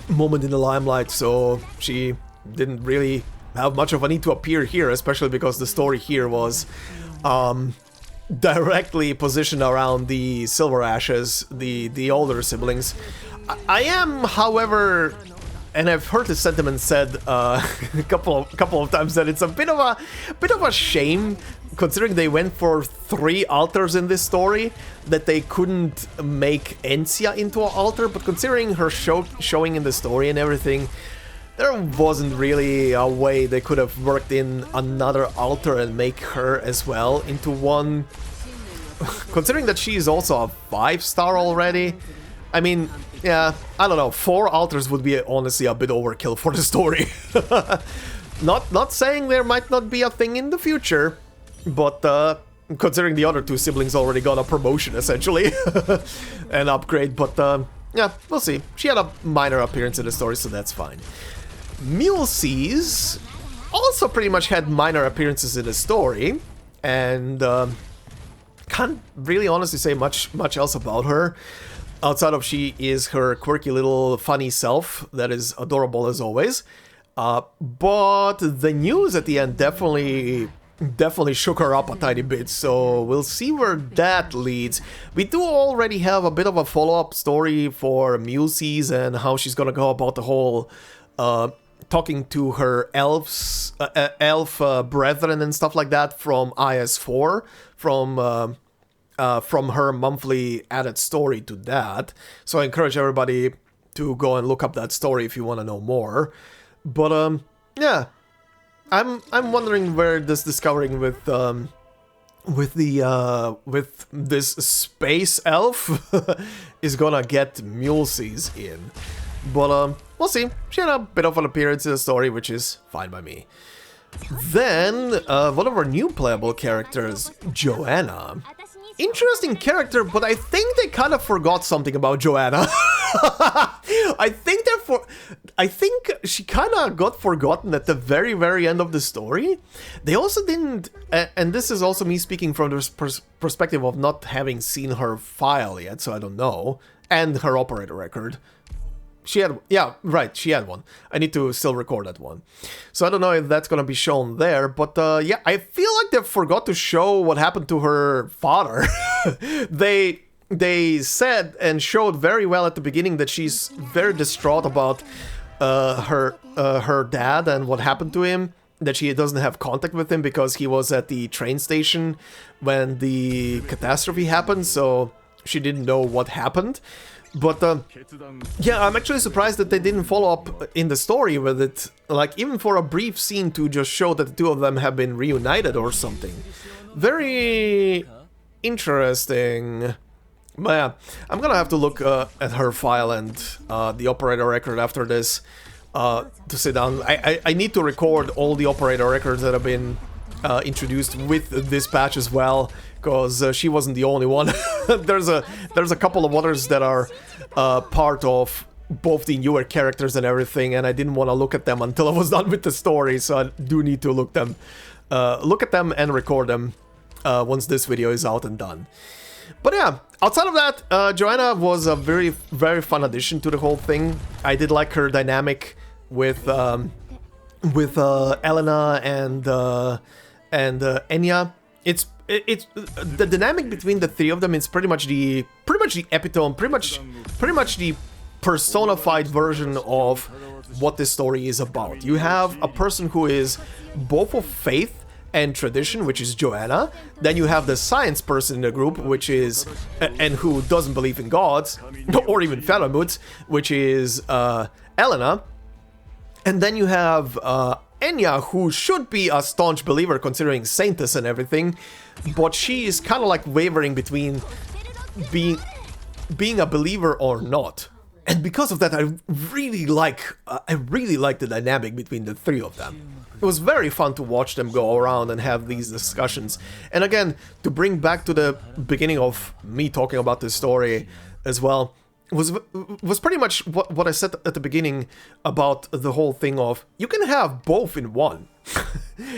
moment in the limelight, so she didn't really have much of a need to appear here, especially because the story here was directly positioned around the Silver Ashes, the older siblings. I am, however, and I've heard this sentiment said a couple of times, that it's a bit of a shame, considering they went for 3 altars in this story, that they couldn't make Encia into an altar. But considering her showing in the story and everything, there wasn't really a way they could have worked in another altar and make her as well into one. Considering that she is also a 5-star already, I mean, yeah, I don't know, 4 altars would be honestly a bit overkill for the story. Not saying there might not be a thing in the future, but considering the other 2 siblings already got a promotion essentially, an upgrade, but yeah, we'll see. She had a minor appearance in the story, so that's fine. Mulesies also pretty much had minor appearances in the story, and can't really honestly say much else about her. Outside of she is her quirky little funny self that is adorable as always. But the news at the end definitely shook her up a tiny bit, so we'll see where that leads. We do already have a bit of a follow-up story for Muses and how she's gonna go about the whole talking to her elf brethren and stuff like that from IS4, from her monthly added story to that. So I encourage everybody to go and look up that story if you want to know more. But yeah, I'm wondering where this discovering with this space elf is gonna get Muses in. But we'll see. She had a bit of an appearance in the story, which is fine by me. Then one of our new playable characters, Joanna. Interesting character, but I think they kind of forgot something about Joanna. I think she kind of got forgotten at the very end of the story. They also didn't, and this is also me speaking from the perspective of not having seen her file yet, so I don't know, and her operator record. She had, yeah, right, she had one. I need to still record that one. So I don't know if that's gonna be shown there, but yeah, I feel like they forgot to show what happened to her father. They said and showed very well at the beginning that she's very distraught about her dad and what happened to him, that she doesn't have contact with him because he was at the train station when the catastrophe happened, so she didn't know what happened. But yeah, I'm actually surprised that they didn't follow up in the story with it, like even for a brief scene to just show that the two of them have been reunited or something. Very interesting. But yeah, I'm gonna have to look at her file and the operator record after this to sit down. I need to record all the operator records that have been introduced with this patch as well, because she wasn't the only one. there's a couple of others that are part of both the newer characters and everything, and I didn't want to look at them until I was done with the story, so I do need to look at them and record them once this video is out and done. But yeah, outside of that, Joanna was a very fun addition to the whole thing. I did like her dynamic with Elena and Enya. It's the dynamic between the three of them is pretty much the epitome, pretty much the personified version of what this story is about. You have a person who is both of faith and tradition, which is Joanna. Then you have the science person in the group, which is and who doesn't believe in gods or even Falamut, which is Elena. And then you have Enya, who should be a staunch believer considering Saintess and everything, but she is kind of like wavering between being a believer or not. And because of that, I really like the dynamic between the three of them. It was very fun to watch them go around and have these discussions. And again, to bring back to the beginning of me talking about this story as well, was pretty much what I said at the beginning about the whole thing of, you can have both in one.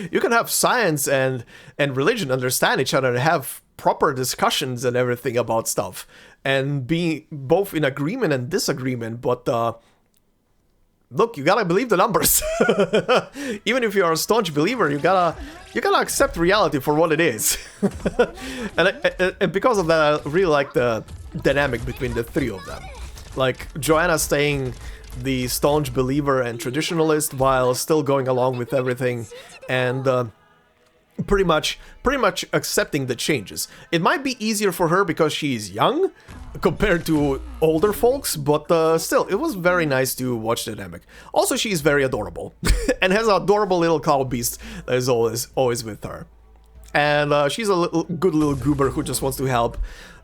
You can have science and religion understand each other and have proper discussions and everything about stuff, and be both in agreement and disagreement, but look, you gotta believe the numbers. Even if you're a staunch believer, you gotta accept reality for what it is. and because of that, I really like the dynamic between the three of them. Like Joanna staying the staunch believer and traditionalist while still going along with everything, and pretty much accepting the changes. It might be easier for her because she's young compared to older folks, but still, it was very nice to watch the dynamic. Also, she's very adorable and has an adorable little cow beast that is always with her. And she's a good little goober who just wants to help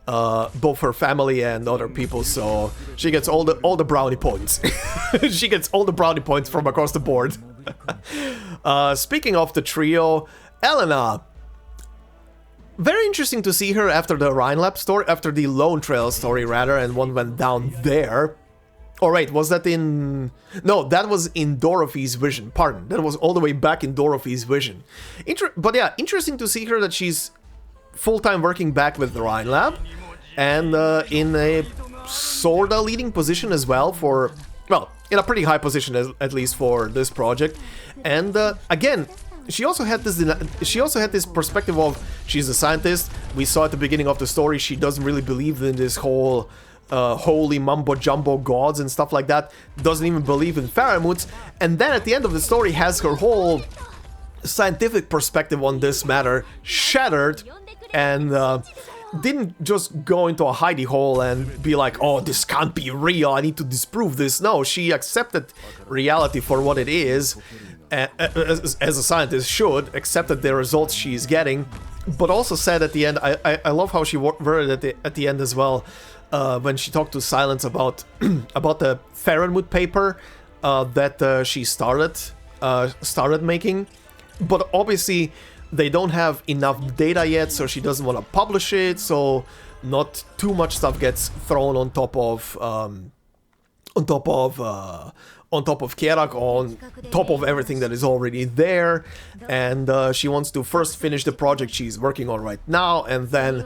both her family and other people, so she gets all the brownie points. She gets all the brownie points from across the board. Speaking of the trio, Elena. Very interesting to see her after the RHINE Lab story, after the Lone Trail story rather, and one went down there. Oh wait, was that in... No, that was in Dorothy's vision, pardon. That was all the way back in Dorothy's vision. But yeah, interesting to see her that she's full-time working back with the RHINE lab, and in a sorta leading position as well for, well, in a pretty high position at least for this project. And again, she also had this perspective of she's a scientist. We saw at the beginning of the story she doesn't really believe in this whole holy mumbo jumbo gods and stuff like that. Doesn't even believe in Faramutes. And then at the end of the story has her whole scientific perspective on this matter shattered, and didn't just go into a hidey hole and be like, oh, this can't be real, I need to disprove this. No, she accepted reality for what it is, as a scientist should, accepted the results she's getting, but also said at the end, I love how she worded at the end as well, when she talked to Silence about about the Faramute paper that she started making, but obviously they don't have enough data yet, so she doesn't want to publish it, so not too much stuff gets thrown on top of Kjerag, on top of everything that is already there. And she wants to first finish the project she's working on right now, and then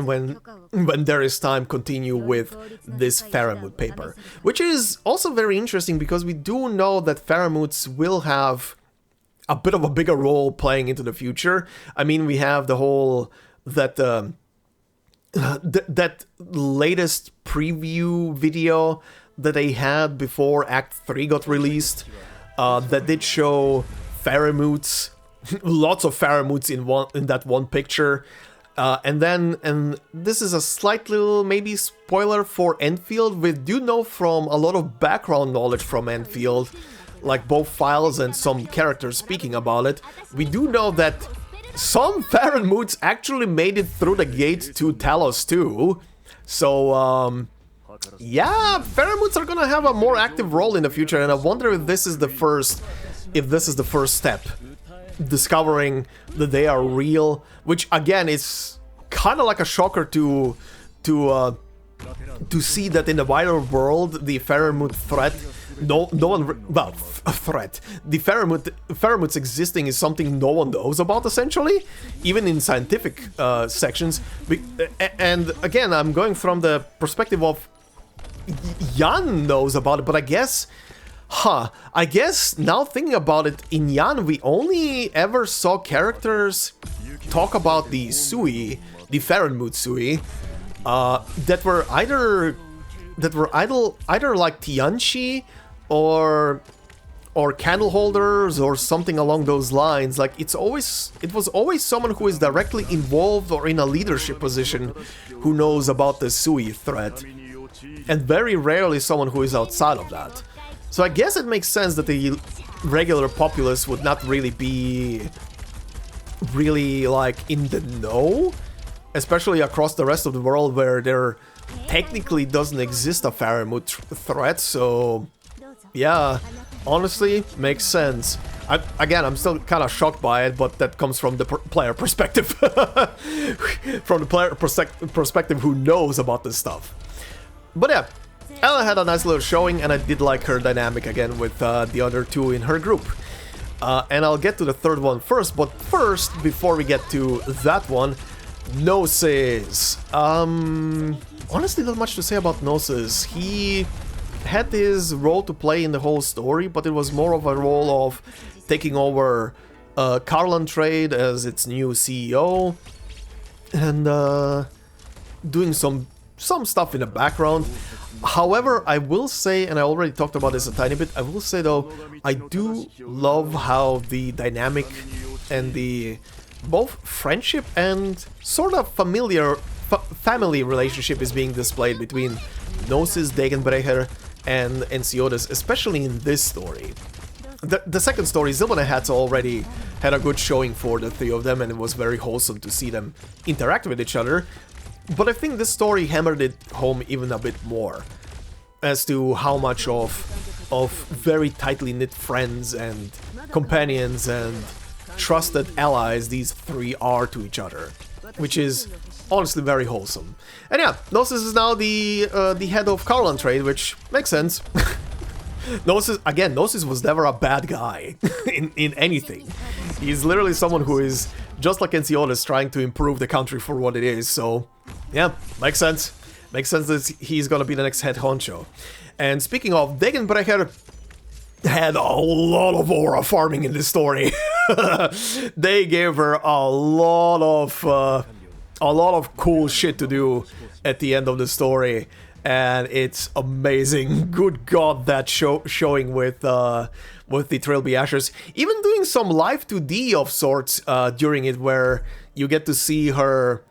when there is time, continue with this Faramute paper, which is also very interesting because we do know that Faramutes will have a bit of a bigger role playing into the future. I mean, we have the whole that latest preview video that they had before Act 3 got released, that did show Faramutes, lots of Faramutes in that one picture. And this is a slight little maybe spoiler for Enfield. We do know from a lot of background knowledge from Enfield, like both files and some characters speaking about it, we do know that some Faramutes actually made it through the gate to Talos too. So, yeah, Faramutes are gonna have a more active role in the future, and I wonder if this is the first step, discovering that they are real, which again is kind of like a shocker to see that in the wider world the Faramute threat, the Faramutes existing is something no one knows about, essentially, even in scientific sections. And again, I'm going from the perspective of Jan knows about it, but I guess now thinking about it, in Jan we only ever saw characters talk about the Sui, the Faramute Sui, that were either like Tianchi or candle holders or something along those lines. Like it was always someone who is directly involved or in a leadership position who knows about the Sui threat, and very rarely someone who is outside of that. So I guess it makes sense that the regular populace would not really be like in the know, especially across the rest of the world where there technically doesn't exist a Faramute threat. So yeah, honestly, makes sense. I'm still kind of shocked by it, but that comes from the player perspective. From the player perspective who knows about this stuff. But yeah, Ella had a nice little showing, and I did like her dynamic again with the other two in her group. And I'll get to the third one first, but first, before we get to that one, Gnosis. Honestly, not much to say about Gnosis. He had his role to play in the whole story, but it was more of a role of taking over Carlon Trade as its new CEO, and doing some stuff in the background. However, I will say, and I already talked about this a tiny bit, I will say though, I do love how the dynamic and the both friendship and sort of family relationship is being displayed between Gnosis, Degenbrecher, and Ensiodes, especially in this story. The second story, Zilbana Hats, already had a good showing for the three of them, and it was very wholesome to see them interact with each other. But I think this story hammered it home even a bit more as to how much of very tightly knit friends and companions and trusted allies these three are to each other, which is honestly very wholesome. And yeah, Gnosis is now the head of Carlon Trade, which makes sense. Gnosis was never a bad guy in anything. He's literally someone who is just like NCO is trying to improve the country for what it is. So yeah, makes sense. Makes sense that he's gonna be the next head honcho. And speaking of, Degenbrecher had a lot of aura farming in this story. They gave her a lot of cool shit to do at the end of the story, and it's amazing. Good God, that showing with the Trilby Ashes, even doing some live 2D of sorts during it, where you get to see her.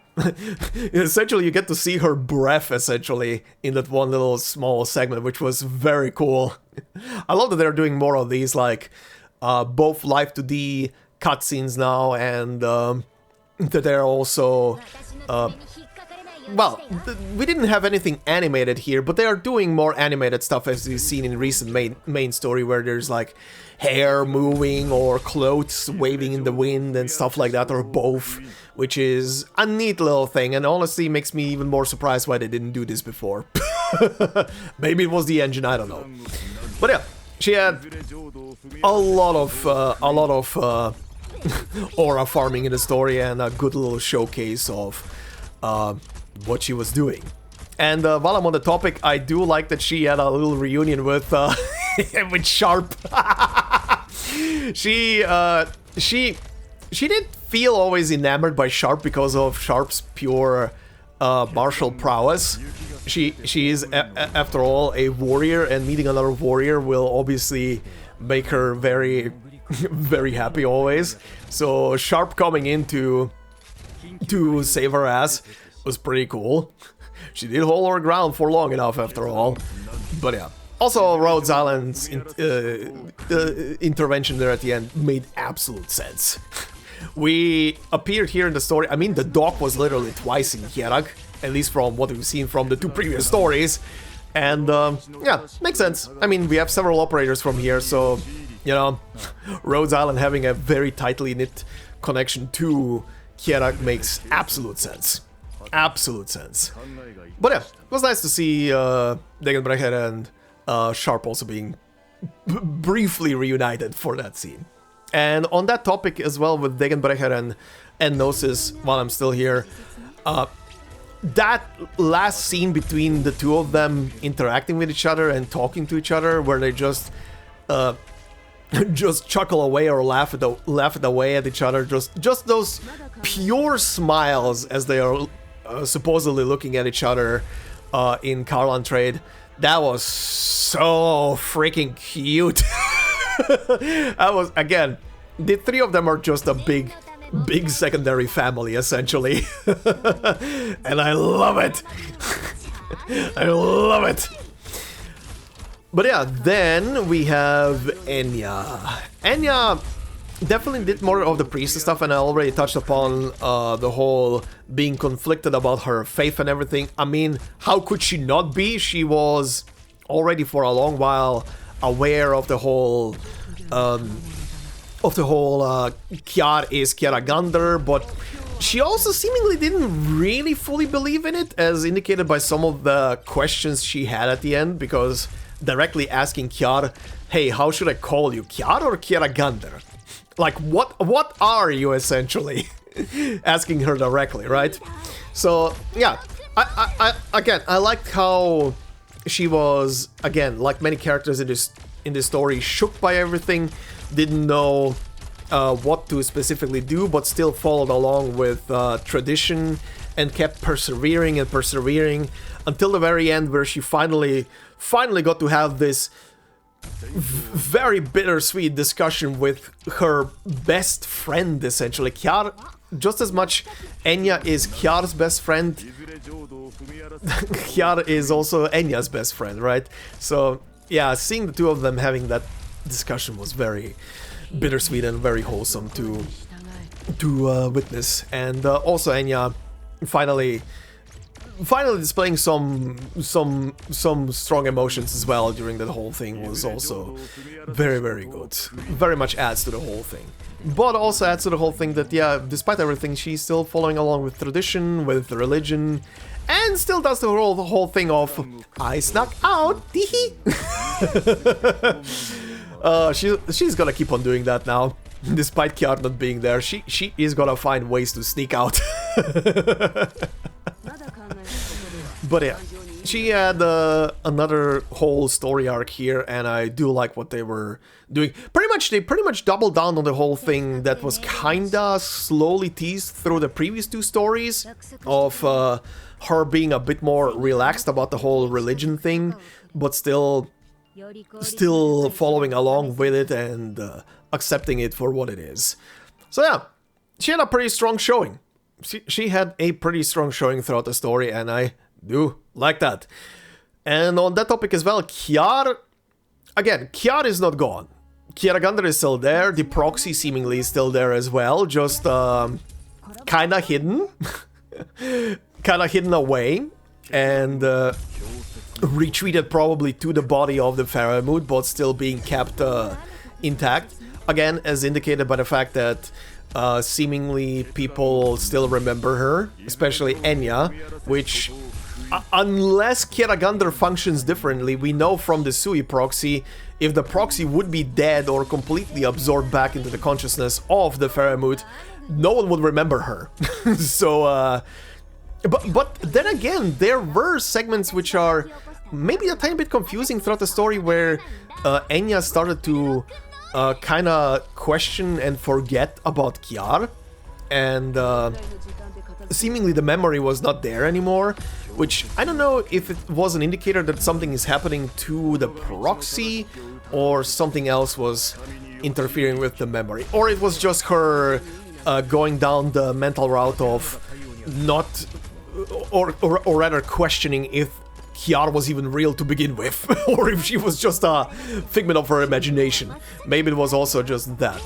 Essentially, you get to see her breath, essentially, in that one little small segment, which was very cool. I love that they're doing more of these, like, both live 2D cutscenes now, and that they're also... well, we didn't have anything animated here, but they are doing more animated stuff, as we've seen in recent main story, where there's, like, hair moving or clothes waving in the wind and stuff like that, or both, which is a neat little thing, and honestly makes me even more surprised why they didn't do this before. Maybe it was the engine, I don't know. But yeah, she had a lot of aura farming in the story, and a good little showcase of what she was doing. And while I'm on the topic, I do like that she had a little reunion with with Sharp. She did feel always enamored by Sharp because of Sharp's pure martial prowess. She is, after all, a warrior, and meeting another warrior will obviously make her very, very happy always. So Sharp coming in to save her ass was pretty cool. She did hold her ground for long enough, after all. But yeah. Also, Rhodes Island's intervention there at the end made absolute sense. We appeared here in the story. I mean, the dock was literally twice in Kjerag, at least from what we've seen from the two previous stories. And yeah, makes sense. I mean, we have several operators from here, so, you know, Rhodes Island having a very tightly knit connection to Kjerag makes absolute sense. Absolute sense. But yeah, it was nice to see Degenbrecher and Sharp also being briefly reunited for that scene. And on that topic as well, with Degenbrecher and Gnosis, while I'm still here, that last scene between the two of them interacting with each other and talking to each other, where they just chuckle away or laugh it away at each other, just those pure smiles as they are supposedly looking at each other in Carlan Trade. That was so freaking cute. I was, again, the three of them are just a big secondary family, essentially. And I love it. I love it. But yeah, then we have Enya. Enya definitely did more of the priestess stuff, and I already touched upon the whole being conflicted about her faith and everything. I mean, how could she not be? She was already for a long while aware of the whole Kjar is Kjeragandr, but she also seemingly didn't really fully believe in it, as indicated by some of the questions she had at the end, because directly asking Kjar, hey, how should I call you, Kjar or Kjeragandr? Like, what are you, essentially? Asking her directly, right? So, yeah, I liked how she was, again, like many characters in this story, shook by everything, didn't know what to specifically do, but still followed along with tradition and kept persevering until the very end, where she finally got to have this very bittersweet discussion with her best friend, essentially. Kjar, just as much Enya is Kjar's best friend, Kjar is also Enya's best friend, right? So, yeah, seeing the two of them having that discussion was very bittersweet and very wholesome to witness. And also Enya finally displaying some strong emotions as well during that whole thing was also very, very good. Very much adds to the whole thing. But also adds to the whole thing that, yeah, despite everything, she's still following along with tradition, with religion, and still does the whole thing of, I snuck out, teehee. She's gonna keep on doing that now. Despite Kjerag not being there, she is gonna find ways to sneak out. But yeah, she had another whole story arc here, and I do like what they were doing. They pretty much doubled down on the whole thing that was kinda slowly teased through the previous two stories of her being a bit more relaxed about the whole religion thing, but still following along with it and accepting it for what it is. So yeah, she had a pretty strong showing. She had a pretty strong showing throughout the story, and I do like that. And on that topic as well, Kjerag is not gone. Kjeragandr is still there, the proxy seemingly is still there as well, just kinda hidden. Kinda hidden away, and retreated probably to the body of the Faramut, but still being kept intact. Again, as indicated by the fact that seemingly people still remember her, especially Enya, which, unless Kjeragandr functions differently, we know from the Sui proxy, if the proxy would be dead or completely absorbed back into the consciousness of the Faramut, no one would remember her. So, but then again, there were segments which are maybe a tiny bit confusing throughout the story, where Enya started to kind of question and forget about Kjerag, and seemingly the memory was not there anymore, which I don't know if it was an indicator that something is happening to the proxy, or something else was interfering with the memory, or it was just her going down the mental route of not, or rather questioning if Kjerag was even real to begin with, or if she was just a figment of her imagination. Maybe it was also just that.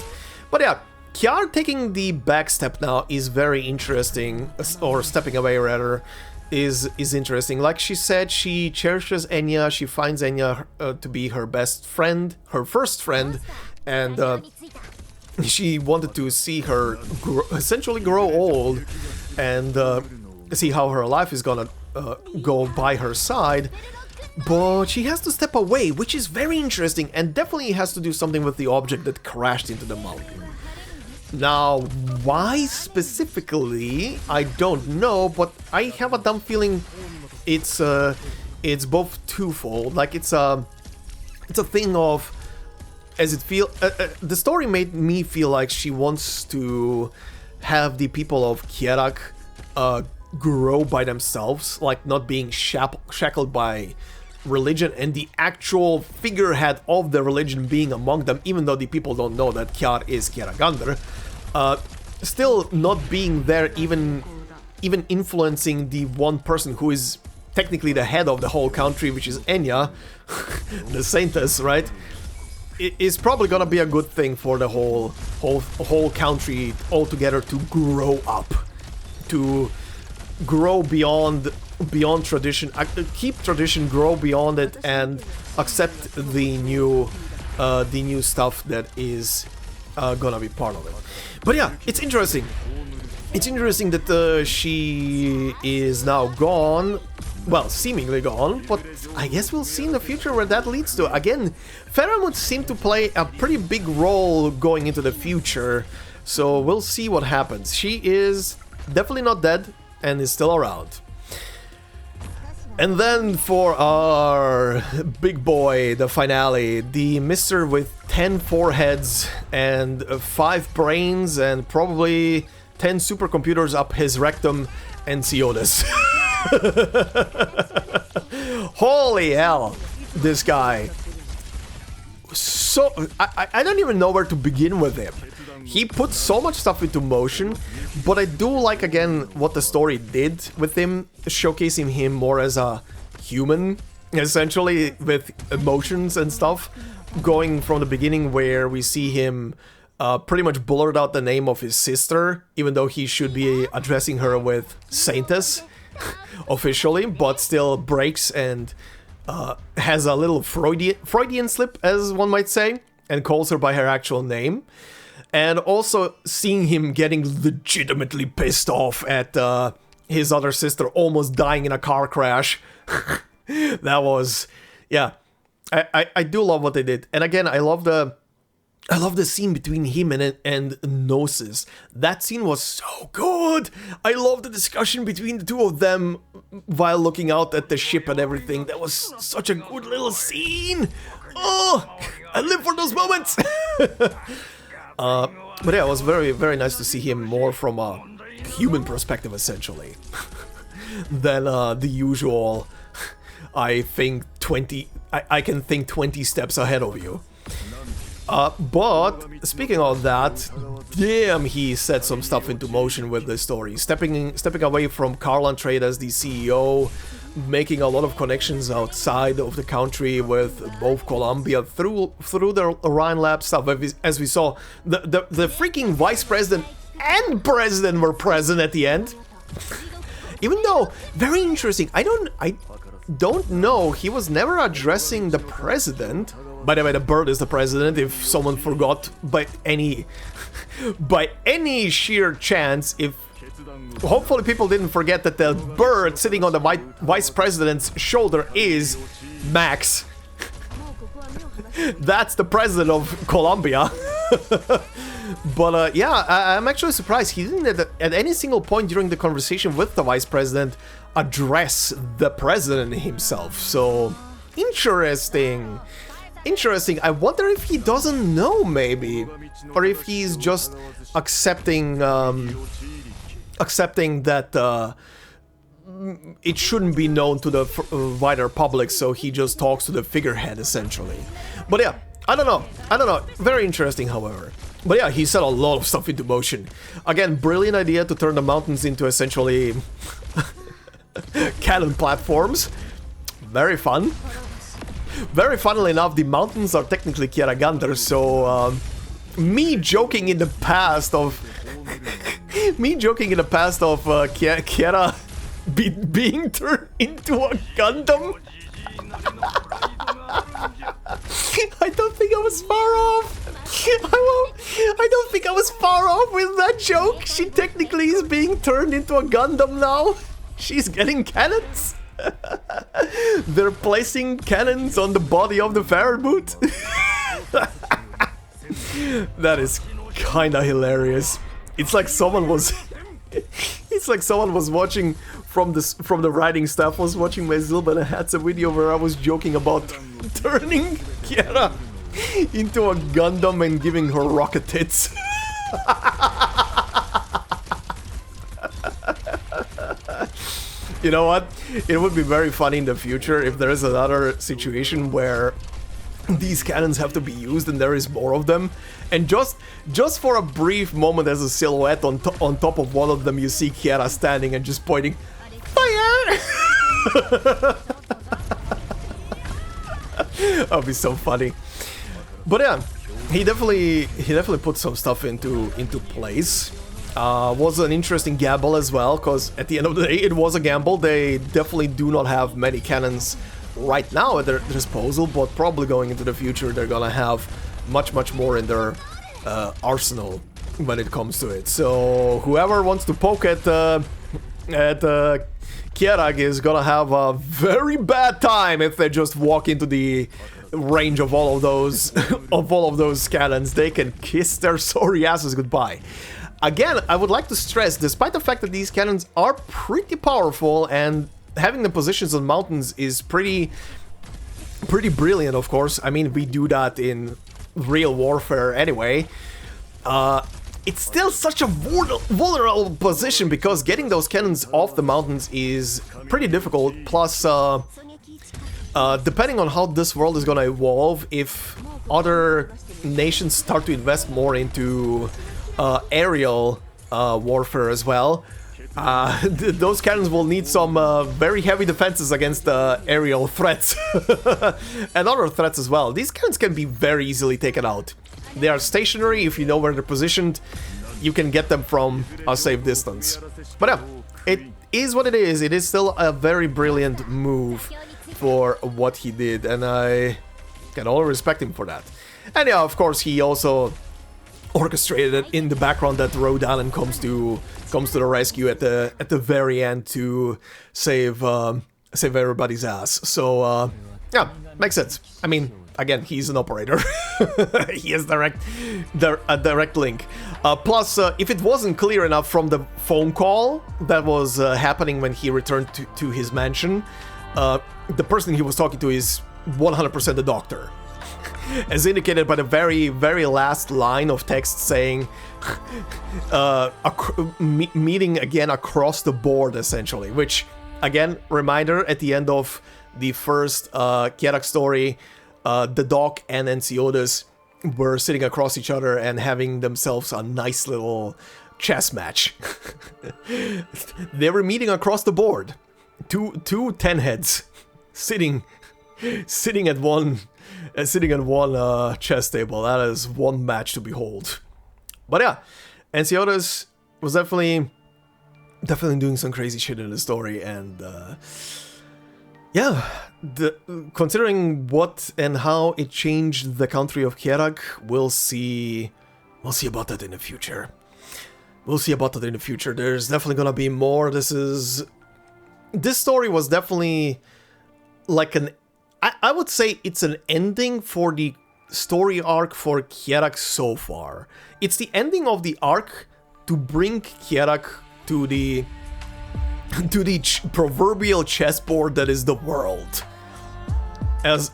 But yeah, Kjerag taking the back step now is very interesting, or stepping away rather, is interesting. Like she said, she cherishes Enya, she finds Enya to be her best friend, her first friend, and she wanted to see her essentially grow old, and see how her life is gonna go by her side, but she has to step away, which is very interesting, and definitely has to do something with the object that crashed into the mountain. Now, why specifically, I don't know, but I have a dumb feeling it's both twofold. Like it's a thing of, as it feel, the story made me feel like she wants to have the people of Kjerag grow by themselves, like not being shackled by religion, and the actual figurehead of the religion being among them, even though the people don't know that Kjerag is Kjeragandr, still not being there, even influencing the one person who is technically the head of the whole country, which is Enya, the saintess, right? It is probably gonna be a good thing for the whole country altogether to grow up, to grow beyond tradition, keep tradition, grow beyond it, and accept the new stuff that is gonna be part of it. But yeah, it's interesting. It's interesting that she is now gone. Well, seemingly gone, but I guess we'll see in the future where that leads to. Again, Faramut seem to play a pretty big role going into the future, so we'll see what happens. She is definitely not dead and is still around. And then for our big boy, the finale, the Mister with 10 foreheads and 5 brains and probably 10 supercomputers up his rectum, and Sionis. Holy hell, this guy. So, I don't even know where to begin with him. He put so much stuff into motion, but I do like, again, what the story did with him, showcasing him more as a human, essentially, with emotions and stuff, going from the beginning where we see him pretty much blurt out the name of his sister, even though he should be addressing her with Saintess, officially, but still breaks and has a little Freudian slip, as one might say, and calls her by her actual name. And also seeing him getting legitimately pissed off at his other sister almost dying in a car crash. That was, yeah, I do love what they did. And again, I love the I love the scene between him and Gnosis. That scene was so good! I love the discussion between the two of them while looking out at the ship and everything. That was such a good little scene! Oh! I live for those moments! But yeah, it was very, very nice to see him more from a human perspective, essentially, than the usual, I can think 20 steps ahead of you. But speaking of that, damn, he set some stuff into motion with the story. Stepping away from Karlan Trade as the CEO, making a lot of connections outside of the country with both Columbia through the RHINE lab stuff. As we saw, the freaking vice president and president were present at the end. Even though, very interesting. I don't know. He was never addressing the president. By the way, the bird is the president, if someone forgot by any sheer chance. If hopefully people didn't forget that the bird sitting on the vice president's shoulder is Max. That's the president of Colombia. But yeah, I'm actually surprised he didn't at any single point during the conversation with the vice president address the president himself. So interesting. I wonder if he doesn't know, maybe, or if he's just accepting that it shouldn't be known to the wider public, so he just talks to the figurehead, essentially. But yeah, I don't know. Very interesting, however. But yeah, he set a lot of stuff into motion. Again, brilliant idea to turn the mountains into essentially cannon platforms. Very fun. Very funnily enough, the mountains are technically Kjeragandr, so me joking in the past of Kjera being turned into a Gundam. I don't think I was far off. I don't think I was far off with that joke. She technically is being turned into a Gundam now. She's getting cannons. They're placing cannons on the body of the Farragut. That is kinda hilarious. It's like someone was watching from the writing staff was watching my Zilbana Hats a video where I was joking about turning Kjera into a Gundam and giving her rocket tits. You know what? It would be very funny in the future if there is another situation where these cannons have to be used and there is more of them, and just for a brief moment as a silhouette on top of one of them, you see Kjera standing and just pointing, fire! That'd be so funny. But yeah, he definitely put some stuff into place. Was an interesting gamble as well, because at the end of the day, it was a gamble. They definitely do not have many cannons right now at their disposal, but probably going into the future, they're gonna have much more in their arsenal when it comes to it. So whoever wants to poke at Kjerag is gonna have a very bad time if they just walk into the range of all of those cannons. They can kiss their sorry asses goodbye. Again, I would like to stress, despite the fact that these cannons are pretty powerful and having the positions on mountains is pretty brilliant, of course. I mean, we do that in real warfare anyway. It's still such a vulnerable position because getting those cannons off the mountains is pretty difficult. Plus, depending on how this world is gonna evolve, if other nations start to invest more into aerial warfare as well, those cannons will need some very heavy defenses against aerial threats and other threats as well. These cannons can be very easily taken out. They are stationary. If you know where they're positioned, you can get them from a safe distance. But yeah, it is what it is. It is still a very brilliant move for what he did, and I can only respect him for that. And yeah, of course, he also orchestrated it in the background that Rhode Island comes to the rescue at the very end to save everybody's ass. So yeah, makes sense. I mean, again, he's an operator. He has a direct link. Plus, if it wasn't clear enough from the phone call that was happening when he returned to his mansion, the person he was talking to is 100% the doctor. As indicated by the very, very last line of text saying, meeting again across the board, essentially. Which, again, reminder, at the end of the first Kjerag story, the Doc and Ensiodas were sitting across each other and having themselves a nice little chess match. They were meeting across the board. Two 10-heads sitting at one chess table. That is one match to behold. But yeah, Ensiodas was definitely doing some crazy shit in the story, and yeah, considering what and how it changed the country of Kjerag, we'll see about that in the future. There's definitely gonna be more. This story was definitely like I would say it's an ending for the story arc for Kjerag so far. It's the ending of the arc to bring Kjerag to the proverbial chessboard that is the world. As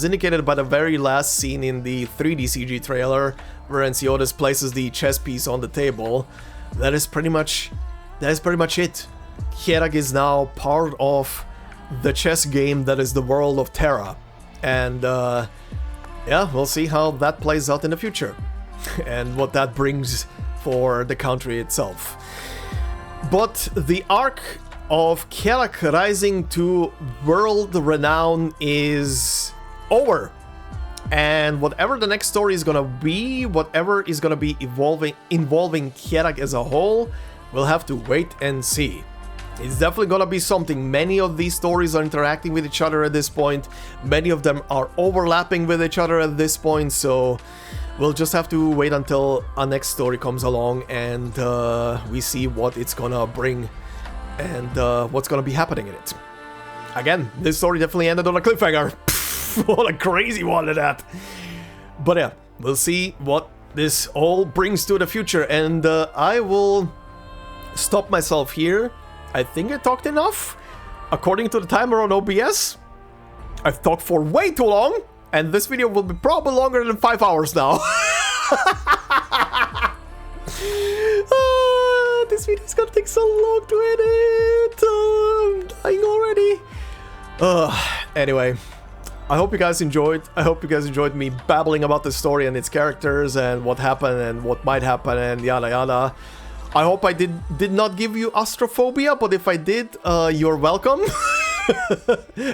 indicated by the very last scene in the 3D CG trailer, where Ensiodas places the chess piece on the table, that is pretty much it. Kjerag is now part of the chess game that is the world of Terra, and yeah, we'll see how that plays out in the future and what that brings for the country itself. But the arc of Kjerag rising to world renown is over, and whatever the next story is gonna be, whatever is gonna be involving Kjerag as a whole, we'll have to wait and see. It's definitely gonna be something. Many of these stories are interacting with each other at this point. Many of them are overlapping with each other at this point, so we'll just have to wait until our next story comes along and we see what it's gonna bring and what's gonna be happening in it. Again, this story definitely ended on a cliffhanger. What a crazy one at that. But yeah, we'll see what this all brings to the future, and I will stop myself here. I think I talked enough. According to the timer on OBS, I've talked for way too long, and this video will be probably longer than 5 hours now. This video's gonna take so long to edit. I'm dying already. Anyway, I hope you guys enjoyed. I hope you guys enjoyed me babbling about the story and its characters and what happened and what might happen and yada yada. I hope I did not give you astrophobia, but if I did, you're welcome.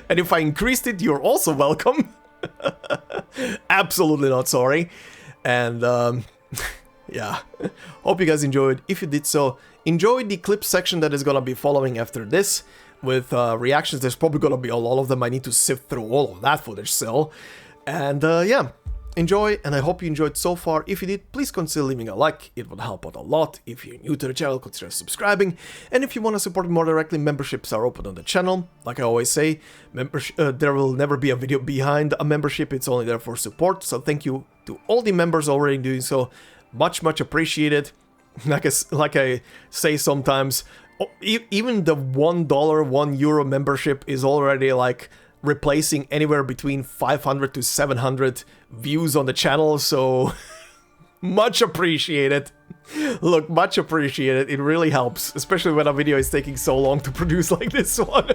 And if I increased it, you're also welcome. Absolutely not sorry. And yeah, hope you guys enjoyed. If you did so, enjoy the clip section that is gonna be following after this with reactions. There's probably gonna be a lot of them. I need to sift through all of that footage still. And yeah, enjoy, and I hope you enjoyed so far. If you did, please consider leaving a like. It would help out a lot. If you're new to the channel, consider subscribing. And if you want to support me more directly, memberships are open on the channel. Like I always say, there will never be a video behind a membership. It's only there for support. So thank you to all the members already doing so. Much appreciated. Like I say sometimes, even the $1, €1 membership is already like replacing anywhere between 500 to 700 views on the channel, so much appreciated. Look, much appreciated. It really helps, especially when a video is taking so long to produce like this one.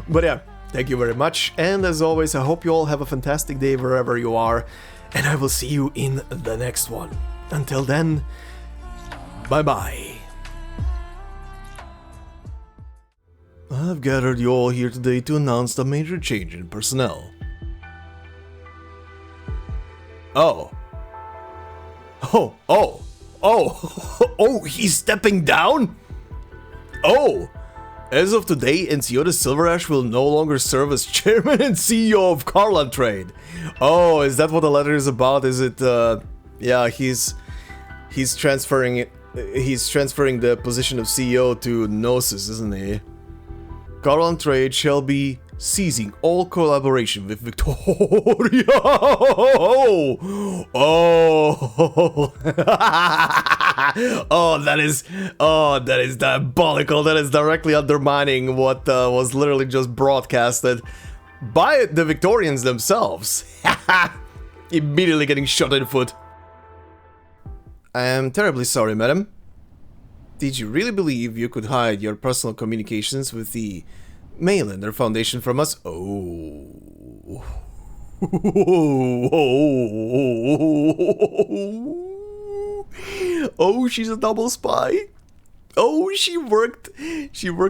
But yeah, thank you very much, and as always, I hope you all have a fantastic day wherever you are, and I will see you in the next one. Until then, bye-bye. I've gathered you all here today to announce a major change in personnel. Oh, he's stepping down? Oh, as of today, Ensiodas Silverash will no longer serve as chairman and CEO of Trade. Oh, is that what the letter is about? Is it, yeah, he's transferring it. He's transferring the position of CEO to Gnosis, isn't he? Trade shall be ceasing all collaboration with Victoria. Oh, that is diabolical. That is directly undermining what was literally just broadcasted by the Victorians themselves. Immediately getting shot in the foot. I am terribly sorry, madam. Did you really believe you could hide your personal communications with the Mainlander Foundation from us? Oh. Oh, she's a double spy. Oh, she worked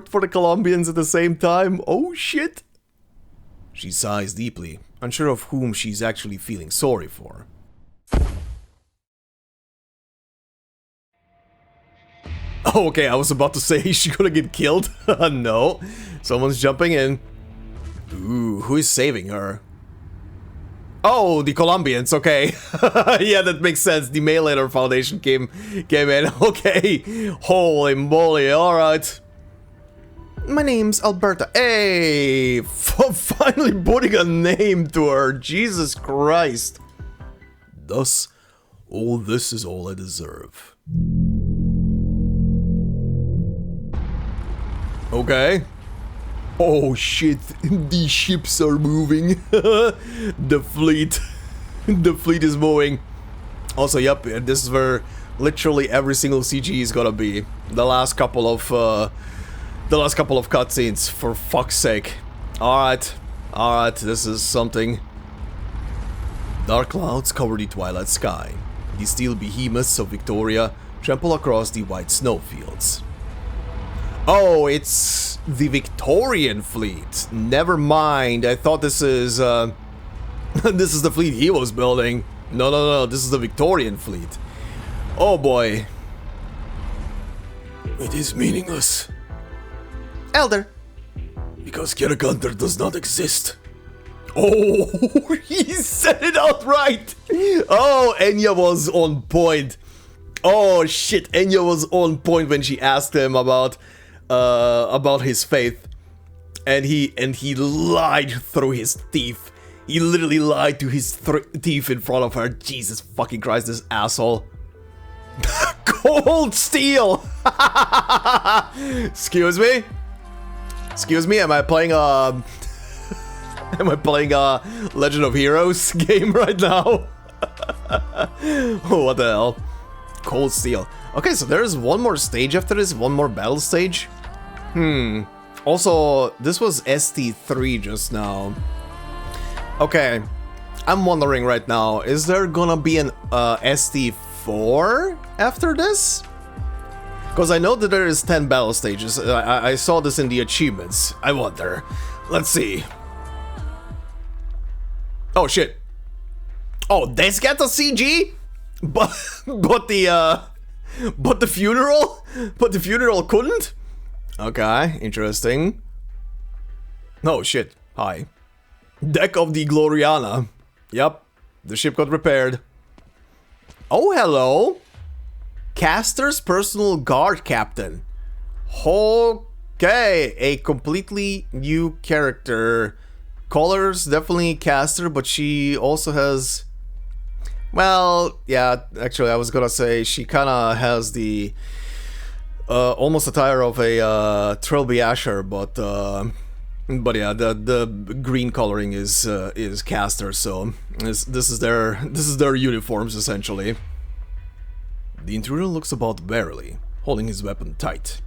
for the Colombians at the same time. Oh, shit. She sighs deeply, unsure of whom she's actually feeling sorry for. Oh, okay, I was about to say, is she gonna get killed? No. Someone's jumping in. Ooh, who is saving her? Oh, the Colombians, okay. Yeah, that makes sense. The Mainlander Foundation came in. Okay. Holy moly, alright. My name's Alberta. Hey! Finally putting a name to her. Jesus Christ. Thus, all this is all I deserve. Okay. Oh shit, the ships are moving. The fleet is moving. Also, yep, this is where literally every single CG is gonna be. The last couple of cutscenes, for fuck's sake. Alright, this is something. Dark clouds cover the twilight sky. The steel behemoths of Victoria trample across the white snowfields. Oh, it's the Victorian fleet. Never mind. I thought this is this is the fleet he was building. No. This is the Victorian fleet. Oh boy. It is meaningless. Elder. Because Kjeragandr does not exist. Oh, he said it outright. Oh, Enya was on point. Oh shit, Enya was on point when she asked him about his faith, and he lied through his teeth. He literally lied to his teeth in front of her. Jesus fucking Christ, this asshole. Cold steel. Excuse me, am I playing a Legend of Heroes game right now? Oh, what the hell? Cold steel. Okay, so there's one more stage after this, one more battle stage. Also, this was ST3 just now. Okay, I'm wondering right now, is there gonna be an ST4 after this? Because I know that there is 10 battle stages. I saw this in the achievements. I wonder. Let's see. Oh shit. Oh, this gets a CG? But the funeral couldn't? Okay, interesting. Oh shit, hi. Deck of the Gloriana. Yep, the ship got repaired. Oh, hello. Caster's personal guard captain. Okay, a completely new character. Colors, definitely Caster, but she also has... Well, yeah, actually I was gonna say she kinda has the almost attire of a Trilby Asher, but yeah, the green coloring is Caster, so this is their uniforms essentially. The intruder looks about warily, holding his weapon tight.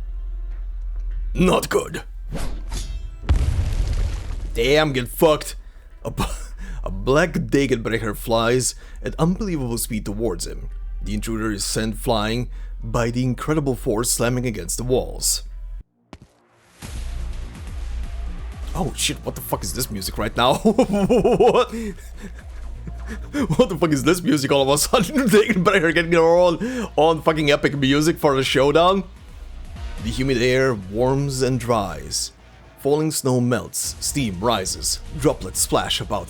Not good. Damn, get fucked. A black Dagenbrecher flies at unbelievable speed towards him. The intruder is sent flying by the incredible force slamming against the walls. Oh shit, what the fuck is this music right now? What the fuck is this music all of a sudden? Dagenbrecher getting their own fucking epic music for the showdown? The humid air warms and dries. Falling snow melts, steam rises, droplets splash about.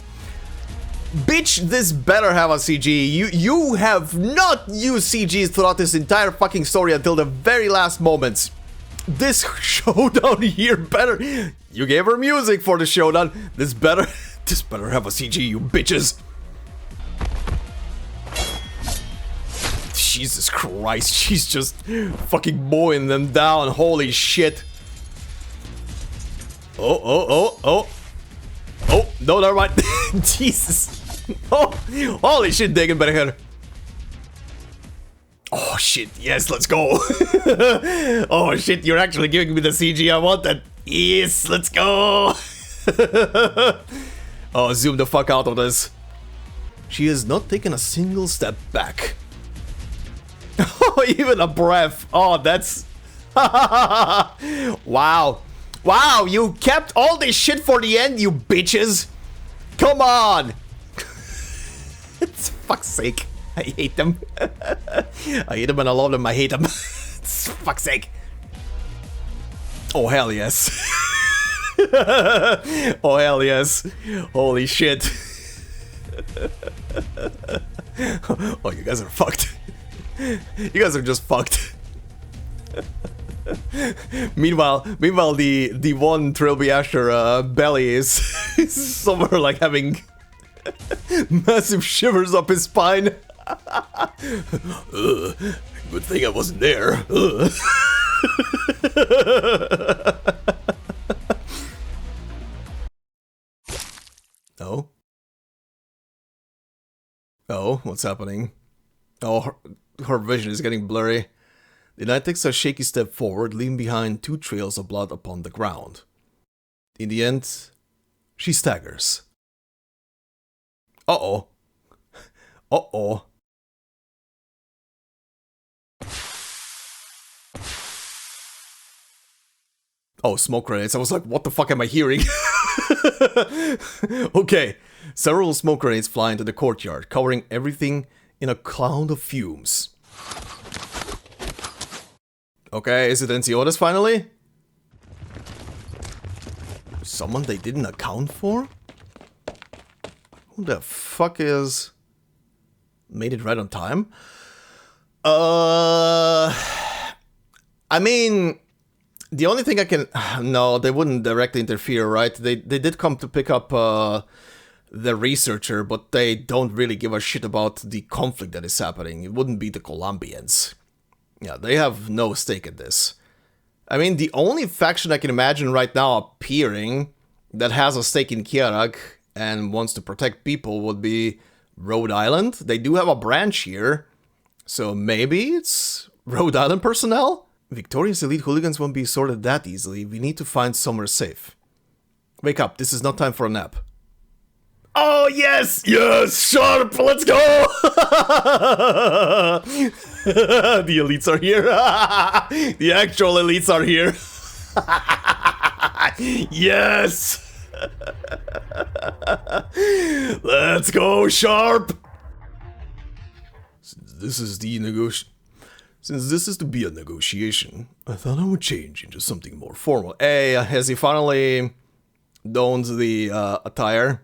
Bitch, this better have a CG. You have not used CGs throughout this entire fucking story until the very last moments. This showdown here better... You gave her music for the showdown. This better have a CG, you bitches. Jesus Christ, she's just fucking mowing them down. Holy shit. Oh, no, never mind. Jesus. Oh, holy shit, Dagenberger. Oh shit, yes, let's go. Oh shit, you're actually giving me the CG I wanted. Yes, let's go. Oh, zoom the fuck out of this. She has not taken a single step back. Oh, even a breath. Oh, that's... Wow. Wow, you kept all this shit for the end, you bitches. Come on. It's fuck's sake. I hate them. I hate them and I love them. I hate them. It's fuck's sake. Oh, hell yes. Oh, hell yes. Holy shit. Oh, you guys are fucked. You guys are just fucked. Meanwhile, the one Trilby Asher belly is somewhere like having massive shivers up his spine. Good thing I wasn't there. Oh? Oh, what's happening? Oh, her vision is getting blurry. The knight takes a shaky step forward, leaving behind 2 trails of blood upon the ground. In the end, she staggers. Uh-oh. Uh-oh. Oh, smoke grenades. I was like, what the fuck am I hearing? Okay. Several smoke grenades fly into the courtyard, covering everything in a cloud of fumes. Okay, is it Enciodas finally? Someone they didn't account for? Who the fuck is... Made it right on time? I mean... The only thing I can... No, they wouldn't directly interfere, right? They did come to pick up the researcher, but they don't really give a shit about the conflict that is happening. It wouldn't be the Colombians. Yeah, they have no stake in this. I mean, the only faction I can imagine right now appearing that has a stake in Kjerag and wants to protect people would be Rhode Island. They do have a branch here, so maybe it's Rhode Island personnel? Victoria's elite hooligans won't be sorted that easily. We need to find somewhere safe. Wake up, this is not time for a nap. Oh, yes! Yes, sharp! Let's go! The elites are here. The actual elites are here. Yes! Let's go, sharp! Since this is to be a negotiation, I thought I would change into something more formal. Hey, has he finally donned the attire?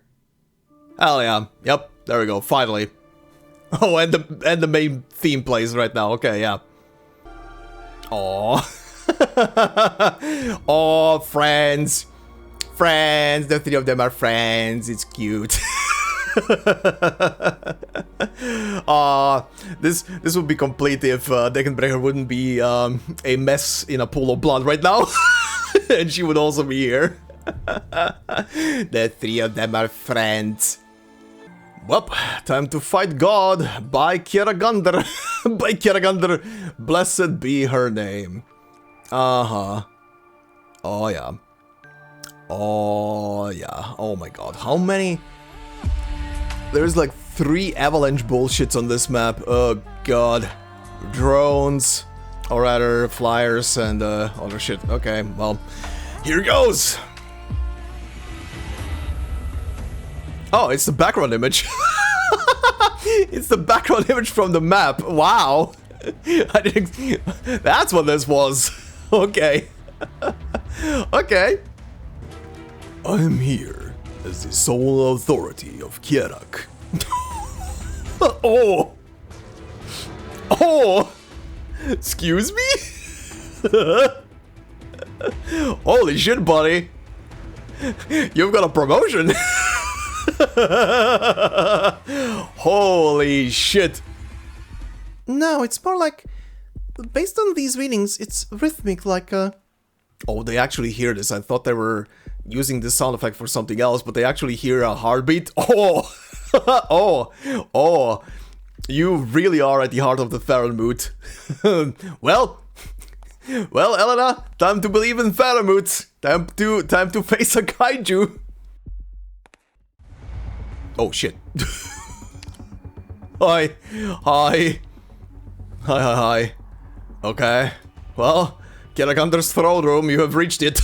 Hell yeah. Yep, there we go, finally. Oh, and the main theme plays right now. Okay, yeah. Aww. Oh, friends. Friends, the 3 of them are friends. It's cute. This would be complete if Dagenberger wouldn't be a mess in a pool of blood right now. And she would also be here. The 3 of them are friends. Well, time to fight God by Kjeragandr. By Kjeragandr, blessed be her name. Uh-huh. Oh yeah. Oh yeah. Oh my god. How many? There's like 3 avalanche bullshits on this map. Oh god. Drones, or rather flyers and other shit. Okay, well, here goes. Oh, it's the background image. It's the background image from the map. Wow. I didn't... That's what this was. Okay. Okay. I am here as the sole authority of Kjerag. Oh! Oh! Excuse me? Holy shit, buddy. You've got a promotion. Holy shit. No, it's more like, based on these readings, it's rhythmic, like Oh, they actually hear this. I thought they were using this sound effect for something else, but they actually hear a heartbeat. Oh, oh, you really are at the heart of the Faramut. Well, Elena, time to believe in Faramut. Time to face a kaiju. Oh shit. Hi. Okay. Well, Kjeragandr's throne room, you have reached it.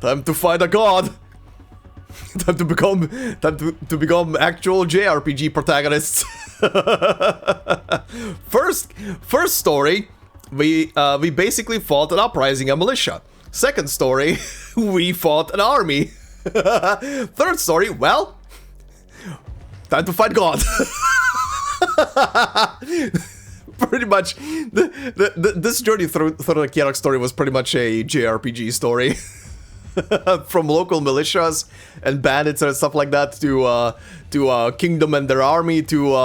Time to fight a god. Time to become actual JRPG protagonists. First story, we basically fought an uprising, a militia. Second story, we fought an army. Third story, well, time to fight God. Pretty much, this journey through the Kjerag story was pretty much a JRPG story. From local militias and bandits and stuff like that to kingdom and their army to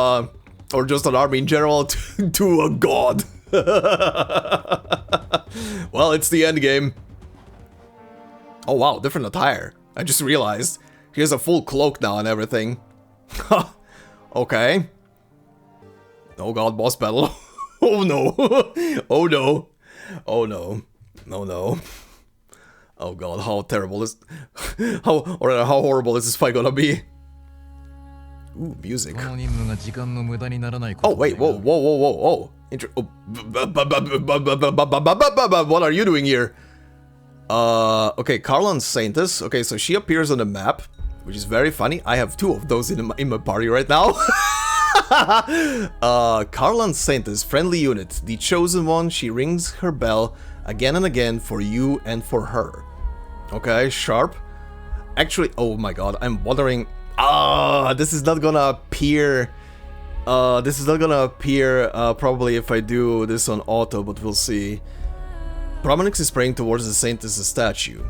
or just an army in general to a god. Well, it's the end game. Oh wow, different attire. I just realized he has a full cloak now and everything. Okay. Oh god, boss battle. Oh no. Oh no. Oh no. No, no. Oh god, how terrible is... how horrible is this fight gonna be? Ooh, music. Oh wait, whoa. What are you doing here? Okay, Carlan Saintus. Okay, so she appears on the map, which is very funny. I have two of those in my party right now. Carlan Saintus, friendly unit, the chosen one. She rings her bell again and again for you and for her. Okay, sharp. Actually, oh my god, I'm wondering. This is not gonna appear. Probably if I do this on auto, but we'll see. Pramanix is praying towards the Saintess' statue.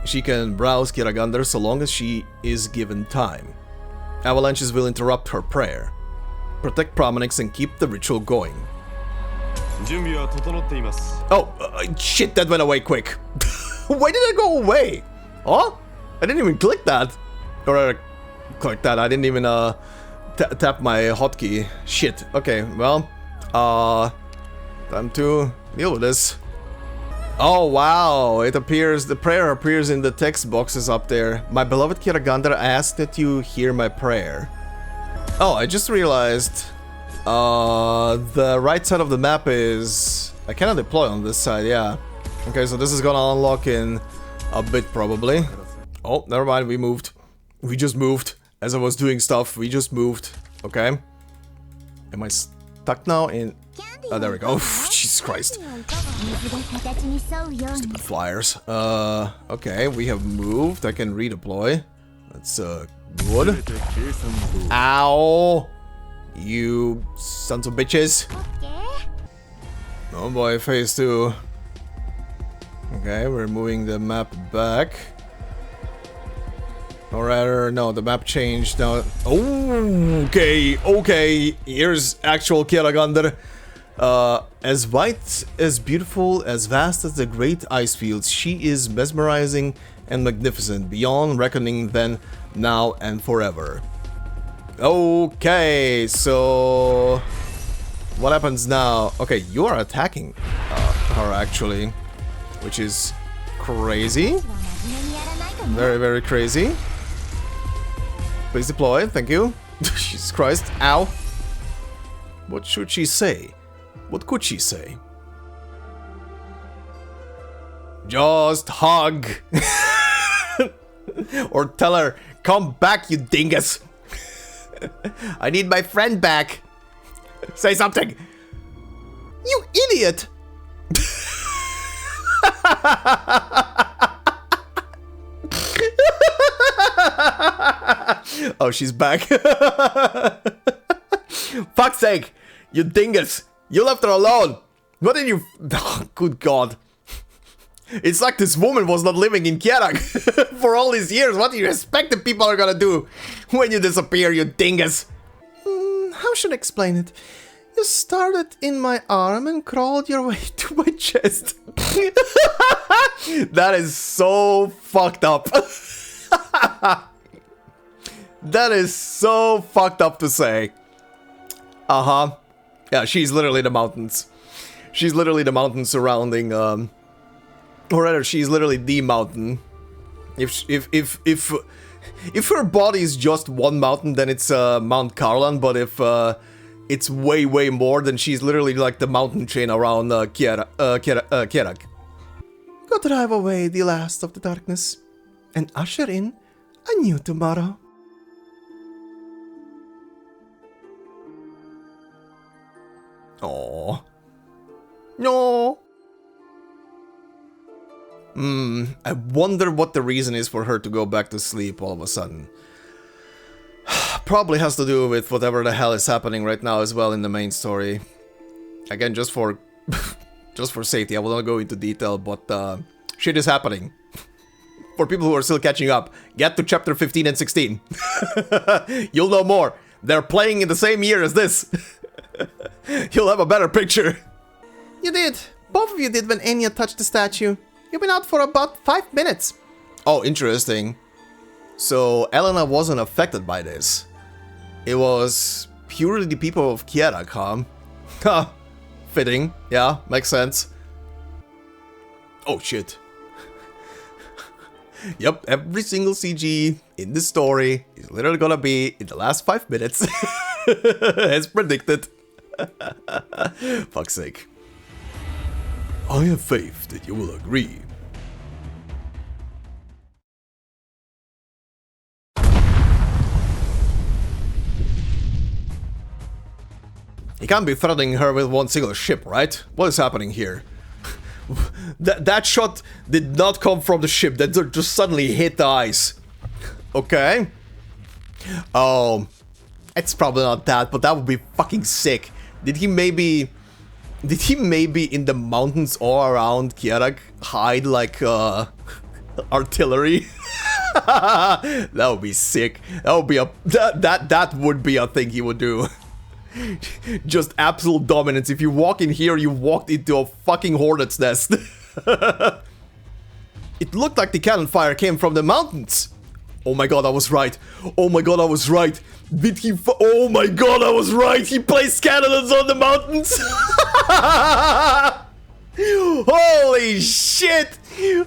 She can browse Kjeragandr so long as she is given time. Avalanches will interrupt her prayer. Protect Pramanix and keep the ritual going. Oh, shit, that went away quick. Why did it go away? Huh? I didn't even click that. Or click that, I didn't even tap my hotkey. Shit, okay, well, time to deal with this. Oh wow, it appears, the prayer appears in the text boxes up there. My beloved Kjeragandr, I ask that you hear my prayer. Oh, I just realized the right side of the map is... I cannot deploy on this side, yeah. Okay, so this is gonna unlock in a bit probably. Oh, never mind, we moved. We just moved. As I was doing stuff, we just moved. Okay. Am I stuck now in... Oh, there we go. Jesus Christ. Stupid flyers. Okay, we have moved. I can redeploy. That's, good. Ow! You sons of bitches. Oh boy, phase 2. Okay, we're moving the map back. Or rather, no, the map changed now. Okay, okay. Here's actual Kjeragandr. As white, as beautiful, as vast as the great ice fields, she is mesmerizing and magnificent, beyond reckoning then, now, and forever. Okay, so... what happens now? Okay, you are attacking her, actually, which is crazy. Very, very crazy. Please deploy, thank you. Jesus Christ, ow. What should she say? What could she say? Just hug. Or tell her, come back, you dingus. I need my friend back. Say something. You idiot. Oh, she's back. Fuck's sake, you dingus. You left her alone. What did you... Oh, good god. It's like this woman was not living in Kjerag for all these years. What do you expect the people are gonna do when you disappear, you dingus? How should I explain it? You started in my arm and crawled your way to my chest. That is so fucked up. That is so fucked up to say. Uh-huh. Yeah, she's literally the mountains. She's literally the mountain surrounding, or rather, she's literally the mountain. If her body is just one mountain, then it's Mount Carlan, but if it's way more, then she's literally like the mountain chain around Kjerag. Go drive away the last of the darkness and usher in a new tomorrow. Aww. No. I wonder what the reason is for her to go back to sleep all of a sudden. Probably has to do with whatever the hell is happening right now as well in the main story. Again, just for safety, I will not go into detail, but shit is happening. For people who are still catching up, get to chapter 15 and 16. You'll know more. They're playing in the same year as this. You'll have a better picture. You did. Both of you did when Enya touched the statue. You've been out for about 5 minutes. Oh, interesting. So Elena wasn't affected by this. It was purely the people of Kjerag, huh? Ha! Fitting. Yeah, makes sense. Oh shit. Yep, every single CG in this story is literally gonna be in the last 5 minutes. As predicted. Fuck's sake. I have faith that you will agree. He can't be threatening her with one single ship, right? What is happening here? That shot did not come from the ship, that just suddenly hit the ice. Okay. Oh, it's probably not that, but that would be fucking sick. Did he maybe in the mountains all around Kjerag hide like artillery? That would be sick. That would be that would be a thing he would do. Just absolute dominance. If you walk in here, you walked into a fucking hornet's nest. It looked like the cannon fire came from the mountains. Oh my god, I was right. Oh my god, I was right. Did he oh my god, I was right. He placed cannons on the mountains. Holy shit.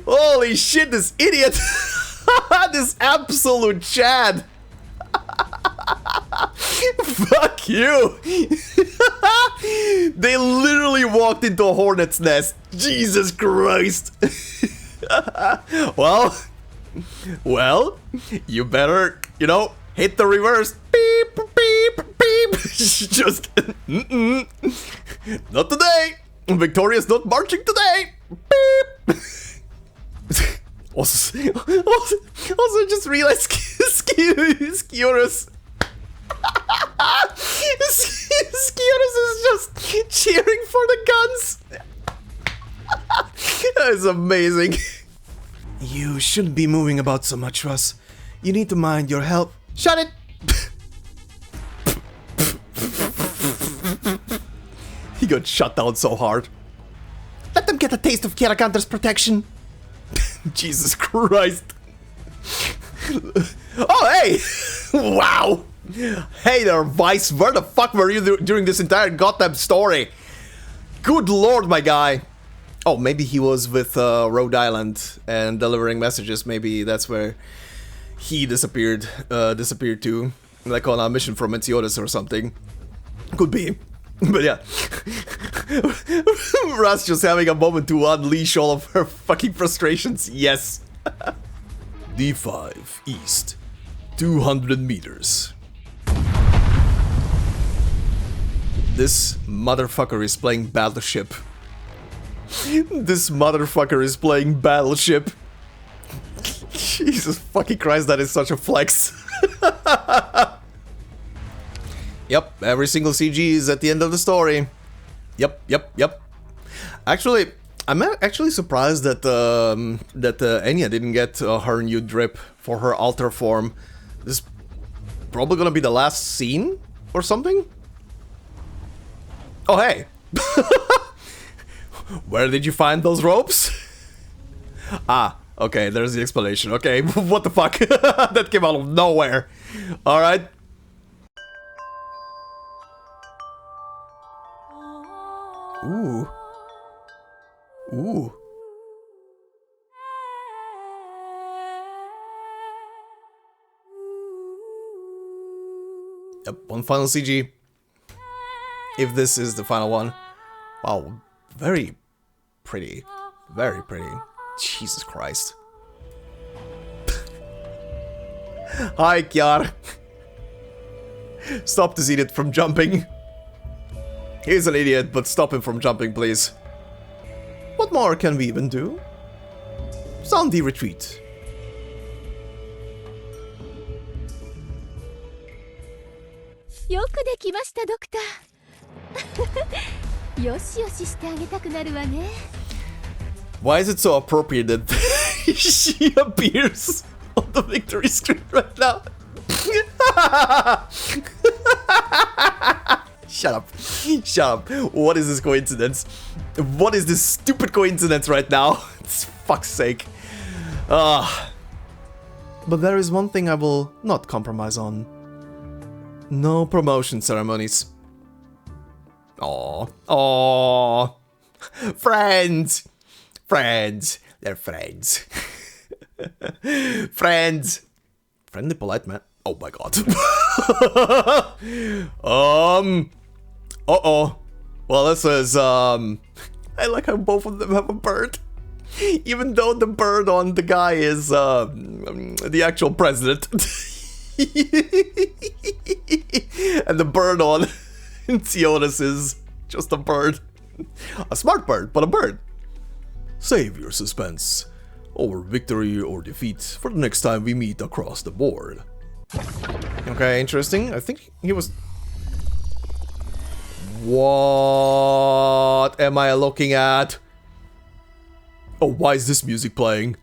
Holy shit, this idiot. This absolute Chad. Fuck you. They literally walked into a hornet's nest. Jesus Christ. Well, you better, you know, hit the reverse. Beep, beep, beep. Just, not today. Victoria's not marching today. Beep. Also just realized Skiorus. Skiorus is just cheering for the guns. That is amazing. You shouldn't be moving about so much, Russ. You need to mind your health. Shut it! He got shut down so hard. Let them get a taste of Kjeragandr's protection. Jesus Christ. Oh, hey! Wow! Hey there, Vice. Where the fuck were you during this entire goddamn story? Good lord, my guy. Oh, maybe he was with Rhode Island and delivering messages. Maybe that's where he disappeared to. Like on a mission from Meteoris or something. Could be. But yeah. Ras just having a moment to unleash all of her fucking frustrations. Yes. D5 east. 200 meters. This motherfucker is playing Battleship. This motherfucker is playing Battleship. Jesus fucking Christ, that is such a flex. Yep, every single CG is at the end of the story. Yep. Actually, I'm actually surprised that Enya didn't get her new drip for her alter form. This is probably gonna be the last scene or something? Oh, hey! Where did you find those ropes? Ah, okay, there's the explanation. Okay, what the fuck? That came out of nowhere. Alright. Ooh. Ooh. Yep, one final CG. If this is the final one. Wow, very pretty. Very pretty. Jesus Christ. Hi, Kjerag. Stop this idiot from jumping. He's an idiot, but stop him from jumping, please. What more can we even do? Sound the retreat. Why is it so appropriate that she appears on the victory screen right now? Shut up. Shut up. What is this coincidence? What is this stupid coincidence right now? It's fuck's sake. But there is one thing I will not compromise on. No promotion ceremonies. Aww. Aww. Friends. Friends. They're friends. Friends. Friendly polite man. Oh my god. Uh-oh. Well, this is, I like how both of them have a bird. Even though the bird on the guy is, the actual president. And the bird on Sionis is just a bird. A smart bird, but a bird. Save your suspense, or victory or defeat, for the next time we meet across the board. Okay, interesting. I think he was... What am I looking at? Oh, why is this music playing?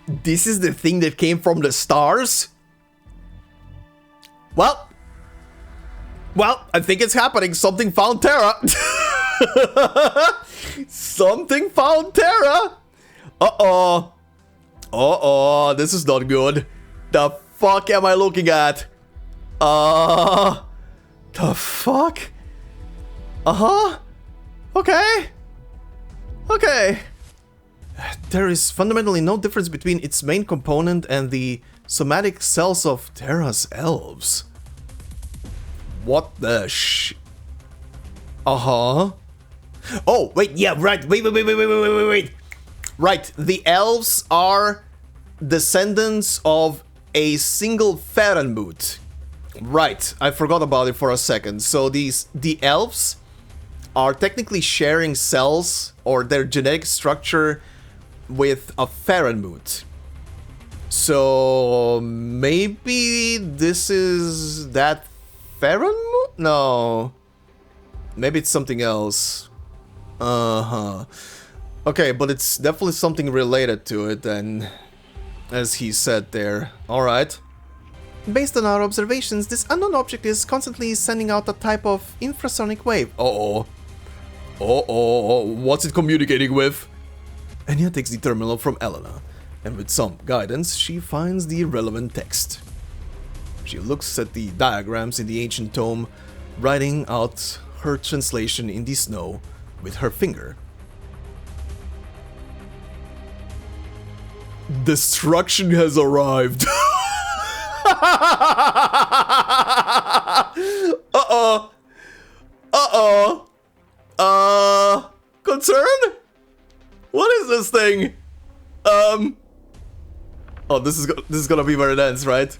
This is the thing that came from the stars? Well, I think it's happening. Something found Terra. Something found Terra. Uh-oh. Uh-oh, this is not good. The fuck am I looking at? The fuck? Uh-huh. Okay. Okay. There is fundamentally no difference between its main component and the somatic cells of Terra's elves. What the Uh-huh. Oh, wait, yeah, right. Wait. Right, the elves are descendants of a single Farenboot. Right, I forgot about it for a second. So the elves are technically sharing cells or their genetic structure with a Farenboot. So maybe this is that Farenboot? No. Maybe it's something else. Uh-huh. Okay, but it's definitely something related to it then, as he said there. Alright. Based on our observations, this unknown object is constantly sending out a type of infrasonic wave. Uh-oh. Uh-oh. What's it communicating with? Enya takes the terminal from Elena, and with some guidance, she finds the relevant text. She looks at the diagrams in the ancient tome, writing out her translation in the snow with her finger. Destruction has arrived. Uh-oh. Uh-oh. Concern? What is this thing? Oh, this is gonna be where it ends, right?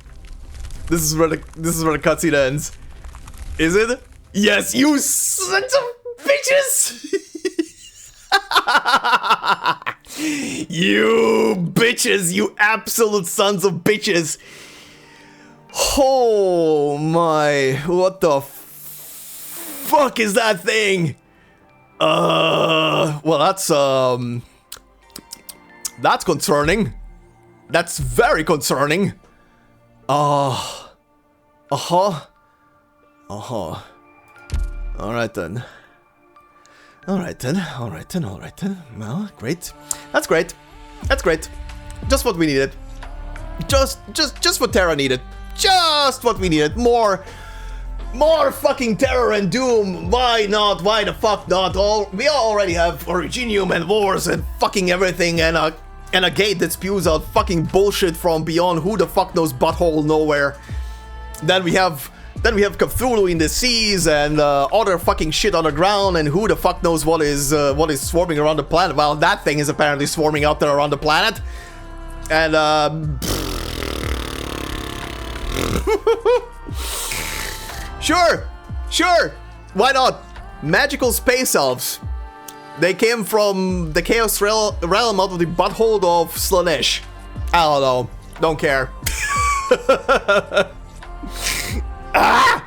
This is where the cutscene ends. Is it? Yes, you sons of bitches! You bitches, you absolute sons of bitches! Oh my, what the fuck is that thing? What Well, that's concerning. That's very concerning. Alright then. Well, great. That's great. Just what we needed. Just what Terra needed. Just what we needed. More fucking terror and doom. Why not? Why the fuck not? We already have Originium and wars and fucking everything, and a gate that spews out fucking bullshit from beyond who the fuck knows butthole nowhere. Then we have Cthulhu in the seas and other fucking shit on the ground, and who the fuck knows what is swarming around the planet. Well, that thing is apparently swarming out there around the planet. And Sure, why not? Magical space elves. They came from the Chaos realm out of the butthole of Slaanesh. I don't know. Don't care. Ah!